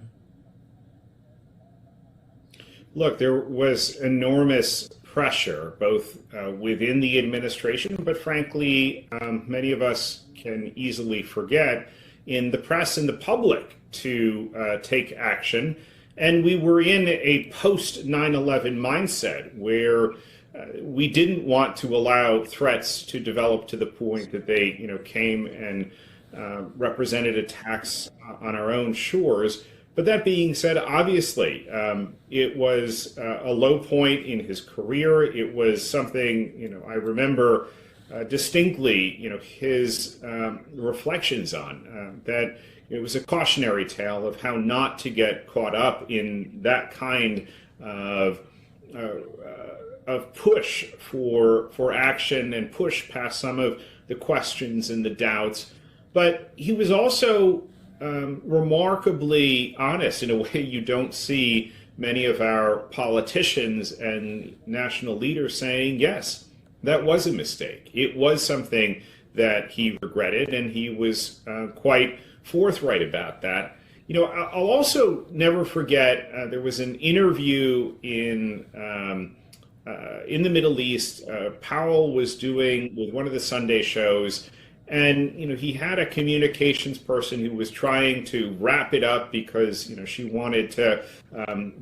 Look, there was enormous pressure, both within the administration, but frankly, many of us can easily forget, in the press and the public to take action. And we were in a post 9/11 mindset where we didn't want to allow threats to develop to the point that they, came and represented attacks on our own shores. But that being said, obviously, it was a low point in his career. It was something, I remember distinctly, his reflections on that. It was a cautionary tale of how not to get caught up in that kind of push for action and push past some of the questions and the doubts. But he was also remarkably honest in a way you don't see many of our politicians and national leaders saying, yes, that was a mistake. It was something that he regretted, and he was quite forthright about that. I'll also never forget, there was an interview in in the Middle East. Powell was doing with one of the Sunday shows, and he had a communications person who was trying to wrap it up because she wanted to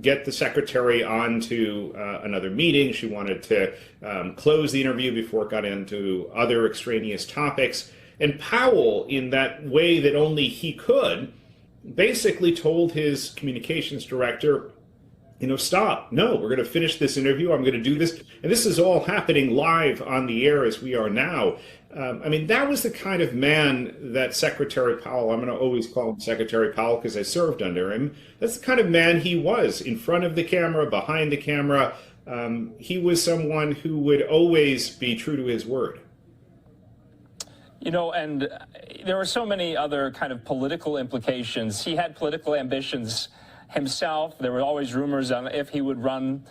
get the secretary onto another meeting. She wanted to close the interview before it got into other extraneous topics. And Powell, in that way that only he could, basically told his communications director, stop. No, we're going to finish this interview. I'm going to do this. And this is all happening live on the air as we are now. That was the kind of man that Secretary Powell, I'm going to always call him Secretary Powell because I served under him. That's the kind of man he was, in front of the camera, behind the camera. He was someone who would always be true to his word.
And there were so many other kind of political implications. He had political ambitions himself. There were always rumors on if he would run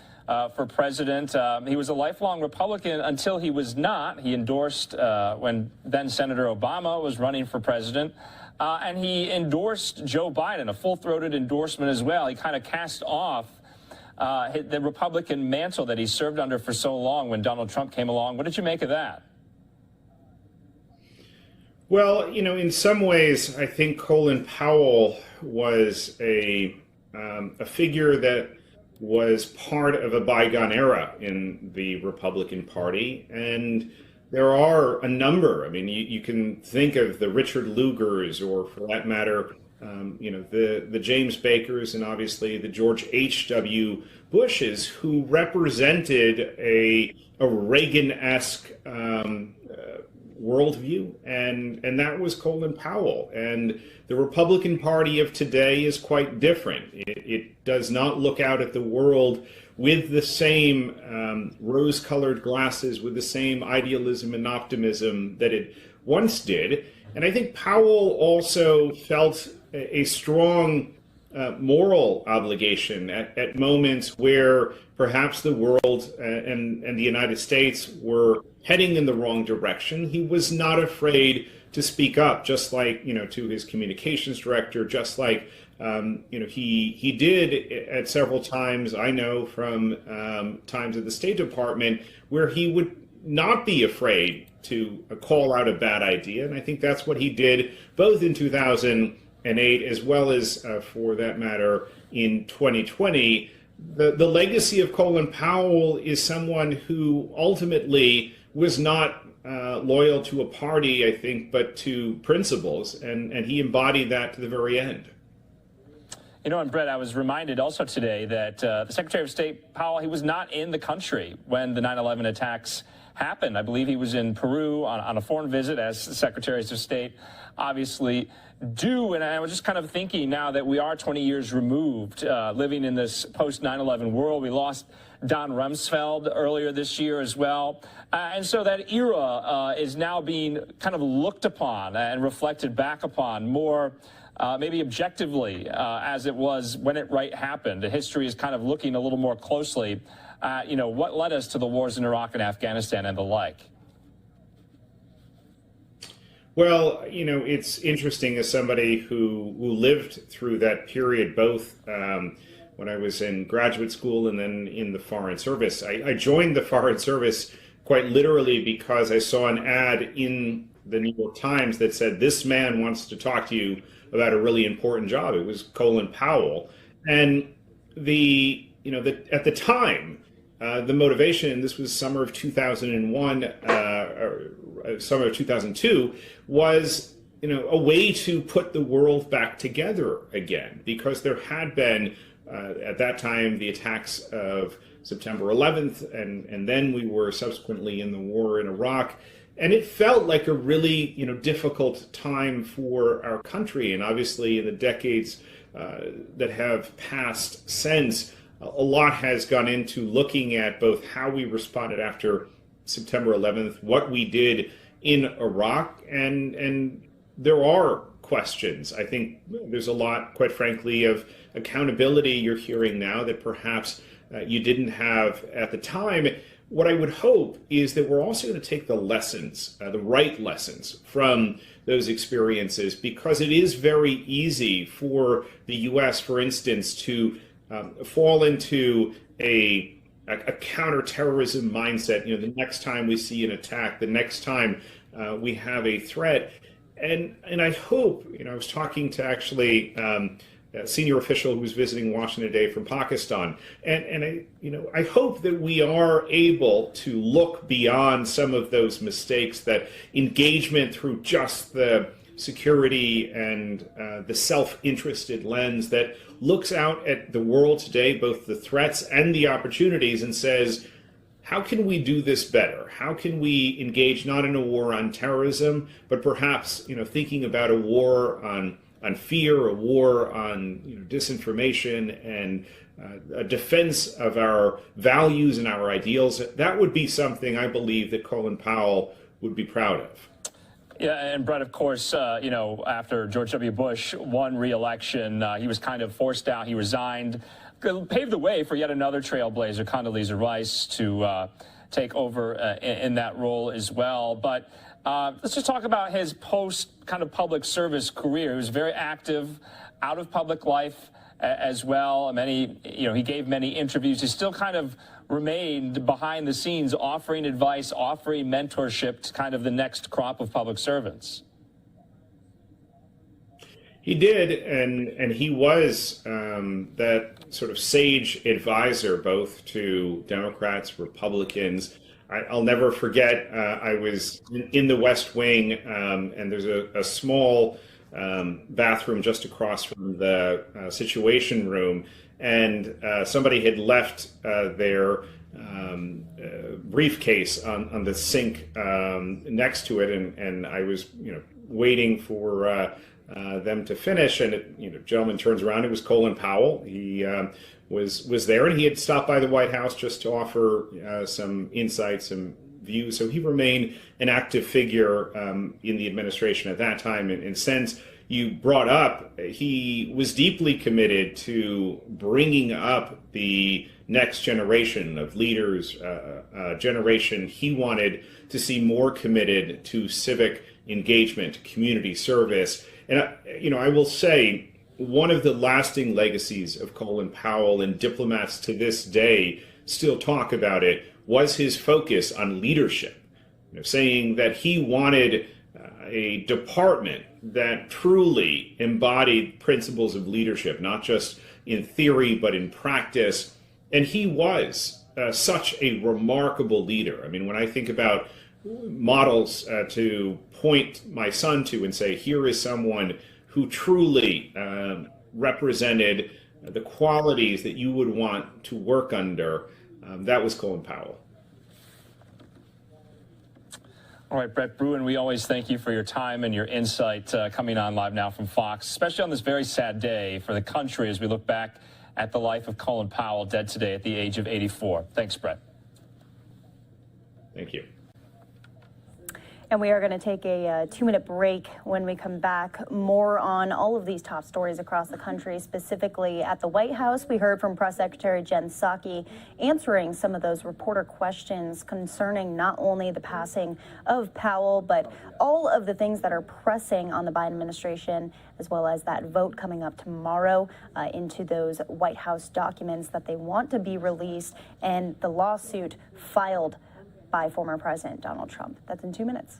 for president. He was a lifelong Republican until he was not. He endorsed when then Senator Obama was running for president. And he endorsed Joe Biden, a full-throated endorsement as well. He kind of cast off the Republican mantle that he served under for so long when Donald Trump came along. What did you make of that?
Well, in some ways, I think Colin Powell was a figure that was part of a bygone era in the Republican Party. And there are a number. You can think of the Richard Lugers, or for that matter, the James Bakers, and obviously the George H.W. Bushes, who represented a Reagan-esque worldview, and that was Colin Powell. And the Republican Party of today is quite different. It does not look out at the world with the same rose-colored glasses, with the same idealism and optimism that it once did. And I think Powell also felt a strong moral obligation at moments where perhaps the world and the United States were heading in the wrong direction. He was not afraid to speak up, just like, to his communications director, just like, he did at several times, I know from times at the State Department, where he would not be afraid to call out a bad idea. And I think that's what he did both in 2008 as well as, for that matter, in 2020. The legacy of Colin Powell is someone who ultimately was not loyal to a party, I think, but to principles, and he embodied that to the very end.
And Brett, I was reminded also today that the Secretary of State Powell, he was not in the country when the 9/11 attacks happened. I believe he was in Peru on a foreign visit, as secretaries of state obviously do. And I was just kind of thinking, now that we are 20 years removed, living in this post 9/11 world, we lost Don Rumsfeld earlier this year as well. And so that era is now being kind of looked upon and reflected back upon more maybe objectively as it was when it happened. The history is kind of looking a little more closely at, what led us to the wars in Iraq and Afghanistan and the like.
Well, it's interesting, as somebody who lived through that period, both when I was in graduate school and then in the Foreign Service. I joined the Foreign Service quite literally because I saw an ad in the New York Times that said, "This man wants to talk to you about a really important job." It was Colin Powell. And at the time, the motivation, and this was summer of 2001, summer of 2002, was a way to put the world back together again, because there had been at that time the attacks of September 11th, and then we were subsequently in the war in Iraq. And it felt like a really, difficult time for our country. And obviously in the decades that have passed since, a lot has gone into looking at both how we responded after September 11th, what we did in Iraq, and there are questions. I think there's a lot, quite frankly, of accountability you're hearing now that perhaps you didn't have at the time. What I would hope is that we're also going to take the lessons, the right lessons from those experiences, because it is very easy for the U.S., for instance, to fall into a a counterterrorism mindset. The next time we see an attack, the next time we have a threat. And I hope, I was talking to actually a senior official who was visiting Washington today from Pakistan, and I hope that we are able to look beyond some of those mistakes, that engagement through just the security and the self-interested lens that looks out at the world today, both the threats and the opportunities, and says, how can we do this better? How can we engage not in a war on terrorism, but perhaps thinking about a war on fear, a war on disinformation, and a defense of our values and our ideals? That would be something I believe that Colin Powell would be proud of.
Yeah, and Brett, of course, after George W. Bush won re-election, he was kind of forced out. He resigned, paved the way for yet another trailblazer, Condoleezza Rice, to take over in that role as well. But let's just talk about his post kind of public service career. He was very active out of public life as well. He gave many interviews. He still kind of remained behind the scenes, offering advice, offering mentorship to kind of the next crop of public servants.
He did, and he was that sort of sage advisor both to Democrats, Republicans. I'll never forget, I was in the West Wing, and there's a small bathroom just across from the Situation Room, and somebody had left their briefcase on the sink next to it, and I was waiting for them to finish, and the gentleman turns around. It was Colin Powell. He was there, and he had stopped by the White House just to offer some insights, some views. So he remained an active figure in the administration at that time. And since you brought up, he was deeply committed to bringing up the next generation of leaders, a generation he wanted to see more committed to civic engagement, community service. And I will say, one of the lasting legacies of Colin Powell, and diplomats to this day still talk about it, was his focus on leadership, saying that he wanted a department that truly embodied principles of leadership, not just in theory, but in practice. And he was such a remarkable leader. I mean, when I think about models to point my son to and say, here is someone who truly represented the qualities that you would want to work under, that was Colin Powell.
All right, Brett Bruen, we always thank you for your time and your insight coming on Live Now from Fox, especially on this very sad day for the country as we look back at the life of Colin Powell, dead today at the age of 84. Thanks, Brett.
Thank you.
And we are going to take a 2-minute break. When we come back, more on all of these top stories across the country. Specifically at the White House, we heard from Press Secretary Jen Psaki answering some of those reporter questions concerning not only the passing of Powell, but all of the things that are pressing on the Biden administration, as well as that vote coming up tomorrow into those White House documents that they want to be released, and the lawsuit filed by former President Donald Trump. That's in 2 minutes.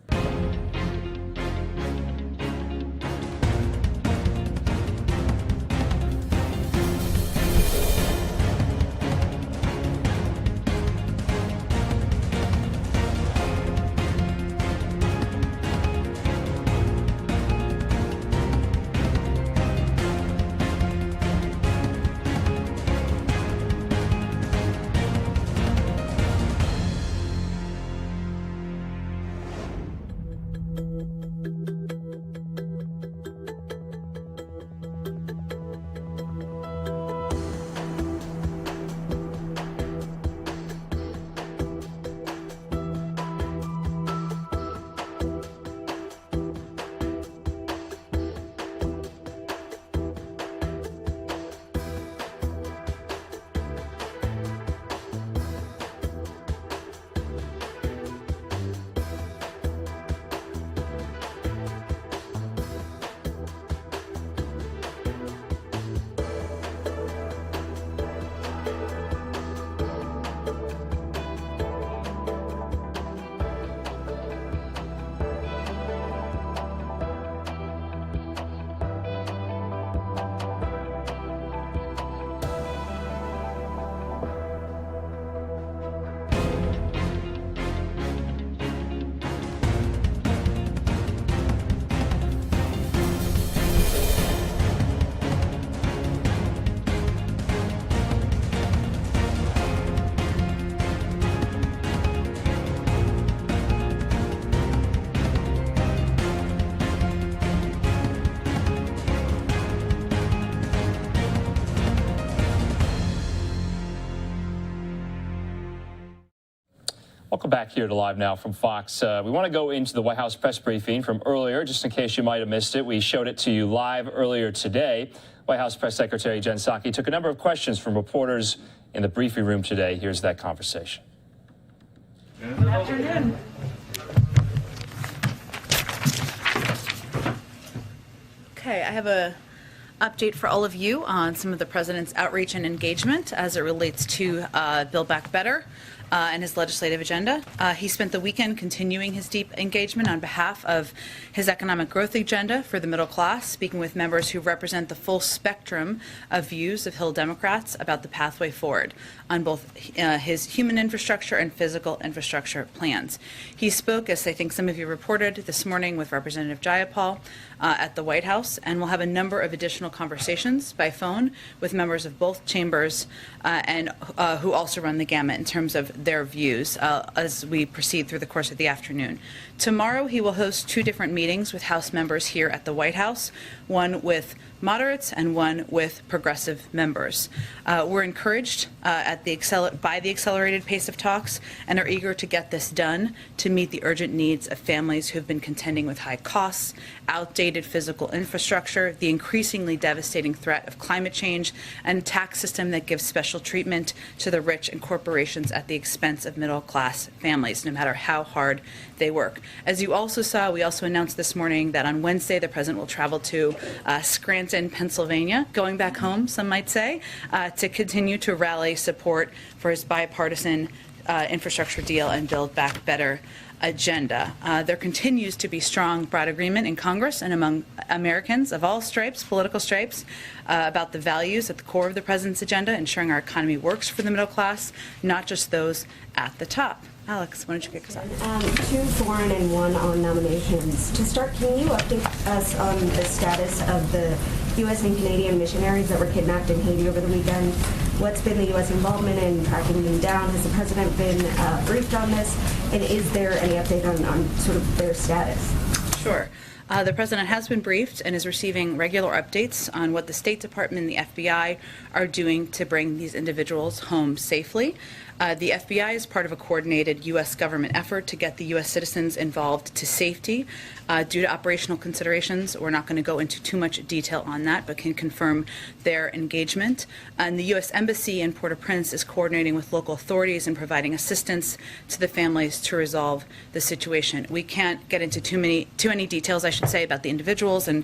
Welcome back here to Live Now from Fox. We want to go into the White House press briefing from earlier, just in case you might have missed it. We showed it to you live earlier today. White House Press Secretary Jen Psaki took a number of questions from reporters in the briefing room today. Here's that conversation.
Good afternoon. Okay, I have a update for all of you on some of the president's outreach and engagement as it relates to Build Back Better and his legislative agenda. He spent the weekend continuing his deep engagement on behalf of his economic growth agenda for the middle class, speaking with members who represent the full spectrum of views of Hill Democrats about the pathway forward on both his human infrastructure and physical infrastructure plans. He spoke, as I think some of you reported this morning, with Representative Jayapal at the White House, and we'll have a number of additional conversations by phone with members of both chambers and who also run the gamut in terms of their views as we proceed through the course of the afternoon. Tomorrow, he will host 2 different meetings with House members here at the White House, one with moderates and one with progressive members. We're encouraged by the accelerated pace of talks and are eager to get this done to meet the urgent needs of families who've been contending with high costs, outdated physical infrastructure, the increasingly devastating threat of climate change, and a tax system that gives special treatment to the rich and corporations at the expense of middle-class families, no matter how hard they work. As you also saw, we also announced this morning that on Wednesday, the president will travel to Scranton, Pennsylvania, going back home, some might say, to continue to rally support for his bipartisan infrastructure deal and Build Back Better agenda. There continues to be strong, broad agreement in Congress and among Americans of all stripes, political stripes, about the values at the core of the president's agenda, ensuring our economy works for the middle class, not just those at the top. Alex, why don't you kick us off?
2 foreign and 1 on nominations. To start, can you update us on the status of the U.S. and Canadian missionaries that were kidnapped in Haiti over the weekend? What's been the U.S. involvement in tracking them down? Has the president been briefed on this? And is there any update on sort of their status?
Sure. The president has been briefed and is receiving regular updates on what the State Department and the FBI are doing to bring these individuals home safely. The FBI is part of a coordinated U.S. government effort to get the U.S. citizens involved to safety. Due to operational considerations, we're not going to go into too much detail on that, but can confirm their engagement. And the U.S. Embassy in Port-au-Prince is coordinating with local authorities and providing assistance to the families to resolve the situation. We can't get into too many details, I should say, about the individuals and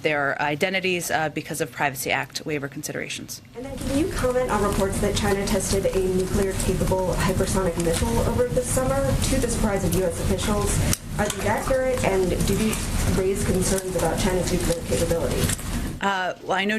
their identities because of Privacy Act waiver considerations.
And then can you comment on reports that China tested a nuclear-capable hypersonic missile over the summer to the surprise of U.S. officials? Are these accurate, and do these raise concerns about China's nuclear capabilities?
Well, I know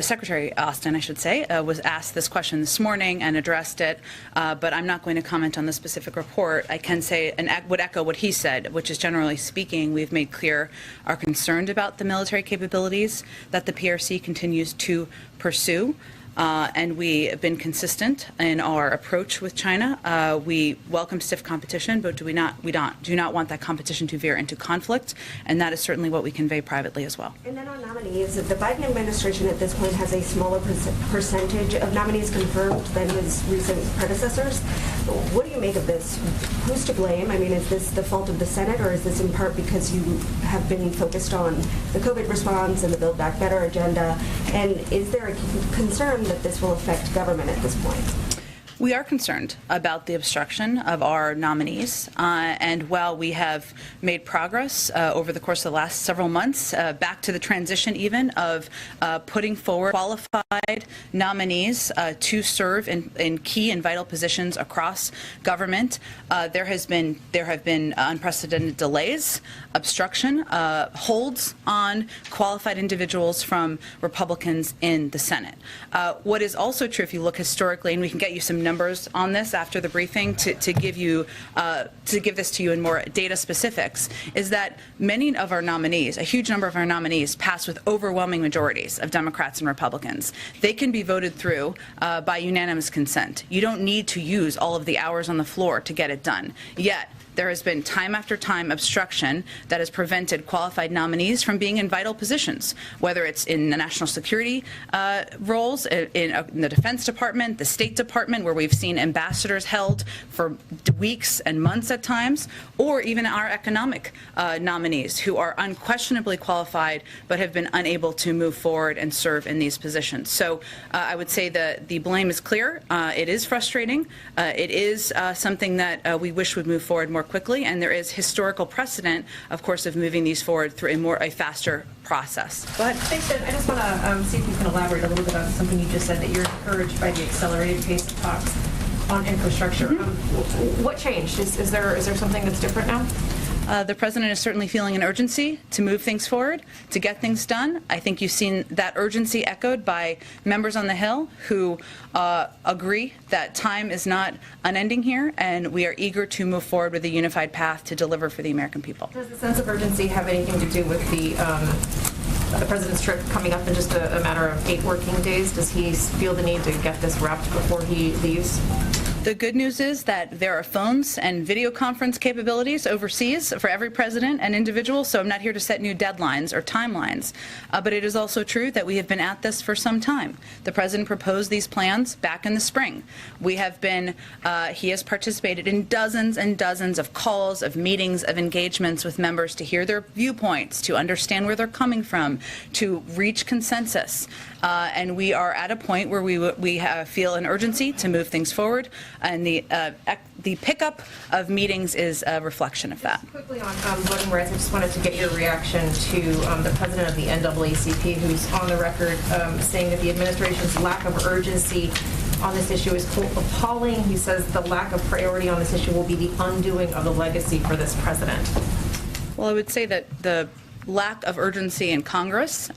Secretary Austin, I should say, was asked this question this morning and addressed it, but I'm not going to comment on the specific report. I can say and would echo what he said, which is generally speaking, we've made clear our concern about the military capabilities that the PRC continues to pursue. And we have been consistent in our approach with China. We welcome stiff competition, but we do not want that competition to veer into conflict, and that is certainly what we convey privately as well.
And then on nominees, the Biden administration at this point has a smaller percentage of nominees confirmed than his recent predecessors. What do you make of this? Who's to blame? I mean, is this the fault of the Senate, or is this in part because you have been focused on the COVID response and the Build Back Better agenda? And is there a concern that this will affect government at this point?
We are concerned about the obstruction of our nominees, and while we have made progress over the course of the last several months, back to the transition even of putting forward qualified nominees to serve in key and vital positions across government, there have been unprecedented delays, obstruction, holds on qualified individuals from Republicans in the Senate. What is also true, if you look historically, and we can get you some numbers on this after the briefing to give this to you in more data specifics, is that many of our nominees, a huge number of our nominees, pass with overwhelming majorities of Democrats and Republicans. They can be voted through by unanimous consent. You don't need to use all of the hours on the floor to get it done. Yet, There has been time after time obstruction that has prevented qualified nominees from being in vital positions, whether it's in the national security roles, in the Defense Department, the State Department, where we've seen ambassadors held for weeks and months at times, or even our economic nominees who are unquestionably qualified but have been unable to move forward and serve in these positions. So I would say that the blame is clear. It is frustrating. It is something that we wish would move forward more quickly, and there is historical precedent, of course, of moving these forward through a faster process.
Go ahead. Thanks, Jen. I just want to see if you can elaborate a little bit on something you just said, that you're encouraged by the accelerated pace of talks on infrastructure. What changed? Is there something that's different now?
The president is certainly feeling an urgency to move things forward, to get things done. I think you've seen that urgency echoed by members on the Hill who agree that time is not unending here, and we are eager to move forward with a unified path to deliver for the American people.
Does the sense of urgency have anything to do with the president's trip coming up in just a matter of 8 working days? Does he feel the need to get this wrapped before he leaves?
The good news is that there are phones and video conference capabilities overseas for every president and individual, so I'm not here to set new deadlines or timelines. But it is also true that we have been at this for some time. The president proposed these plans back in the spring. We have been, he has participated in dozens and dozens of calls, of meetings, of engagements with members to hear their viewpoints, to understand where they're coming from, to reach consensus. And we are at a point where we feel an urgency to move things forward. And the pickup of meetings is a reflection of that.
Quickly on voting rights, I just wanted to get your reaction to the president of the NAACP, who's on the record saying that the administration's lack of urgency on this issue is appalling. He says the lack of priority on this issue will be the undoing of the legacy for this president.
Well, I would say that the lack of urgency in Congress,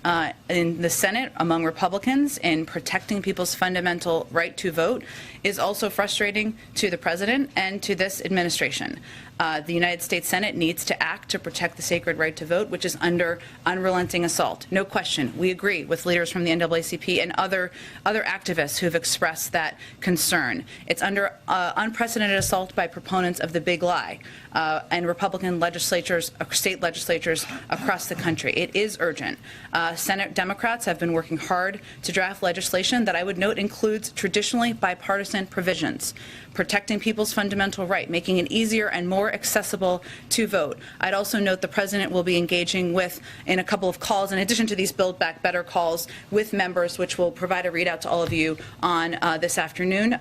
in the Senate, among Republicans, in protecting people's fundamental right to vote is also frustrating to the president and to this administration. The United States Senate needs to act to protect the sacred right to vote, which is under unrelenting assault. No question. We agree with leaders from the NAACP and other activists who have expressed that concern. It's under unprecedented assault by proponents of the big lie and Republican legislatures, state legislatures across the country. It is urgent. Senate Democrats have been working hard to draft legislation that I would note includes traditionally bipartisan provisions, protecting people's fundamental right, making it easier and more accessible to vote. I'd also note the president will be engaging in a couple of calls, in addition to these Build Back Better calls, with members, which will provide a readout to all of you on this afternoon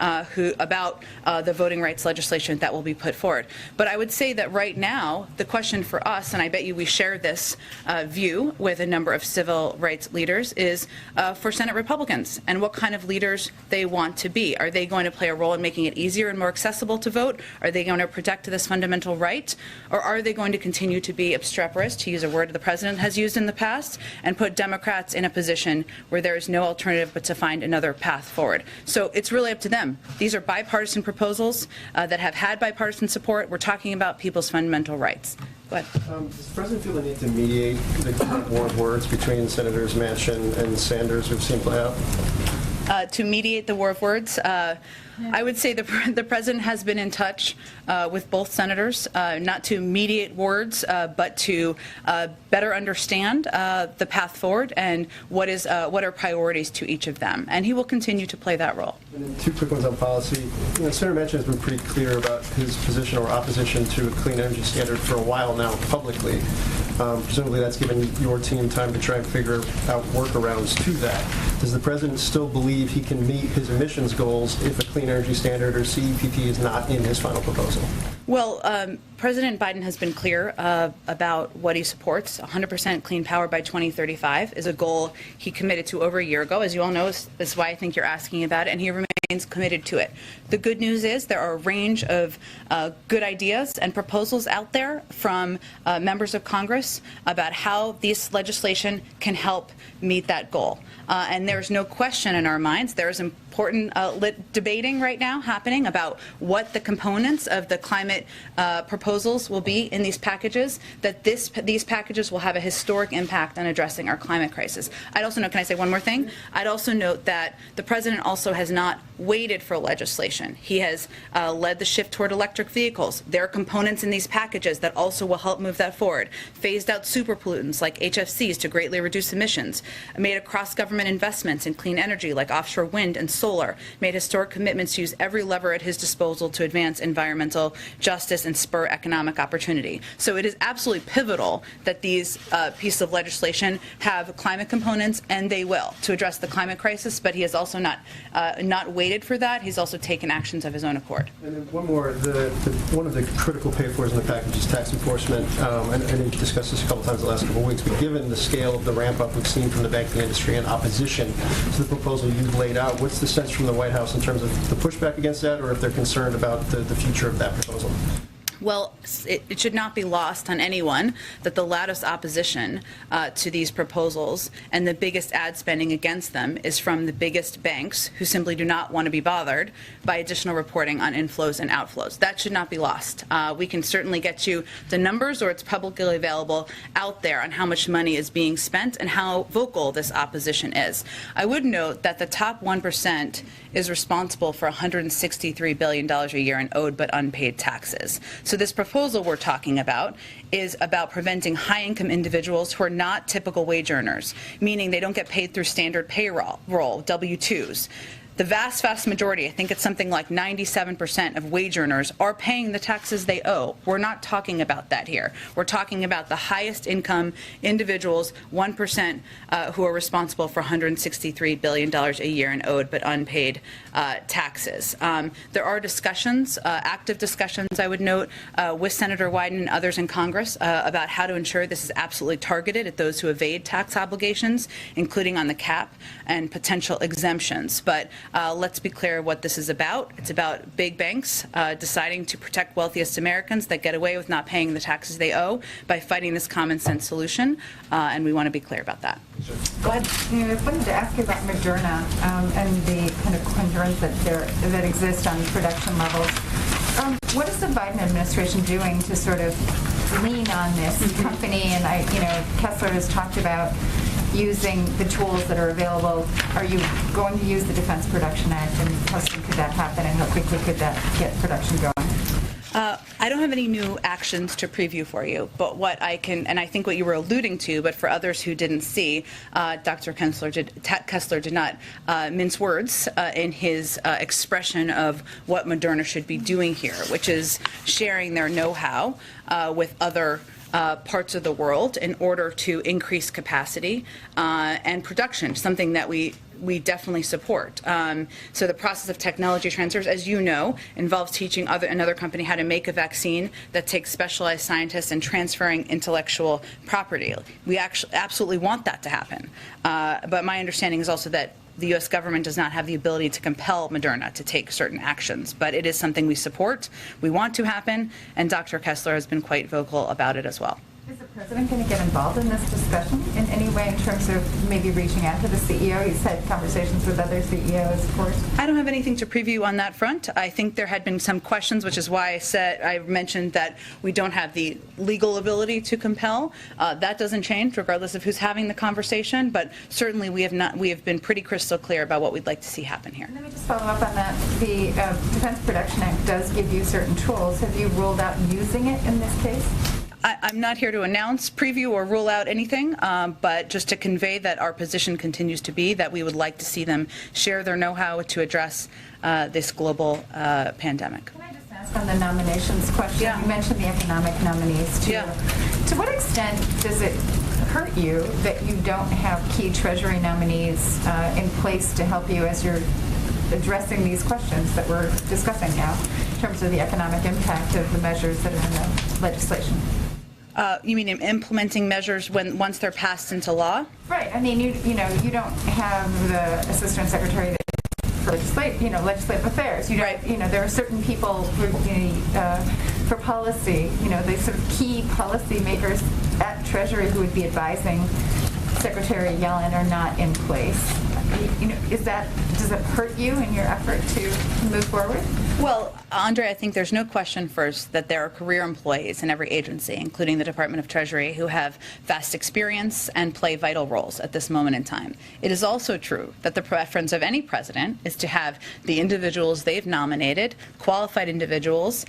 about the voting rights legislation that will be put forward. But I would say that right now, the question for us, and I bet you we share this view with a number of civil rights leaders, is for Senate Republicans and what kind of leaders they want to be. Are they going to play a role in making it easier and more accessible to vote? Are they going to protect this fundamental right? Or are they going to continue to be obstreperous, to use a word the president has used in the past, and put Democrats in a position where there is no alternative but to find another path forward? So it's really up to them. These are bipartisan proposals that have had bipartisan support. We're talking about people's fundamental rights. Go ahead.
Does the president feel the need to mediate the current war of words between Senators Manchin and Sanders we've seen play out?
To mediate the war of words, I would say the president has been in touch with both senators, not to mediate words, but to better understand the path forward and what are priorities to each of them. And he will continue to play that role.
And then 2 quick ones on policy. Senator Manchin has been pretty clear about his position or opposition to a clean energy standard for a while now publicly. Presumably that's given your team time to try and figure out workarounds to that. Does the president still believe he can meet his emissions goals if a clean energy standard or CEPP is not in his final proposal?
Well, President Biden has been clear about what he supports. 100% clean power by 2035 is a goal he committed to over a year ago. As you all know, that's why I think you're asking about it, and he remains committed to it. The good news is there are a range of good ideas and proposals out there from members of Congress about how this legislation can help meet that goal. And there's no question in our minds, there's important debating right now happening about what the components of the climate proposals will be in these packages, that these packages will have a historic impact on addressing our climate crisis. I'd also note, can I say one more thing? I'd also note that the president also has not waited for legislation. He has led the shift toward electric vehicles. There are components in these packages that also will help move that forward. Phased out super pollutants like HFCs to greatly reduce emissions. Made across government investments in clean energy like offshore wind and solar. Made historic commitments to use every lever at his disposal to advance environmental justice and spur economic opportunity. So it is absolutely pivotal that these pieces of legislation have climate components, and they will, to address the climate crisis. But he has also not waited for that. He's also taken actions of his own accord.
And then one more, one of the critical pay-fors in the package is tax enforcement. I know you've discussed this a couple times the last couple of weeks, but given the scale of the ramp-up we've seen from the banking industry and opposition to the proposal you've laid out, what's the sense from the White House in terms of the pushback against that, or if they're concerned about the future of that proposal?
Well, it should not be lost on anyone that the loudest opposition to these proposals and the biggest ad spending against them is from the biggest banks, who simply do not want to be bothered by additional reporting on inflows and outflows. That should not be lost. We can certainly get you the numbers, or it's publicly available out there, on how much money is being spent and how vocal this opposition is. I would note that the top 1% is responsible for $163 billion a year in owed but unpaid taxes. So this proposal we're talking about is about preventing high-income individuals who are not typical wage earners, meaning they don't get paid through standard payroll, W-2s. The vast majority, I think it's something like 97% of wage earners, are paying the taxes they owe. We're not talking about that here. We're talking about the highest income individuals, 1%, who are responsible for $163 billion a year in owed but unpaid taxes. There are discussions, active discussions, I would note, with Senator Wyden and others in Congress about how to ensure this is absolutely targeted at those who evade tax obligations, including on the cap and potential exemptions. But let's be clear what this is about. It's about big banks deciding to protect wealthiest Americans that get away with not paying the taxes they owe by fighting this common sense solution, and we want to be clear about that.
Go ahead. I wanted to ask you about Moderna and the kind of concerns that exist on production levels. What is the Biden administration doing to sort of lean on this company? And Kessler has talked about using the tools that are available. Are you going to use the Defense Production Act, and how soon could that happen, and how quickly could that get production going?
I don't have any new actions to preview for you, but what I can, and I think what you were alluding to, but for others who didn't see, Dr. Kessler did not mince words in his expression of what Moderna should be doing here, which is sharing their know-how with other parts of the world in order to increase capacity and production, something that we definitely support. So the process of technology transfers, as you know, involves teaching another company how to make a vaccine that takes specialized scientists and transferring intellectual property. We actually absolutely want that to happen. But my understanding is also that the U.S. government does not have the ability to compel Moderna to take certain actions, but it is something we support, we want to happen, and Dr. Kessler has been quite vocal about it as well.
Is the president going to get involved in this discussion in any way in terms of maybe reaching out to the CEO? He's had conversations with other CEOs, of course.
I don't have anything to preview on that front. I think there had been some questions, which is why I mentioned that we don't have the legal ability to compel. That doesn't change regardless of who's having the conversation, but certainly we have been pretty crystal clear about what we'd like to see happen here.
Let me just follow up on that. The Defense Production Act does give you certain tools. Have you ruled out using it in this case?
I'm not here to announce, preview, or rule out anything, but just to convey that our position continues to be that we would like to see them share their know-how to address this global pandemic.
Can I just ask on the nominations question? Yeah. You mentioned the economic nominees, too. Yeah. To what extent does it hurt you that you don't have key Treasury nominees in place to help you as you're addressing these questions that we're discussing now in terms of the economic impact of the measures that are in the legislation?
You mean implementing measures once they're passed into law?
Right. I mean, you don't have the Assistant Secretary for legislative affairs. You don't, right. There are certain people for policy. The sort of key policy makers at Treasury who would be advising Secretary Yellen are not in place. does it hurt you in your effort to move forward?
Well, Andre, I think there's no question first that there are career employees in every agency, including the Department of Treasury, who have vast experience and play vital roles at this moment in time. It is also true that the preference of any president is to have the individuals they've nominated, qualified individuals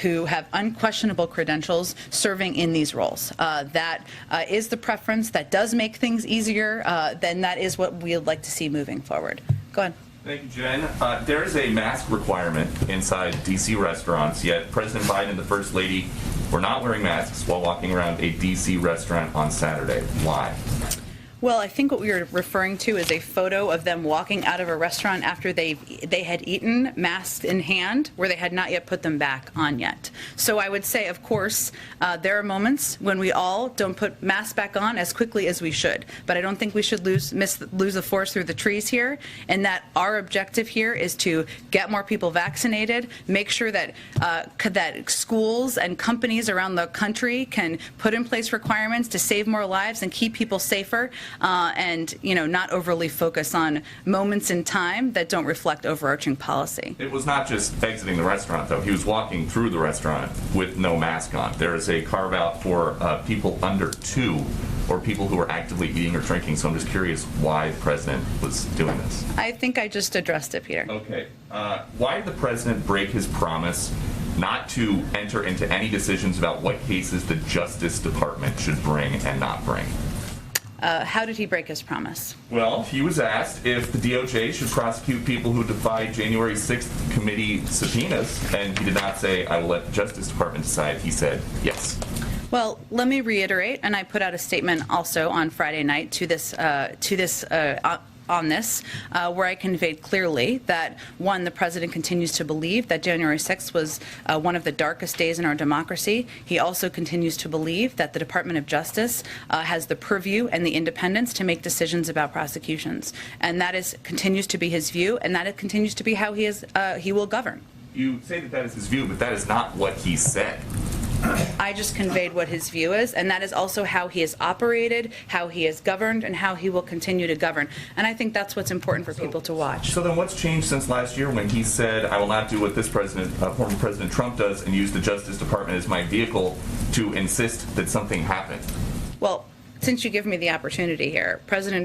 who have unquestionable credentials serving in these roles. That is the preference. That does make things easier. Then that is what we would like to see moving forward. Go ahead.
Thank you, Jen. There is a mask requirement inside D.C. restaurants, yet President Biden and the First Lady were not wearing masks while walking around a D.C. restaurant on Saturday. Why?
Well, I think what we were referring to is a photo of them walking out of a restaurant after they had eaten, masks in hand, where they had not yet put them back on yet. So I would say, of course, there are moments when we all don't put masks back on as quickly as we should. But I don't think we should lose the forest through the trees here, and that our objective here is to get more people vaccinated, make sure that that schools and companies around the country can put in place requirements to save more lives and keep people safer. And not overly focus on moments in time that don't reflect overarching policy.
It was not just exiting the restaurant, though. He was walking through the restaurant with no mask on. There is a carve-out for people under 2 or people who are actively eating or drinking. So I'm just curious why the president was doing this.
I think I just addressed it, Peter.
Okay. Why did the president break his promise not to enter into any decisions about what cases the Justice Department should bring and not bring?
How did he break his promise?
Well, he was asked if the DOJ should prosecute people who defied January 6th committee subpoenas, and he did not say, I will let the Justice Department decide. He said, yes.
Well, let me reiterate, and I put out a statement also on Friday night on this, where I conveyed clearly that, one, the president continues to believe that January 6th was one of the darkest days in our democracy. He also continues to believe that the Department of Justice has the purview and the independence to make decisions about prosecutions. And that continues to be his view, and that continues to be how he will govern.
You say that is his view, but that is not what he said.
I just conveyed what his view is, and that is also how he has operated, how he has governed, and how he will continue to govern. And I think that's what's important for people to watch.
So then what's changed since last year when he said, I will not do what this president, former President Trump does, and use the Justice Department as my vehicle to insist that something happened?
Well, since you give me the opportunity here,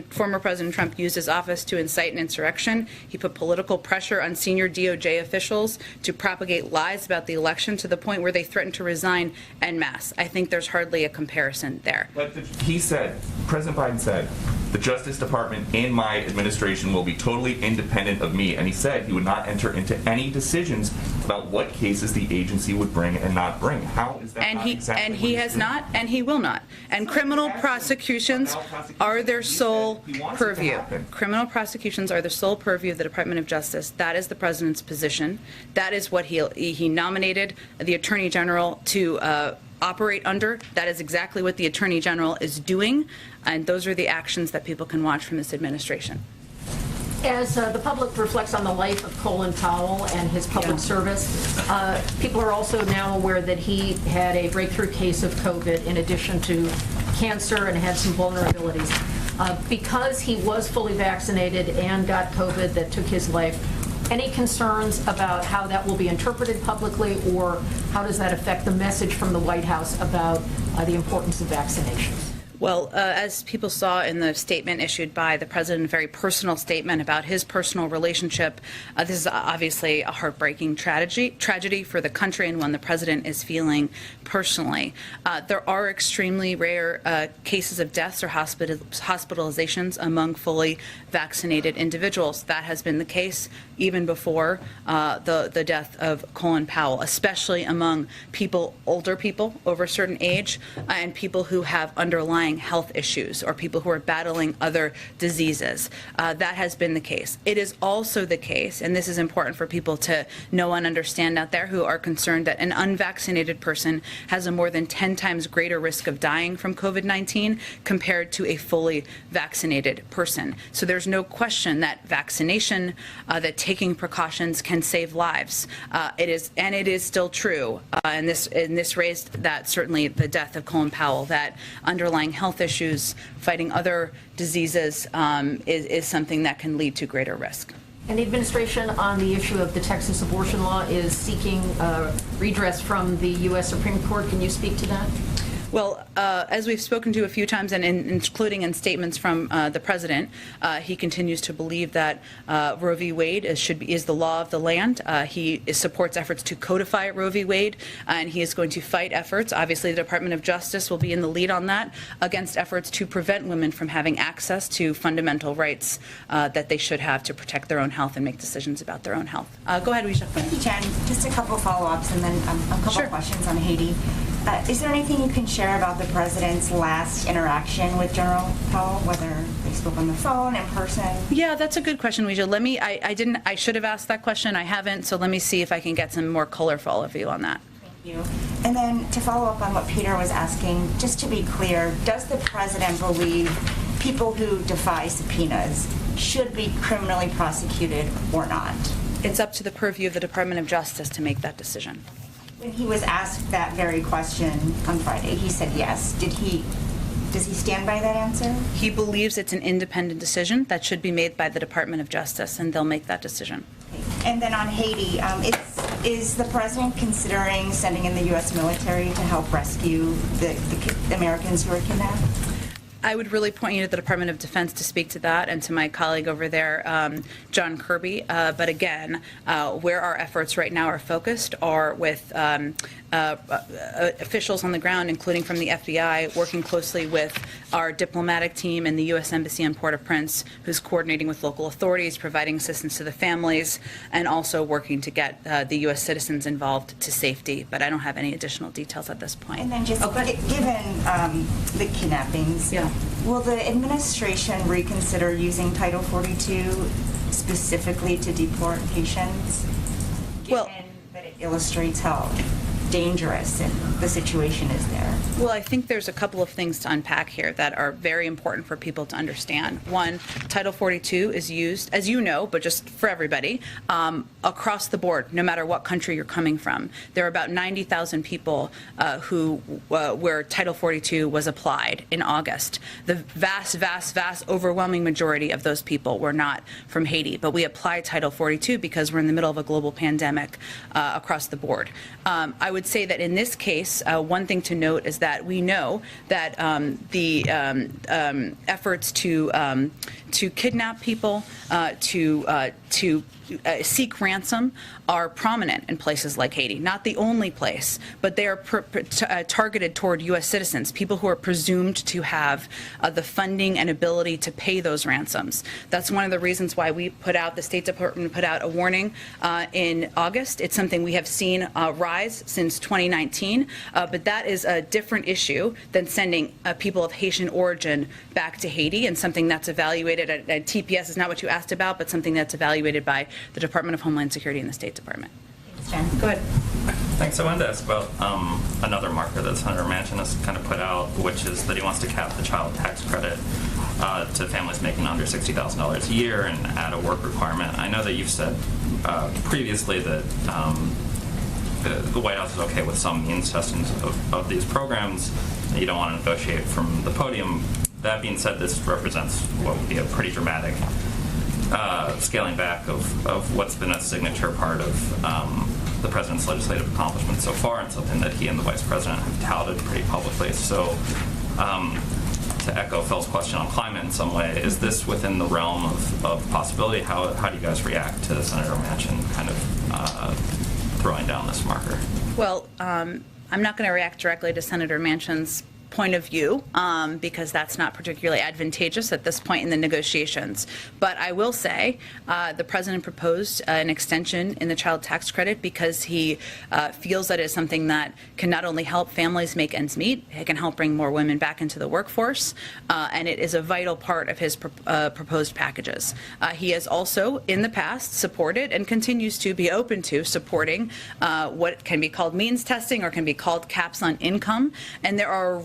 former President Trump used his office to incite an insurrection. He put political pressure on senior DOJ officials to propagate lies about the election to the point where they threatened to resign en masse. I think there's hardly a comparison there.
But President Biden said, the Justice Department in my administration will be totally independent of me. And he said he would not enter into any decisions about what cases the agency would bring and not bring. How is that not exactly
And he has not, and he will not. And criminal prosecutions are their sole purview. Criminal prosecutions are the sole purview of the Department of Justice. That is the president's position. That is what he nominated the Attorney General to operate under. That is exactly what the Attorney General is doing, and those are the actions that people can watch from this administration.
As the public reflects on the life of Colin Powell and his public service, people are also now aware that he had a breakthrough case of COVID in addition to cancer and had some vulnerabilities. Because he was fully vaccinated and got COVID that took his life, any concerns about how that will be interpreted publicly, or how does that affect the message from the White House about the importance of vaccinations?
Well, as people saw in the statement issued by the president, a very personal statement about his personal relationship, this is obviously a heartbreaking tragedy for the country, and one the president is feeling personally. There are extremely rare cases of deaths or hospitalizations among fully vaccinated individuals. That has been the case even before the death of Colin Powell, especially among older people over a certain age, and people who have underlying health issues or people who are battling other diseases. That has been the case. It is also the case, and this is important for people to know and understand out there who are concerned, that an unvaccinated person has a more than 10 times greater risk of dying from COVID-19 compared to a fully vaccinated person. So there's no question that vaccination, that taking precautions can save lives. It is still true. And this raised that, certainly the death of Colin Powell, that underlying health health issues, fighting other diseases is something that can lead to greater risk.
And the administration on the issue of the Texas abortion law is seeking redress from the U.S. Supreme Court. Can you speak to that?
Well, as we've spoken to a few times, and including in statements from the president, he continues to believe that Roe v. Wade is the law of the land. He supports efforts to codify Roe v. Wade, and he is going to fight efforts. Obviously, the Department of Justice will be in the lead on that, against efforts to prevent women from having access to fundamental rights that they should have to protect their own health and make decisions about their own health. Go ahead, Risha.
Thank you, Jen. Just a couple follow-ups and then a couple questions on Haiti. Is there anything you can share about the president's last interaction with General Powell, whether they spoke on the phone, in person?
Yeah, that's a good question, Ouija. I should have asked that question. I haven't, so let me see if I can get some more color for all of you on that.
Thank you. And then to follow up on what Peter was asking, just to be clear, does the president believe people who defy subpoenas should be criminally prosecuted or not?
It's up to the purview of the Department of Justice to make that decision.
When he was asked that very question on Friday, he said yes. Does he stand by that answer?
He believes it's an independent decision that should be made by the Department of Justice, and they'll make that decision.
And then on Haiti, is the president considering sending in the U.S. military to help rescue the Americans who were kidnapped?
I would really point you to the Department of Defense to speak to that, and to my colleague over there, John Kirby. But again, where our efforts right now are focused are with officials on the ground, including from the FBI, working closely with our diplomatic team and the U.S. Embassy in Port-au-Prince, who's coordinating with local authorities, providing assistance to the families, and also working to get the U.S. citizens involved to safety. But I don't have any additional details at this point.
And then just given the kidnappings, will the administration reconsider using Title 42 specifically to deport patients, given that it illustrates how dangerous the situation is there?
Well, I think there's a couple of things to unpack here that are very important for people to understand. One, Title 42 is used, as you know, but just for everybody, across the board, no matter what country you're coming from. There are about 90,000 people where Title 42 was applied in August. The vast, overwhelming majority of those people were not from Haiti, but we applied Title 42 because we're in the middle of a global pandemic across the board. I would say that in this case, one thing to note is that we know that the efforts to kidnap people, to seek ransom are prominent in places like Haiti. Not the only place, but they are targeted toward U.S. citizens, people who are presumed to have the funding and ability to pay those ransoms. That's one of the reasons why the State Department put out a warning in August. It's something we have seen rise since 2019, but that is a different issue than sending people of Haitian origin back to Haiti, and something that's evaluated at TPS is not what you asked about, but something that's evaluated by the Department of Homeland Security and the State Department.
Thanks, Jen.
Go ahead.
Thanks. I wanted to ask about another marker that Senator Manchin has kind of put out, which is that he wants to cap the child tax credit to families making under $60,000 a year and add a work requirement. I know that you've said previously that the White House is okay with some means testing of these programs. You don't want to negotiate from the podium. That being said, this represents what would be a pretty dramatic scaling back of what's been a signature part of the president's legislative accomplishments so far, and something that he and the vice president have touted pretty publicly. So to echo Phil's question on climate in some way, is this within the realm of possibility? How do you guys react to Senator Manchin kind of throwing down this marker?
Well, I'm not going to react directly to Senator Manchin's point of view, because that's not particularly advantageous at this point in the negotiations. But I will say the president proposed an extension in the child tax credit because he feels that it's something that can not only help families make ends meet, it can help bring more women back into the workforce, and it is a vital part of his proposed packages. He has also, in the past, supported and continues to be open to supporting what can be called means testing or can be called caps on income, and there are a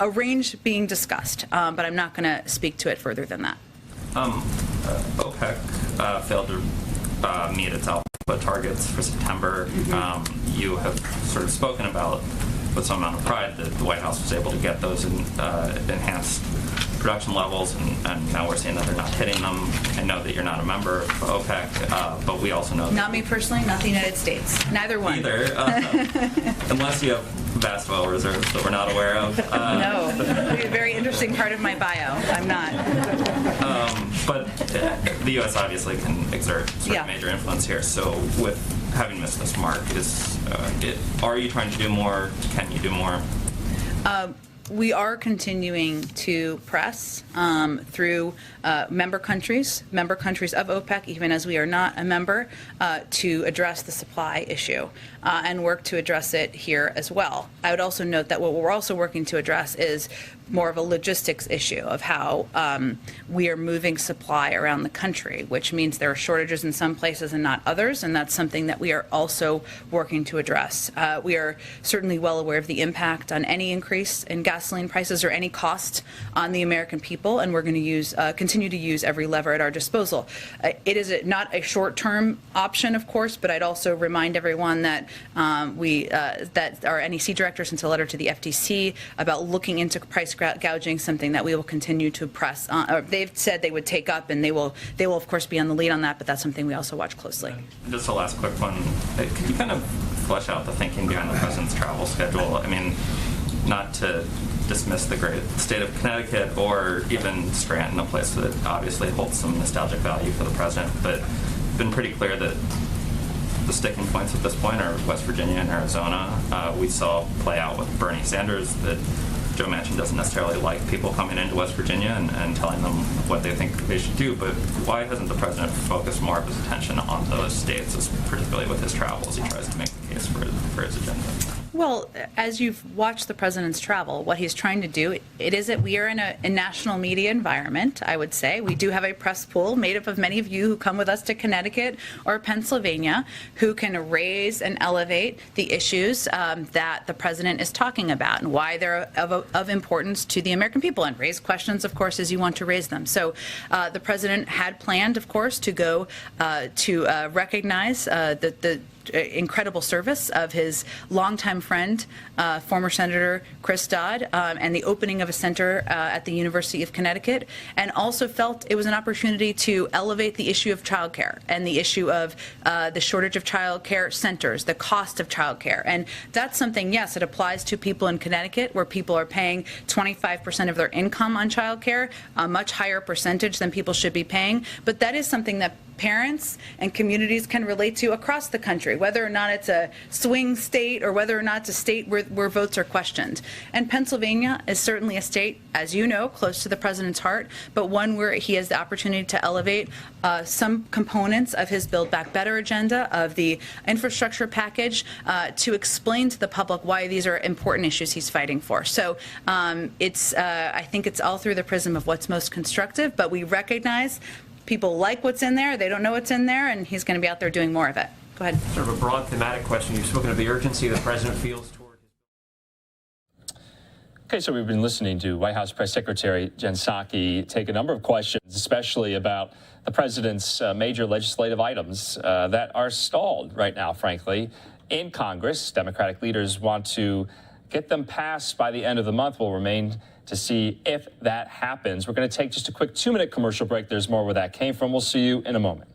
range being discussed, but I'm not going to speak to it further than that.
OPEC failed to meet its output targets for September. You have sort of spoken about with some amount of pride that the White House was able to get those enhanced production levels, and now we're seeing that they're not hitting them. I know that you're not a member of OPEC, but we also know that
Not me personally, not the United States. Neither one.
either, unless you have vast oil reserves that we're not aware of.
No, a very interesting part of my bio. I'm not.
But the U.S. obviously can exert sort of major influence here. So with having missed this mark, are you trying to do more? Can you do more?
We are continuing to press through member countries of OPEC, even as we are not a member, to address the supply issue and work to address it here as well. I would also note that what we're also working to address is more of a logistics issue of how we are moving supply around the country, which means there are shortages in some places and not others, and that's something that we are also working to address. We are certainly well aware of the impact on any increase in gasoline prices or any cost on the American people, and we're going to continue to use every lever at our disposal. It is not a short-term option, of course, but I'd also remind everyone that that our NEC director sent a letter to the FTC about looking into price gouging, something that we will continue to press on. Or they've said they would take up, and they will of course be on the lead on that, but that's something we also watch closely.
Just a last quick one. Can you kind of flesh out the thinking behind the president's travel schedule? I mean, not to dismiss the great state of Connecticut or even Scranton, a place that obviously holds some nostalgic value for the president, but it's been pretty clear that the sticking points at this point are West Virginia and Arizona. We saw play out with Bernie Sanders that Joe Manchin doesn't necessarily like people coming into West Virginia and telling them what they think they should do, but why hasn't the president focused more of his attention on those states, particularly with his travels? He tries to make the case for his agenda.
Well, as you've watched the president's travel, what he's trying to do, it is that we are in a national media environment, I would say. We do have a press pool made up of many of you who come with us to Connecticut or Pennsylvania who can raise and elevate the issues that the president is talking about and why they're of importance to the American people, and raise questions, of course, as you want to raise them. So the president had planned, of course, to go to recognize the incredible service of his longtime friend, former Senator Chris Dodd, and the opening of a center at the University of Connecticut, and also felt it was an opportunity to elevate the issue of childcare and the issue of the shortage of childcare centers, the cost of childcare. And that's something, yes, it applies to people in Connecticut where people are paying 25% of their income on childcare, a much higher percentage than people should be paying. But that is something that parents and communities can relate to across the country, whether or not it's a swing state or whether or not it's a state where votes are questioned. And Pennsylvania is certainly a state, as you know, close to the president's heart, but one where he has the opportunity to elevate some components of his Build Back Better agenda, of the infrastructure package, to explain to the public why these are important issues he's fighting for. So I think it's all through the prism of what's most constructive, but we recognize people like what's in there, they don't know what's in there, and he's going to be out there doing more of it. Go ahead.
Sort of a broad thematic question. You've spoken of the urgency the president feels toward his...
Okay, so we've been listening to White House Press Secretary Jen Psaki take a number of questions, especially about the president's major legislative items that are stalled right now, frankly, in Congress. Democratic leaders want to get them passed by the end of the month. Will remain to see if that happens. We're going to take just a quick 2-minute commercial break. There's more where that came from. We'll see you in a moment.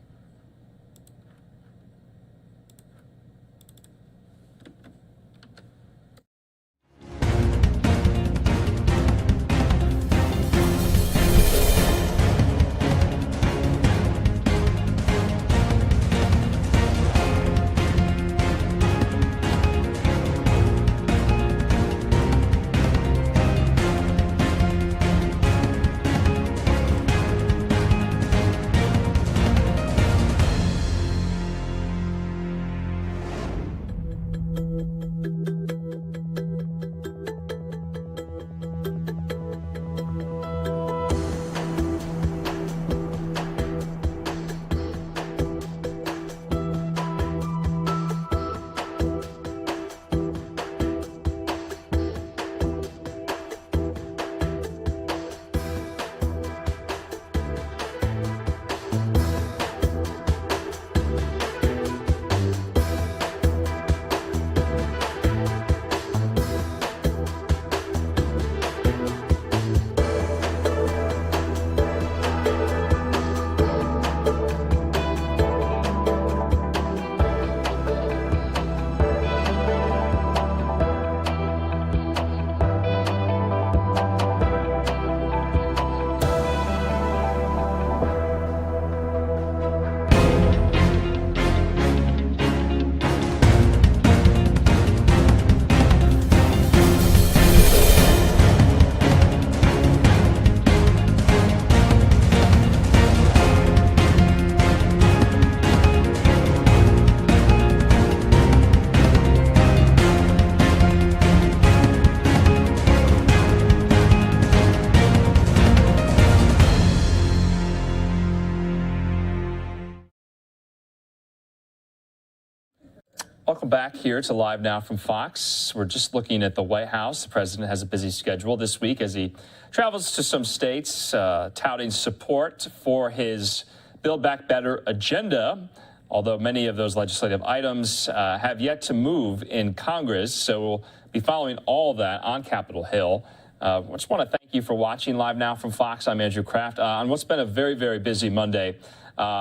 Welcome back here to Live Now from Fox. We're just looking at the White House. The president has a busy schedule this week as he travels to some states, touting support for his Build Back Better agenda, although many of those legislative items have yet to move in Congress. So we'll be following all that on Capitol Hill. I just want to thank you for watching Live Now from Fox. I'm Andrew Kraft on what's been a very, very busy Monday.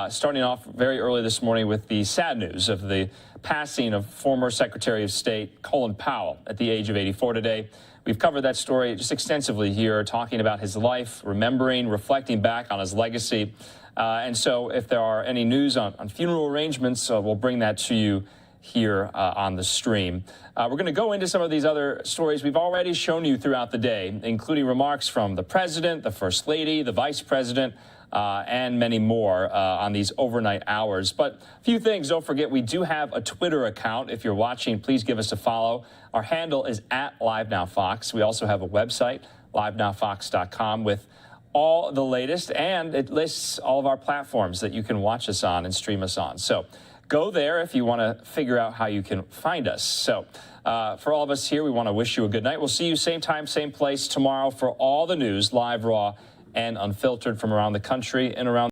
Starting off very early this morning with the sad news of the passing of former Secretary of State Colin Powell at the age of 84 today. We've covered that story just extensively here, talking about his life, remembering, reflecting back on his legacy. And so if there are any news on funeral arrangements, we'll bring that to you here on the stream. We're going to go into some of these other stories we've already shown you throughout the day, including remarks from the president, the first lady, the vice president, and many more on these overnight hours. But a few things, don't forget, we do have a Twitter account. If you're watching, please give us a follow. Our handle is @LiveNowFox. We also have a website, livenowfox.com, with all the latest, and it lists all of our platforms that you can watch us on and stream us on. So go there if you want to figure out how you can find us. So for all of us here, we want to wish you a good night. We'll see you same time, same place tomorrow for all the news, live, raw, and unfiltered from around the country and around